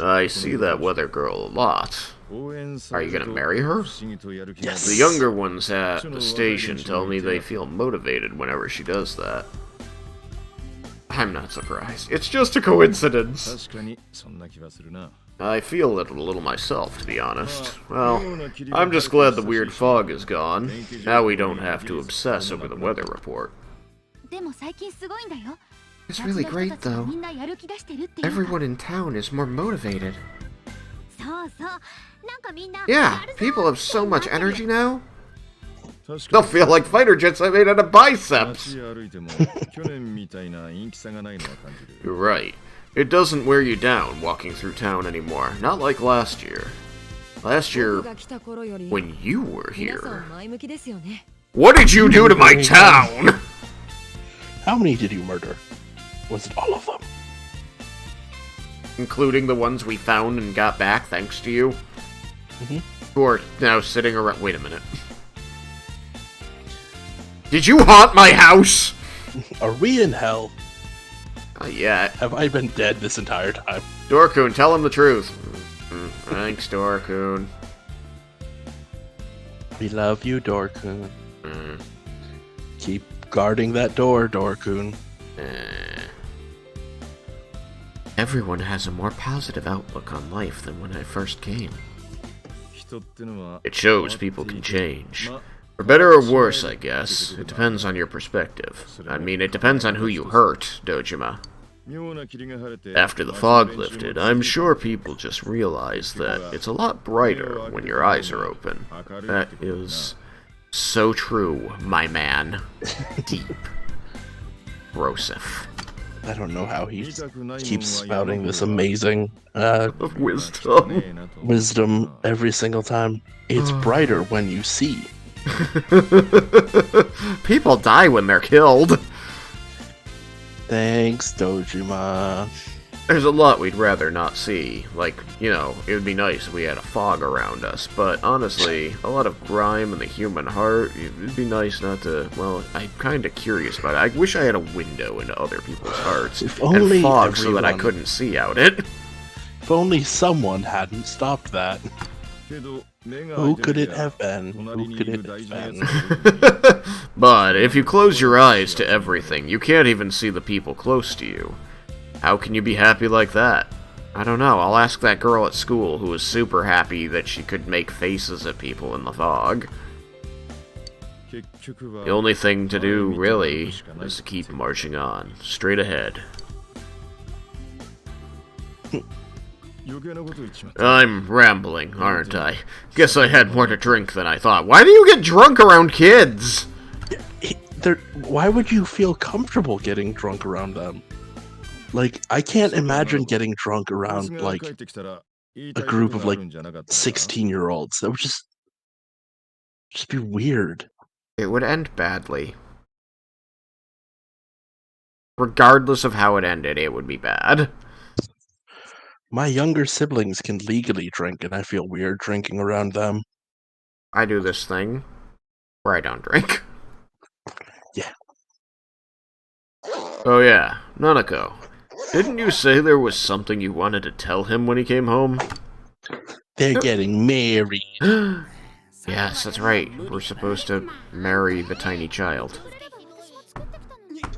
I see that weather girl a lot. Are you gonna marry her? Yes. The younger ones at the station tell me they feel motivated whenever she does that. I'm not surprised. It's just a coincidence. I feel it a little myself, to be honest. Well, I'm just glad the weird fog is gone. Now we don't have to obsess over the weather report. It's really great, though. Everyone in town is more motivated. Yeah, people have so much energy now. They'll feel like fighter jets I made out of biceps. You're right. It doesn't wear you down walking through town anymore. Not like last year. Last year, when you were here. What did you do to my town? How many did you murder? Was it all of them? Including the ones we found and got back thanks to you? Mm-hmm. Who are now sitting around. Wait a minute. Did you haunt my house? Are we in hell? Not yet. Have I been dead this entire time? Dorkun, tell him the truth. Thanks, Dorkun. We love you, Dorkun. Keep guarding that door, Dorkun. Everyone has a more positive outlook on life than when I first came. It shows people can change. For better or worse, I guess. It depends on your perspective. I mean, it depends on who you hurt, Dojima. After the fog lifted, I'm sure people just realized that it's a lot brighter when your eyes are open. That is so true, my man. Deep. Broseph. I don't know how he keeps spouting this amazing wisdom every single time. It's brighter when you see. People die when they're killed. Thanks, Dojima. There's a lot we'd rather not see. Like, you know, it would be nice if we had a fog around us, but honestly, a lot of grime in the human heart, it'd be nice not to, well, I'm kinda curious about it. I wish I had a window into other people's hearts, If only and fog so that I everyone- couldn't see out it. If only someone hadn't stopped that. けど目が Who 開いて could る it や have been? 隣 Who にい could る it 大 have 事なや been? つがいる But if you close your eyes to everything, you can't even see the people close to you. How can you be happy like that? I don't know, I'll ask that girl at school who was super happy that she could make faces at people in the fog. 結局は The only thing to do, really, is to keep marching on, straight ahead. 余計なこと言っちまった I'm rambling, aren't I? Guess I had more to drink than I thought. Why do you get drunk around kids? Why would you feel comfortable getting drunk around them? Like, I can't imagine getting drunk ボス around, が like, 帰ってきたら言い a たいこ group と of, があ like, るんじゃなかったか 16-year-olds. That would just be weird. It would end badly. Regardless of how it ended, it would be bad. My younger siblings can legally drink, and I feel weird drinking around them. I do this thing where I don't drink. Yeah. Oh yeah, Nanako. Didn't you say there was something you wanted to tell him when he came home? They're getting married. Yes, that's right. We're supposed to marry the tiny child.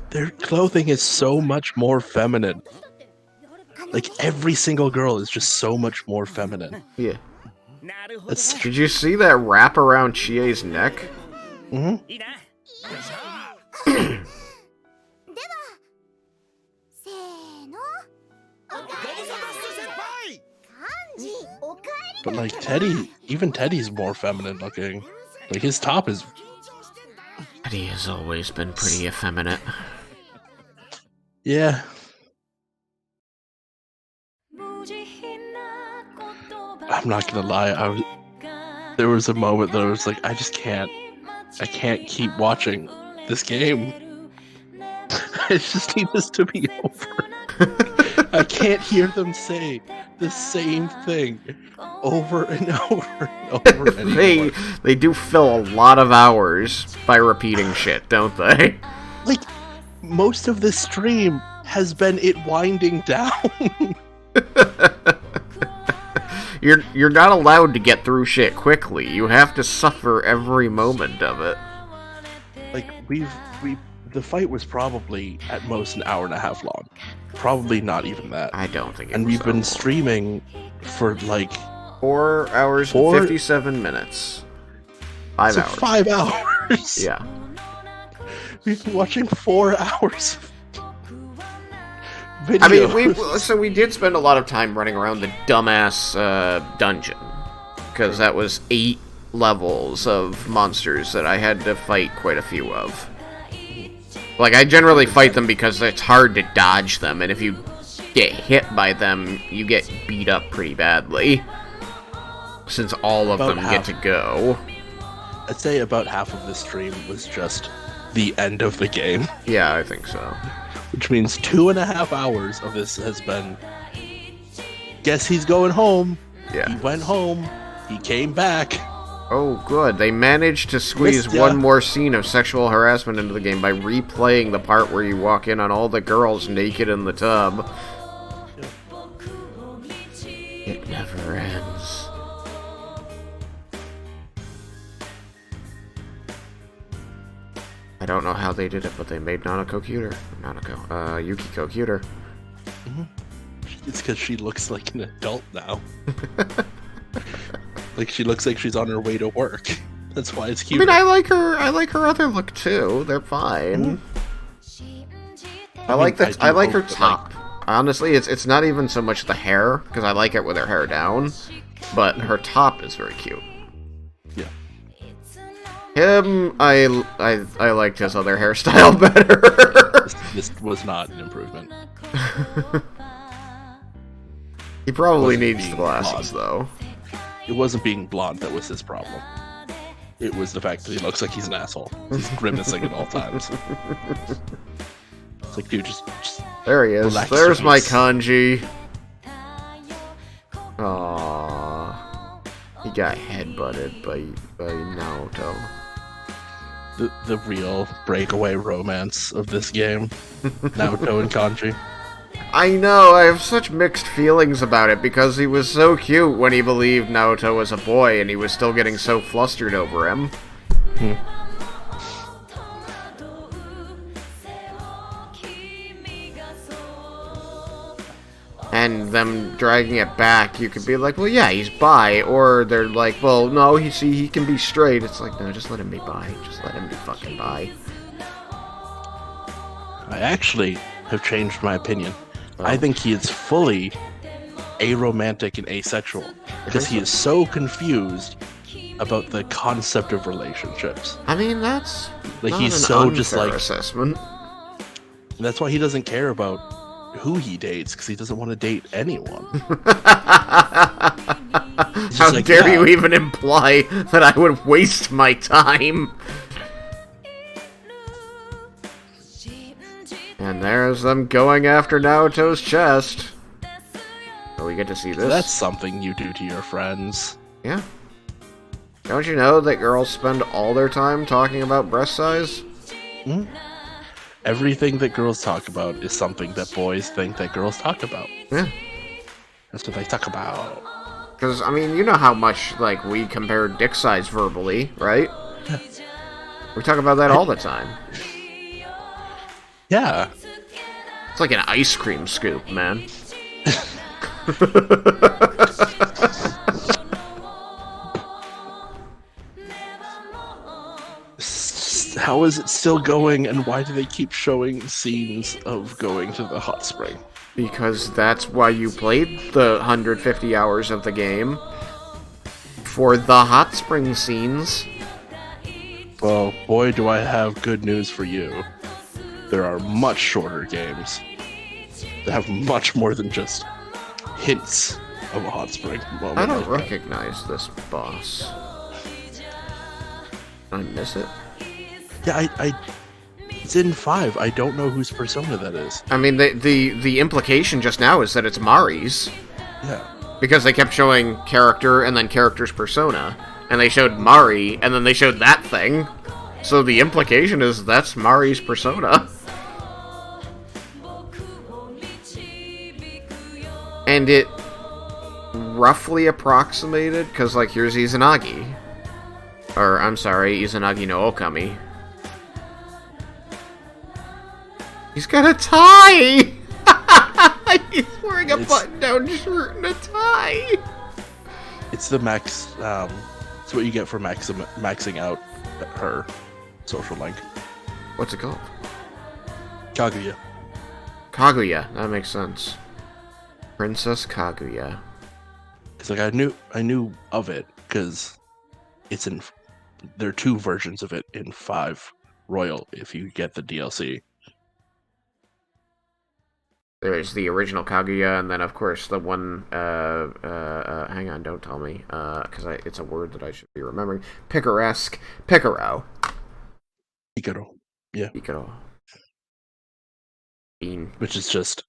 Their clothing is so much more feminine. Like, every single girl is just so much more feminine. Yeah. なるほど That's Did you see that wrap around Chie's neck? mhm. いいなせーの漢字おかえり But like Teddy, even Teddy's more feminine looking. Like his top is Eddie has always been pretty effeminate. yeah. I'm not gonna lie, there was a moment that I was like, I can't keep watching this game. I just need this to be over. I can't hear them say the same thing over and over and over anymore. They do fill a lot of hours by repeating shit, don't they? Like, most of this stream has been it winding down. You're not allowed to get through shit quickly. You have to suffer every moment of it. Like, the fight was probably at most an hour and a half long. Probably not even that. I don't think it And was we've been that streaming for like long. 4 hours Four- and 57 minutes. 5 so hours. 5 hours. Yeah. We've been watching 4 hours of videos. I mean, we did spend a lot of time running around the dumbass dungeon. Because that was 8 levels of monsters that I had to fight quite a few of. Like, I generally fight them because it's hard to dodge them, and if you get hit by them, you get beat up pretty badly. Since all of About them half. get to go. I'd say about half of this stream was just the end of the game, Yeah, I think so. which means 2.5 hours of this has been. Guess he's going home. He Yeah. went home. He came back. Oh, good. They managed to squeeze Missed ya. one more scene of sexual harassment into the game by replaying the part where you walk in on all the girls naked in the tub. It never ends. I don't know how they did it, but they made Nanako cuter. Yukiko cuter. It's because she looks like an adult now. Like she looks like she's on her way to work. That's why it's I cute. mean, I like her other look too. They're fine. I like mean, I like her hope that, top. Honestly, it's not even so much the hair, because I like it with her hair down, but her top is very cute. Yeah. Him, I liked his other hairstyle better. This was not an improvement. He probably Wasn't needs being the glasses, though. It wasn't being blonde that was his problem. It was the fact that he looks like he's an asshole. He's grimacing at all times. It's like, dude, just There he is. Relax There's your my face. kanji. Aww. He got headbutted by Naoto. The real breakaway romance of this game. Naoto and Kanji. I know, I have such mixed feelings about it because he was so cute when he believed Naoto was a boy and he was still getting so flustered over him. And them dragging it back, you could be like, well, yeah, he's bi. Or they're like, well, no, he can be straight. It's like, no, just let him be bi. Just let him be fucking bi. I actually have changed my opinion. I think he is fully aromantic and asexual because he is so confused about the concept of relationships. I mean, that's Like not he's an so just unfair like assessment. that's why he doesn't care about who he dates because he doesn't want to date anyone. How like, dare yeah. you even imply that I would waste my time? And there's them going after Naoto's chest. So we get to see this. That's something you do to your friends. Yeah. Don't you know that girls spend all their time talking about breast size? Everything that girls talk about is something that boys think that girls talk about. Yeah. That's what they talk about. Because, I mean, you know how much, like, we compare dick size verbally, right? We talk about that all the time. Yeah. It's like an ice cream scoop, man. How is it still going, and why do they keep showing scenes of going to the hot spring? Because that's why you played the 150 hours of the game. For the hot spring scenes. Well, boy, do I have good news for you. There are much shorter games that have much more than just hints of a hot spring moment. I don't like that. recognize this boss. I miss it. Yeah, it's in 5. I don't know whose persona that is. I mean, the implication just now is that it's Mari's. Yeah. Because they kept showing character and then character's persona. And they showed Mari, and then they showed that thing. So the implication is that's Mari's persona. And it roughly approximated, because, like, here's Izanagi. Or, I'm sorry, Izanagi no Okami. He's got a tie! He's wearing a button-down shirt and a tie! It's the max. It's what you get for maxing out her social link. What's it called? Kaguya. Kaguya. That makes sense. Princess Kaguya. It's like I knew of it because it's in. There are 2 versions of it in 5 Royal if you get the DLC. There's the original Kaguya, and then, of course, the one, hang on, don't tell me, because it's a word that I should be remembering. Picaresque. Picaro. Hikaru. Yeah. Picaro. Bean. Which is just,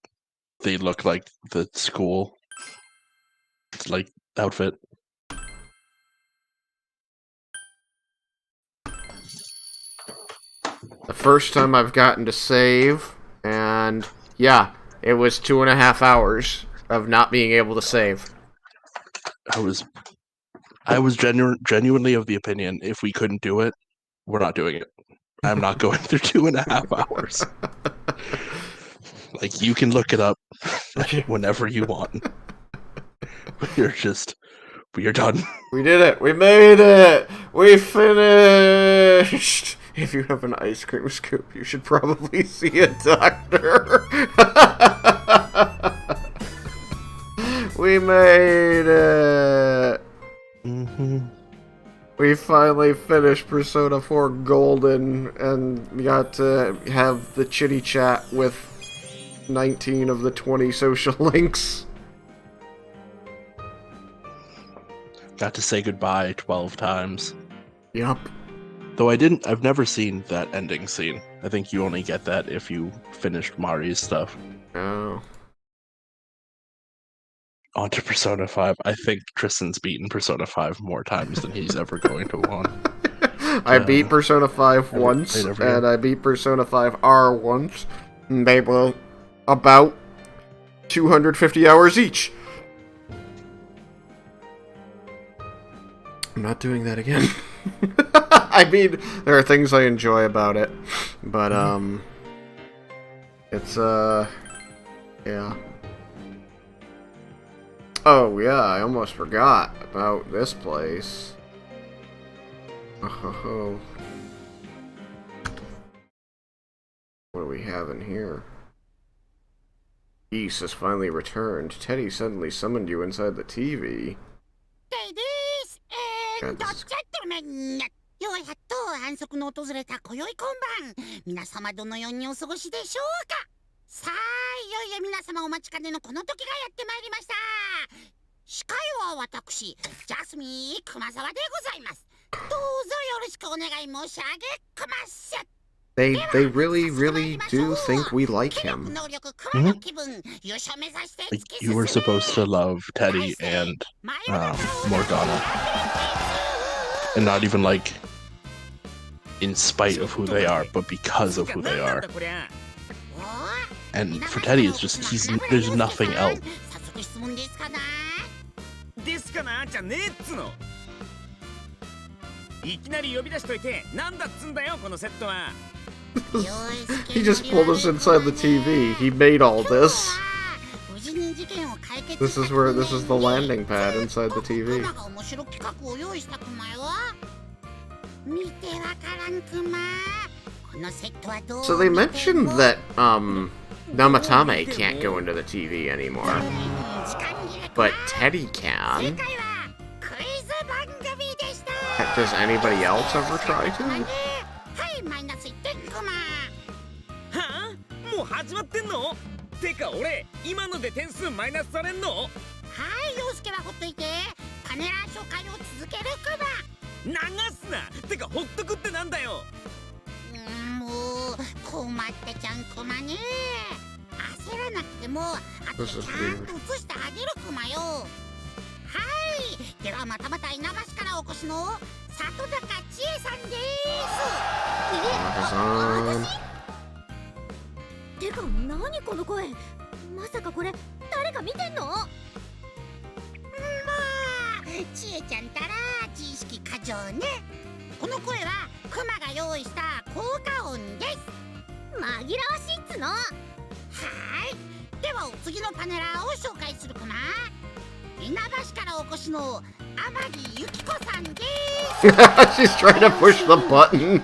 they look like the school, like, outfit. The first time I've gotten to save, and, yeah, it was 2.5 hours of not being able to save. I was genuinely of the opinion if we couldn't do it, we're not doing it. I'm not going through 2.5 hours. Like, you can look it up whenever you want. We are done. We did it! We made it! We finished! If you have an ice cream scoop, you should probably see a doctor. We made it! Mm-hmm. We finally finished Persona 4 Golden and got to have the chitty chat with 19 of the 20 social links. Got to say goodbye 12 times. Yup. Though I've never seen that ending scene. I think you only get that if you finished Mari's stuff. Oh. On to Persona 5. I think Tristan's beaten Persona 5 more times than he's ever going to want. I beat Persona 5 once, played every year. and I beat Persona 5R once. And they were about 250 hours each. I'm not doing that again. I mean, there are things I enjoy about it, but, it's, yeah. Oh, yeah, I almost forgot about this place. Oh. What do we have in here? Geese has finally returned. Teddy suddenly summoned you inside the TV. ですGod, this is- ジェントルメンようやっと安息の訪れた今宵今晩皆様どのようにお過ごしでしょうかさあいよいよ皆様お待ちかねのこの時がやってまいりました司会は私ジャスミン熊沢でございますどうぞよろしくお願い申し上げます They really do think we like him. Like, you were supposed to love Teddy and Morgana. And not even like in spite of who they are, but because of who they are. And for Teddy, it's just there's nothing else. ですかなじゃねえっつのいきなり呼び出しといてなんだっつんだよこのセットは He just pulled us inside the TV. He made all this. This is the landing pad inside the TV. So they mentioned that, Namatame can't go into the TV anymore. But Teddy can. Does anybody else ever try to? はあもう始まってんのてか俺今ので点数マイナスされんのはい陽介はほっといてパネラー紹介を続けるクマ流すなてかほっとくってなんだよもう困ってちゃんクマね焦らなくてもあとでちゃんと映してあげるクマよはいではまたまた稲橋からお越しの里高千恵さんですてか何この声まさかこれ誰か見てんのまあ千恵ちゃんたら知識過剰ねこの声はクマが用意した効果音です紛らわしいっつのはいではお次のパネラーを紹介するクマ稲橋からお越しの天城ゆき子さんです She's trying to push the button.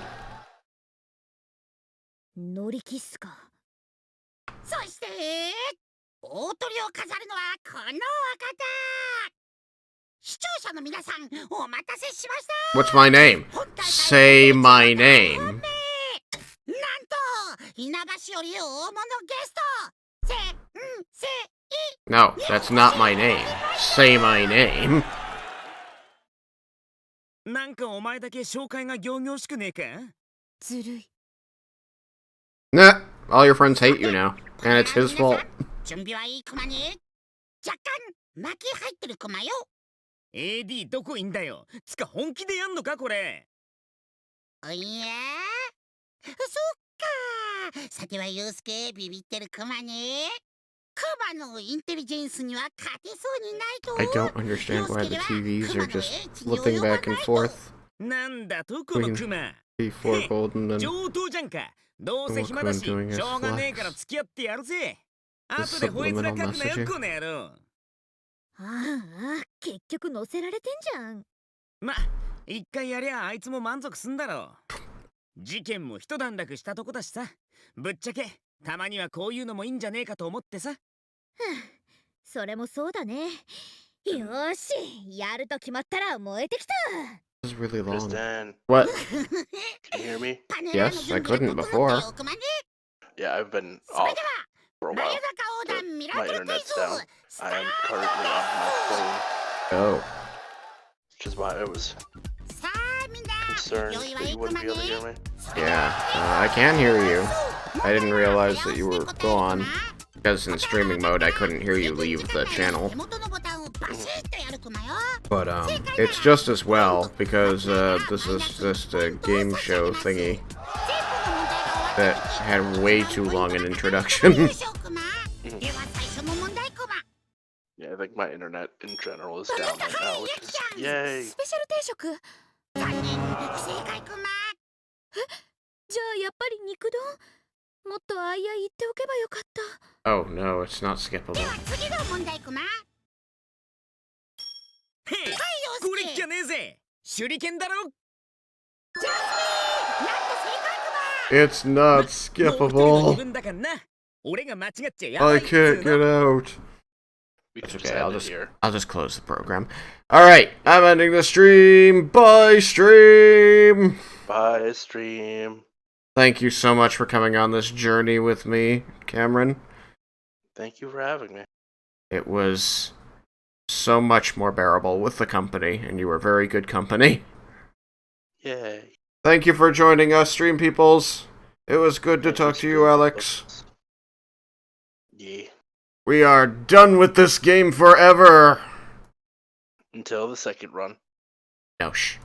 乗り気っすかそして大トリを飾るのはこのお方視聴者の皆さんお待たせしました What's my name? Say my name. なんと稲橋より大物ゲストせ No, that's not my name. Say my name. なんかお前だけ紹介が仰々しくねえかずるい Nah, all your friends hate you now. And it's his fault. 準備はいいクマね若干巻き入ってるクマよ AD どこいんだよつか本気でやんのかこれおやそっかさてはユウスケビビってるクマねクマのインテリジェンスには勝てそうにないと I don't understand why the TVs are just flipping back and forth なんだとこのクマ before golden and 上等じゃんかどうせ暇だししょうがねえから付き合ってやるぜ後でほいづら書くなよこの野郎ああ結局乗せられてんじゃんま一回やりゃあいつも満足すんだろう事件も一段落したとこだしさぶっちゃけたまにはこういうのもいいんじゃねえかと思ってさそれもそうだねよーしやると決まったら燃えてきた This is really long. Tristan, What? can you hear me? Yes, I couldn't before. Yeah, I've been off for a while. But my internet's down. I am currently on my phone, Oh. which is why I was さあみんな concerned 良いわ that い you ク wouldn't マ be ね able to hear me. Yeah, I can hear you. I didn't realize that you were gone. because in streaming mode I couldn't hear you leave the channel. 手元のボタンをバシッとやるクマよ。 But it's just as well because this is just a game show thingy 全部の問題が終わった that had way too long an introduction. 優勝クマ。では最初の問題クマ。 Yeah, I think my internet in general is その down 高 right now, い which ゆき is ちゃん。 yay. スペシャル定食。残念、不正解クマ。じゃあやっぱり肉丼。もっとあいあい言っておけばよかった。 Oh no, it's not で skippable. は次の問題クマ。へえ、はい、これっきゃ陽介。ねえぜ。手裏剣だろ。ジャスミン、なんと正解クマ。 It's not もう一人の自 skippable. 分だからな。俺が間違っちゃやば I いっつ can't う get の。 out. We It's can okay, just I'll end it just here. I'll just close the program. Alright, I'm ending the stream. Bye stream. Bye, stream. Thank you so much for coming on this journey with me, Cameron. Thank you for having me. It was so much more bearable with the company, and you were very good company. Yay. Thank you for joining us, stream peoples. It was good to talk to you, Alex. Yeah. We are done with this game forever. Until the second run. No, shh.